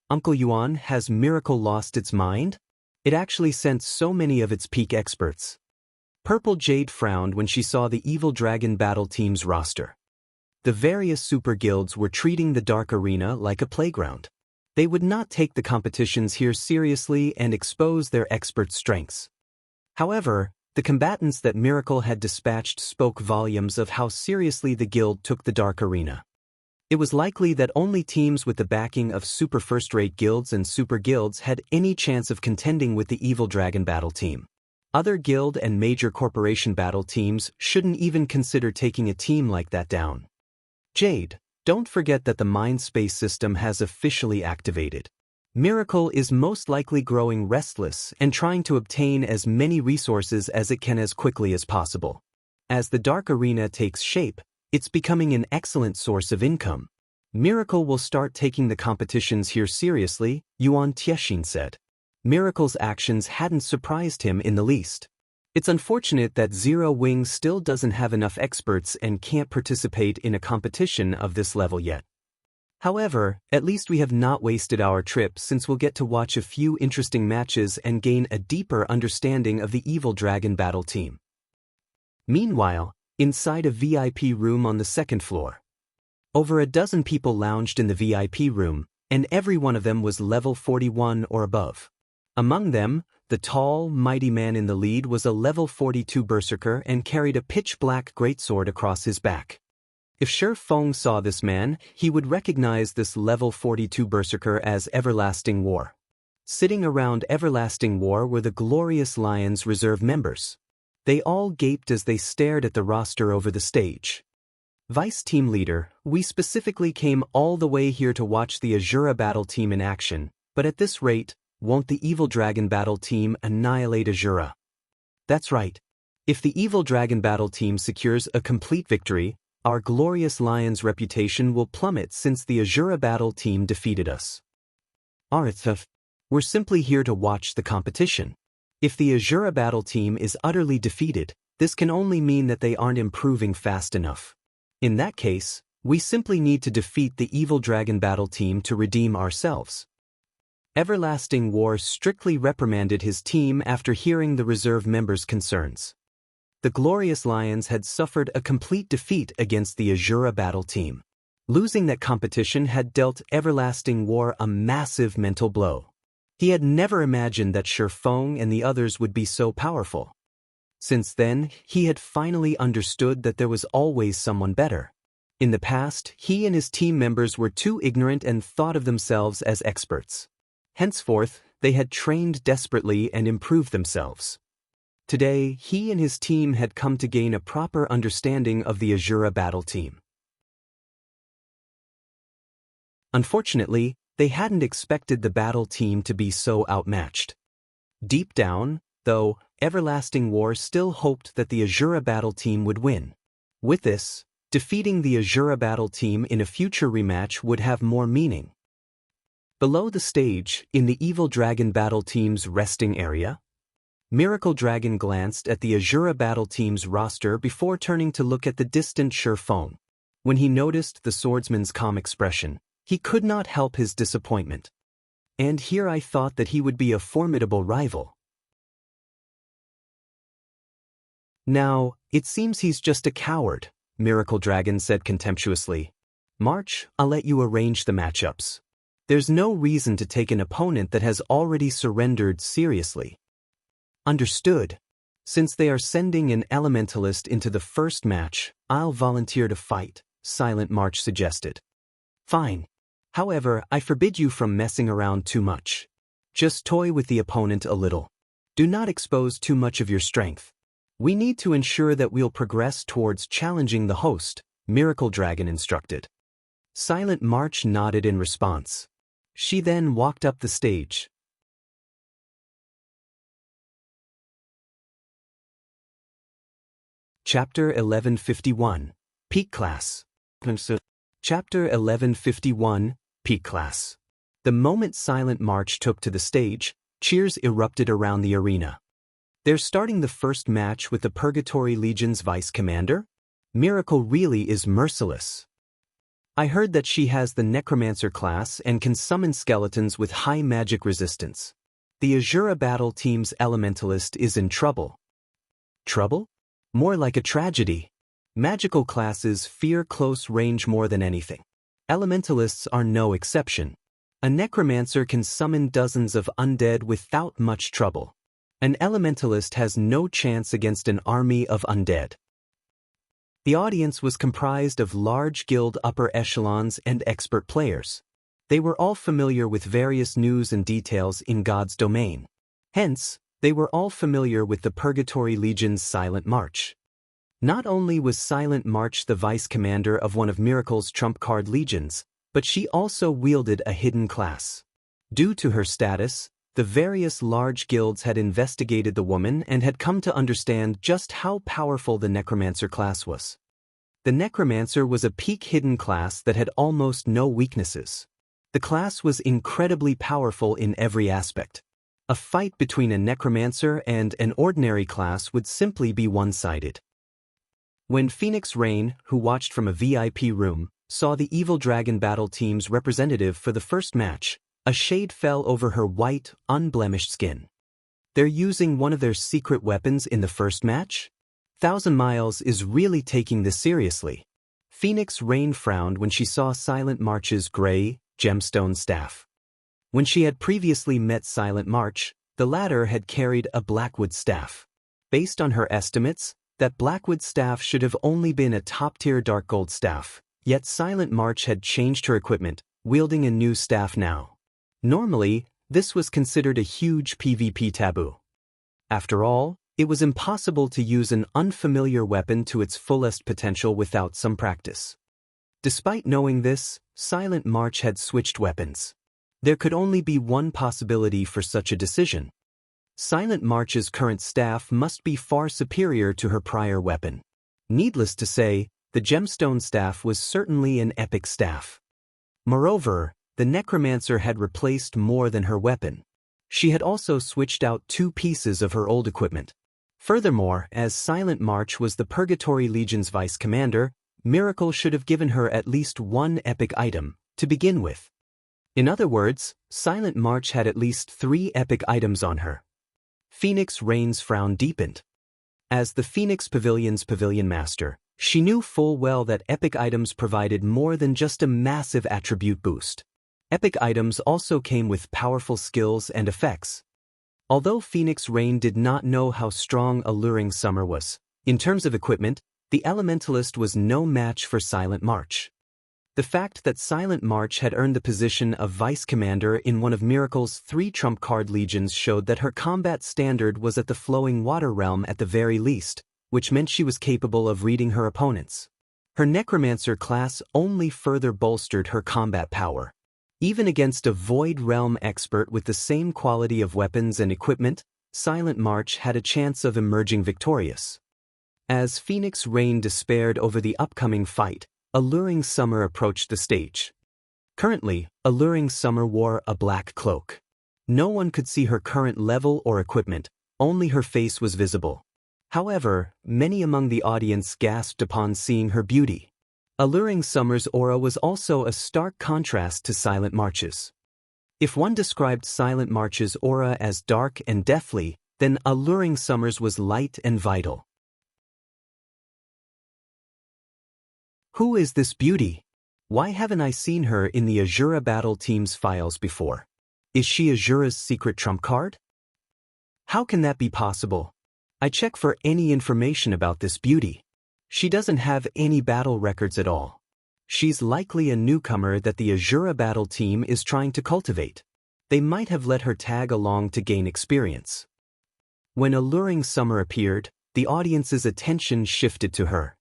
Uncle Yuan, has Miracle lost its mind? It actually sent so many of its peak experts. Purple Jade frowned when she saw the Evil Dragon Battle Team's roster. The various super guilds were treating the Dark Arena like a playground. They would not take the competitions here seriously and expose their expert strengths. However, the combatants that Miracle had dispatched spoke volumes of how seriously the guild took the Dark Arena. It was likely that only teams with the backing of super first-rate guilds and super guilds had any chance of contending with the Evil Dragon battle team. Other guild and major corporation battle teams shouldn't even consider taking a team like that down. Jade, don't forget that the mind space system has officially activated. Miracle is most likely growing restless and trying to obtain as many resources as it can as quickly as possible. As the Dark Arena takes shape, it's becoming an excellent source of income. Miracle will start taking the competitions here seriously, Yuan Tiexin said. Miracle's actions hadn't surprised him in the least. It's unfortunate that Zero Wing still doesn't have enough experts and can't participate in a competition of this level yet. However, at least we have not wasted our trip since we'll get to watch a few interesting matches and gain a deeper understanding of the Evil Dragon battle team. Meanwhile, inside a VIP room on the second floor, over a dozen people lounged in the VIP room, and every one of them was level 41 or above. Among them, the tall, mighty man in the lead was a level 42 berserker and carried a pitch-black greatsword across his back. If Shi Feng saw this man, he would recognize this level 42 berserker as Everlasting War. Sitting around Everlasting War were the Glorious Lions reserve members. They all gaped as they stared at the roster over the stage. Vice Team Leader, we specifically came all the way here to watch the Asura battle team in action, but at this rate, won't the Evil Dragon battle team annihilate Asura? That's right. If the Evil Dragon battle team secures a complete victory, our Glorious Lions' reputation will plummet since the Asura battle team defeated us. Arthaf, we're simply here to watch the competition. If the Asura battle team is utterly defeated, this can only mean that they aren't improving fast enough. In that case, we simply need to defeat the Evil Dragon battle team to redeem ourselves. Everlasting War strictly reprimanded his team after hearing the reserve members' concerns. The Glorious Lions had suffered a complete defeat against the Asura battle team. Losing that competition had dealt Everlasting War a massive mental blow. He had never imagined that Shi Feng and the others would be so powerful. Since then, he had finally understood that there was always someone better. In the past, he and his team members were too ignorant and thought of themselves as experts. Henceforth, they had trained desperately and improved themselves. Today, he and his team had come to gain a proper understanding of the Asura battle team. Unfortunately, they hadn't expected the battle team to be so outmatched. Deep down, though, Everlasting War still hoped that the Asura battle team would win. With this, defeating the Asura battle team in a future rematch would have more meaning. Below the stage, in the Evil Dragon battle team's resting area, Miracle Dragon glanced at the Asura battle team's roster before turning to look at the distant Shi Feng. When he noticed the swordsman's calm expression, he could not help his disappointment. And here I thought that he would be a formidable rival. Now, it seems he's just a coward, Miracle Dragon said contemptuously. March, I'll let you arrange the matchups. There's no reason to take an opponent that has already surrendered seriously. Understood. Since they are sending an elementalist into the first match, I'll volunteer to fight, Silent March suggested. Fine. However, I forbid you from messing around too much. Just toy with the opponent a little. Do not expose too much of your strength. We need to ensure that we'll progress towards challenging the host, Miracle Dragon instructed. Silent March nodded in response. She then walked up the stage. Chapter 1151, Peak Class. Chapter 1151, Peak Class. The moment Silent March took to the stage, cheers erupted around the arena. They're starting the first match with the Purgatory Legion's vice commander? Miracle really is merciless. I heard that she has the Necromancer class and can summon skeletons with high magic resistance. The Asura battle team's elementalist is in trouble. Trouble? More like a tragedy. Magical classes fear close range more than anything. Elementalists are no exception. A necromancer can summon dozens of undead without much trouble. An elementalist has no chance against an army of undead. The audience was comprised of large guild upper echelons and expert players. They were all familiar with various news and details in God's domain. Hence, they were all familiar with the Purgatory Legion's Silent March. Not only was Silent March the vice-commander of one of Miracle's trump card legions, but she also wielded a hidden class. Due to her status, the various large guilds had investigated the woman and had come to understand just how powerful the Necromancer class was. The Necromancer was a peak hidden class that had almost no weaknesses. The class was incredibly powerful in every aspect. A fight between a Necromancer and an ordinary class would simply be one-sided. When Phoenix Rain, who watched from a VIP room, saw the Evil Dragon Battle Team's representative for the first match, a shade fell over her white, unblemished skin. They're using one of their secret weapons in the first match? Thousand Miles is really taking this seriously. Phoenix Rain frowned when she saw Silent March's gray, gemstone staff. When she had previously met Silent March, the latter had carried a Blackwood staff. Based on her estimates, that Blackwood staff should have only been a top-tier dark gold staff, yet Silent March had changed her equipment, wielding a new staff now. Normally, this was considered a huge PvP taboo. After all, it was impossible to use an unfamiliar weapon to its fullest potential without some practice. Despite knowing this, Silent March had switched weapons. There could only be one possibility for such a decision. Silent March's current staff must be far superior to her prior weapon. Needless to say, the gemstone staff was certainly an epic staff. Moreover, the Necromancer had replaced more than her weapon. She had also switched out 2 pieces of her old equipment. Furthermore, as Silent March was the Purgatory Legion's vice-commander, Miracle should have given her at least one epic item, to begin with. In other words, Silent March had at least 3 epic items on her. Phoenix Rain's frown deepened. As the Phoenix Pavilion's Pavilion Master, she knew full well that epic items provided more than just a massive attribute boost. Epic items also came with powerful skills and effects. Although Phoenix Rain did not know how strong Alluring Summer was, in terms of equipment, the Elementalist was no match for Silent March. The fact that Silent March had earned the position of vice-commander in one of Miracle's 3 trump card legions showed that her combat standard was at the Flowing Water realm at the very least, which meant she was capable of reading her opponents. Her Necromancer class only further bolstered her combat power. Even against a Void Realm expert with the same quality of weapons and equipment, Silent March had a chance of emerging victorious. As Phoenix Rain despaired over the upcoming fight, Alluring Summer approached the stage. Currently, Alluring Summer wore a black cloak. No one could see her current level or equipment, only her face was visible. However, many among the audience gasped upon seeing her beauty. Alluring Summer's aura was also a stark contrast to Silent March's. If one described Silent March's aura as dark and deathly, then Alluring Summer's was light and vital. Who is this beauty? Why haven't I seen her in the Asura Battle Team's files before? Is she Asura's secret trump card? How can that be possible? I check for any information about this beauty. She doesn't have any battle records at all. She's likely a newcomer that the Asura Battle Team is trying to cultivate. They might have let her tag along to gain experience. When Alluring Summer appeared, the audience's attention shifted to her.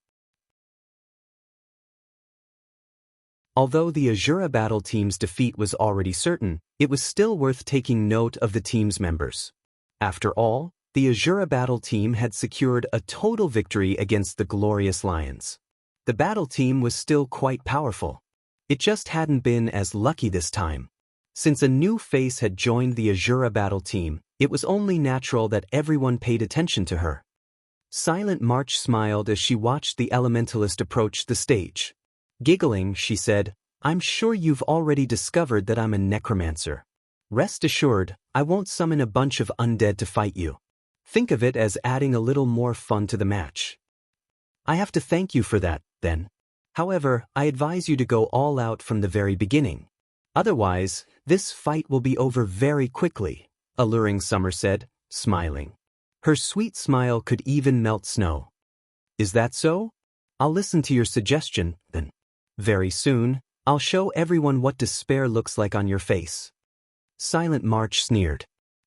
Although the Asura Battle Team's defeat was already certain, it was still worth taking note of the team's members. After all, the Asura Battle Team had secured a total victory against the Glorious Lions. The battle team was still quite powerful. It just hadn't been as lucky this time. Since a new face had joined the Asura Battle Team, it was only natural that everyone paid attention to her. Silent March smiled as she watched the Elementalist approach the stage. Giggling, she said, "I'm sure you've already discovered that I'm a Necromancer. Rest assured, I won't summon a bunch of undead to fight you. Think of it as adding a little more fun to the match." "I have to thank you for that, then. However, I advise you to go all out from the very beginning. Otherwise, this fight will be over very quickly," Alluring Summer said, smiling. Her sweet smile could even melt snow. "Is that so? I'll listen to your suggestion, then. Very soon, I'll show everyone what despair looks like on your face. Silent March sneered.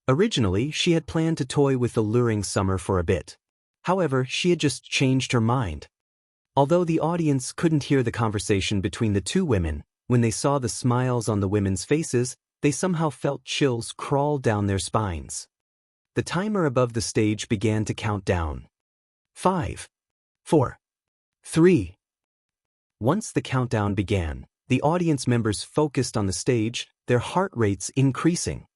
Originally, she had planned to toy with alluring Summer for a bit. However, she had just changed her mind. Although the audience couldn't hear the conversation between the two women, when they saw the smiles on the women's faces, they somehow felt chills crawl down their spines. The timer above the stage began to count down. 5, 4, 3. Once the countdown began, the audience members focused on the stage, their heart rates increasing.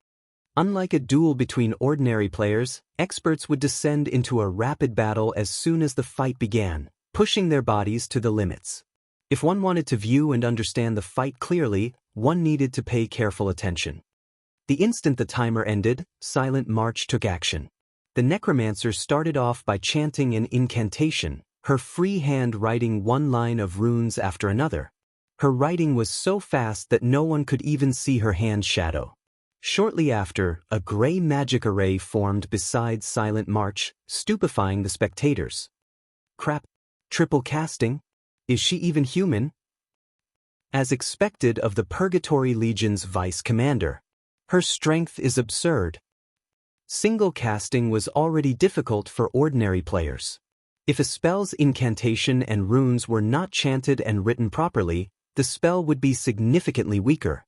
Unlike a duel between ordinary players, experts would descend into a rapid battle as soon as the fight began, pushing their bodies to the limits. If one wanted to view and understand the fight clearly, one needed to pay careful attention. The instant the timer ended, Silent March took action. The necromancer started off by chanting an incantation, her free hand writing one line of runes after another. Her writing was so fast that no one could even see her hand shadow. Shortly after, a gray magic array formed beside Silent March, stupefying the spectators. Crap! Triple casting? Is she even human? As expected of the Purgatory Legion's vice commander. Her strength is absurd. Single casting was already difficult for ordinary players. If a spell's incantation and runes were not chanted and written properly, the spell would be significantly weaker.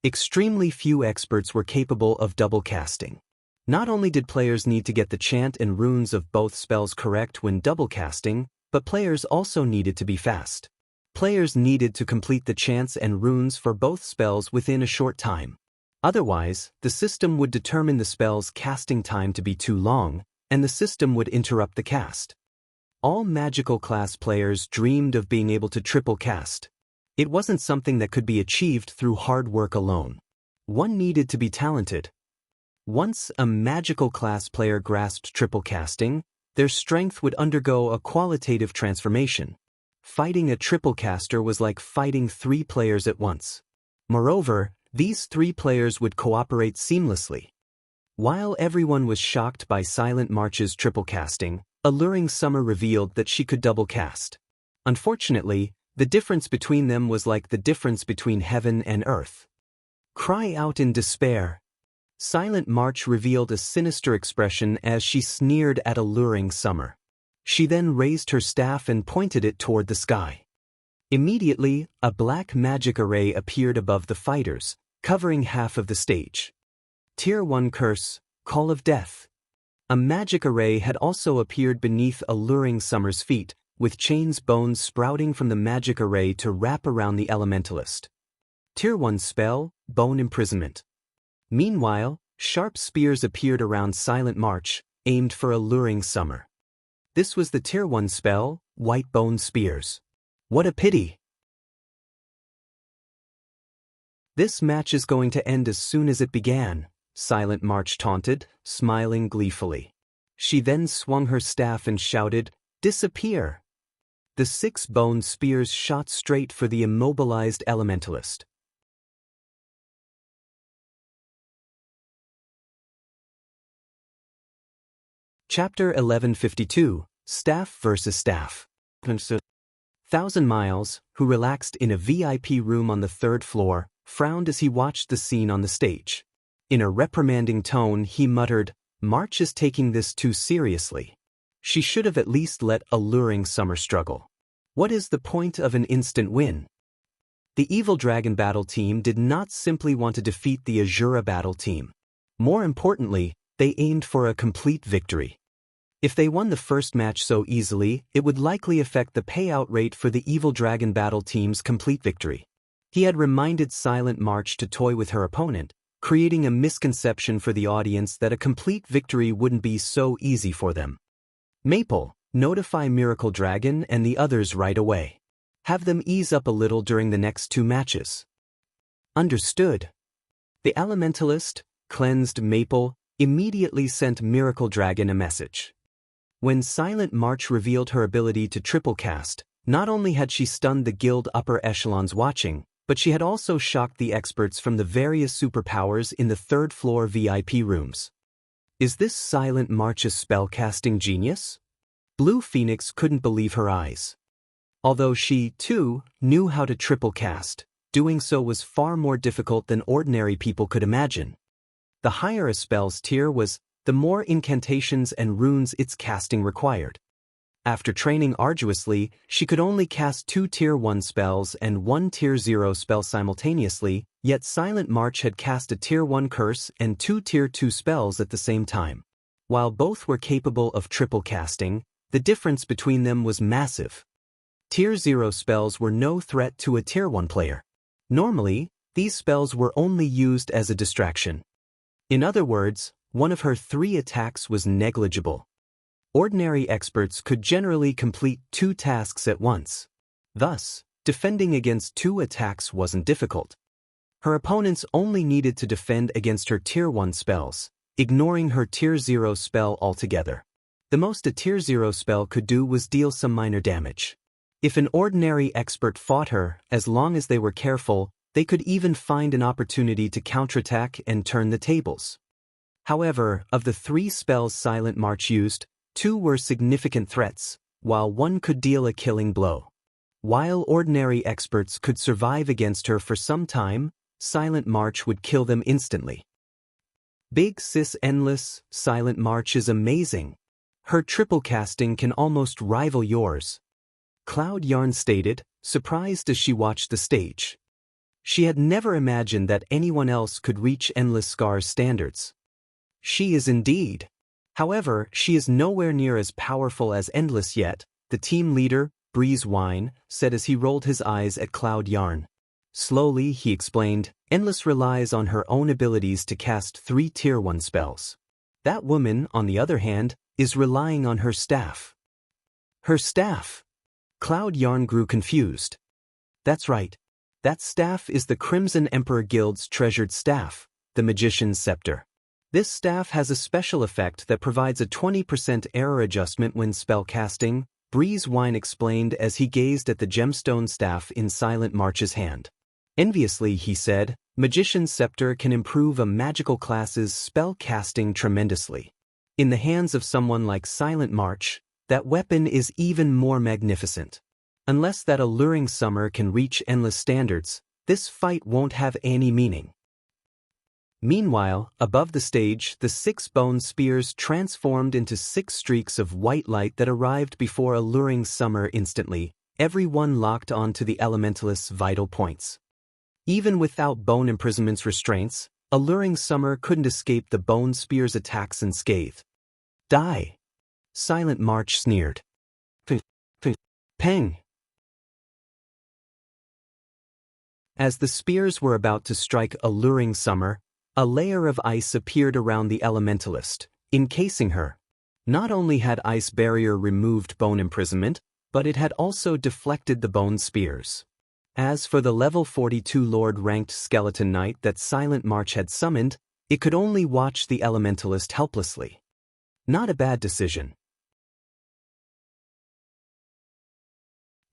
Extremely few experts were capable of double casting. Not only did players need to get the chant and runes of both spells correct when double casting, but players also needed to be fast. Players needed to complete the chants and runes for both spells within a short time. Otherwise, the system would determine the spell's casting time to be too long, and the system would interrupt the cast. All magical class players dreamed of being able to triple cast. It wasn't something that could be achieved through hard work alone. One needed to be talented. Once a magical class player grasped triple casting, their strength would undergo a qualitative transformation. Fighting a triple caster was like fighting 3 players at once. Moreover, these 3 players would cooperate seamlessly. While everyone was shocked by Silent March's triple casting, Alluring Summer revealed that she could double cast. Unfortunately, the difference between them was like the difference between heaven and earth. Cry out in despair. Silent March revealed a sinister expression as she sneered at Alluring Summer. She then raised her staff and pointed it toward the sky. Immediately, a black magic array appeared above the fighters, covering half of the stage. Tier 1 Curse, Call of Death. A magic array had also appeared beneath Alluring Summer's feet, with chains bones sprouting from the magic array to wrap around the elementalist. Tier 1 Spell, Bone Imprisonment. Meanwhile, sharp spears appeared around Silent March, aimed for Alluring Summer. This was the Tier 1 spell, White Bone Spears. What a pity! This match is going to end as soon as it began, Silent March taunted, smiling gleefully. She then swung her staff and shouted, "Disappear!" The 6 bone spears shot straight for the immobilized elementalist. Chapter 1152, Staff vs. Staff. 1,000 Miles, who relaxed in a VIP room on the 3rd floor, frowned as he watched the scene on the stage. In a reprimanding tone, he muttered, "March is taking this too seriously. She should have at least let Alluring Summer struggle. What is the point of an instant win?" The Evil Dragon battle team did not simply want to defeat the Asura battle team. More importantly, they aimed for a complete victory. If they won the first match so easily, it would likely affect the payout rate for the Evil Dragon battle team's complete victory. He had reminded Silent March to toy with her opponent, creating a misconception for the audience that a complete victory wouldn't be so easy for them. Maple, notify Miracle Dragon and the others right away. Have them ease up a little during the next 2 matches. Understood. The Elementalist, cleansed Maple, immediately sent Miracle Dragon a message. When Silent March revealed her ability to triple cast, not only had she stunned the guild upper echelons watching, but she had also shocked the experts from the various superpowers in the 3rd floor VIP rooms. Is this Silent March's spellcasting genius? Blue Phoenix couldn't believe her eyes. Although she, too, knew how to triple cast, doing so was far more difficult than ordinary people could imagine. The higher a spell's tier was, the more incantations and runes its casting required. After training arduously, she could only cast 2 Tier 1 spells and 1 Tier 0 spell simultaneously, yet Silent March had cast a Tier 1 curse and 2 Tier 2 spells at the same time. While both were capable of triple casting, the difference between them was massive. Tier 0 spells were no threat to a Tier 1 player. Normally, these spells were only used as a distraction. In other words, one of her 3 attacks was negligible. Ordinary experts could generally complete 2 tasks at once. Thus, defending against 2 attacks wasn't difficult. Her opponents only needed to defend against her Tier 1 spells, ignoring her Tier 0 spell altogether. The most a Tier 0 spell could do was deal some minor damage. If an ordinary expert fought her, as long as they were careful, they could even find an opportunity to counterattack and turn the tables. However, of the 3 spells Silent March used, 2 were significant threats, while 1 could deal a killing blow. While ordinary experts could survive against her for some time, Silent March would kill them instantly. Big Sis Endless, Silent March is amazing. Her triple casting can almost rival yours. Cloud Yarn stated, surprised as she watched the stage. She had never imagined that anyone else could reach Endless Scar's standards. She is indeed. However, she is nowhere near as powerful as Endless yet, the team leader, Breeze Wine, said as he rolled his eyes at Cloud Yarn. Slowly, he explained, Endless relies on her own abilities to cast 3 Tier 1 spells. That woman, on the other hand, is relying on her staff. Her staff? Cloud Yarn grew confused. That's right. That staff is the Crimson Emperor Guild's treasured staff, the Magician's Scepter. This staff has a special effect that provides a 20% error adjustment when spell casting, Breeze Wine explained as he gazed at the gemstone staff in Silent March's hand. Enviously, he said, Magician's Scepter can improve a magical class's spell casting tremendously. In the hands of someone like Silent March, that weapon is even more magnificent. Unless that alluring summer can reach Endless standards, this fight won't have any meaning. Meanwhile, above the stage, the 6 bone spears transformed into 6 streaks of white light that arrived before alluring summer instantly, every one locked onto the elementalist's vital points. Even without bone imprisonment's restraints, alluring summer couldn't escape the bone spear's attacks unscathed. Die! Silent March sneered. Peng! As the spears were about to strike alluring summer, a layer of ice appeared around the elementalist, encasing her. Not only had ice barrier removed bone imprisonment, but it had also deflected the bone spears. As for the level 42 Lord-ranked skeleton knight that Silent March had summoned, it could only watch the elementalist helplessly. Not a bad decision.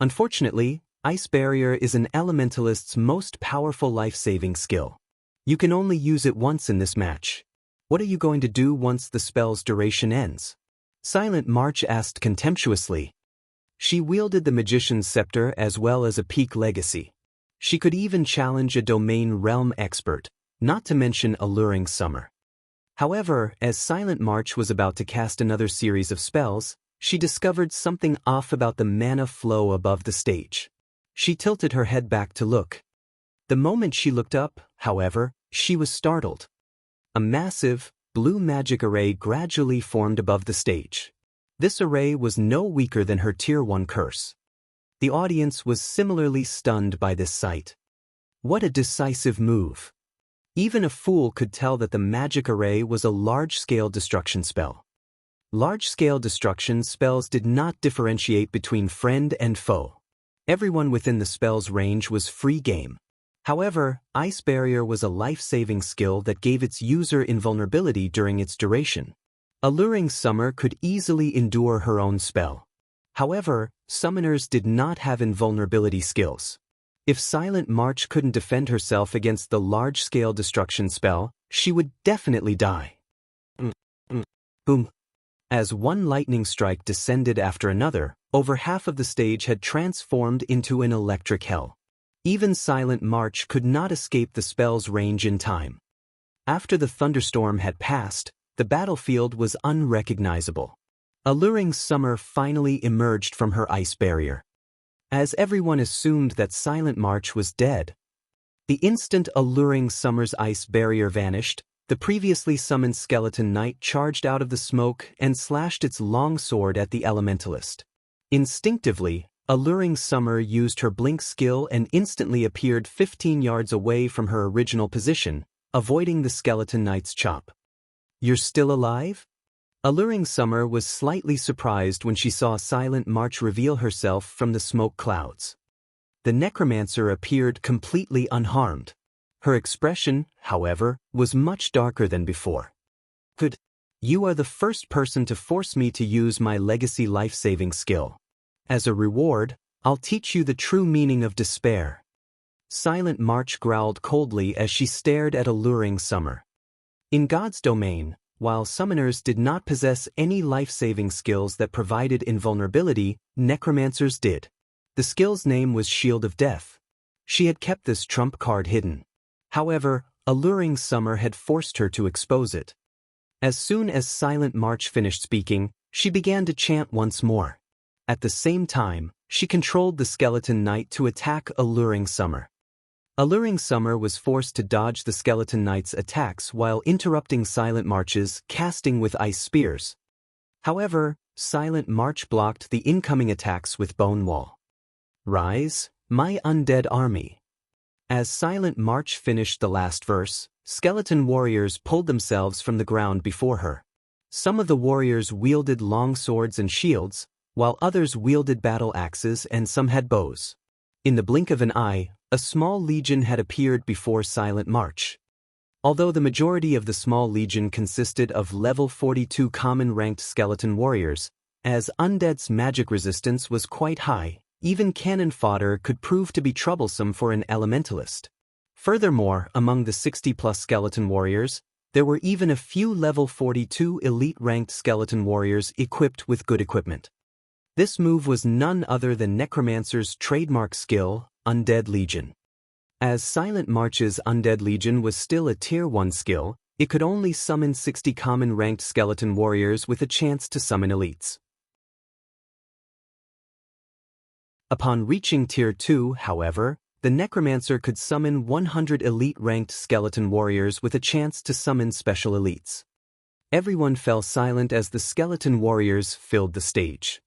Unfortunately, ice barrier is an elementalist's most powerful life-saving skill. You can only use it once in this match. What are you going to do once the spell's duration ends? Silent March asked contemptuously. She wielded the Magician's Scepter as well as a peak legacy. She could even challenge a domain realm expert, not to mention alluring summer. However, as Silent March was about to cast another series of spells, she discovered something off about the mana flow above the stage. She tilted her head back to look. The moment she looked up, however, she was startled. A massive, blue magic array gradually formed above the stage. This array was no weaker than her Tier 1 curse. The audience was similarly stunned by this sight. What a decisive move! Even a fool could tell that the magic array was a large-scale destruction spell. Large-scale destruction spells did not differentiate between friend and foe. Everyone within the spell's range was free game. However, Ice Barrier was a life-saving skill that gave its user invulnerability during its duration. Alluring Summer could easily endure her own spell. However, summoners did not have invulnerability skills. If Silent March couldn't defend herself against the large-scale destruction spell, she would definitely die. Boom. As one lightning strike descended after another, over half of the stage had transformed into an electric hell. Even Silent March could not escape the spell's range in time. After the thunderstorm had passed, the battlefield was unrecognizable. Alluring Summer finally emerged from her ice barrier. As everyone assumed that Silent March was dead, the instant Alluring Summer's ice barrier vanished, the previously summoned Skeleton Knight charged out of the smoke and slashed its long sword at the elementalist. Instinctively, Alluring Summer used her blink skill and instantly appeared 15 yards away from her original position, avoiding the Skeleton Knight's chop. "You're still alive?" Alluring Summer was slightly surprised when she saw Silent March reveal herself from the smoke clouds. The necromancer appeared completely unharmed. Her expression, however, was much darker than before. "Good. You are the first person to force me to use my legacy life-saving skill. As a reward, I'll teach you the true meaning of despair." Silent March growled coldly as she stared at Alluring Summer. In God's domain, while summoners did not possess any life-saving skills that provided invulnerability, necromancers did. The skill's name was Shield of Death. She had kept this trump card hidden. However, Alluring Summer had forced her to expose it. As soon as Silent March finished speaking, she began to chant once more. At the same time, she controlled the Skeleton Knight to attack Alluring Summer. Alluring Summer was forced to dodge the Skeleton Knight's attacks while interrupting Silent March's casting with ice spears. However, Silent March blocked the incoming attacks with Bone Wall. "Rise, my undead army." As Silent March finished the last verse, skeleton warriors pulled themselves from the ground before her. Some of the warriors wielded long swords and shields, while others wielded battle axes and some had bows. In the blink of an eye, a small legion had appeared before Silent March. Although the majority of the small legion consisted of level 42 common-ranked skeleton warriors, as undead's magic resistance was quite high, even cannon fodder could prove to be troublesome for an elementalist. Furthermore, among the 60-plus skeleton warriors, there were even a few level 42 elite-ranked skeleton warriors equipped with good equipment. This move was none other than Necromancer's trademark skill, Undead Legion. As Silent March's Undead Legion was still a Tier 1 skill, it could only summon 60 common-ranked skeleton warriors with a chance to summon elites. Upon reaching Tier 2, however, the Necromancer could summon 100 elite-ranked skeleton warriors with a chance to summon special elites. Everyone fell silent as the skeleton warriors filled the stage.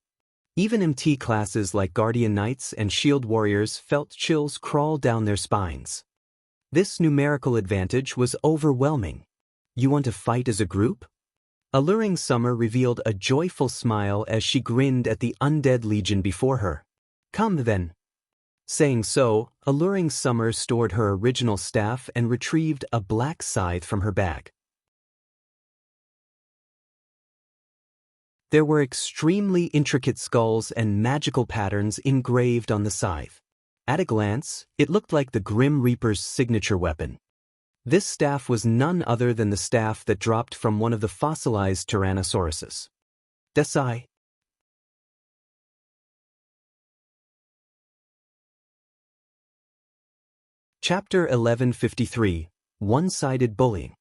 Even MT classes like Guardian Knights and Shield Warriors felt chills crawl down their spines. This numerical advantage was overwhelming. "You want to fight as a group?" Alluring Summer revealed a joyful smile as she grinned at the Undead Legion before her. "Come then." Saying so, Alluring Summer stored her original staff and retrieved a black scythe from her bag. There were extremely intricate skulls and magical patterns engraved on the scythe. At a glance, it looked like the Grim Reaper's signature weapon. This staff was none other than the staff that dropped from one of the fossilized Tyrannosauruses. Desai. Chapter 1153, One-Sided Bullying.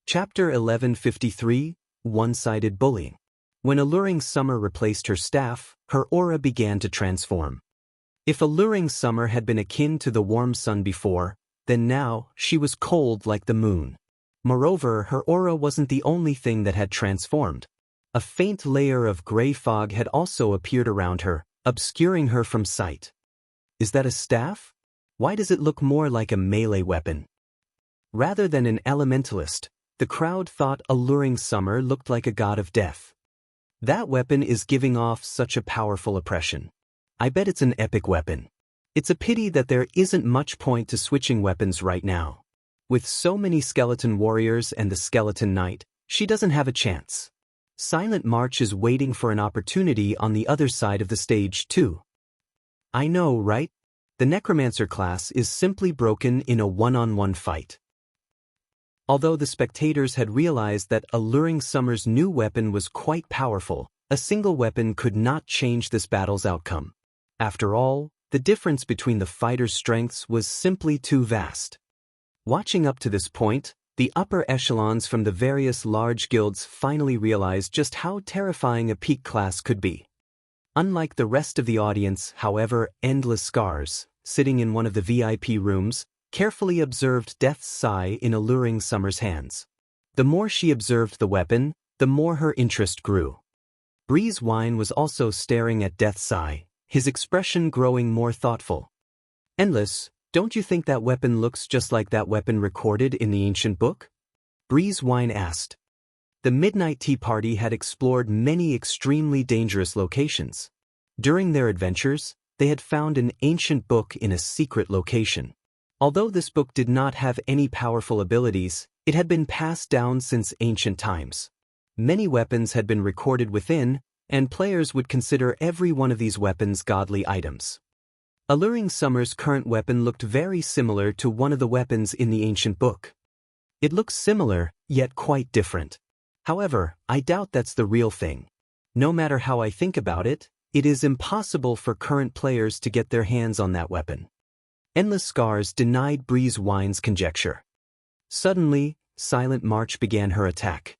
Chapter 1153, One-Sided Bullying. When Alluring Summer replaced her staff, her aura began to transform. If Alluring Summer had been akin to the warm sun before, then now she was cold like the moon. Moreover, her aura wasn't the only thing that had transformed. A faint layer of gray fog had also appeared around her, obscuring her from sight. Is that a staff? Why does it look more like a melee weapon? Rather than an elementalist, the crowd thought Alluring Summer looked like a god of death. That weapon is giving off such a powerful oppression. I bet it's an epic weapon. It's a pity that there isn't much point to switching weapons right now. With so many skeleton warriors and the Skeleton Knight, she doesn't have a chance. Silent March is waiting for an opportunity on the other side of the stage too. I know, right? The Necromancer class is simply broken in a one-on-one fight. Although the spectators had realized that Alluring Summer's new weapon was quite powerful, a single weapon could not change this battle's outcome. After all, the difference between the fighters' strengths was simply too vast. Watching up to this point, the upper echelons from the various large guilds finally realized just how terrifying a peak class could be. Unlike the rest of the audience, however, Endless Scars, sitting in one of the VIP rooms, carefully observed Death's Sigh in Alluring Summer's hands. The more she observed the weapon, the more her interest grew. Breeze Wine was also staring at Death's Sigh, his expression growing more thoughtful. Endless, don't you think that weapon looks just like that weapon recorded in the ancient book? Breeze Wine asked. The Midnight Tea Party had explored many extremely dangerous locations. During their adventures, they had found an ancient book in a secret location. Although this book did not have any powerful abilities, it had been passed down since ancient times. Many weapons had been recorded within, and players would consider every one of these weapons godly items. Alluring Summer's current weapon looked very similar to one of the weapons in the ancient book. It looks similar, yet quite different. However, I doubt that's the real thing. No matter how I think about it, it is impossible for current players to get their hands on that weapon. Endless Scars denied Breeze Wine's conjecture. Suddenly, Silent March began her attack.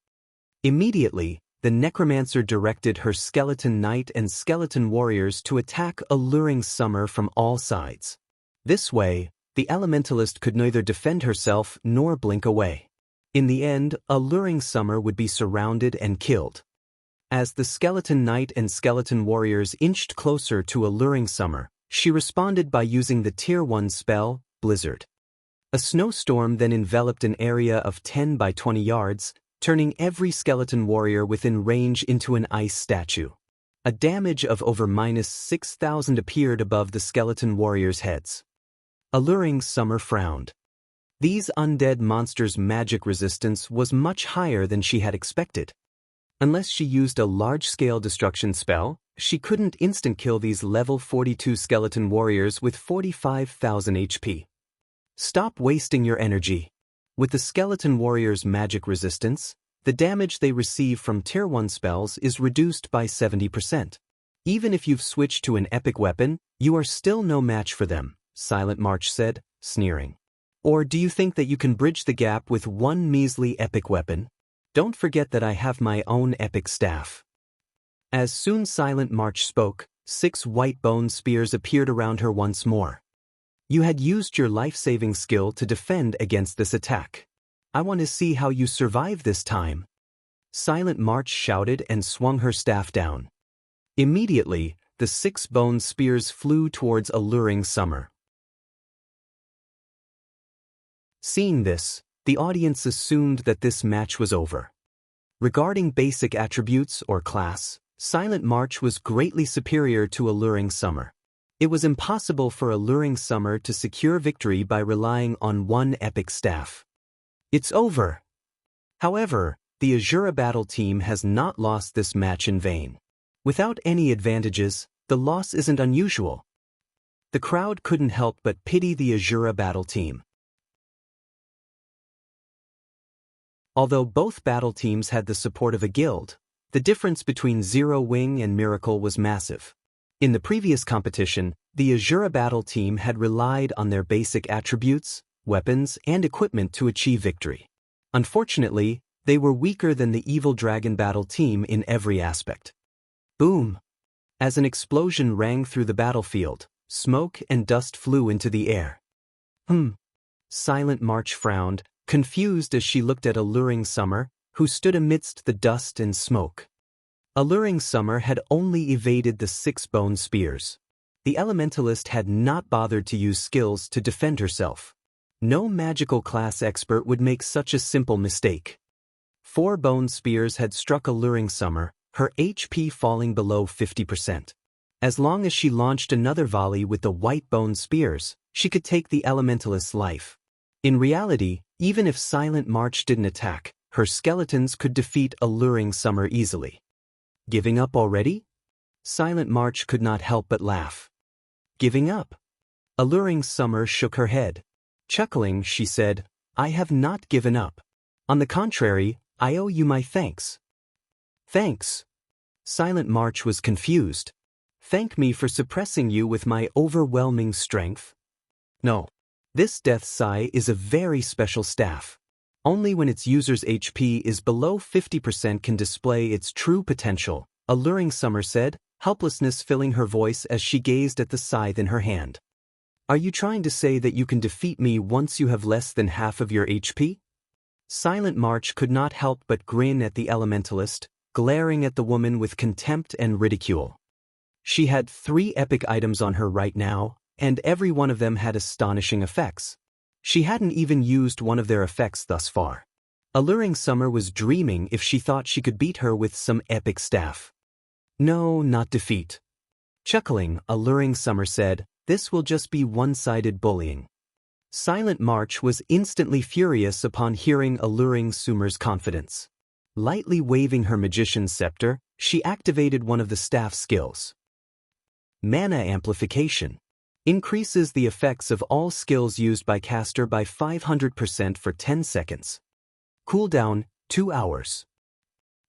Immediately, the Necromancer directed her Skeleton Knight and Skeleton Warriors to attack Alluring Summer from all sides. This way, the Elementalist could neither defend herself nor blink away. In the end, Alluring Summer would be surrounded and killed. As the Skeleton Knight and Skeleton Warriors inched closer to Alluring Summer, she responded by using the Tier 1 spell, Blizzard. A snowstorm then enveloped an area of 10 by 20 yards, turning every skeleton warrior within range into an ice statue. A damage of over -6,000 appeared above the skeleton warriors' heads. Alluring Summer frowned. These undead monsters' magic resistance was much higher than she had expected. Unless she used a large-scale destruction spell, she couldn't instant-kill these level 42 skeleton warriors with 45,000 HP. Stop wasting your energy. With the skeleton warriors' magic resistance, the damage they receive from Tier 1 spells is reduced by 70%. Even if you've switched to an epic weapon, you are still no match for them, Silent March said, sneering. Or do you think that you can bridge the gap with one measly epic weapon? Don't forget that I have my own epic staff. As soon as Silent March spoke, 6 white bone spears appeared around her once more. You had used your life-saving skill to defend against this attack. I want to see how you survive this time. Silent March shouted and swung her staff down. Immediately, the 6 bone spears flew towards Alluring Summer. Seeing this, the audience assumed that this match was over. Regarding basic attributes or class, Silent March was greatly superior to Alluring Summer. It was impossible for Alluring Summer to secure victory by relying on one epic staff. It's over. However, the Asura battle team has not lost this match in vain. Without any advantages, the loss isn't unusual. The crowd couldn't help but pity the Asura battle team. Although both battle teams had the support of a guild, the difference between Zero Wing and Miracle was massive. In the previous competition, the Asura battle team had relied on their basic attributes, weapons, and equipment to achieve victory. Unfortunately, they were weaker than the Evil Dragon battle team in every aspect. Boom! As an explosion rang through the battlefield, smoke and dust flew into the air. Silent March frowned, confused as she looked at Alluring Summer, who stood amidst the dust and smoke. Alluring Summer had only evaded the 6 bone spears. The Elementalist had not bothered to use skills to defend herself. No magical class expert would make such a simple mistake. 4 bone spears had struck Alluring Summer, her HP falling below 50%. As long as she launched another volley with the white bone spears, she could take the Elementalist's life. In reality, even if Silent March didn't attack, her skeletons could defeat Alluring Summer easily. Giving up already? Silent March could not help but laugh. Giving up? Alluring Summer shook her head. Chuckling, she said, I have not given up. On the contrary, I owe you my thanks. Thanks. Silent March was confused. Thank me for suppressing you with my overwhelming strength? No. This death sigh is a very special staff. Only when its user's HP is below 50% can display its true potential, Alluring Summer said, helplessness filling her voice as she gazed at the scythe in her hand. Are you trying to say that you can defeat me once you have less than half of your HP? Silent March could not help but grin at the elementalist, glaring at the woman with contempt and ridicule. She had 3 epic items on her right now, and every one of them had astonishing effects. She hadn't even used one of their effects thus far. Alluring Summer was dreaming if she thought she could beat her with some epic staff. No, not defeat. Chuckling, Alluring Summer said, this will just be one-sided bullying. Silent March was instantly furious upon hearing Alluring Summer's confidence. Lightly waving her magician's scepter, she activated one of the staff skills. Mana Amplification. Increases the effects of all skills used by caster by 500% for 10 seconds. Cooldown, 2 hours.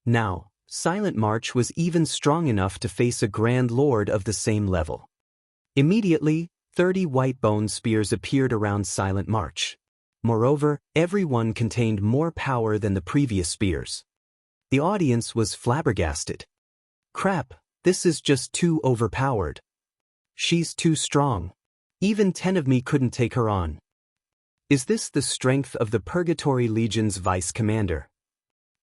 Now, Silent March was even strong enough to face a Grand Lord of the same level. Immediately, 30 white bone spears appeared around Silent March. Moreover, every one contained more power than the previous spears. The audience was flabbergasted. Crap, this is just too overpowered. She's too strong. Even 10 of me couldn't take her on. Is this the strength of the Purgatory Legion's vice commander?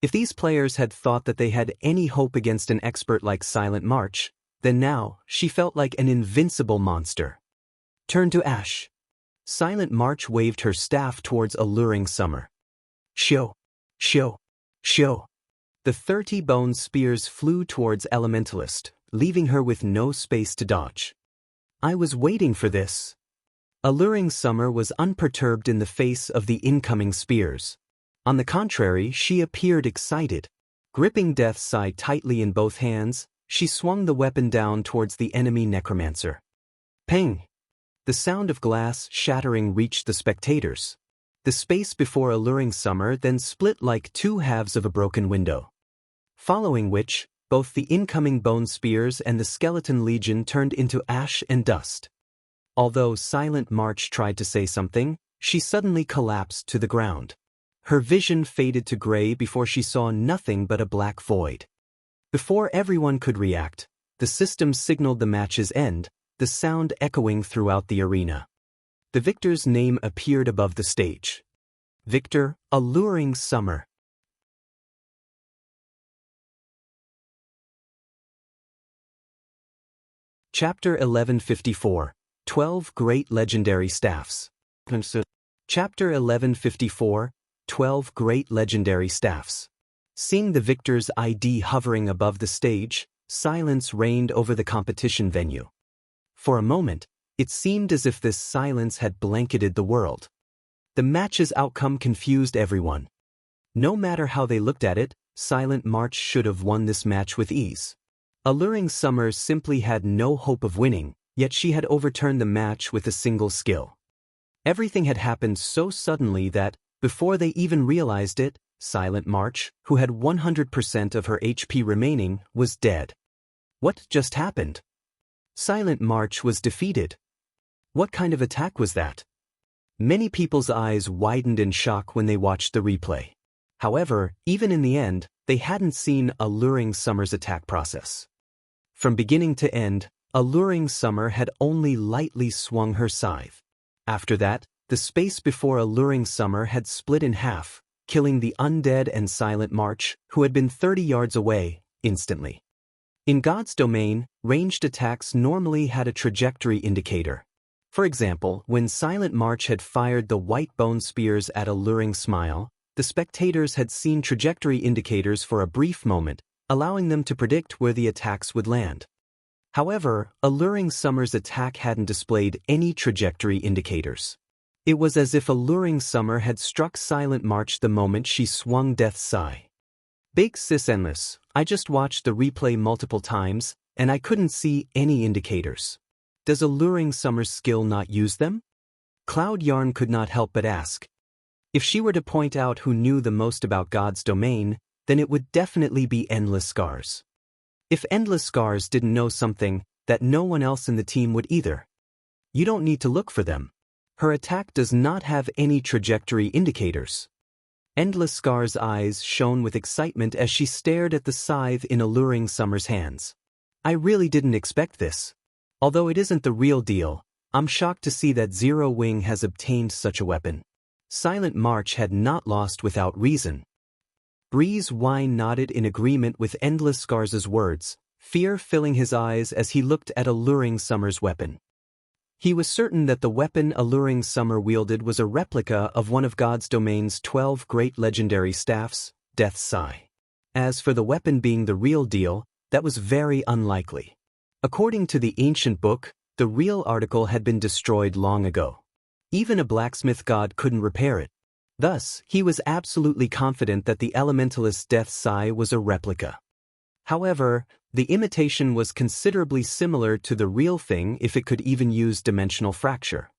If these players had thought that they had any hope against an expert like Silent March, then now she felt like an invincible monster. Turn to ash. Silent March waved her staff towards Alluring Summer. Show. Show. Show. The 30 bone spears flew towards Elementalist, leaving her with no space to dodge. I was waiting for this. Alluring Summer was unperturbed in the face of the incoming spears. On the contrary, she appeared excited. Gripping Death's Sigh tightly in both hands, she swung the weapon down towards the enemy necromancer. Ping! The sound of glass shattering reached the spectators. The space before Alluring Summer then split like 2 halves of a broken window. Following which, both the incoming bone spears and the skeleton legion turned into ash and dust. Although Silent March tried to say something, she suddenly collapsed to the ground. Her vision faded to gray before she saw nothing but a black void. Before everyone could react, the system signaled the match's end, the sound echoing throughout the arena. The victor's name appeared above the stage. Victor, Alluring Summer. Chapter 1154, 12 Great Legendary Staffs. Chapter 1154, 12 Great Legendary Staffs. Seeing the victor's ID hovering above the stage, silence reigned over the competition venue. For a moment, it seemed as if this silence had blanketed the world. The match's outcome confused everyone. No matter how they looked at it, Silent March should have won this match with ease. Alluring Summer simply had no hope of winning, yet she had overturned the match with a single skill. Everything had happened so suddenly that, before they even realized it, Silent March, who had 100% of her HP remaining, was dead. What just happened? Silent March was defeated. What kind of attack was that? Many people's eyes widened in shock when they watched the replay. However, even in the end, they hadn't seen Alluring Summer's attack process. From beginning to end, Alluring Summer had only lightly swung her scythe. After that, the space before Alluring Summer had split in half, killing the undead and Silent March, who had been 30 yards away, instantly. In God's domain, ranged attacks normally had a trajectory indicator. For example, when Silent March had fired the white bone spears at Alluring Smile, the spectators had seen trajectory indicators for a brief moment, allowing them to predict where the attacks would land. However, Alluring Summer's attack hadn't displayed any trajectory indicators. It was as if Alluring Summer had struck Silent March the moment she swung Death's Sigh. Big Sis Endless, I just watched the replay multiple times, and I couldn't see any indicators. Does Alluring Summer's skill not use them? Cloud Yarn could not help but ask. If she were to point out who knew the most about God's domain, then it would definitely be Endless Scars. If Endless Scars didn't know something, that no one else in the team would either. You don't need to look for them. Her attack does not have any trajectory indicators. Endless Scar's eyes shone with excitement as she stared at the scythe in Alluring Summer's hands. I really didn't expect this. Although it isn't the real deal, I'm shocked to see that Zero Wing has obtained such a weapon. Silent March had not lost without reason. Breeze Wine nodded in agreement with Endless Scars's words, fear filling his eyes as he looked at Alluring Summer's weapon. He was certain that the weapon Alluring Summer wielded was a replica of one of God's domain's 12 great legendary staffs, Death's Sigh. As for the weapon being the real deal, that was very unlikely. According to the ancient book, the real article had been destroyed long ago. Even a blacksmith god couldn't repair it. Thus, he was absolutely confident that the elementalist's Death's Sigh was a replica. However, the imitation was considerably similar to the real thing if it could even use Dimensional Fracture.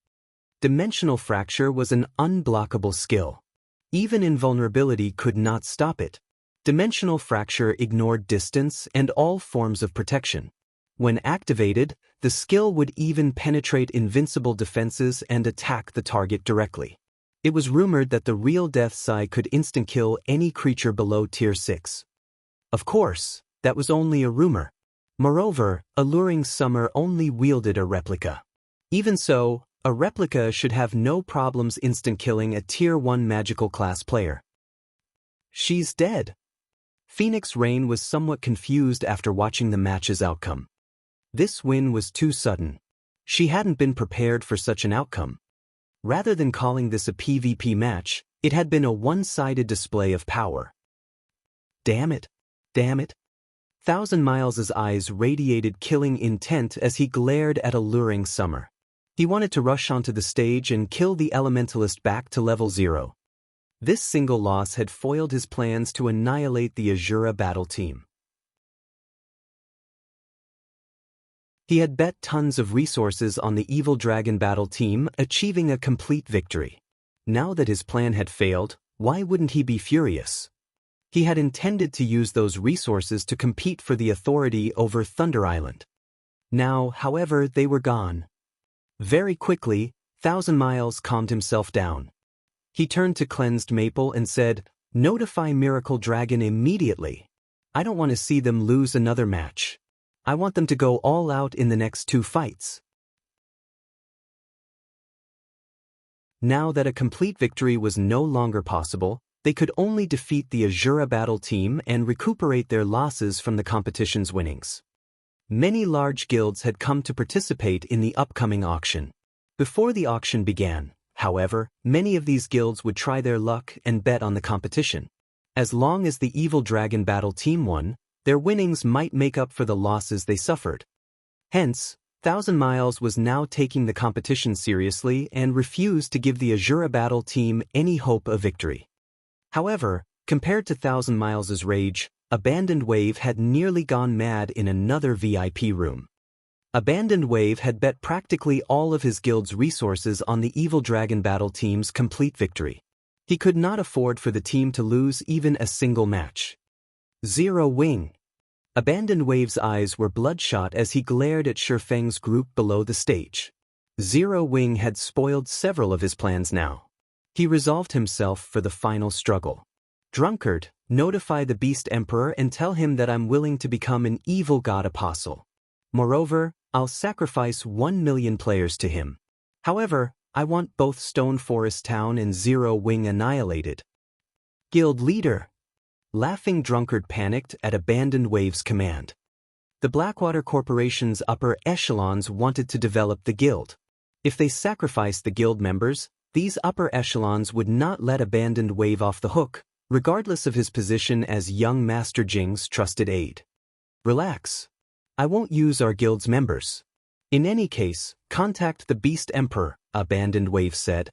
Dimensional Fracture was an unblockable skill. Even invulnerability could not stop it. Dimensional Fracture ignored distance and all forms of protection. When activated, the skill would even penetrate invincible defenses and attack the target directly. It was rumored that the real Death's Sigh could instant-kill any creature below Tier 6. Of course, that was only a rumor. Moreover, Alluring Summer only wielded a replica. Even so, a replica should have no problems instant-killing a Tier 1 magical class player. She's dead. Phoenix Rain was somewhat confused after watching the match's outcome. This win was too sudden. She hadn't been prepared for such an outcome. Rather than calling this a PvP match, it had been a one-sided display of power. Damn it. Damn it. Thousand Miles' eyes radiated killing intent as he glared at Alluring Summer. He wanted to rush onto the stage and kill the Elementalist back to level 0. This single loss had foiled his plans to annihilate the Asura battle team. He had bet tons of resources on the Evil Dragon battle team achieving a complete victory. Now that his plan had failed, why wouldn't he be furious? He had intended to use those resources to compete for the authority over Thunder Island. Now, however, they were gone. Very quickly, Thousand Miles calmed himself down. He turned to Cleansed Maple and said, "Notify Miracle Dragon immediately. I don't want to see them lose another match. I want them to go all out in the next 2 fights." Now that a complete victory was no longer possible, they could only defeat the Asura battle team and recuperate their losses from the competition's winnings. Many large guilds had come to participate in the upcoming auction. Before the auction began, however, many of these guilds would try their luck and bet on the competition. As long as the Evil Dragon battle team won, their winnings might make up for the losses they suffered. Hence, Thousand Miles was now taking the competition seriously and refused to give the Asura battle team any hope of victory. However, compared to Thousand Miles' rage, Abandoned Wave had nearly gone mad in another VIP room. Abandoned Wave had bet practically all of his guild's resources on the Evil Dragon battle team's complete victory. He could not afford for the team to lose even a single match. Zero Wing. Abandoned Wave's eyes were bloodshot as he glared at Shifeng's group below the stage. Zero Wing had spoiled several of his plans now. He resolved himself for the final struggle. "Drunkard, notify the Beast Emperor and tell him that I'm willing to become an evil god apostle. Moreover, I'll sacrifice 1 million players to him. However, I want both Stone Forest Town and Zero Wing annihilated." Guild leader. Laughing Drunkard panicked at Abandoned Wave's command. The Blackwater Corporation's upper echelons wanted to develop the guild. If they sacrificed the guild members, these upper echelons would not let Abandoned Wave off the hook, regardless of his position as young Master Jing's trusted aide. "Relax. I won't use our guild's members. In any case, contact the Beast Emperor," Abandoned Wave said.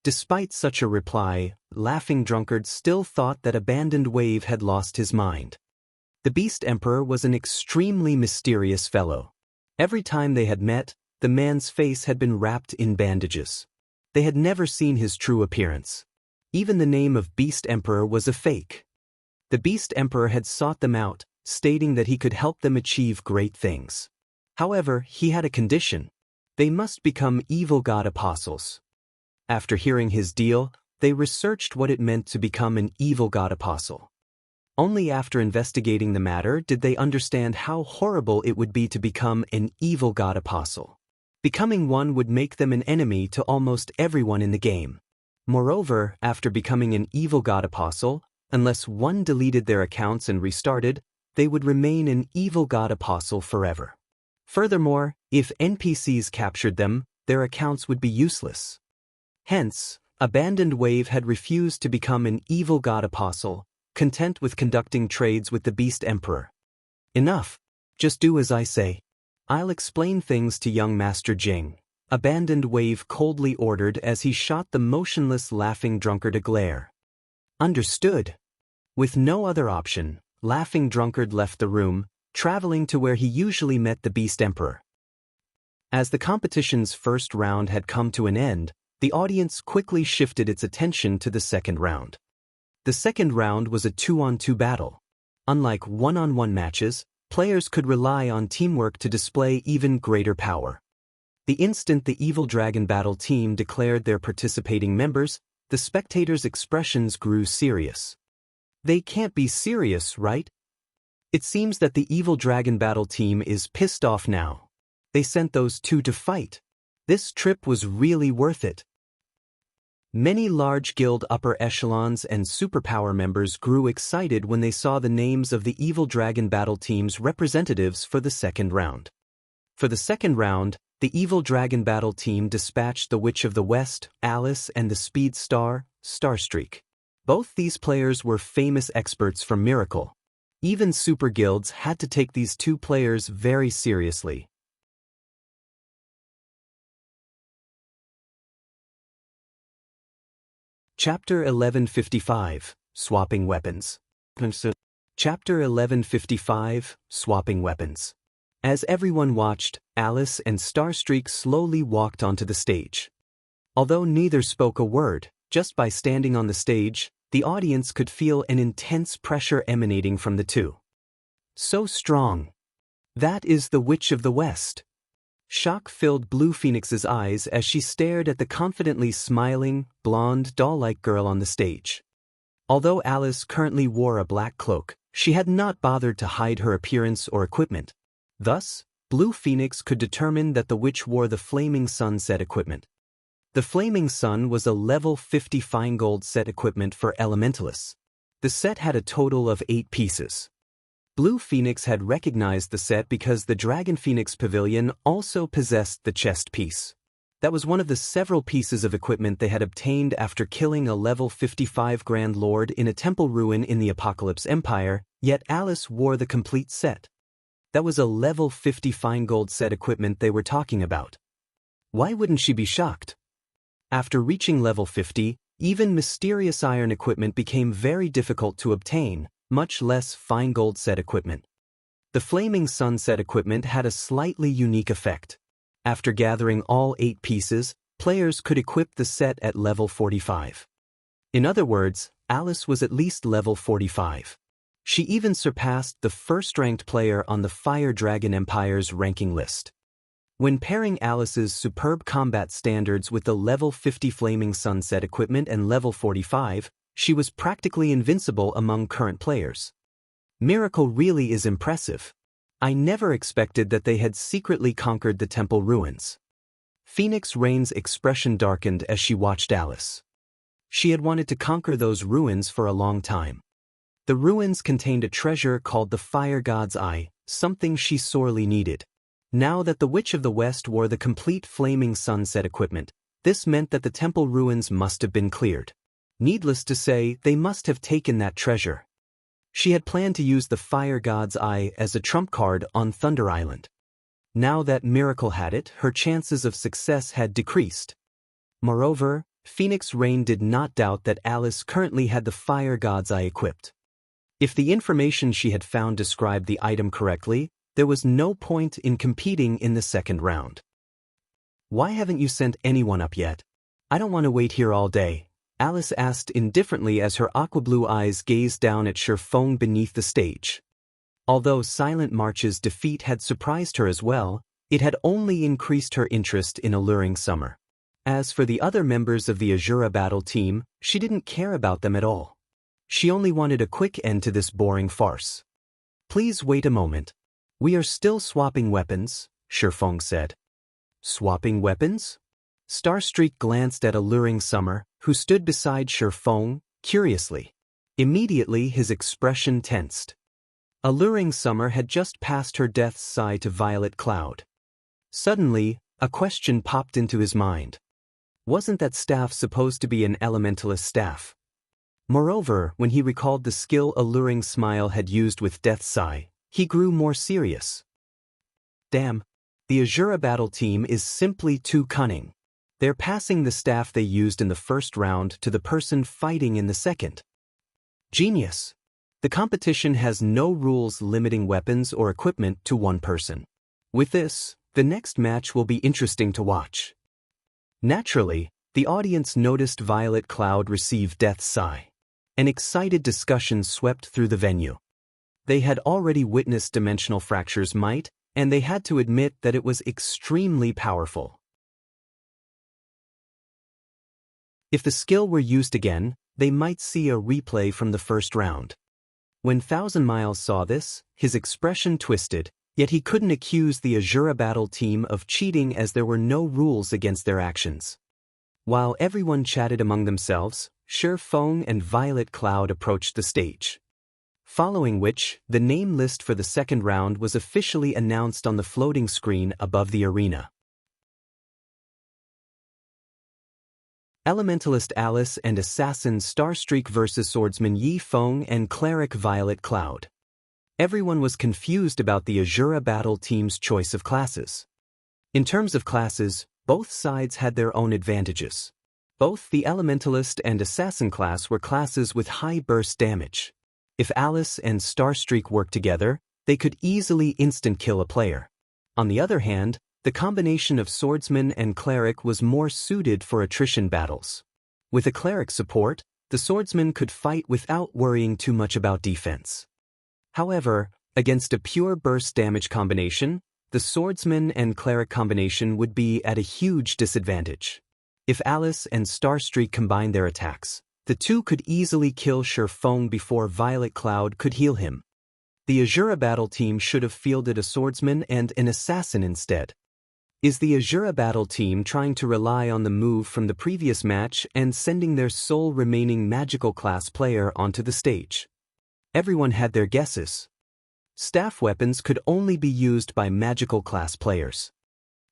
Despite such a reply, Laughing Drunkard still thought that Abandoned Wave had lost his mind. The Beast Emperor was an extremely mysterious fellow. Every time they had met, the man's face had been wrapped in bandages. They had never seen his true appearance. Even the name of Beast Emperor was a fake. The Beast Emperor had sought them out, stating that he could help them achieve great things. However, he had a condition. They must become evil god apostles. After hearing his deal, they researched what it meant to become an evil god apostle. Only after investigating the matter did they understand how horrible it would be to become an evil god apostle. Becoming one would make them an enemy to almost everyone in the game. Moreover, after becoming an evil god apostle, unless one deleted their accounts and restarted, they would remain an evil god apostle forever. Furthermore, if NPCs captured them, their accounts would be useless. Hence, Abandoned Wave had refused to become an evil god apostle, content with conducting trades with the Beast Emperor. Enough. Just do as I say. I'll explain things to young Master Jing, Abandoned Wave coldly ordered as he shot the motionless Laughing Drunkard a glare. Understood. With no other option, Laughing Drunkard left the room, traveling to where he usually met the Beast Emperor. As the competition's first round had come to an end, the audience quickly shifted its attention to the second round. The second round was a 2-on-2 battle. Unlike one-on-one matches, players could rely on teamwork to display even greater power. The instant the Evil Dragon Battle team declared their participating members, the spectators' expressions grew serious. They can't be serious, right? It seems that the Evil Dragon Battle team is pissed off now. They sent those two to fight. This trip was really worth it. Many large guild upper echelons and superpower members grew excited when they saw the names of the Evil Dragon Battle team's representatives for the second round. For the second round, the Evil Dragon Battle team dispatched the Witch of the West, Alice, and the Speed Star, Starstreak. Both these players were famous experts from Miracle. Even super guilds had to take these two players very seriously. Chapter 1155, Swapping Weapons. Chapter 1155, Swapping Weapons. As everyone watched, Alice and Starstreak slowly walked onto the stage. Although neither spoke a word, just by standing on the stage, the audience could feel an intense pressure emanating from the two. So strong. That is the Witch of the West. Shock filled Blue Phoenix's eyes as she stared at the confidently smiling, blonde, doll-like girl on the stage. Although Alice currently wore a black cloak, she had not bothered to hide her appearance or equipment. Thus, Blue Phoenix could determine that the witch wore the Flaming Sun set equipment. The Flaming Sun was a level 50 fine gold set equipment for elementalists. The set had a total of 8 pieces. Blue Phoenix had recognized the set because the Dragon Phoenix Pavilion also possessed the chest piece. That was one of the several pieces of equipment they had obtained after killing a level 55 Grand Lord in a temple ruin in the Apocalypse Empire, yet Alice wore the complete set. That was a level 50 fine gold set equipment they were talking about. Why wouldn't she be shocked? After reaching level 50, even mysterious iron equipment became very difficult to obtain, much less fine gold set equipment. The Flaming Sun set equipment had a slightly unique effect. After gathering all 8 pieces, players could equip the set at level 45. In other words, Alice was at least level 45. She even surpassed the first-ranked player on the Fire Dragon Empire's ranking list. When pairing Alice's superb combat standards with the level 50 Flaming Sun set equipment and level 45, she was practically invincible among current players. Miracle really is impressive. I never expected that they had secretly conquered the temple ruins. Phoenix Rain's expression darkened as she watched Alice. She had wanted to conquer those ruins for a long time. The ruins contained a treasure called the Fire God's Eye, something she sorely needed. Now that the Witch of the West wore the complete Flaming Sun set equipment, this meant that the temple ruins must have been cleared. Needless to say, they must have taken that treasure. She had planned to use the Fire God's Eye as a trump card on Thunder Island. Now that Miracle had it, her chances of success had decreased. Moreover, Phoenix Rain did not doubt that Alice currently had the Fire God's Eye equipped. If the information she had found described the item correctly, there was no point in competing in the second round. Why haven't you sent anyone up yet? I don't want to wait here all day, Alice asked indifferently as her aqua-blue eyes gazed down at Shifeng beneath the stage. Although Silent March's defeat had surprised her as well, it had only increased her interest in Alluring Summer. As for the other members of the Asura battle team, she didn't care about them at all. She only wanted a quick end to this boring farce. Please wait a moment. We are still swapping weapons, Shifeng said. Swapping weapons? Starstreak glanced at Alluring Summer, who stood beside Shifeng, curiously. Immediately his expression tensed. Alluring Summer had just passed her death's sigh to Violet Cloud. Suddenly, a question popped into his mind. Wasn't that staff supposed to be an elementalist staff? Moreover, when he recalled the skill Alluring Smile had used with Death's Sigh, he grew more serious. Damn, the Asura battle team is simply too cunning. They're passing the staff they used in the first round to the person fighting in the second. Genius. The competition has no rules limiting weapons or equipment to one person. With this, the next match will be interesting to watch. Naturally, the audience noticed Violet Cloud receive Death's Sigh. An excited discussion swept through the venue. They had already witnessed Dimensional Fracture's might, and they had to admit that it was extremely powerful. If the skill were used again, they might see a replay from the first round. When Thousand Miles saw this, his expression twisted, yet he couldn't accuse the Asura battle team of cheating as there were no rules against their actions. While everyone chatted among themselves, Shifeng and Violet Cloud approached the stage. Following which, the name list for the second round was officially announced on the floating screen above the arena. Elementalist Alice and Assassin Starstreak vs Swordsman Yifeng and Cleric Violet Cloud. Everyone was confused about the Asura battle team's choice of classes. In terms of classes, both sides had their own advantages. Both the Elementalist and Assassin class were classes with high burst damage. If Alice and Starstreak worked together, they could easily instant-kill a player. On the other hand, the combination of Swordsman and Cleric was more suited for attrition battles. With a Cleric support, the Swordsman could fight without worrying too much about defense. However, against a pure burst damage combination, the Swordsman and Cleric combination would be at a huge disadvantage. If Alice and Starstreak combined their attacks, the two could easily kill Shifeng before Violet Cloud could heal him. The Asura battle team should have fielded a Swordsman and an Assassin instead. Is the Asura battle team trying to rely on the move from the previous match and sending their sole remaining magical class player onto the stage? Everyone had their guesses. Staff weapons could only be used by magical class players.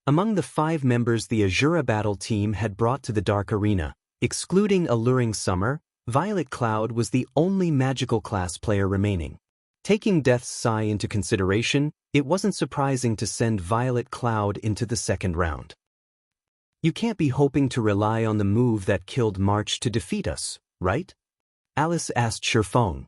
Among the 5 members the Asura battle team had brought to the Dark Arena, excluding Alluring Summer, Violet Cloud was the only magical class player remaining. Taking Death's Sigh into consideration, it wasn't surprising to send Violet Cloud into the second round. You can't be hoping to rely on the move that killed March to defeat us, right? Alice asked Shifeng.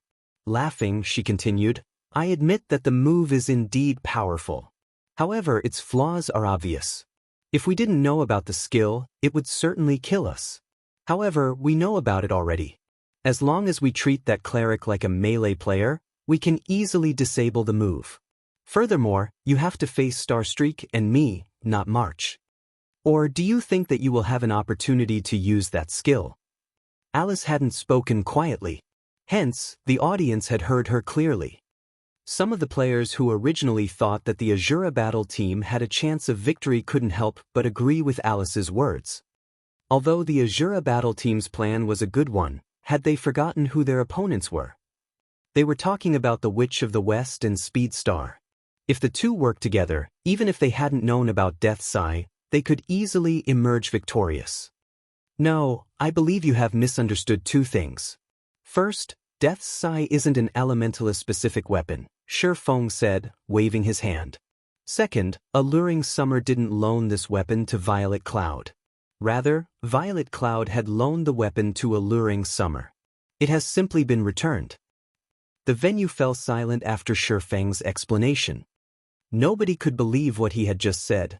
Laughing, she continued, I admit that the move is indeed powerful. However, its flaws are obvious. If we didn't know about the skill, it would certainly kill us. However, we know about it already. As long as we treat that Cleric like a melee player, we can easily disable the move. Furthermore, you have to face Starstreak and me, not March. Or do you think that you will have an opportunity to use that skill? Alice hadn't spoken quietly. Hence, the audience had heard her clearly. Some of the players who originally thought that the Asura battle team had a chance of victory couldn't help but agree with Alice's words. Although the Asura battle team's plan was a good one, had they forgotten who their opponents were? They were talking about the Witch of the West and Speedstar. If the two worked together, even if they hadn't known about Death's Sigh, they could easily emerge victorious. No, I believe you have misunderstood 2 things. First, Death's Sigh isn't an elementalist-specific weapon, Shifeng said, waving his hand. Second, Alluring Summer didn't loan this weapon to Violet Cloud. Rather, Violet Cloud had loaned the weapon to Alluring Summer. It has simply been returned. The venue fell silent after Shifeng's explanation. Nobody could believe what he had just said.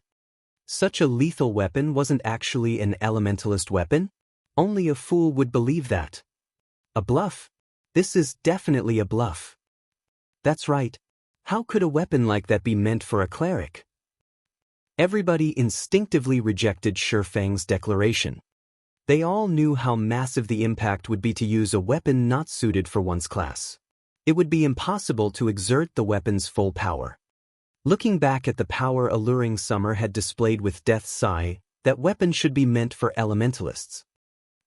Such a lethal weapon wasn't actually an elementalist weapon? Only a fool would believe that. A bluff? This is definitely a bluff. That's right. How could a weapon like that be meant for a cleric? Everybody instinctively rejected Shifeng's declaration. They all knew how massive the impact would be to use a weapon not suited for one's class. It would be impossible to exert the weapon's full power. Looking back at the power alluring Summer had displayed with Death's Sigh, that weapon should be meant for elementalists.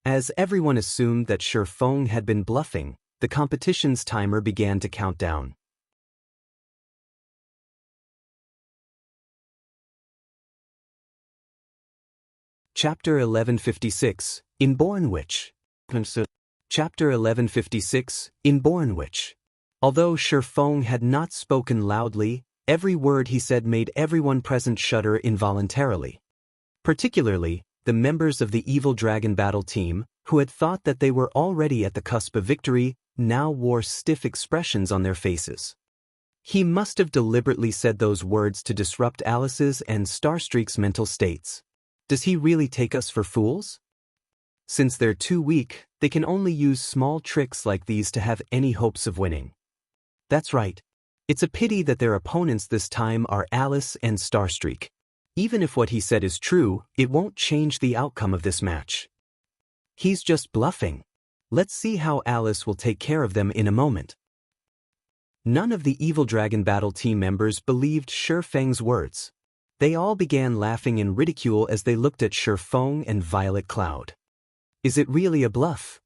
As everyone assumed that Shifeng had been bluffing, the competition's timer began to count down. Chapter 1156, Inborn Witch. Chapter 1156, Inborn Witch. Although Shifeng had not spoken loudly, every word he said made everyone present shudder involuntarily. Particularly, the members of the evil dragon battle team, who had thought that they were already at the cusp of victory, now wore stiff expressions on their faces. He must have deliberately said those words to disrupt Alice's and Starstreak's mental states. Does he really take us for fools? Since they're too weak, they can only use small tricks like these to have any hopes of winning. That's right. It's a pity that their opponents this time are Alice and Starstreak. Even if what he said is true, it won't change the outcome of this match. He's just bluffing. Let's see how Alice will take care of them in a moment. None of the evil dragon battle team members believed Shifeng's words. They all began laughing in ridicule as they looked at Shifeng and Violet Cloud. Is it really a bluff?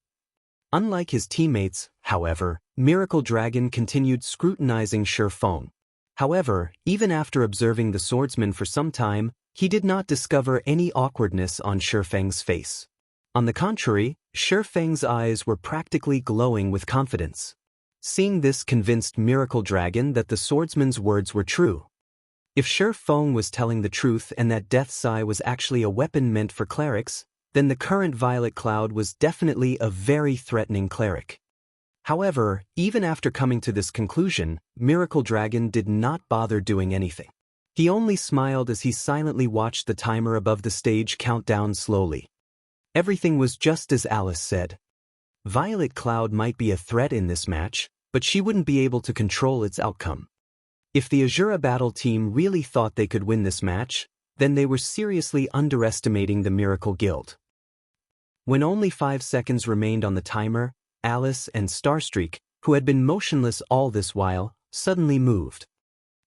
Unlike his teammates, however, Miracle Dragon continued scrutinizing Shifeng. However, even after observing the swordsman for some time, he did not discover any awkwardness on Shifeng's face. On the contrary, Shifeng's eyes were practically glowing with confidence. Seeing this convinced Miracle Dragon that the swordsman's words were true. If Shifeng was telling the truth and that Death's Sigh was actually a weapon meant for clerics, then the current Violet Cloud was definitely a very threatening cleric. However, even after coming to this conclusion, Miracle Dragon did not bother doing anything. He only smiled as he silently watched the timer above the stage count down slowly. Everything was just as Alice said. Violet Cloud might be a threat in this match, but she wouldn't be able to control its outcome. If the Asura battle team really thought they could win this match, then they were seriously underestimating the Miracle Guild. When only 5 seconds remained on the timer, Alice and Starstreak, who had been motionless all this while, suddenly moved.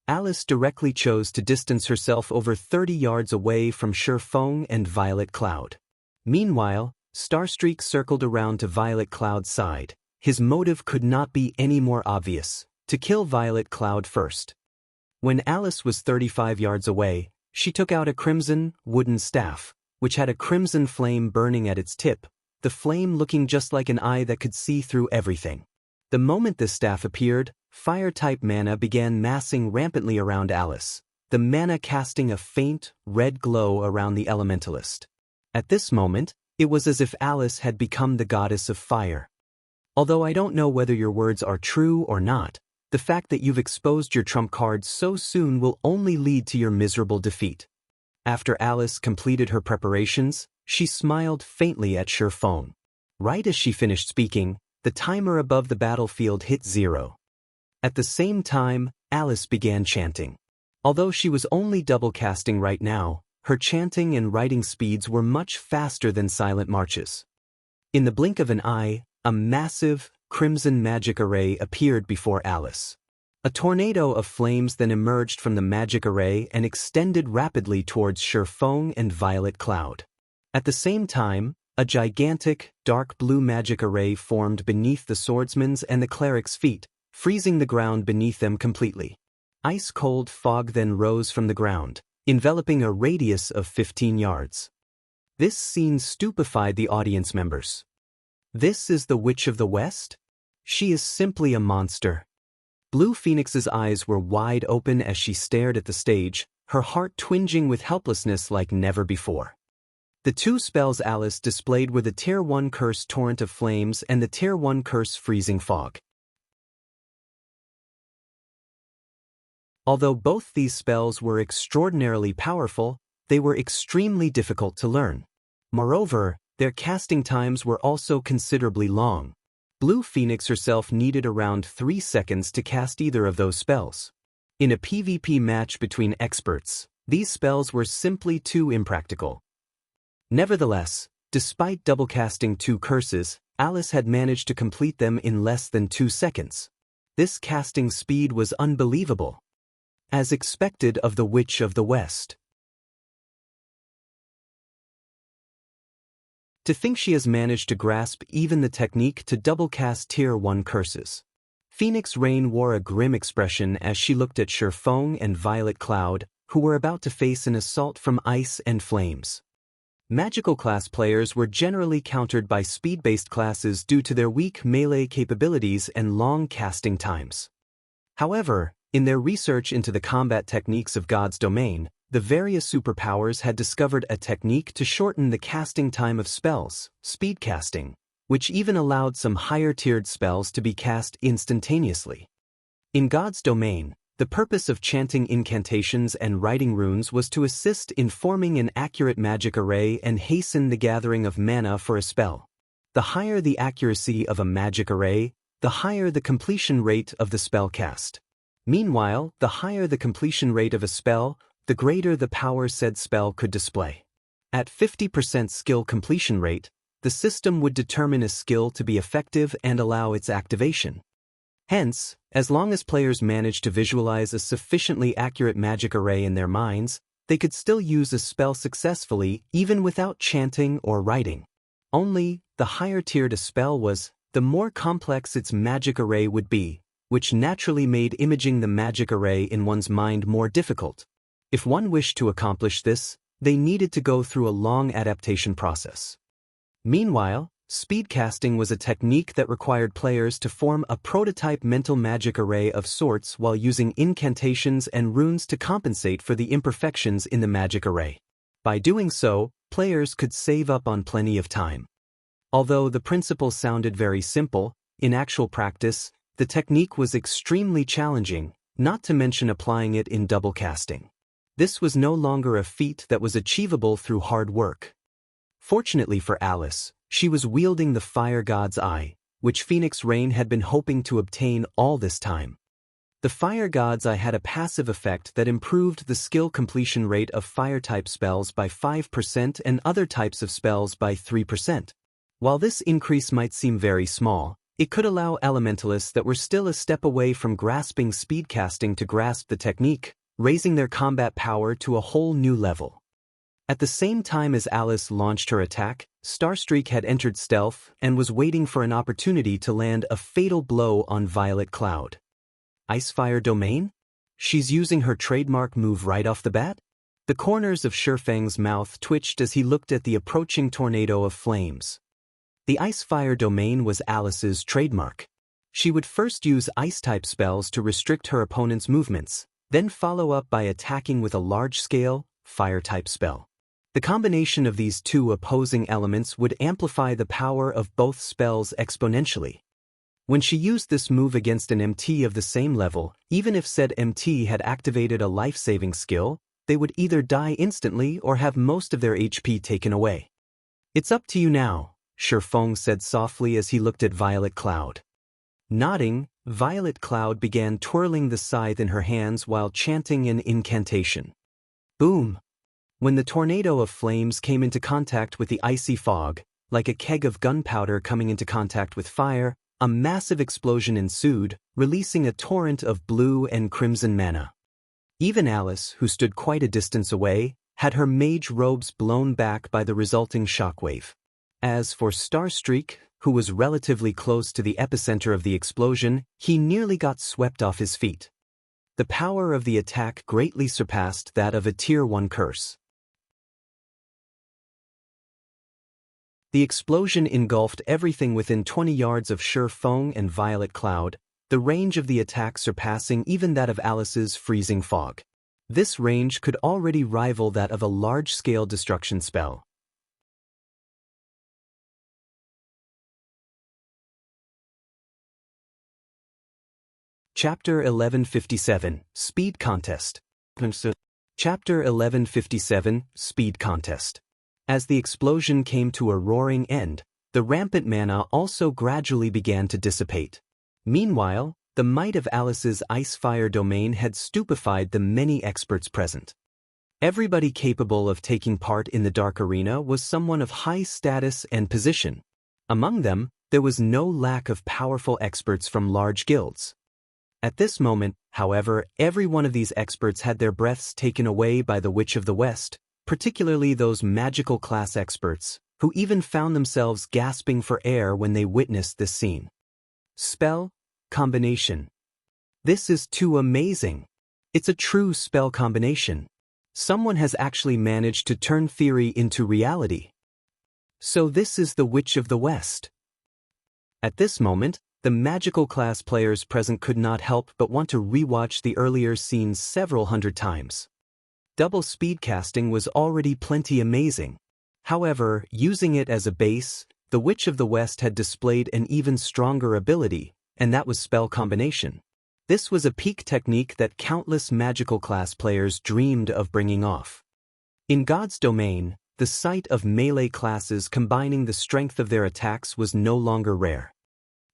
Alice directly chose to distance herself over 30 yards away from Shifeng and Violet Cloud. Meanwhile, Starstreak circled around to Violet Cloud's side. His motive could not be any more obvious: to kill Violet Cloud first. When Alice was 35 yards away, she took out a crimson, wooden staff, which had a crimson flame burning at its tip, the flame looking just like an eye that could see through everything. The moment this staff appeared, fire-type mana began massing rampantly around Alice, the mana casting a faint, red glow around the elementalist. At this moment, it was as if Alice had become the goddess of fire. Although I don't know whether your words are true or not, the fact that you've exposed your trump cards so soon will only lead to your miserable defeat. After Alice completed her preparations, she smiled faintly at Shifeng. Right as she finished speaking, the timer above the battlefield hit 0. At the same time, Alice began chanting. Although she was only double casting right now, her chanting and writing speeds were much faster than silent marches. In the blink of an eye, a massive, crimson magic array appeared before Alice. A tornado of flames then emerged from the magic array and extended rapidly towards Shifeng and Violet Cloud. At the same time, a gigantic, dark blue magic array formed beneath the swordsman's and the cleric's feet, freezing the ground beneath them completely. Ice-cold fog then rose from the ground, enveloping a radius of 15 yards. This scene stupefied the audience members. This is the Witch of the West? She is simply a monster. Blue Phoenix's eyes were wide open as she stared at the stage, her heart twinging with helplessness like never before. The two spells Alice displayed were the Tier 1 Curse Torrent of Flames and the Tier 1 Curse Freezing Fog. Although both these spells were extraordinarily powerful, they were extremely difficult to learn. Moreover, their casting times were also considerably long. Blue Phoenix herself needed around 3 seconds to cast either of those spells. In a PvP match between experts, these spells were simply too impractical. Nevertheless, despite double casting 2 curses, Alice had managed to complete them in less than 2 seconds. This casting speed was unbelievable. As expected of the Witch of the West. To think she has managed to grasp even the technique to double cast Tier 1 curses. Phoenix Rain wore a grim expression as she looked at Shurfeng and Violet Cloud, who were about to face an assault from ice and flames. Magical class players were generally countered by speed-based classes due to their weak melee capabilities and long casting times. However, in their research into the combat techniques of God's domain, the various superpowers had discovered a technique to shorten the casting time of spells, speed casting, which even allowed some higher-tiered spells to be cast instantaneously. In God's domain, the purpose of chanting incantations and writing runes was to assist in forming an accurate magic array and hasten the gathering of mana for a spell. The higher the accuracy of a magic array, the higher the completion rate of the spell cast. Meanwhile, the higher the completion rate of a spell, the greater the power said spell could display. At 50% skill completion rate, the system would determine a skill to be effective and allow its activation. Hence, as long as players managed to visualize a sufficiently accurate magic array in their minds, they could still use a spell successfully even without chanting or writing. Only, the higher tiered a spell was, the more complex its magic array would be, which naturally made imaging the magic array in one's mind more difficult. If one wished to accomplish this, they needed to go through a long adaptation process. Meanwhile, speedcasting was a technique that required players to form a prototype mental magic array of sorts while using incantations and runes to compensate for the imperfections in the magic array. By doing so, players could save up on plenty of time. Although the principle sounded very simple, in actual practice, the technique was extremely challenging, not to mention applying it in double casting. This was no longer a feat that was achievable through hard work. Fortunately for Alice, she was wielding the Fire God's Eye, which Phoenix Rain had been hoping to obtain all this time. The Fire God's Eye had a passive effect that improved the skill completion rate of fire-type spells by 5% and other types of spells by 3%. While this increase might seem very small, it could allow elementalists that were still a step away from grasping speedcasting to grasp the technique, raising their combat power to a whole new level. At the same time as Alice launched her attack, Starstreak had entered stealth and was waiting for an opportunity to land a fatal blow on Violet Cloud. Icefire Domain? She's using her trademark move right off the bat? The corners of Shurfeng's mouth twitched as he looked at the approaching tornado of flames. The Icefire Domain was Alice's trademark. She would first use ice-type spells to restrict her opponent's movements, then follow up by attacking with a large-scale, fire-type spell. The combination of these two opposing elements would amplify the power of both spells exponentially. When she used this move against an MT of the same level, even if said MT had activated a life-saving skill, they would either die instantly or have most of their HP taken away. "It's up to you now," Shurfeng said softly as he looked at Violet Cloud. Nodding, Violet Cloud began twirling the scythe in her hands while chanting an incantation. Boom! When the tornado of flames came into contact with the icy fog, like a keg of gunpowder coming into contact with fire, a massive explosion ensued, releasing a torrent of blue and crimson mana. Even Alice, who stood quite a distance away, had her mage robes blown back by the resulting shockwave. As for Starstreak, who was relatively close to the epicenter of the explosion, he nearly got swept off his feet. The power of the attack greatly surpassed that of a Tier 1 curse. The explosion engulfed everything within 20 yards of Shurfeng and Violet Cloud, the range of the attack surpassing even that of Alice's freezing fog. This range could already rival that of a large-scale destruction spell. Chapter 1157, Speed Contest. Chapter 1157, Speed Contest. As the explosion came to a roaring end, the rampant mana also gradually began to dissipate. Meanwhile, the might of Alice's ice-fire domain had stupefied the many experts present. Everybody capable of taking part in the Dark Arena was someone of high status and position. Among them, there was no lack of powerful experts from large guilds. At this moment, however, every one of these experts had their breaths taken away by the Witch of the West, particularly those magical class experts, who even found themselves gasping for air when they witnessed this scene. Spell combination. This is too amazing. It's a true spell combination. Someone has actually managed to turn theory into reality. So this is the Witch of the West. At this moment, the magical class players present could not help but want to rewatch the earlier scenes several hundred times. Double speed casting was already plenty amazing. However, using it as a base, the Witch of the West had displayed an even stronger ability, and that was spell combination. This was a peak technique that countless magical class players dreamed of bringing off. In God's domain, the sight of melee classes combining the strength of their attacks was no longer rare.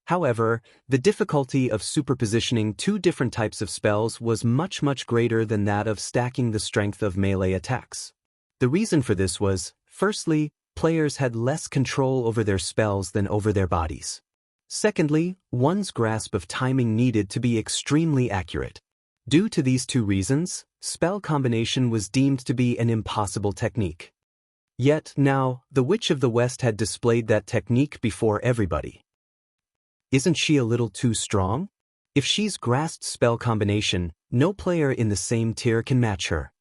However, the difficulty of superpositioning two different types of spells was much greater than that of stacking the strength of melee attacks. The reason for this was, firstly, players had less control over their spells than over their bodies. Secondly, one's grasp of timing needed to be extremely accurate. Due to these two reasons, spell combination was deemed to be an impossible technique. Yet now, the Witch of the West had displayed that technique before everybody. Isn't she a little too strong? If she's grasped spell combination, no player in the same tier can match her.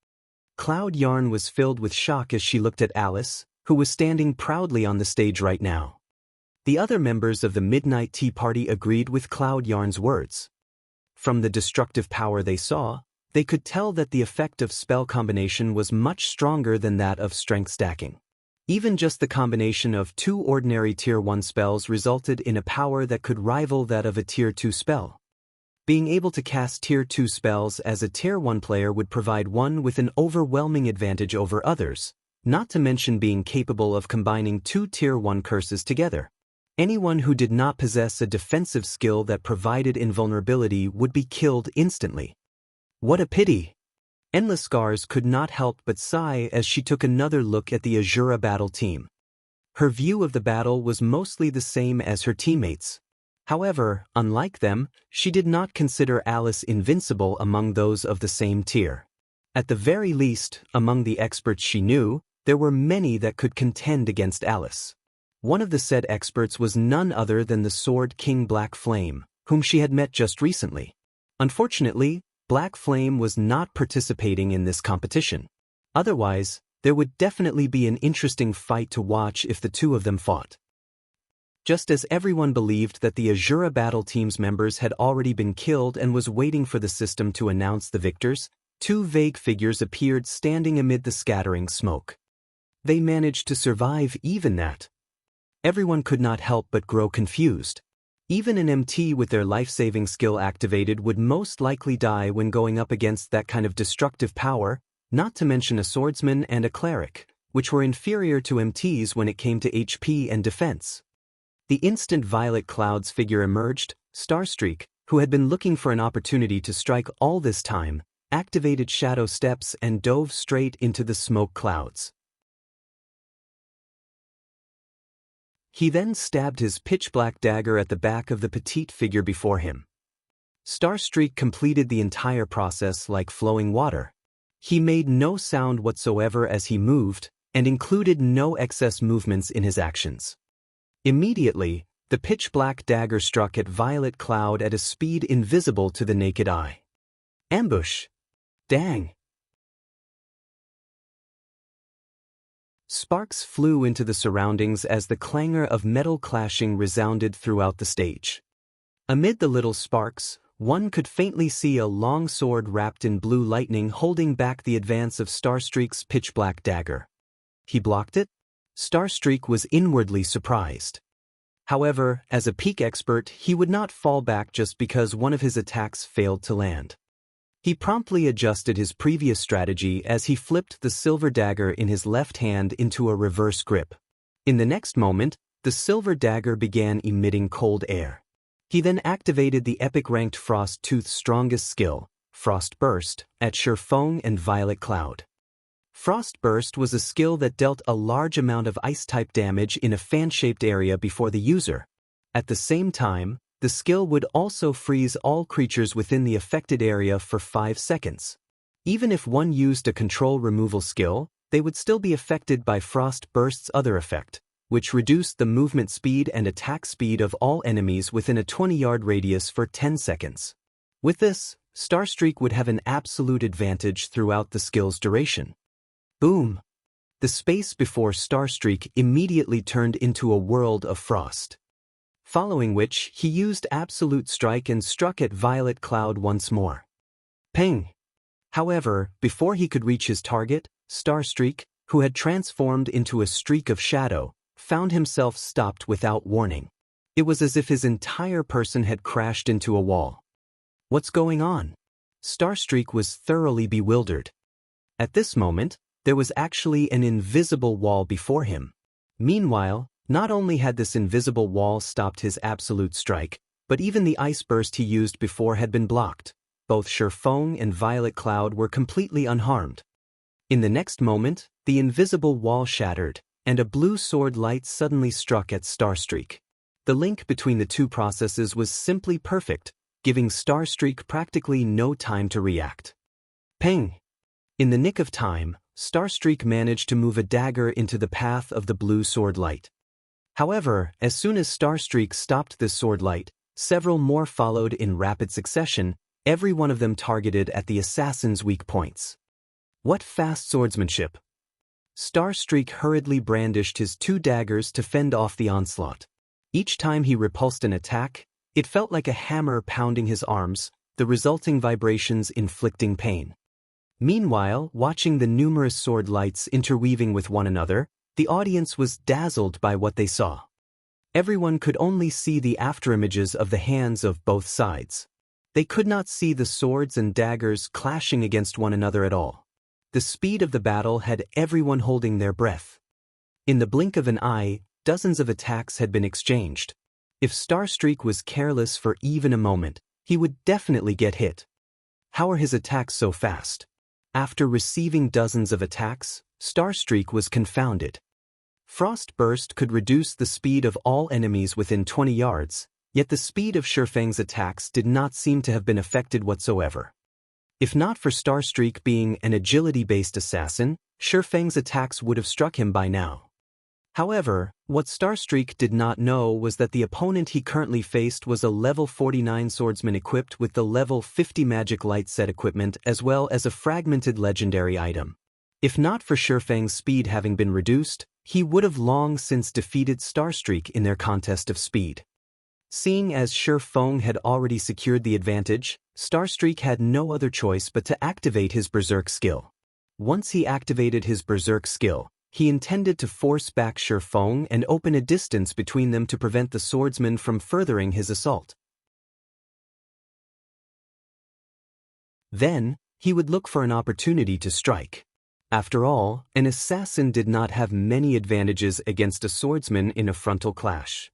Cloud Yarn was filled with shock as she looked at Alice, who was standing proudly on the stage right now. The other members of the Midnight Tea Party agreed with Cloud Yarn's words. From the destructive power they saw, they could tell that the effect of spell combination was much stronger than that of strength stacking. Even just the combination of two ordinary Tier 1 spells resulted in a power that could rival that of a Tier 2 spell. Being able to cast Tier 2 spells as a Tier 1 player would provide one with an overwhelming advantage over others, not to mention being capable of combining two Tier 1 curses together. Anyone who did not possess a defensive skill that provided invulnerability would be killed instantly. What a pity! Endless Scars could not help but sigh as she took another look at the Asura battle team. Her view of the battle was mostly the same as her teammates. However, unlike them, she did not consider Alice invincible among those of the same tier. At the very least, among the experts she knew, there were many that could contend against Alice. One of the said experts was none other than the Sword King Black Flame, whom she had met just recently. Unfortunately, Black Flame was not participating in this competition. Otherwise, there would definitely be an interesting fight to watch if the two of them fought. Just as everyone believed that the Asura battle team's members had already been killed and was waiting for the system to announce the victors, two vague figures appeared standing amid the scattering smoke. They managed to survive even that. Everyone could not help but grow confused. Even an MT with their life-saving skill activated would most likely die when going up against that kind of destructive power, not to mention a swordsman and a cleric, which were inferior to MTs when it came to HP and defense. The instant Violet Cloud's figure emerged, Starstreak, who had been looking for an opportunity to strike all this time, activated Shadow Steps and dove straight into the smoke clouds. He then stabbed his pitch-black dagger at the back of the petite figure before him. Starstreak completed the entire process like flowing water. He made no sound whatsoever as he moved, and included no excess movements in his actions. Immediately, the pitch-black dagger struck at Violet Cloud at a speed invisible to the naked eye. Ambush! Dang! Sparks flew into the surroundings as the clangor of metal clashing resounded throughout the stage. Amid the little sparks, one could faintly see a long sword wrapped in blue lightning holding back the advance of Starstreak's pitch-black dagger. He blocked it? Starstreak was inwardly surprised. However, as a peak expert, he would not fall back just because one of his attacks failed to land. He promptly adjusted his previous strategy as he flipped the silver dagger in his left hand into a reverse grip. In the next moment, the silver dagger began emitting cold air. He then activated the epic-ranked Frost Tooth's strongest skill, Frost Burst, at Shurfeng and Violet Cloud. Frost Burst was a skill that dealt a large amount of ice-type damage in a fan-shaped area before the user. At the same time, the skill would also freeze all creatures within the affected area for 5 seconds. Even if one used a control removal skill, they would still be affected by Frost Burst's other effect, which reduced the movement speed and attack speed of all enemies within a 20-yard radius for 10 seconds. With this, Starstreak would have an absolute advantage throughout the skill's duration. Boom! The space before Starstreak immediately turned into a world of frost. Following which, he used Absolute Strike and struck at Violet Cloud once more. Ping! However, before he could reach his target, Starstreak, who had transformed into a streak of shadow, found himself stopped without warning. It was as if his entire person had crashed into a wall. What's going on? Starstreak was thoroughly bewildered. At this moment, there was actually an invisible wall before him. Meanwhile, not only had this invisible wall stopped his absolute strike, but even the ice burst he used before had been blocked. Both Shurfeng and Violet Cloud were completely unharmed. In the next moment, the invisible wall shattered, and a blue sword light suddenly struck at Starstreak. The link between the two processes was simply perfect, giving Starstreak practically no time to react. Ping! In the nick of time, Starstreak managed to move a dagger into the path of the blue sword light. However, as soon as Starstreak stopped this sword light, several more followed in rapid succession, every one of them targeted at the assassin's weak points. What fast swordsmanship! Starstreak hurriedly brandished his 2 daggers to fend off the onslaught. Each time he repulsed an attack, it felt like a hammer pounding his arms, the resulting vibrations inflicting pain. Meanwhile, watching the numerous sword lights interweaving with one another, the audience was dazzled by what they saw. Everyone could only see the afterimages of the hands of both sides. They could not see the swords and daggers clashing against one another at all. The speed of the battle had everyone holding their breath. In the blink of an eye, dozens of attacks had been exchanged. If Starstreak was careless for even a moment, he would definitely get hit. How are his attacks so fast? After receiving dozens of attacks, Starstreak was confounded. Frost Burst could reduce the speed of all enemies within 20 yards, yet the speed of Shurfeng's attacks did not seem to have been affected whatsoever. If not for Starstreak being an agility-based assassin, Shurfeng's attacks would have struck him by now. However, what Starstreak did not know was that the opponent he currently faced was a level 49 swordsman equipped with the level 50 magic light set equipment as well as a fragmented legendary item. If not for Shurfeng's speed having been reduced, he would have long since defeated Starstreak in their contest of speed. Seeing as Shurfeng had already secured the advantage, Starstreak had no other choice but to activate his Berserk skill. Once he activated his Berserk skill, he intended to force back Shurfeng and open a distance between them to prevent the swordsman from furthering his assault. Then, he would look for an opportunity to strike. After all, an assassin did not have many advantages against a swordsman in a frontal clash.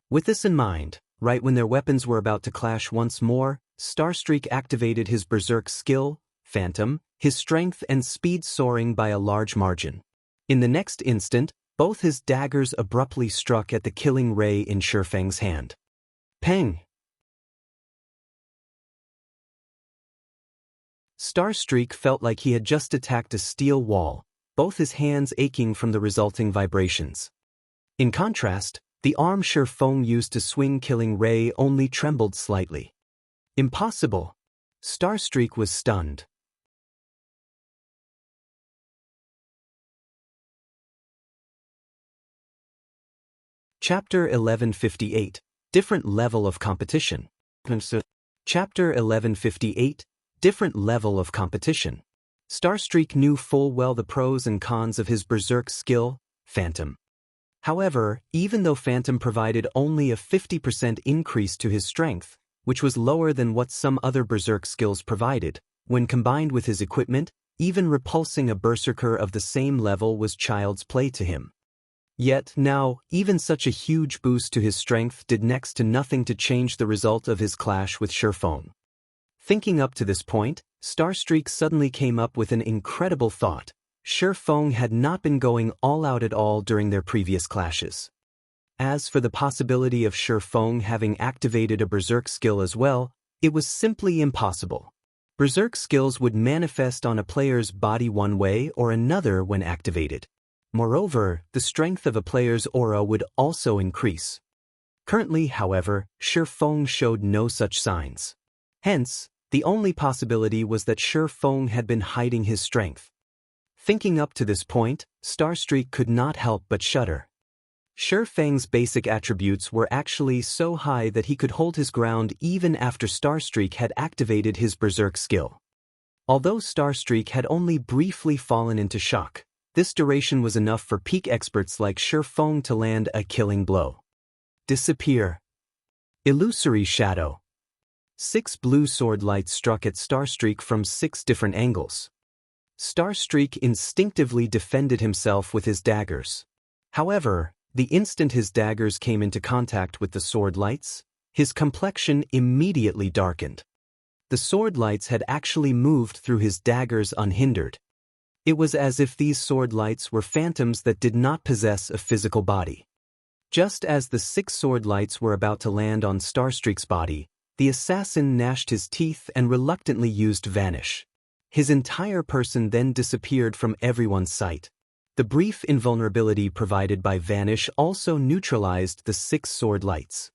With this in mind, right when their weapons were about to clash once more, Starstreak activated his Berserk skill, Phantom, his strength and speed soaring by a large margin. In the next instant, both his daggers abruptly struck at the killing ray in Shurfeng's hand. Pang! Starstreak felt like he had just attacked a steel wall, both his hands aching from the resulting vibrations. In contrast, the arm Shurfeng used to swing killing ray only trembled slightly. Impossible! Starstreak was stunned. Chapter 1158, Different Level of Competition. Chapter 1158, Different Level of Competition. Starstreak knew full well the pros and cons of his Berserk skill, Phantom. However, even though Phantom provided only a 50% increase to his strength, which was lower than what some other Berserk skills provided, When combined with his equipment, even repulsing a berserker of the same level was child's play to him. Yet now, even such a huge boost to his strength did next to nothing to change the result of his clash with Shurfeng. Thinking up to this point, Starstreak suddenly came up with an incredible thought. Shurfeng had not been going all out at all during their previous clashes. As for the possibility of Shurfeng having activated a berserk skill as well, it was simply impossible. Berserk skills would manifest on a player's body one way or another when activated. Moreover, the strength of a player's aura would also increase. Currently, however, Shurfeng showed no such signs. Hence, the only possibility was that Shurfeng had been hiding his strength. Thinking up to this point, Starstreak could not help but shudder. Shurfeng's basic attributes were actually so high that he could hold his ground even after Starstreak had activated his berserk skill. Although Starstreak had only briefly fallen into shock, this duration was enough for peak experts like Shurfeng to land a killing blow. Disappear. Illusory shadow. 6 blue sword lights struck at Starstreak from 6 different angles. Starstreak instinctively defended himself with his daggers. However, the instant his daggers came into contact with the sword lights, his complexion immediately darkened. The sword lights had actually moved through his daggers unhindered. It was as if these sword lights were phantoms that did not possess a physical body. Just as the 6 sword lights were about to land on Starstreak's body, the assassin gnashed his teeth and reluctantly used Vanish. His entire person then disappeared from everyone's sight. The brief invulnerability provided by Vanish also neutralized the 6 sword lights.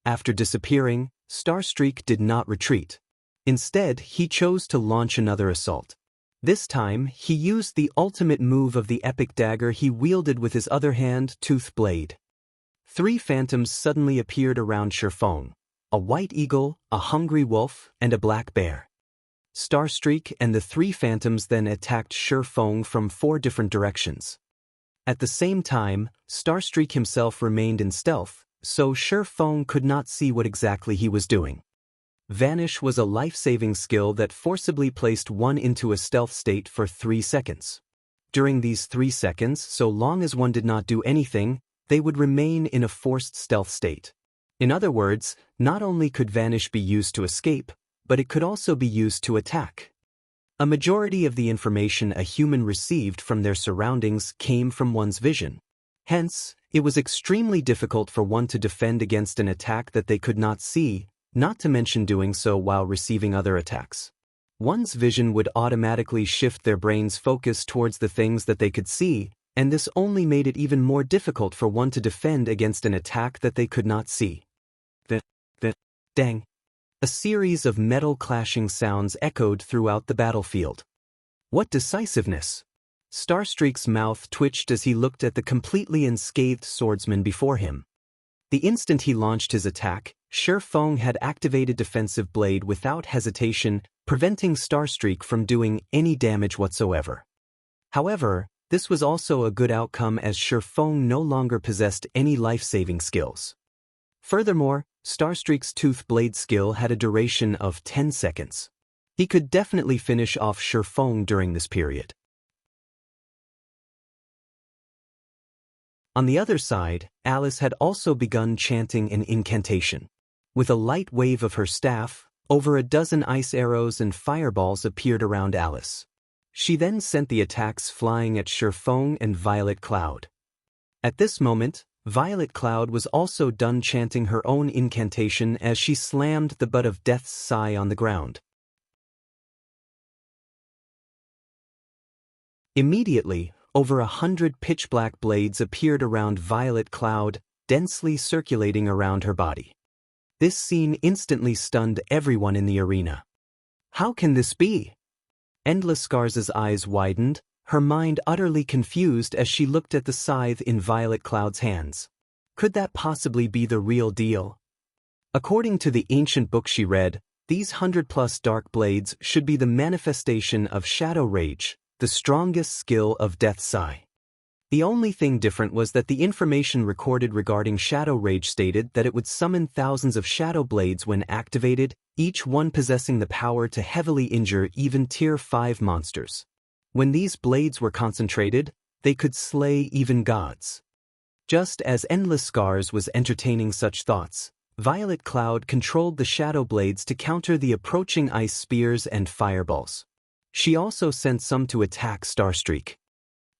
After disappearing, Starstreak did not retreat. Instead, he chose to launch another assault. This time, he used the ultimate move of the epic dagger he wielded with his other hand, Tooth Blade. 3 phantoms suddenly appeared around Shurfeng: a white eagle, a hungry wolf, and a black bear. Starstreak and the 3 phantoms then attacked Shurfeng from 4 different directions. At the same time, Starstreak himself remained in stealth, so Shurfeng could not see what exactly he was doing. Vanish was a life-saving skill that forcibly placed one into a stealth state for 3 seconds. During these 3 seconds, so long as one did not do anything, they would remain in a forced stealth state. In other words, not only could Vanish be used to escape, but it could also be used to attack. A majority of the information a human received from their surroundings came from one's vision. Hence, it was extremely difficult for one to defend against an attack that they could not see, not to mention doing so while receiving other attacks. One's vision would automatically shift their brain's focus towards the things that they could see, and this only made it even more difficult for one to defend against an attack that they could not see. Dang. A series of metal clashing sounds echoed throughout the battlefield. What decisiveness! Starstreak's mouth twitched as he looked at the completely unscathed swordsman before him. The instant he launched his attack, Shurfeng had activated Defensive Blade without hesitation, preventing Starstreak from doing any damage whatsoever. However, this was also a good outcome as Shurfeng no longer possessed any life-saving skills. Furthermore, Starstreak's Tooth Blade skill had a duration of 10 seconds. He could definitely finish off Shurfeng during this period. On the other side, Alice had also begun chanting an incantation. With a light wave of her staff, over a dozen ice arrows and fireballs appeared around Alice. She then sent the attacks flying at Shurfeng and Violet Cloud. At this moment, Violet Cloud was also done chanting her own incantation as she slammed the butt of Death's Sigh on the ground. Immediately, over 100 pitch-black blades appeared around Violet Cloud, densely circulating around her body. This scene instantly stunned everyone in the arena. How can this be? Endless Scars's eyes widened, her mind utterly confused as she looked at the scythe in Violet Cloud's hands. Could that possibly be the real deal? According to the ancient book she read, these 100+ dark blades should be the manifestation of Shadow Rage, the strongest skill of Death's Sigh. The only thing different was that the information recorded regarding Shadow Rage stated that it would summon thousands of shadow blades when activated, each one possessing the power to heavily injure even Tier 5 monsters. When these blades were concentrated, they could slay even gods. Just as Endless Scars was entertaining such thoughts, Violet Cloud controlled the Shadow Blades to counter the approaching ice spears and fireballs. She also sent some to attack Starstreak.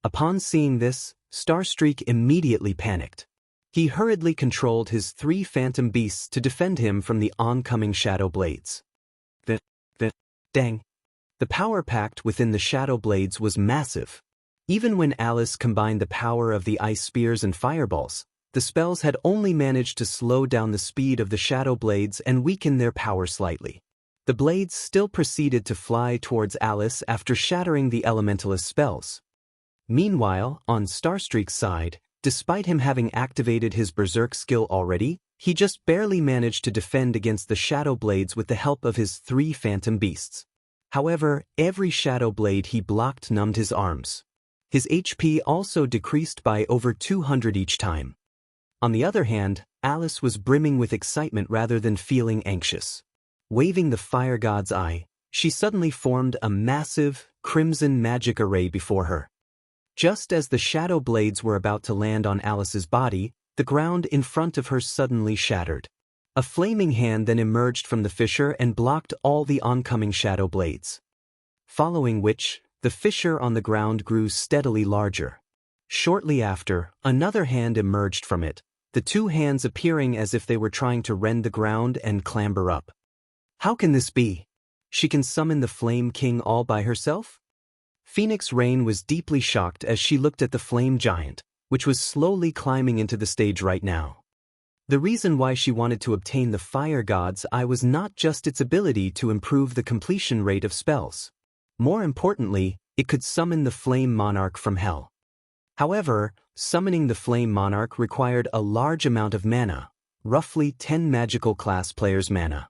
Upon seeing this, Starstreak immediately panicked. He hurriedly controlled his 3 phantom beasts to defend him from the oncoming Shadow Blades. Dang! The power packed within the Shadow Blades was massive. Even when Alice combined the power of the ice spears and fireballs, the spells had only managed to slow down the speed of the Shadow Blades and weaken their power slightly. The blades still proceeded to fly towards Alice after shattering the Elementalist spells. Meanwhile, on Starstreak's side, despite him having activated his Berserk skill already, he just barely managed to defend against the Shadow Blades with the help of his 3 phantom beasts. However, every Shadow Blade he blocked numbed his arms. His HP also decreased by over 200 each time. On the other hand, Alice was brimming with excitement rather than feeling anxious. Waving the Fire God's Eye, she suddenly formed a massive, crimson magic array before her. Just as the Shadow Blades were about to land on Alice's body, the ground in front of her suddenly shattered. A flaming hand then emerged from the fissure and blocked all the oncoming Shadow Blades. Following which, the fissure on the ground grew steadily larger. Shortly after, another hand emerged from it, the 2 hands appearing as if they were trying to rend the ground and clamber up. How can this be? She can summon the Flame King all by herself? Phoenix Rain was deeply shocked as she looked at the Flame Giant, which was slowly climbing into the stage right now. The reason why she wanted to obtain the Fire God's Eye was not just its ability to improve the completion rate of spells. More importantly, it could summon the Flame Monarch from Hell. However, summoning the Flame Monarch required a large amount of mana, roughly 10 magical class players' mana.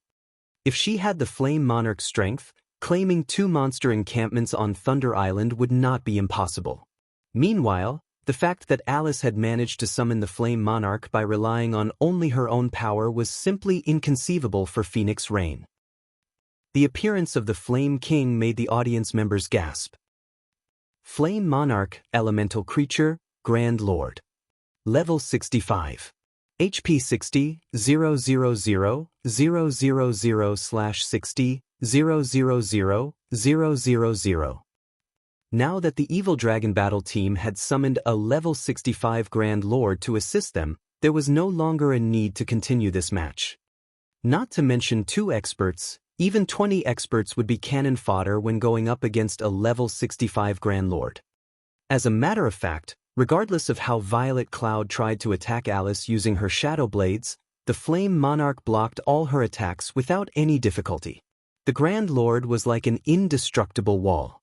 If she had the Flame Monarch's strength, claiming 2 monster encampments on Thunder Island would not be impossible. Meanwhile, the fact that Alice had managed to summon the Flame Monarch by relying on only her own power was simply inconceivable for Phoenix Rain. The appearance of the Flame King made the audience members gasp. Flame Monarch, Elemental Creature, Grand Lord. Level 65. HP 60, 000, 000/60, 000, 000. Now that the Evil Dragon Battle team had summoned a level 65 Grand Lord to assist them, there was no longer a need to continue this match. Not to mention 2 experts, even 20 experts would be cannon fodder when going up against a level 65 Grand Lord. As a matter of fact, regardless of how Violet Cloud tried to attack Alice using her Shadow Blades, the Flame Monarch blocked all her attacks without any difficulty. The Grand Lord was like an indestructible wall.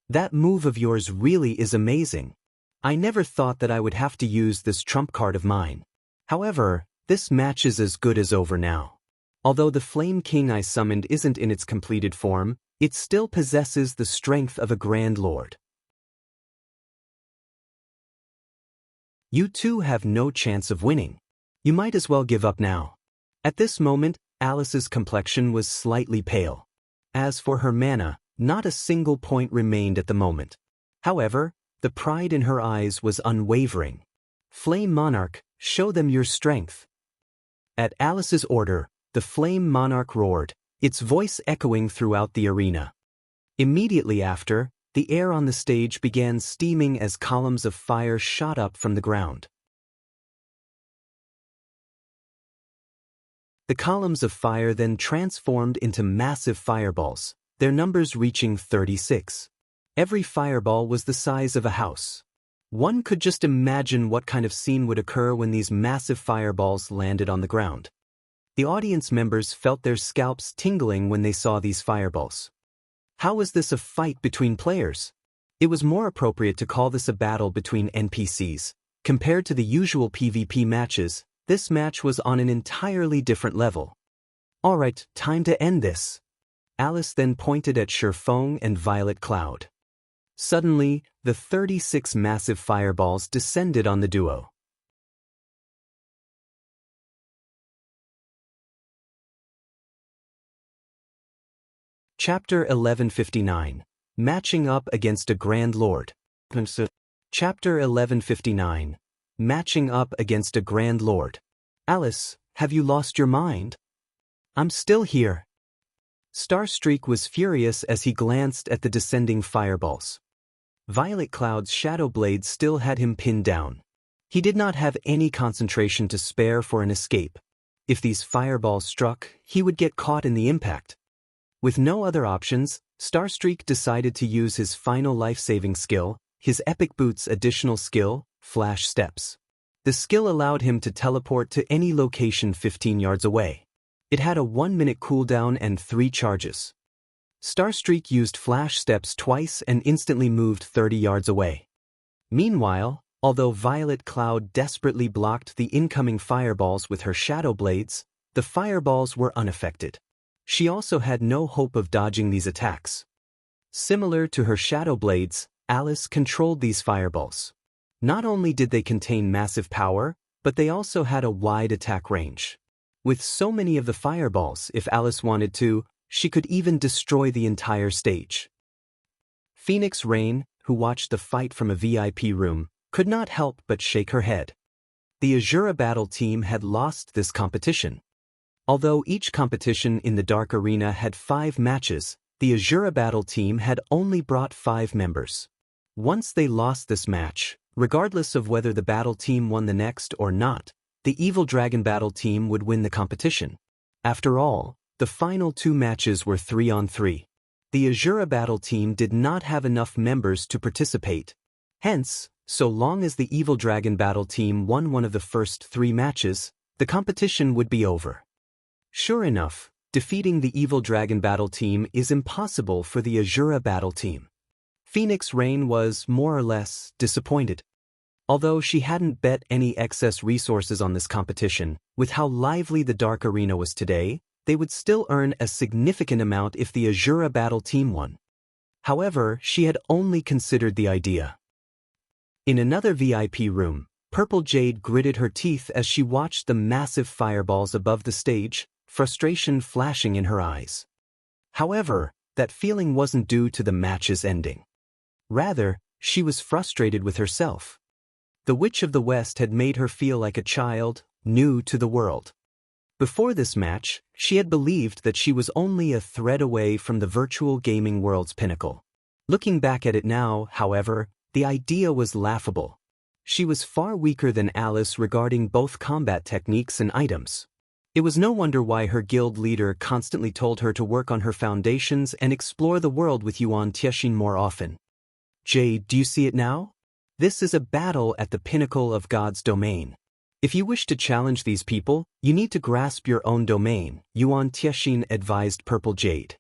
That move of yours really is amazing. I never thought that I would have to use this trump card of mine. However, this match is as good as over now. Although the Flame King I summoned isn't in its completed form, it still possesses the strength of a Grand Lord. You two have no chance of winning. You might as well give up now. At this moment, Alice's complexion was slightly pale. As for her mana, not a single point remained at the moment. However, the pride in her eyes was unwavering. Flame Monarch, show them your strength. At Alice's order, the Flame Monarch roared, its voice echoing throughout the arena. Immediately after, the air on the stage began steaming as columns of fire shot up from the ground. The columns of fire then transformed into massive fireballs, their numbers reaching 36. Every fireball was the size of a house. One could just imagine what kind of scene would occur when these massive fireballs landed on the ground. The audience members felt their scalps tingling when they saw these fireballs. How was this a fight between players? It was more appropriate to call this a battle between NPCs. Compared to the usual PvP matches, this match was on an entirely different level. Alright, time to end this. Alice then pointed at Sherfong and Violet Cloud. Suddenly, the 36 massive fireballs descended on the duo. Chapter 1159. Matching up against a Grand Lord. Chapter 1159. Matching up against a Grand Lord. Alice, have you lost your mind? I'm still here. Starstreak was furious as he glanced at the descending fireballs. Violet Cloud's shadow blade still had him pinned down. He did not have any concentration to spare for an escape. If these fireballs struck, he would get caught in the impact. With no other options, Starstreak decided to use his final life-saving skill, his Epic Boot's additional skill, Flash Steps. The skill allowed him to teleport to any location 15 yards away. It had a 1-minute cooldown and 3 charges. Starstreak used Flash Steps twice and instantly moved 30 yards away. Meanwhile, although Violet Cloud desperately blocked the incoming fireballs with her shadow blades, the fireballs were unaffected. She also had no hope of dodging these attacks. Similar to her shadow blades, Alice controlled these fireballs. Not only did they contain massive power, but they also had a wide attack range. With so many of the fireballs, if Alice wanted to, she could even destroy the entire stage. Phoenix Rain, who watched the fight from a VIP room, could not help but shake her head. The Asura battle team had lost this competition. Although each competition in the Dark Arena had 5 matches, the Asura battle team had only brought 5 members. Once they lost this match, regardless of whether the battle team won the next or not, the Evil Dragon battle team would win the competition. After all, the final 2 matches were 3-on-3. The Asura battle team did not have enough members to participate. Hence, so long as the Evil Dragon battle team won one of the first 3 matches, the competition would be over. Sure enough, defeating the Evil Dragon battle team is impossible for the Asura battle team. Phoenix Rain was, more or less, disappointed. Although she hadn't bet any excess resources on this competition, with how lively the Dark Arena was today, they would still earn a significant amount if the Asura battle team won. However, she had only considered the idea. In another VIP room, Purple Jade gritted her teeth as she watched the massive fireballs above the stage, frustration flashing in her eyes. However, that feeling wasn't due to the match's ending. Rather, she was frustrated with herself. The Witch of the West had made her feel like a child, new to the world. Before this match, she had believed that she was only a thread away from the virtual gaming world's pinnacle. Looking back at it now, however, the idea was laughable. She was far weaker than Alice regarding both combat techniques and items. It was no wonder why her guild leader constantly told her to work on her foundations and explore the world with Yuan Tiexin more often. Jade, do you see it now? This is a battle at the pinnacle of God's domain. If you wish to challenge these people, you need to grasp your own domain, Yuan Tiexin advised Purple Jade.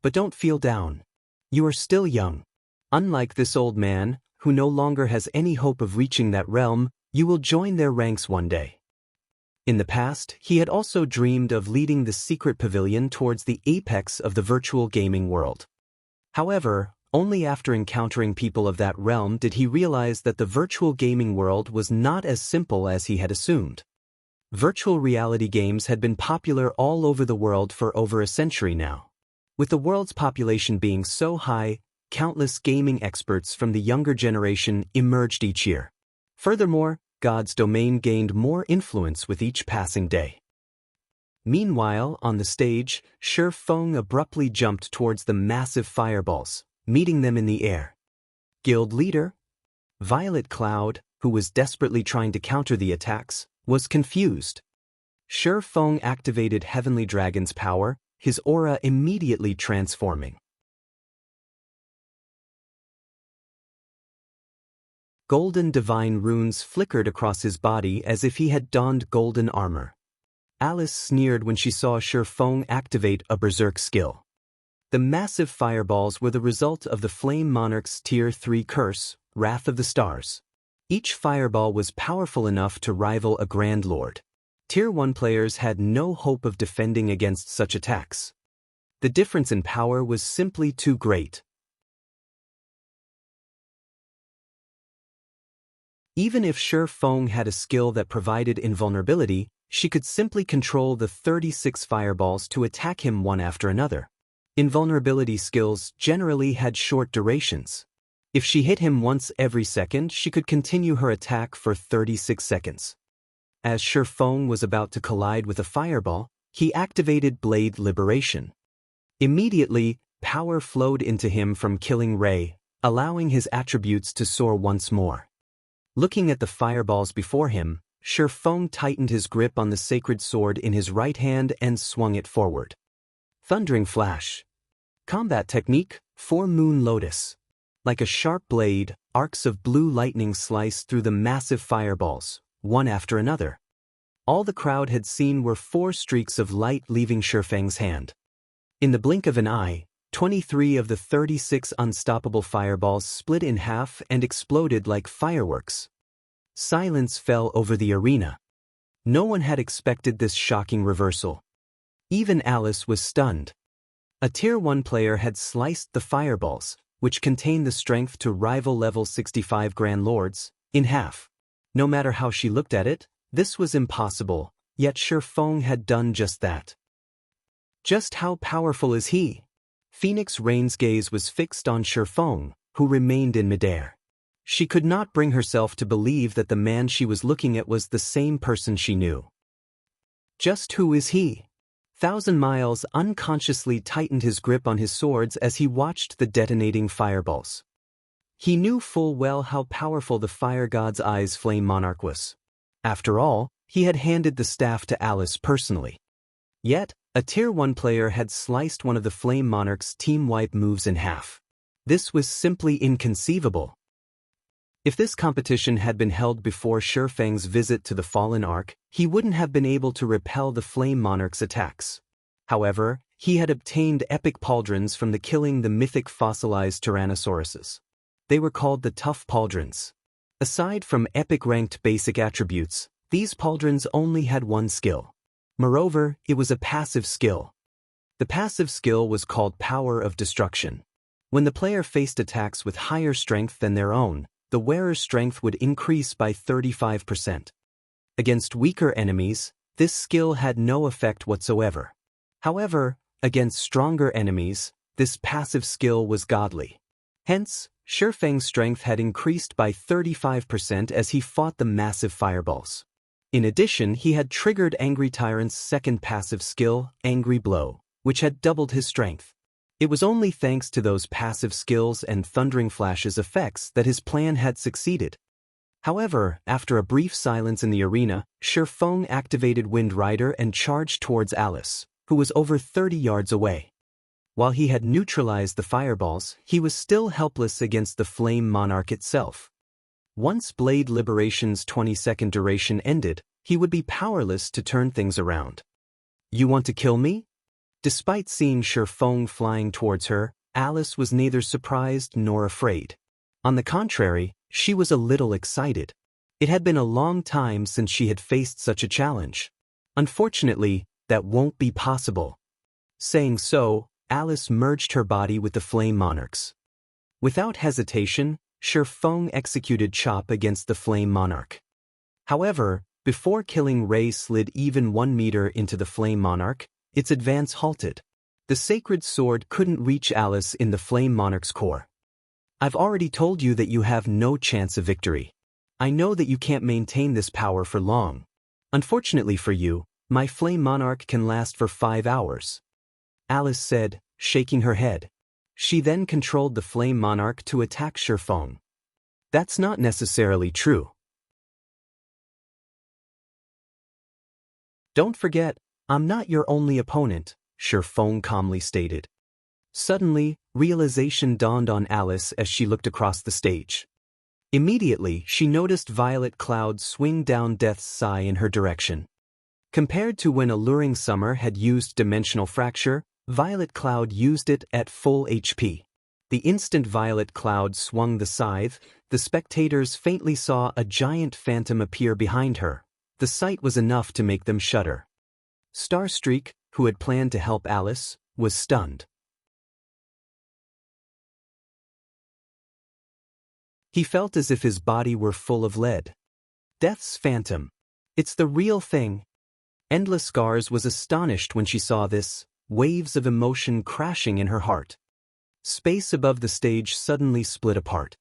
But don't feel down. You are still young. Unlike this old man, who no longer has any hope of reaching that realm, you will join their ranks one day. In the past, he had also dreamed of leading the secret pavilion towards the apex of the virtual gaming world. However, only after encountering people of that realm did he realize that the virtual gaming world was not as simple as he had assumed. Virtual reality games had been popular all over the world for over a century now. With the world's population being so high, countless gaming experts from the younger generation emerged each year. Furthermore, God's domain gained more influence with each passing day. Meanwhile, on the stage, Shi Feng abruptly jumped towards the massive fireballs, meeting them in the air. Guild leader? Violet Cloud, who was desperately trying to counter the attacks, was confused. Shi Feng activated Heavenly Dragon's power, his aura immediately transforming. Golden divine runes flickered across his body as if he had donned golden armor. Alice sneered when she saw Shi Feng activate a berserk skill. The massive fireballs were the result of the Flame Monarch's Tier 3 curse, Wrath of the Stars. Each fireball was powerful enough to rival a Grand Lord. Tier 1 players had no hope of defending against such attacks. The difference in power was simply too great. Even if Shi Feng had a skill that provided invulnerability, she could simply control the 36 fireballs to attack him one after another. Invulnerability skills generally had short durations. If she hit him once every second, she could continue her attack for 36 seconds. As Shifeng was about to collide with a fireball, he activated Blade Liberation. Immediately, power flowed into him from killing Ray, allowing his attributes to soar once more. Looking at the fireballs before him, Shifeng tightened his grip on the sacred sword in his right hand and swung it forward. Thundering Flash. Combat technique, 4 Moon Lotus. Like a sharp blade, arcs of blue lightning sliced through the massive fireballs, one after another. All the crowd had seen were 4 streaks of light leaving Shifeng's hand. In the blink of an eye, 23 of the 36 unstoppable fireballs split in half and exploded like fireworks. Silence fell over the arena. No one had expected this shocking reversal. Even Alice was stunned. A Tier 1 player had sliced the fireballs, which contained the strength to rival level 65 Grand Lords, in half. No matter how she looked at it, this was impossible, yet Shifeng had done just that. Just how powerful is he? Phoenix Rain's gaze was fixed on Shifeng, who remained in midair. She could not bring herself to believe that the man she was looking at was the same person she knew. Just who is he? Thousand Miles unconsciously tightened his grip on his swords as he watched the detonating fireballs. He knew full well how powerful the fire god's eyes flame monarch was. After all, he had handed the staff to Alice personally. Yet, a Tier 1 player had sliced one of the Flame Monarch's team wipe moves in half. This was simply inconceivable. If this competition had been held before Shifeng's visit to the Fallen Ark, he wouldn't have been able to repel the Flame Monarch's attacks. However, he had obtained epic pauldrons from killing the mythic fossilized Tyrannosauruses. They were called the Tough Pauldrons. Aside from epic-ranked basic attributes, these pauldrons only had one skill. Moreover, it was a passive skill. The passive skill was called Power of Destruction. When the player faced attacks with higher strength than their own, the wearer's strength would increase by 35%. Against weaker enemies, this skill had no effect whatsoever. However, against stronger enemies, this passive skill was godly. Hence, Shifeng's strength had increased by 35% as he fought the massive fireballs. In addition, he had triggered Angry Tyrant's second passive skill, Angry Blow, which had doubled his strength. It was only thanks to those passive skills and Thundering Flash's effects that his plan had succeeded. However, after a brief silence in the arena, Shifeng activated Wind Rider and charged towards Alice, who was over 30 yards away. While he had neutralized the fireballs, he was still helpless against the Flame Monarch itself. Once Blade Liberation's 20-second duration ended, he would be powerless to turn things around. You want to kill me? Despite seeing Shifeng flying towards her, Alice was neither surprised nor afraid. On the contrary, she was a little excited. It had been a long time since she had faced such a challenge. Unfortunately, that won't be possible. Saying so, Alice merged her body with the Flame Monarch's. Without hesitation, Shifeng executed Chop against the Flame Monarch. However, before killing Ray slid even 1 meter into the Flame Monarch, its advance halted. The sacred sword couldn't reach Alice in the Flame Monarch's core. I've already told you that you have no chance of victory. I know that you can't maintain this power for long. Unfortunately for you, my Flame Monarch can last for 5 hours. Alice said, shaking her head. She then controlled the Flame Monarch to attack Shifeng. That's not necessarily true. Don't forget, I'm not your only opponent, Shifeng calmly stated. Suddenly, realization dawned on Alice as she looked across the stage. Immediately, she noticed Violet Cloud swing down Death's Sigh in her direction. Compared to when Alluring Summer had used Dimensional Fracture, Violet Cloud used it at full HP. The instant Violet Cloud swung the scythe, the spectators faintly saw a giant phantom appear behind her. The sight was enough to make them shudder. Starstreak, who had planned to help Alice, was stunned. He felt as if his body were full of lead. Death's phantom. It's the real thing. Endless Scars was astonished when she saw this. waves of emotion crashing in her heart. Space above the stage suddenly split apart.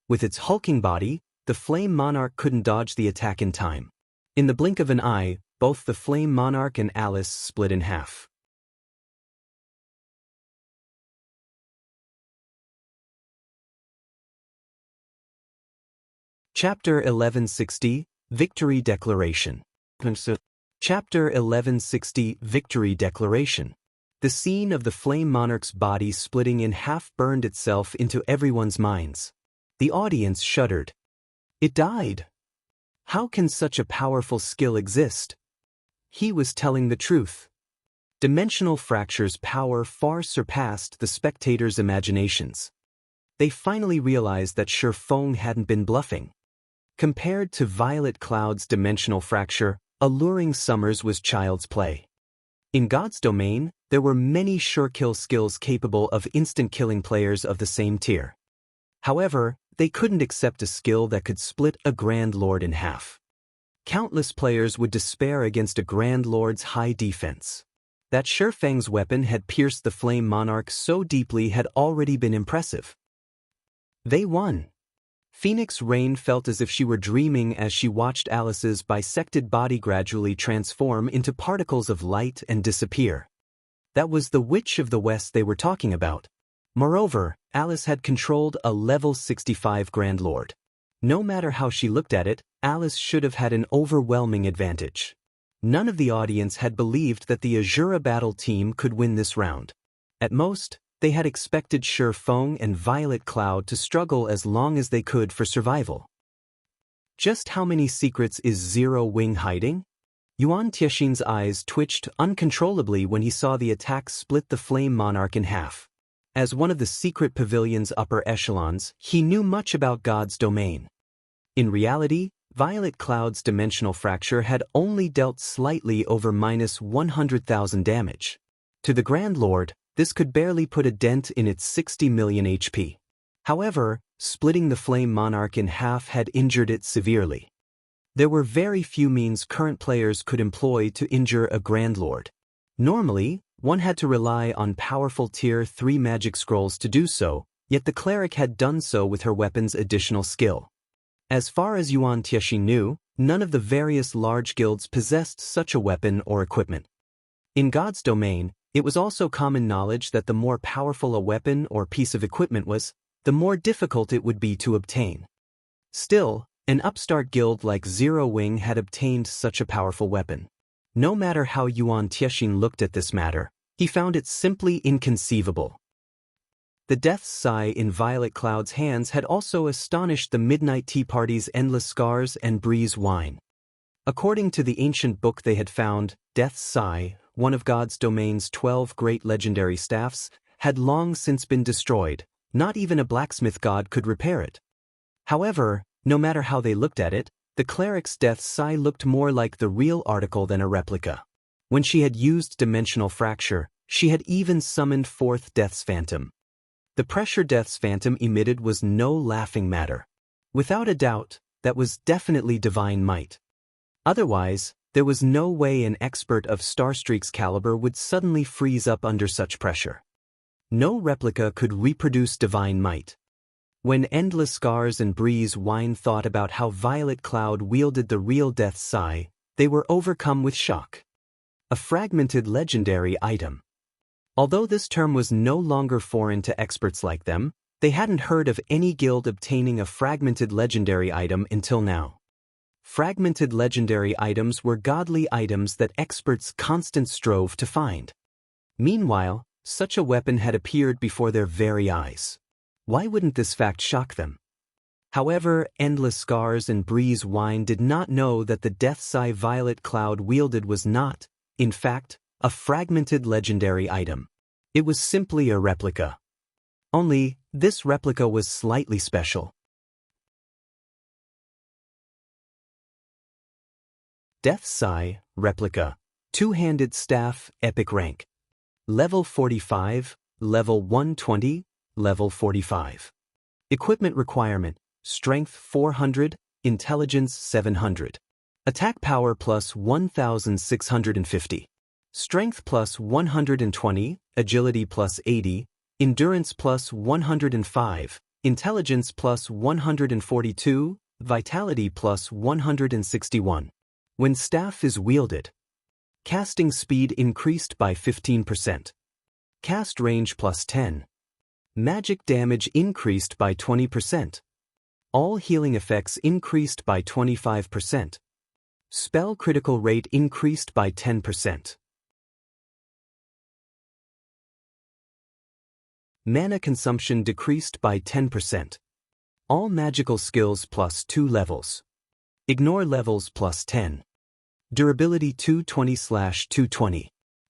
With its hulking body, the Flame Monarch couldn't dodge the attack in time. In the blink of an eye, both the Flame Monarch and Alice split in half. Chapter 1160, Victory Declaration. Chapter 1160, Victory Declaration. The scene of the Flame Monarch's body splitting in half burned itself into everyone's minds. The audience shuddered. It died. How can such a powerful skill exist? He was telling the truth. Dimensional Fracture's power far surpassed the spectators' imaginations. They finally realized that Shi Feng hadn't been bluffing. Compared to Violet Cloud's Dimensional Fracture, Alluring Summers was child's play. In God's domain, there were many sure-kill skills capable of instant-killing players of the same tier. However, they couldn't accept a skill that could split a Grand Lord in half. Countless players would despair against a Grand Lord's high defense. That Shi Feng's weapon had pierced the Flame Monarch so deeply had already been impressive. They won. Phoenix Rain felt as if she were dreaming as she watched Alice's bisected body gradually transform into particles of light and disappear. That was the Witch of the West they were talking about. Moreover, Alice had controlled a level 65 Grand Lord. No matter how she looked at it, Alice should have had an overwhelming advantage. None of the audience had believed that the Asura battle team could win this round. At most, they had expected Shi Feng and Violet Cloud to struggle as long as they could for survival. Just how many secrets is Zero Wing hiding? Yuan Tiexin's eyes twitched uncontrollably when he saw the attack split the Flame Monarch in half. As one of the secret pavilion's upper echelons, he knew much about God's domain. In reality, Violet Cloud's Dimensional Fracture had only dealt slightly over -100,000 damage. To the Grand Lord, this could barely put a dent in its 60 million HP. However, splitting the Flame Monarch in half had injured it severely. There were very few means current players could employ to injure a Grand Lord. Normally, one had to rely on powerful Tier 3 magic scrolls to do so, yet the cleric had done so with her weapon's additional skill. As far as Yuan Tiexin knew, none of the various large guilds possessed such a weapon or equipment. In God's domain, it was also common knowledge that the more powerful a weapon or piece of equipment was, the more difficult it would be to obtain. Still, an upstart guild like Zero Wing had obtained such a powerful weapon. No matter how Yuan Tiexin looked at this matter, he found it simply inconceivable. The Death's Sigh in Violet Cloud's hands had also astonished the Midnight Tea Party's Endless Scars and Breeze Wine. According to the ancient book they had found, Death's Sigh, one of God's domain's 12 great legendary staffs, had long since been destroyed. Not even a blacksmith god could repair it. However, no matter how they looked at it, the cleric's Death's Sigh looked more like the real article than a replica. When she had used Dimensional Fracture, she had even summoned forth Death's Phantom. The pressure Death's Phantom emitted was no laughing matter. Without a doubt, that was definitely divine might. Otherwise, there was no way an expert of Starstreak's caliber would suddenly freeze up under such pressure. No replica could reproduce divine might. When Endless Scars and Breeze Wine thought about how Violet Cloud wielded the real Death's Sigh, they were overcome with shock. A fragmented legendary item. Although this term was no longer foreign to experts like them, they hadn't heard of any guild obtaining a fragmented legendary item until now. Fragmented legendary items were godly items that experts constantly strove to find. Meanwhile, such a weapon had appeared before their very eyes. Why wouldn't this fact shock them? However, Endless Scars and Breeze Wine did not know that the Death's Sigh Violet Cloud wielded was not, in fact, a fragmented legendary item. It was simply a replica. Only, this replica was slightly special. Death's Sigh, Replica, Two-Handed Staff, Epic Rank. Level 45, Level 120, Level 45. Equipment requirement, Strength 400, Intelligence 700. Attack power plus 1650. Strength plus 120, Agility plus 80, Endurance plus 105, Intelligence plus 142, Vitality plus 161. When staff is wielded, casting speed increased by 15%. Cast range plus 10. Magic damage increased by 20%. All healing effects increased by 25%. Spell critical rate increased by 10%. Mana consumption decreased by 10%. All magical skills plus 2 levels. Ignore levels plus 10. Durability 220/220.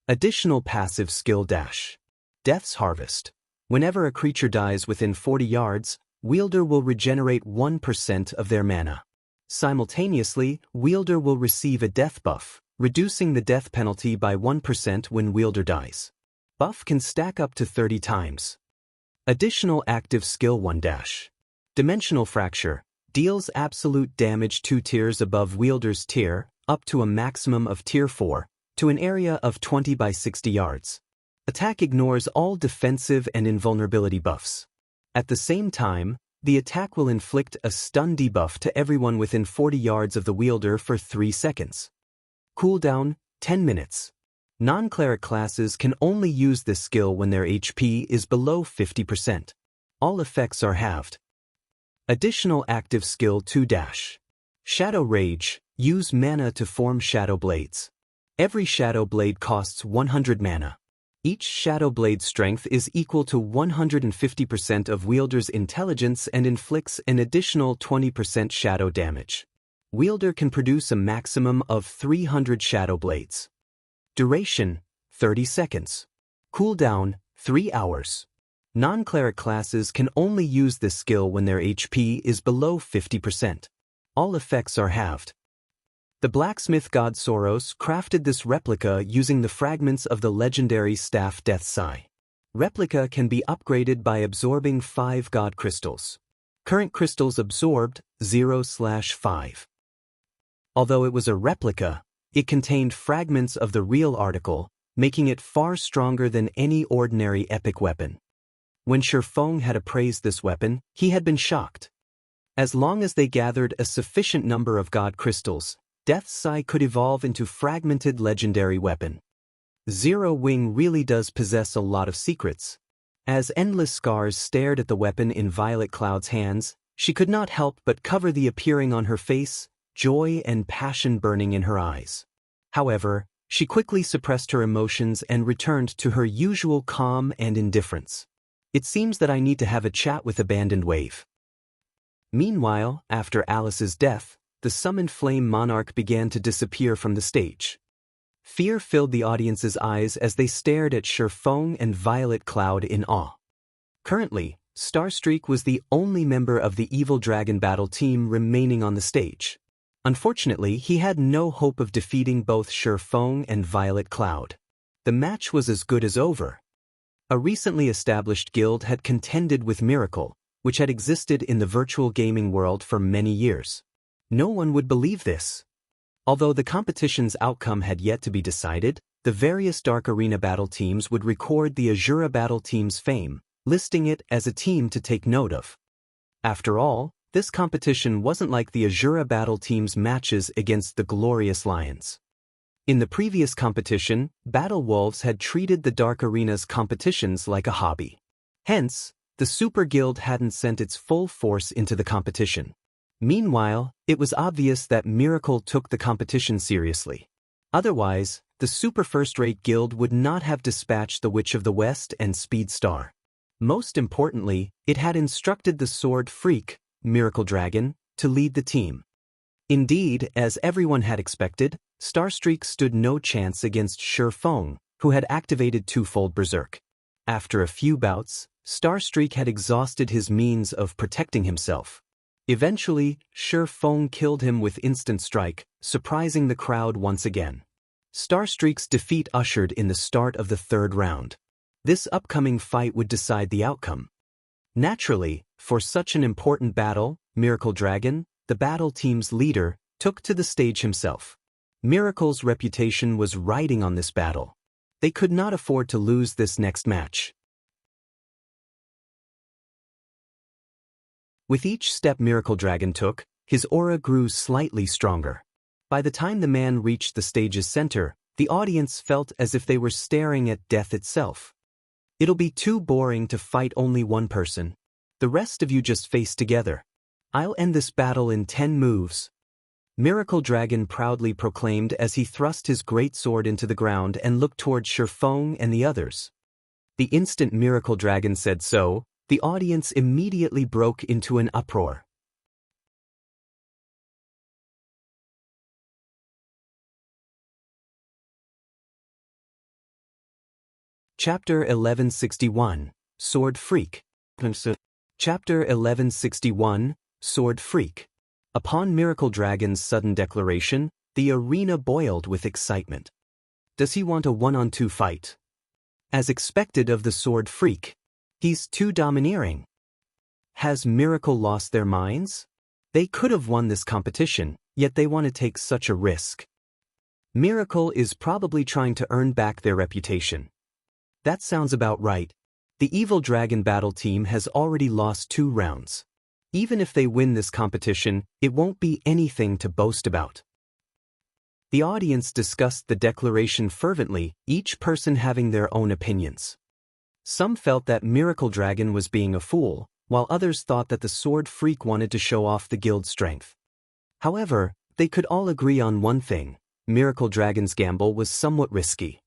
Additional passive skill dash. Death's Harvest. Whenever a creature dies within 40 yards, wielder will regenerate 1% of their mana. Simultaneously, wielder will receive a death buff, reducing the death penalty by 1% when wielder dies. Buff can stack up to 30 times. Additional active skill 1 dash. Dimensional Fracture. Deals absolute damage 2 tiers above wielder's tier, up to a maximum of tier 4, to an area of 20 by 60 yards. Attack ignores all defensive and invulnerability buffs. At the same time, the attack will inflict a stun debuff to everyone within 40 yards of the wielder for 3 seconds. Cooldown, 10 minutes. Non-cleric classes can only use this skill when their HP is below 50%. All effects are halved. Additional active skill 2 dash. Shadow Rage. Use mana to form Shadow Blades. Every Shadow Blade costs 100 mana. Each Shadow Blade strength is equal to 150% of wielder's intelligence and inflicts an additional 20% shadow damage. Wielder can produce a maximum of 300 Shadow Blades. Duration, 30 seconds. Cooldown, 3 hours. Non-cleric classes can only use this skill when their HP is below 50%. All effects are halved. The blacksmith god Soros crafted this replica using the fragments of the legendary staff Death's Eye. Replica can be upgraded by absorbing 5 god crystals. Current crystals absorbed, 0/5. Although it was a replica, it contained fragments of the real article, making it far stronger than any ordinary epic weapon. When Shifeng had appraised this weapon, he had been shocked. As long as they gathered a sufficient number of god crystals, Death's Eye could evolve into fragmented legendary weapon. Zero Wing really does possess a lot of secrets. As Endless Scars stared at the weapon in Violet Cloud's hands, she could not help but cover the appearing on her face, joy and passion burning in her eyes. However, she quickly suppressed her emotions and returned to her usual calm and indifference. It seems that I need to have a chat with Abandoned Wave. Meanwhile, after Alice's death, the summoned flame monarch began to disappear from the stage. Fear filled the audience's eyes as they stared at Shifeng and Violet Cloud in awe. Currently, Starstreak was the only member of the Evil Dragon battle team remaining on the stage. Unfortunately, he had no hope of defeating both Shifeng and Violet Cloud. The match was as good as over. A recently established guild had contended with Miracle, which had existed in the virtual gaming world for many years. No one would believe this. Although the competition's outcome had yet to be decided, the various Dark Arena battle teams would record the Asura battle team's fame, listing it as a team to take note of. After all, this competition wasn't like the Asura battle team's matches against the Glorious Lions. In the previous competition, Battle Wolves had treated the Dark Arena's competitions like a hobby. Hence, the Super Guild hadn't sent its full force into the competition. Meanwhile, it was obvious that Miracle took the competition seriously. Otherwise, the super first-rate guild would not have dispatched the Witch of the West and Speed Star. Most importantly, it had instructed the Sword Freak, Miracle Dragon, to lead the team. Indeed, as everyone had expected, Starstreak stood no chance against Shifeng, who had activated Twofold Berserk. After a few bouts, Starstreak had exhausted his means of protecting himself. Eventually, Shifeng killed him with Instant Strike, surprising the crowd once again. Starstreak's defeat ushered in the start of the 3rd round. This upcoming fight would decide the outcome. Naturally, for such an important battle, Miracle Dragon, the battle team's leader, took to the stage himself. Miracle's reputation was riding on this battle. They could not afford to lose this next match. With each step Miracle Dragon took, his aura grew slightly stronger. By the time the man reached the stage's center, the audience felt as if they were staring at death itself. It'll be too boring to fight only one person. The rest of you just face together. I'll end this battle in 10 moves. Miracle Dragon proudly proclaimed as he thrust his great sword into the ground and looked toward Shifeng and the others. The instant Miracle Dragon said so, the audience immediately broke into an uproar. Chapter 1161, Sword Freak. Chapter 1161, Sword Freak. Upon Miracle Dragon's sudden declaration, the arena boiled with excitement. Does he want a one-on-two fight? As expected of the Sword Freak. He's too domineering. Has Miracle lost their minds? They could have won this competition, yet they want to take such a risk. Miracle is probably trying to earn back their reputation. That sounds about right. The Evil Dragon battle team has already lost 2 rounds. Even if they win this competition, it won't be anything to boast about. The audience discussed the declaration fervently, each person having their own opinions. Some felt that Miracle Dragon was being a fool, while others thought that the Sword Freak wanted to show off the guild's strength. However, they could all agree on one thing: Miracle Dragon's gamble was somewhat risky.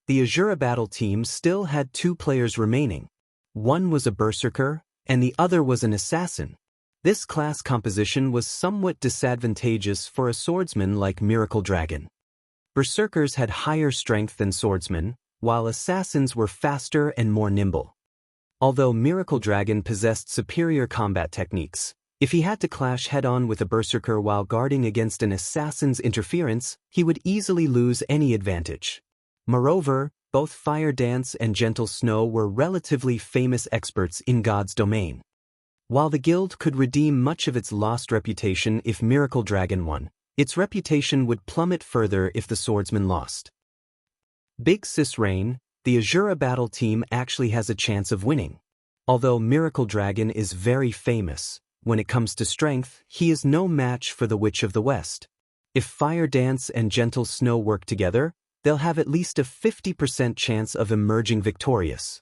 The Asura battle team still had 2 players remaining. One was a berserker, and the other was an assassin. This class composition was somewhat disadvantageous for a swordsman like Miracle Dragon. Berserkers had higher strength than swordsmen, while assassins were faster and more nimble. Although Miracle Dragon possessed superior combat techniques, if he had to clash head-on with a berserker while guarding against an assassin's interference, he would easily lose any advantage. Moreover, both Fire Dance and Gentle Snow were relatively famous experts in God's domain. While the guild could redeem much of its lost reputation if Miracle Dragon won, its reputation would plummet further if the swordsman lost. Big Sis Rain, the Asura battle team actually has a chance of winning. Although Miracle Dragon is very famous, when it comes to strength, he is no match for the Witch of the West. If Fire Dance and Gentle Snow work together, they'll have at least a 50% chance of emerging victorious.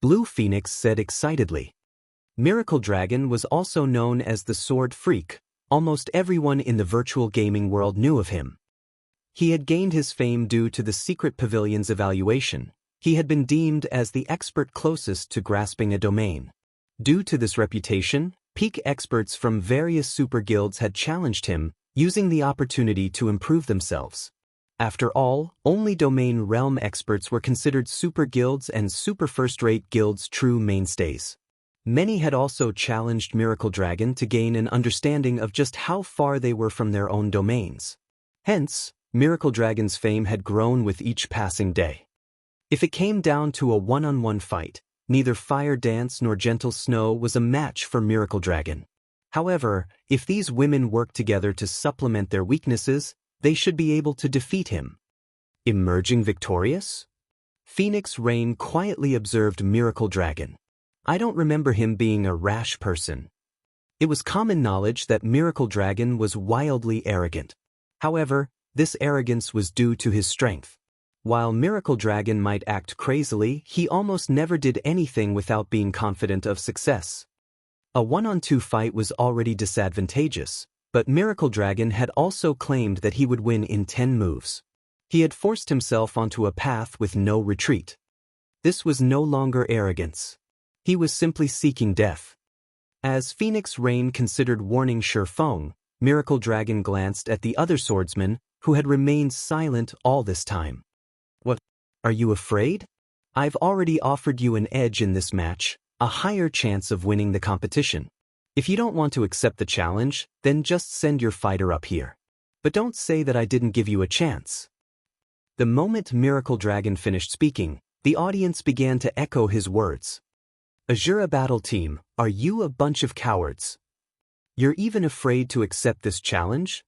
Blue Phoenix said excitedly. Miracle Dragon was also known as the Sword Freak. Almost everyone in the virtual gaming world knew of him. He had gained his fame due to the Secret Pavilion's evaluation. He had been deemed as the expert closest to grasping a domain. Due to this reputation, peak experts from various super guilds had challenged him, using the opportunity to improve themselves. After all, only domain realm experts were considered super guilds and super first-rate guilds' true mainstays. Many had also challenged Miracle Dragon to gain an understanding of just how far they were from their own domains. Hence, Miracle Dragon's fame had grown with each passing day. If it came down to a one-on-one fight, neither Fire Dance nor Gentle Snow was a match for Miracle Dragon. However, if these women worked together to supplement their weaknesses, they should be able to defeat him. Emerging victorious? Phoenix Rain quietly observed Miracle Dragon. I don't remember him being a rash person. It was common knowledge that Miracle Dragon was wildly arrogant. However, this arrogance was due to his strength. While Miracle Dragon might act crazily, he almost never did anything without being confident of success. A one-on-two fight was already disadvantageous, but Miracle Dragon had also claimed that he would win in 10 moves. He had forced himself onto a path with no retreat. This was no longer arrogance. He was simply seeking death. As Phoenix Rain considered warning Shifeng, Miracle Dragon glanced at the other swordsman, who had remained silent all this time. What? Are you afraid? I've already offered you an edge in this match, a higher chance of winning the competition. If you don't want to accept the challenge, then just send your fighter up here. But don't say that I didn't give you a chance. The moment Miracle Dragon finished speaking, the audience began to echo his words. Asura battle team, are you a bunch of cowards? You're even afraid to accept this challenge?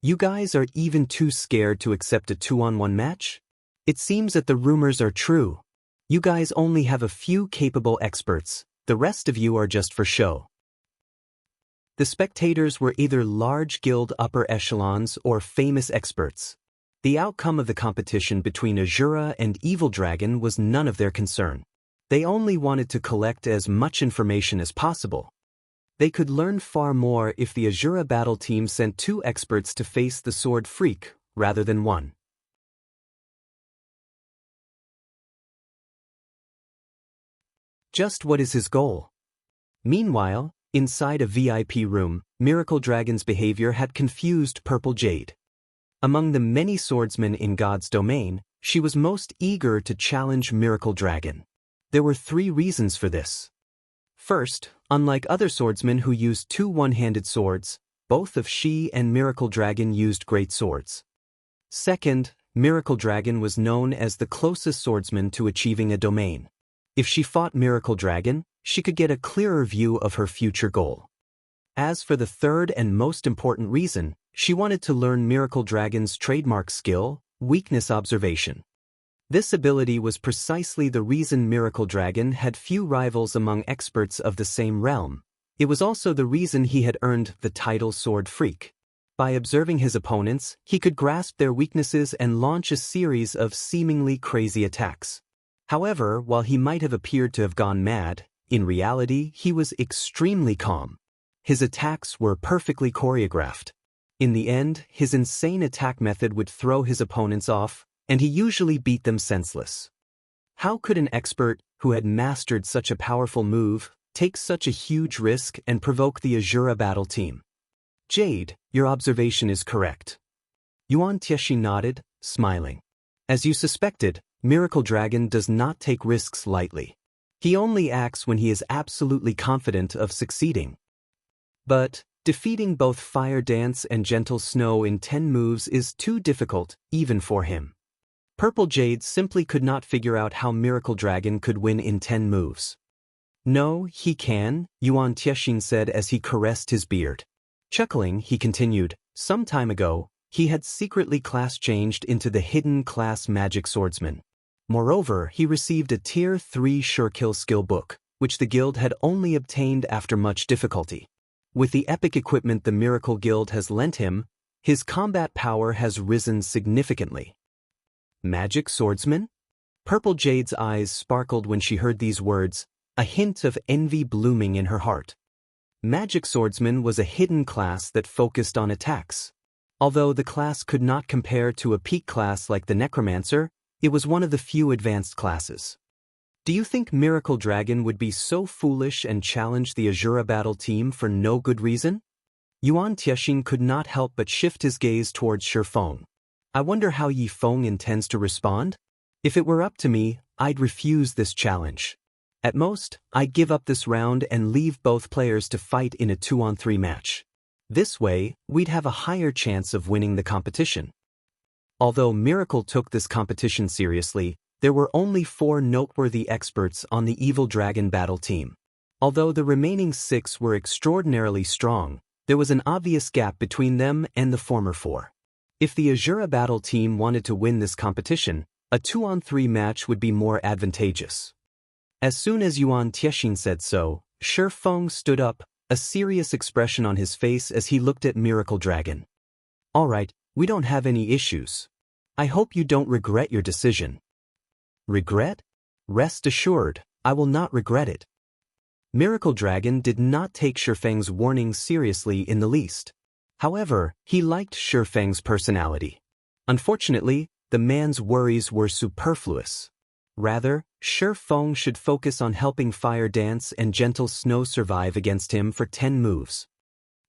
You guys are even too scared to accept a 2-on-1 match? It seems that the rumors are true. You guys only have a few capable experts, the rest of you are just for show. The spectators were either large guild upper echelons or famous experts. The outcome of the competition between Asura and Evil Dragon was none of their concern. They only wanted to collect as much information as possible. They could learn far more if the Asura battle team sent 2 experts to face the Sword Freak, rather than 1. Just what is his goal? Meanwhile, inside a VIP room, Miracle Dragon's behavior had confused Purple Jade. Among the many swordsmen in God's domain, she was most eager to challenge Miracle Dragon. There were 3 reasons for this. First, unlike other swordsmen who used 2 one-handed swords, both of she and Miracle Dragon used great swords. Second, Miracle Dragon was known as the closest swordsman to achieving a domain. If she fought Miracle Dragon, she could get a clearer view of her future goal. As for the third and most important reason, she wanted to learn Miracle Dragon's trademark skill, weakness observation. This ability was precisely the reason Miracle Dragon had few rivals among experts of the same realm. It was also the reason he had earned the title Sword Freak. By observing his opponents, he could grasp their weaknesses and launch a series of seemingly crazy attacks. However, while he might have appeared to have gone mad, in reality he was extremely calm. His attacks were perfectly choreographed. In the end, his insane attack method would throw his opponents off, and he usually beat them senseless. How could an expert, who had mastered such a powerful move, take such a huge risk and provoke the Asura battle team? Jade, your observation is correct. Yuan Tieshi nodded, smiling. As you suspected, Miracle Dragon does not take risks lightly. He only acts when he is absolutely confident of succeeding. But defeating both Fire Dance and Gentle Snow in 10 moves is too difficult, even for him. Purple Jade simply could not figure out how Miracle Dragon could win in 10 moves. No, he can, Yuan Tieshin said as he caressed his beard. Chuckling, he continued, some time ago, he had secretly class-changed into the hidden class Magic Swordsman. Moreover, he received a Tier 3 Surekill skill book, which the guild had only obtained after much difficulty. With the epic equipment the Miracle Guild has lent him, his combat power has risen significantly. Magic Swordsman? Purple Jade's eyes sparkled when she heard these words, a hint of envy blooming in her heart. Magic Swordsman was a hidden class that focused on attacks. Although the class could not compare to a peak class like the Necromancer, it was one of the few advanced classes. Do you think Miracle Dragon would be so foolish and challenge the Asura battle team for no good reason? Yuan Tieshin could not help but shift his gaze towards Shifeng. I wonder how Yi Feng intends to respond? If it were up to me, I'd refuse this challenge. At most, I'd give up this round and leave both players to fight in a 2-on-3 match. This way, we'd have a higher chance of winning the competition. Although Miracle took this competition seriously, there were only 4 noteworthy experts on the Evil Dragon battle team. Although the remaining 6 were extraordinarily strong, there was an obvious gap between them and the former 4. If the Asura battle team wanted to win this competition, a 2-on-3 match would be more advantageous. As soon as Yuan Tieshin said so, Shifeng stood up, a serious expression on his face as he looked at Miracle Dragon. Alright, we don't have any issues. I hope you don't regret your decision. Regret? Rest assured, I will not regret it. Miracle Dragon did not take Shifeng's warning seriously in the least. However, he liked Shifeng's personality. Unfortunately, the man's worries were superfluous. Rather, Shifeng should focus on helping Fire Dance and Gentle Snow survive against him for 10 moves.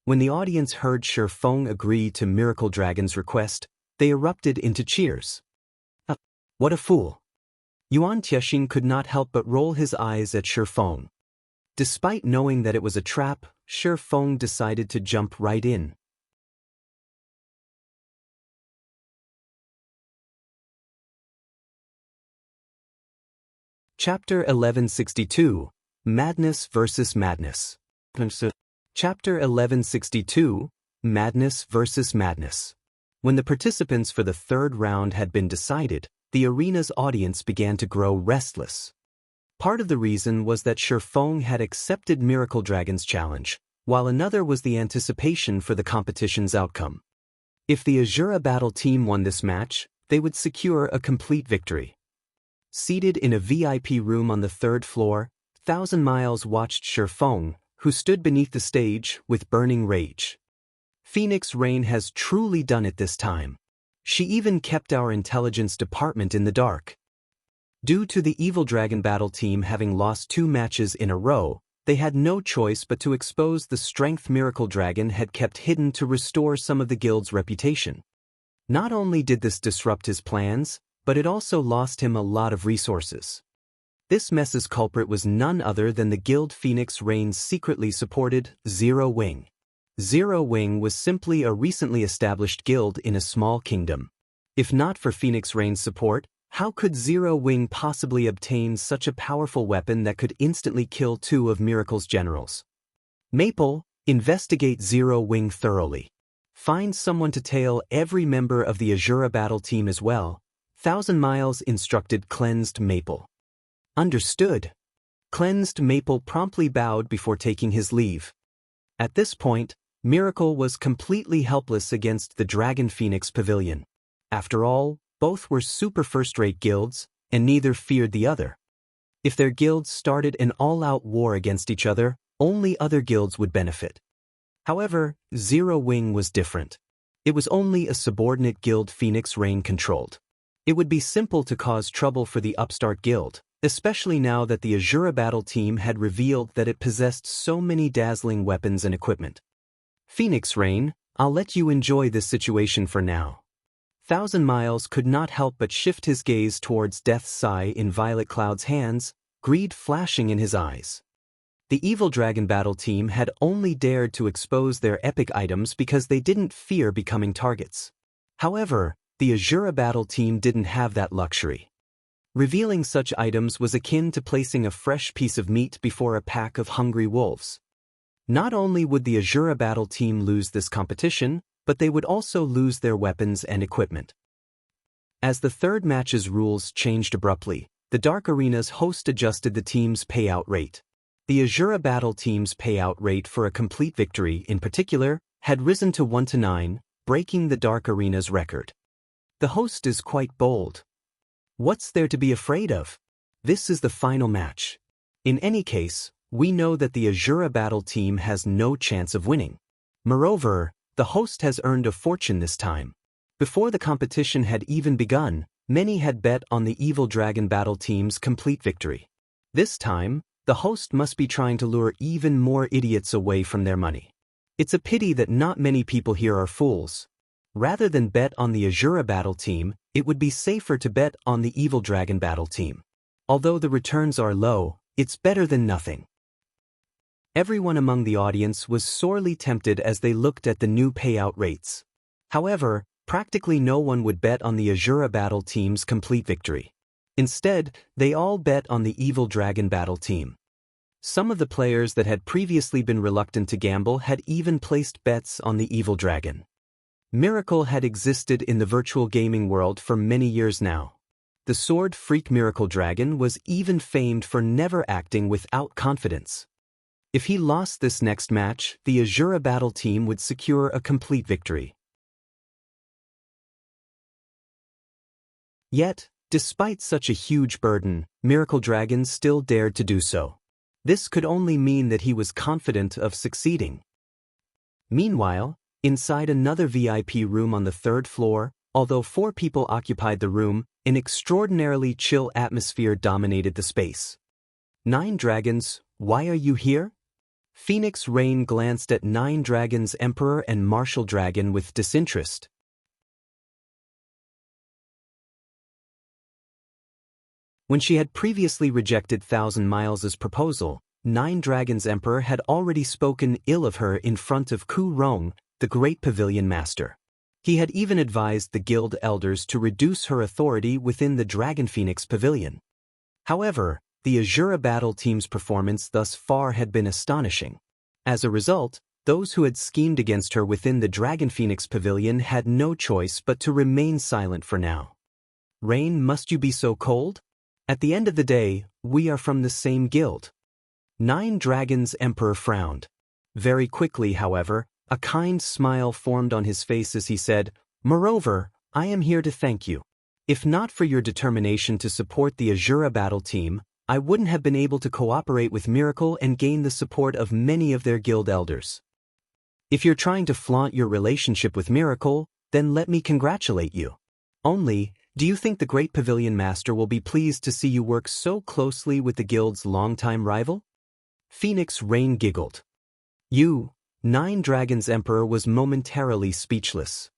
When the audience heard Shifeng agree to Miracle Dragon's request, they erupted into cheers. What a fool! Yuan Tieshin could not help but roll his eyes at Shifeng. Despite knowing that it was a trap, Shifeng decided to jump right in. Chapter 1162, Madness vs. Madness. Chapter 1162, Madness vs. Madness. When the participants for the third round had been decided, the arena's audience began to grow restless. Part of the reason was that Shifeng had accepted Miracle Dragon's challenge, while another was the anticipation for the competition's outcome. If the Asura battle team won this match, they would secure a complete victory. Seated in a VIP room on the third floor, Thousand Miles watched Shifeng, who stood beneath the stage, with burning rage. Phoenix Rain has truly done it this time. She even kept our intelligence department in the dark. Due to the Evil Dragon battle team having lost 2 matches in a row, they had no choice but to expose the strength Miracle Dragon had kept hidden to restore some of the guild's reputation. Not only did this disrupt his plans, but it also lost him a lot of resources. This mess's culprit was none other than the guild Phoenix Rain's secretly supported Zero Wing. Zero Wing was simply a recently established guild in a small kingdom. If not for Phoenix Rain's support, how could Zero Wing possibly obtain such a powerful weapon that could instantly kill 2 of Miracle's generals? Maple, investigate Zero Wing thoroughly. Find someone to tail every member of the Asura battle team as well. Thousand Miles instructed Cleansed Maple. Understood. Cleansed Maple promptly bowed before taking his leave. At this point, Miracle was completely helpless against the Dragon Phoenix Pavilion. After all, both were super first-rate guilds, and neither feared the other. If their guilds started an all-out war against each other, only other guilds would benefit. However, Zero Wing was different. It was only a subordinate guild Phoenix Rain controlled. It would be simple to cause trouble for the upstart guild, especially now that the Asura battle team had revealed that it possessed so many dazzling weapons and equipment. Phoenix Rain, I'll let you enjoy this situation for now. Thousand Miles could not help but shift his gaze towards Death's Sigh in Violet Cloud's hands, greed flashing in his eyes. The Evil Dragon battle team had only dared to expose their epic items because they didn't fear becoming targets. However, the Asura battle team didn't have that luxury. Revealing such items was akin to placing a fresh piece of meat before a pack of hungry wolves. Not only would the Asura battle team lose this competition, but they would also lose their weapons and equipment. As the third match's rules changed abruptly, the Dark Arena's host adjusted the team's payout rate. The Asura battle team's payout rate for a complete victory, in particular, had risen to 1-9, breaking the Dark Arena's record. The host is quite bold. What's there to be afraid of? This is the final match. In any case, we know that the Asura battle team has no chance of winning. Moreover, the host has earned a fortune this time. Before the competition had even begun, many had bet on the Evil Dragon battle team's complete victory. This time, the host must be trying to lure even more idiots away from their money. It's a pity that not many people here are fools. Rather than bet on the Asura battle team, it would be safer to bet on the Evil Dragon battle team. Although the returns are low, it's better than nothing. Everyone among the audience was sorely tempted as they looked at the new payout rates. However, practically no one would bet on the Asura battle team's complete victory. Instead, they all bet on the Evil Dragon battle team. Some of the players that had previously been reluctant to gamble had even placed bets on the Evil Dragon. Miracle had existed in the virtual gaming world for many years now. The sword freak Miracle Dragon was even famed for never acting without confidence. If he lost this next match, the Asura battle team would secure a complete victory. Yet, despite such a huge burden, Miracle Dragon still dared to do so. This could only mean that he was confident of succeeding. Meanwhile, inside another VIP room on the third floor, although 4 people occupied the room, an extraordinarily chill atmosphere dominated the space. 9 Dragons, why are you here? Phoenix Rain glanced at 9 Dragons Emperor and Martial Dragon with disinterest. When she had previously rejected Thousand Miles' proposal, 9 Dragons Emperor had already spoken ill of her in front of Ku Rong, the great pavilion master. He had even advised the guild elders to reduce her authority within the Dragon Phoenix Pavilion. However, the Asura battle team's performance thus far had been astonishing. As a result, Those who had schemed against her within the Dragon Phoenix Pavilion had no choice but to remain silent for now. Rain, must you be so cold? At the end of the day, we are from the same guild. Nine Dragons Emperor frowned. Very quickly, however, a kind smile formed on his face as he said, "Moreover, I am here to thank you. If not for your determination to support the Asura battle team, I wouldn't have been able to cooperate with Miracle and gain the support of many of their guild elders. If you're trying to flaunt your relationship with Miracle, then let me congratulate you. Only, do you think the Great Pavilion Master will be pleased to see you work so closely with the guild's longtime rival?" Phoenix Rain giggled. Nine Dragons Emperor was momentarily speechless.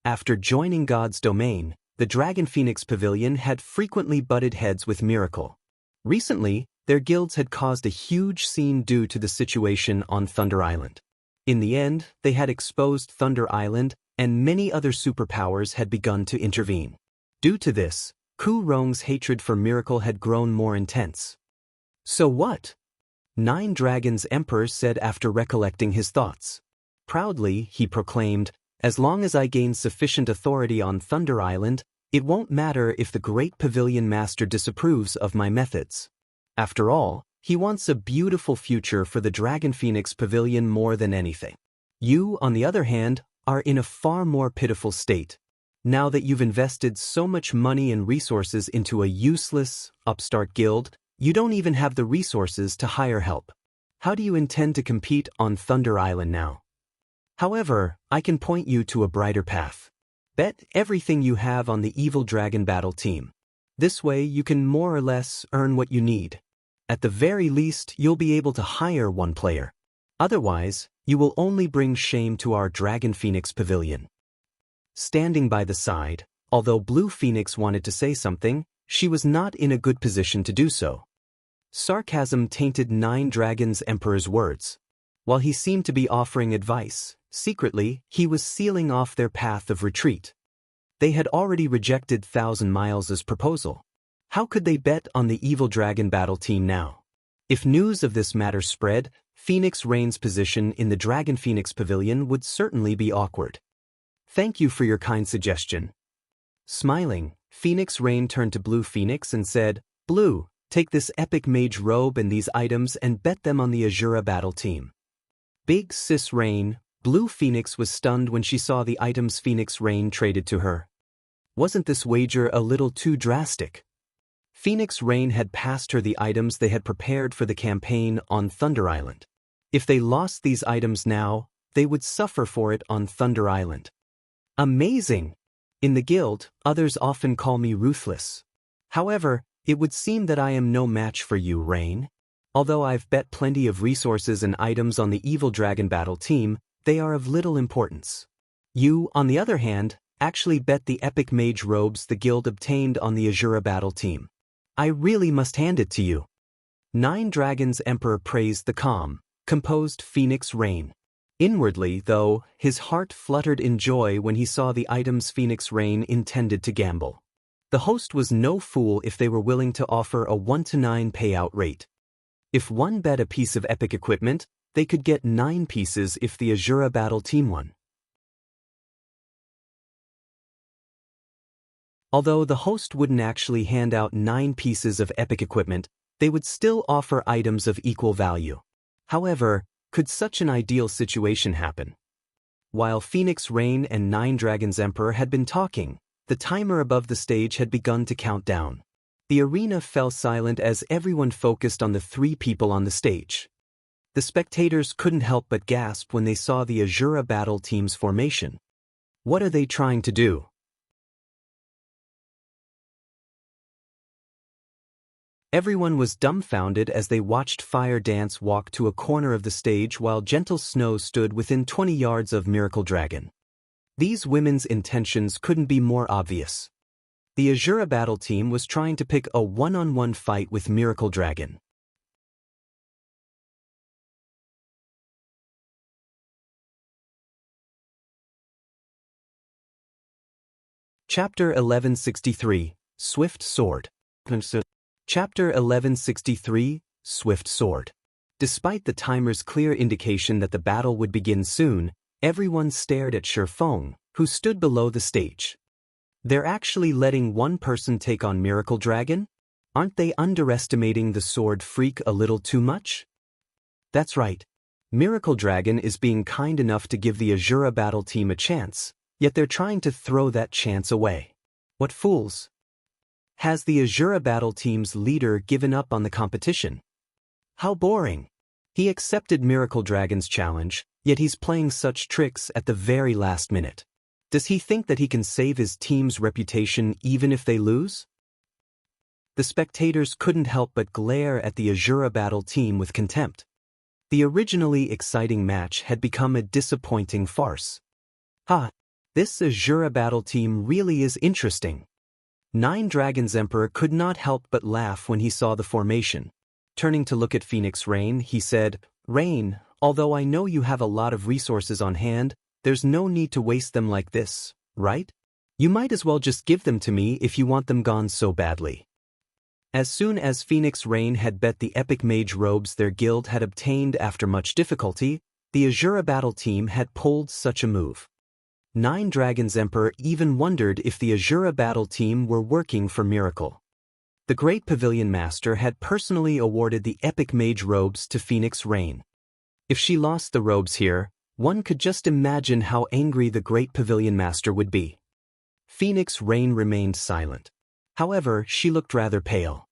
After joining God's domain, the Dragon Phoenix Pavilion had frequently butted heads with Miracle. Recently, their guilds had caused a huge scene due to the situation on Thunder Island. In the end, they had exposed Thunder Island, and many other superpowers had begun to intervene. Due to this, Ku Rong's hatred for Miracle had grown more intense. "So what?" Nine Dragons Emperor said after recollecting his thoughts. Proudly, he proclaimed, "As long as I gain sufficient authority on Thunder Island, it won't matter if the Great Pavilion Master disapproves of my methods. After all, he wants a beautiful future for the Dragon Phoenix Pavilion more than anything. You, on the other hand, are in a far more pitiful state. Now that you've invested so much money and resources into a useless, upstart guild, you don't even have the resources to hire help. How do you intend to compete on Thunder Island now? However, I can point you to a brighter path. Bet everything you have on the Evil Dragon Battle team. This way you can more or less earn what you need. At the very least, you'll be able to hire one player. Otherwise, you will only bring shame to our Dragon Phoenix Pavilion." Standing by the side, although Blue Phoenix wanted to say something, she was not in a good position to do so. Sarcasm tainted Nine Dragons Emperor's words. While he seemed to be offering advice, secretly, he was sealing off their path of retreat. They had already rejected 1,000 Miles' proposal. How could they bet on the Evil Dragon Battle team now? If news of this matter spread, Phoenix Rain's position in the Dragon Phoenix Pavilion would certainly be awkward. "Thank you for your kind suggestion." Smiling, Phoenix Rain turned to Blue Phoenix and said, "Blue, take this epic mage robe and these items and bet them on the Asura battle team." Big Sis Rain, Blue Phoenix was stunned when she saw the items Phoenix Rain traded to her. Wasn't this wager a little too drastic? Phoenix Rain had passed her the items they had prepared for the campaign on Thunder Island. If they lost these items now, they would suffer for it on Thunder Island. Amazing! In the guild, others often call me ruthless. However, it would seem that I am no match for you, Rain. Although I've bet plenty of resources and items on the Evil Dragon Battle team, they are of little importance. You, on the other hand, actually bet the epic mage robes the guild obtained on the Asura battle team. I really must hand it to you." Nine Dragons Emperor praised the calm, composed Phoenix Rain. Inwardly, though, his heart fluttered in joy when he saw the items Phoenix Rain intended to gamble. The host was no fool if they were willing to offer a 1-to-9 payout rate. If one bet a piece of epic equipment, they could get 9 pieces if the Asura battle team won. Although the host wouldn't actually hand out 9 pieces of epic equipment, they would still offer items of equal value. However, could such an ideal situation happen? While Phoenix Rain and Nine Dragons Emperor had been talking, the timer above the stage had begun to count down. The arena fell silent as everyone focused on the 3 people on the stage. The spectators couldn't help but gasp when they saw the Asura battle team's formation. What are they trying to do? Everyone was dumbfounded as they watched Fire Dance walk to a corner of the stage while Gentle Snow stood within 20 yards of Miracle Dragon. These women's intentions couldn't be more obvious. The Asura battle team was trying to pick a one-on-one fight with Miracle Dragon. Chapter 1163, Swift Sword. Chapter 1163, Swift Sword. Despite the timer's clear indication that the battle would begin soon, everyone stared at Shifeng, who stood below the stage. They're actually letting one person take on Miracle Dragon? Aren't they underestimating the sword freak a little too much? That's right. Miracle Dragon is being kind enough to give the Asura battle team a chance, yet they're trying to throw that chance away. What fools! Has the Asura battle team's leader given up on the competition? How boring! He accepted Miracle Dragon's challenge, yet he's playing such tricks at the very last minute. Does he think that he can save his team's reputation even if they lose? The spectators couldn't help but glare at the Asura battle team with contempt. The originally exciting match had become a disappointing farce. This Asura battle team really is interesting. Nine Dragons Emperor could not help but laugh when he saw the formation. Turning to look at Phoenix Rain, he said, "Rain, although I know you have a lot of resources on hand, there's no need to waste them like this, right? You might as well just give them to me if you want them gone so badly." As soon as Phoenix Rain had bet the epic mage robes their guild had obtained after much difficulty, the Asura battle team had pulled such a move. Nine Dragons Emperor even wondered if the Asura battle team were working for Miracle. The Great Pavilion Master had personally awarded the epic mage robes to Phoenix Rain. If she lost the robes here, one could just imagine how angry the Great Pavilion Master would be. Phoenix Rain remained silent. However, she looked rather pale.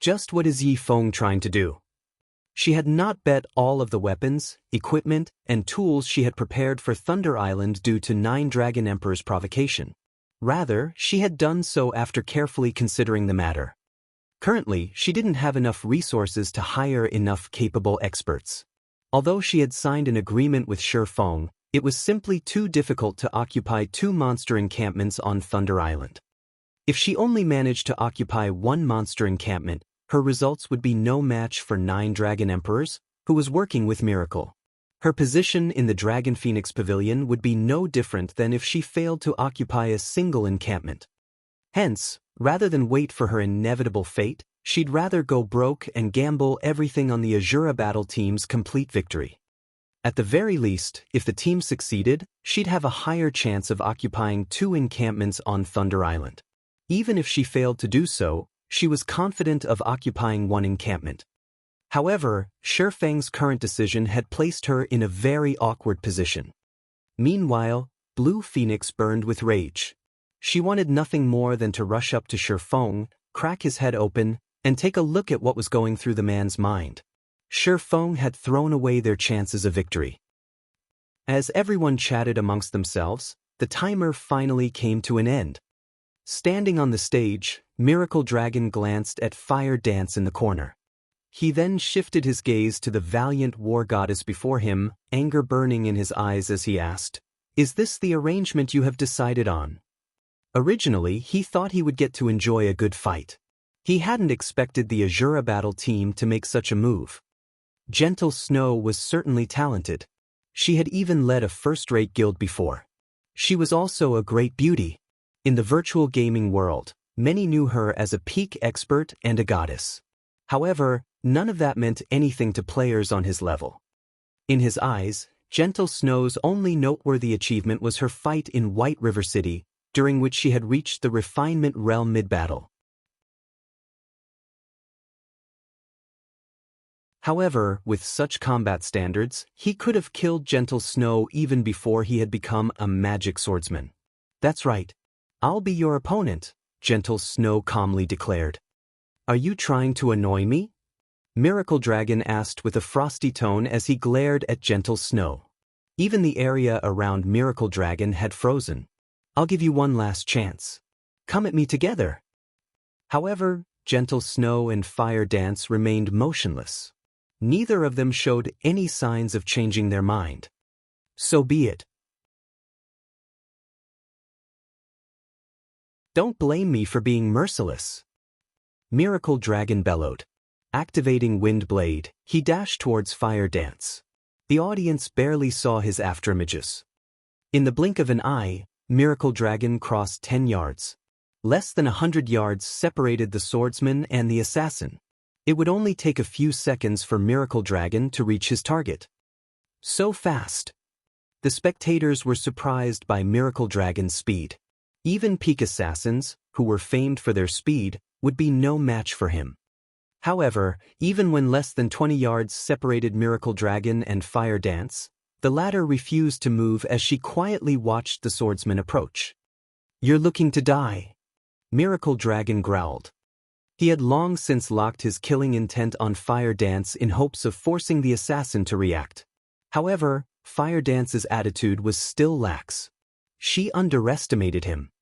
Just what is Yifeng trying to do? She had not bet all of the weapons, equipment, and tools she had prepared for Thunder Island due to Nine Dragon Emperor's provocation. Rather, she had done so after carefully considering the matter. Currently, she didn't have enough resources to hire enough capable experts. Although she had signed an agreement with Shifeng, it was simply too difficult to occupy 2 monster encampments on Thunder Island. If she only managed to occupy 1 monster encampment, her results would be no match for Nine Dragon Emperors, who was working with Miracle. Her position in the Dragon Phoenix Pavilion would be no different than if she failed to occupy a single encampment. Hence, rather than wait for her inevitable fate, she'd rather go broke and gamble everything on the Asura battle team's complete victory. At the very least, if the team succeeded, she'd have a higher chance of occupying 2 encampments on Thunder Island. Even if she failed to do so, she was confident of occupying 1 encampment. However, Shifeng's current decision had placed her in a very awkward position. Meanwhile, Blue Phoenix burned with rage. She wanted nothing more than to rush up to Shifeng, crack his head open, and take a look at what was going through the man's mind. Shifeng had thrown away their chances of victory. As everyone chatted amongst themselves, the timer finally came to an end. Standing on the stage, Miracle Dragon glanced at Fire Dance in the corner. He then shifted his gaze to the valiant war goddess before him, anger burning in his eyes as he asked, "Is this the arrangement you have decided on?" Originally, he thought he would get to enjoy a good fight. He hadn't expected the Asura battle team to make such a move. Gentle Snow was certainly talented. She had even led a first-rate guild before. She was also a great beauty. In the virtual gaming world, many knew her as a peak expert and a goddess. However, none of that meant anything to players on his level. In his eyes, Gentle Snow's only noteworthy achievement was her fight in White River City, during which she had reached the refinement realm mid-battle. However, with such combat standards, he could have killed Gentle Snow even before he had become a magic swordsman. "That's right. I'll be your opponent," Gentle Snow calmly declared. "Are you trying to annoy me?" Miracle Dragon asked with a frosty tone as he glared at Gentle Snow. Even the area around Miracle Dragon had frozen. "I'll give you one last chance. Come at me together." However, Gentle Snow and Fire Dance remained motionless. Neither of them showed any signs of changing their mind. "So be it. Don't blame me for being merciless." Miracle Dragon bellowed. Activating Wind Blade, he dashed towards Fire Dance. The audience barely saw his afterimages. In the blink of an eye, Miracle Dragon crossed 10 yards. Less than 100 yards separated the swordsman and the assassin. It would only take a few seconds for Miracle Dragon to reach his target. So fast. The spectators were surprised by Miracle Dragon's speed. Even peak assassins, who were famed for their speed, would be no match for him. However, even when less than 20 yards separated Miracle Dragon and Fire Dance, the latter refused to move as she quietly watched the swordsman approach. "You're looking to die," Miracle Dragon growled. He had long since locked his killing intent on Fire Dance in hopes of forcing the assassin to react. However, Fire Dance's attitude was still lax. She underestimated him.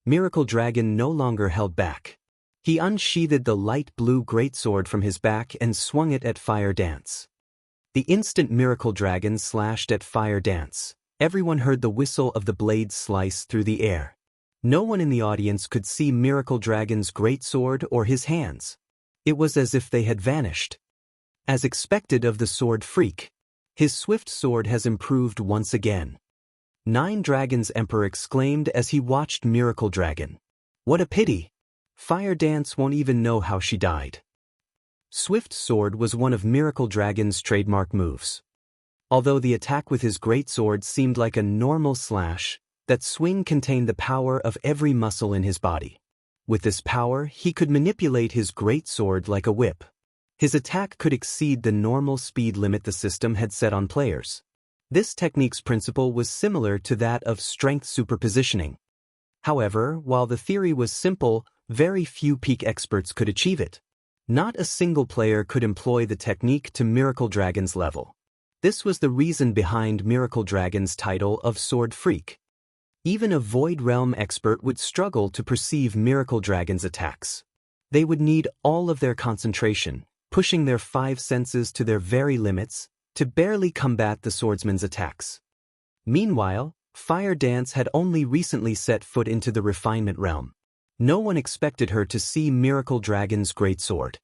Miracle Dragon no longer held back. He unsheathed the light blue greatsword from his back and swung it at Fire Dance. The instant Miracle Dragon slashed at Fire Dance, everyone heard the whistle of the blade slice through the air. No one in the audience could see Miracle Dragon's greatsword or his hands. It was as if they had vanished. As expected of the sword freak, his swift sword has improved once again. Nine Dragons Emperor exclaimed as he watched Miracle Dragon. "What a pity! Fire Dance won't even know how she died." Swift Sword was one of Miracle Dragon's trademark moves. Although the attack with his greatsword seemed like a normal slash, that swing contained the power of every muscle in his body. With this power, he could manipulate his greatsword like a whip. His attack could exceed the normal speed limit the system had set on players. This technique's principle was similar to that of strength superpositioning. However, while the theory was simple, very few peak experts could achieve it. Not a single player could employ the technique to Miracle Dragon's level. This was the reason behind Miracle Dragon's title of Sword Freak. Even a Void Realm expert would struggle to perceive Miracle Dragon's attacks. They would need all of their concentration, pushing their five senses to their very limits, to barely combat the swordsman's attacks. Meanwhile, Fire Dance had only recently set foot into the refinement realm. No one expected her to see Miracle Dragon's greatsword.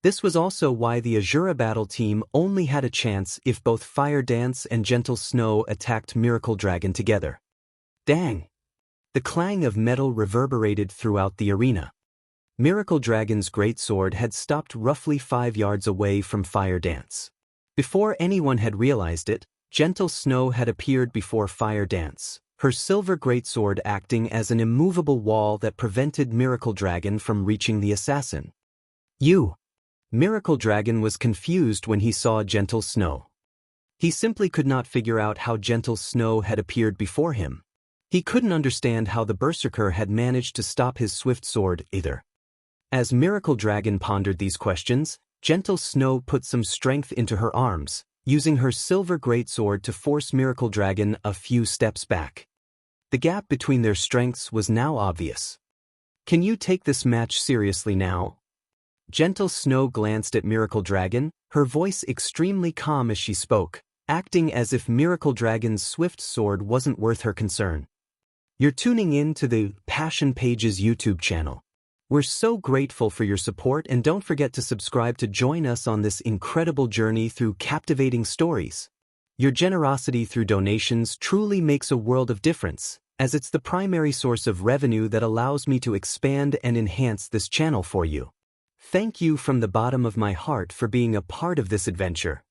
This was also why the Asura battle team only had a chance if both Fire Dance and Gentle Snow attacked Miracle Dragon together. Dang! The clang of metal reverberated throughout the arena. Miracle Dragon's greatsword had stopped roughly 5 yards away from Fire Dance. Before anyone had realized it, Gentle Snow had appeared before Fire Dance, her silver greatsword acting as an immovable wall that prevented Miracle Dragon from reaching the assassin. "You!" Miracle Dragon was confused when he saw Gentle Snow. He simply could not figure out how Gentle Snow had appeared before him. He couldn't understand how the Berserker had managed to stop his swift sword either. As Miracle Dragon pondered these questions, Gentle Snow put some strength into her arms, using her silver greatsword to force Miracle Dragon a few steps back. The gap between their strengths was now obvious. "Can you take this match seriously now?" Gentle Snow glanced at Miracle Dragon, her voice extremely calm as she spoke, acting as if Miracle Dragon's swift sword wasn't worth her concern. You're tuning in to the Passion Pages YouTube channel. We're so grateful for your support, and don't forget to subscribe to join us on this incredible journey through captivating stories. Your generosity through donations truly makes a world of difference, as it's the primary source of revenue that allows me to expand and enhance this channel for you. Thank you from the bottom of my heart for being a part of this adventure.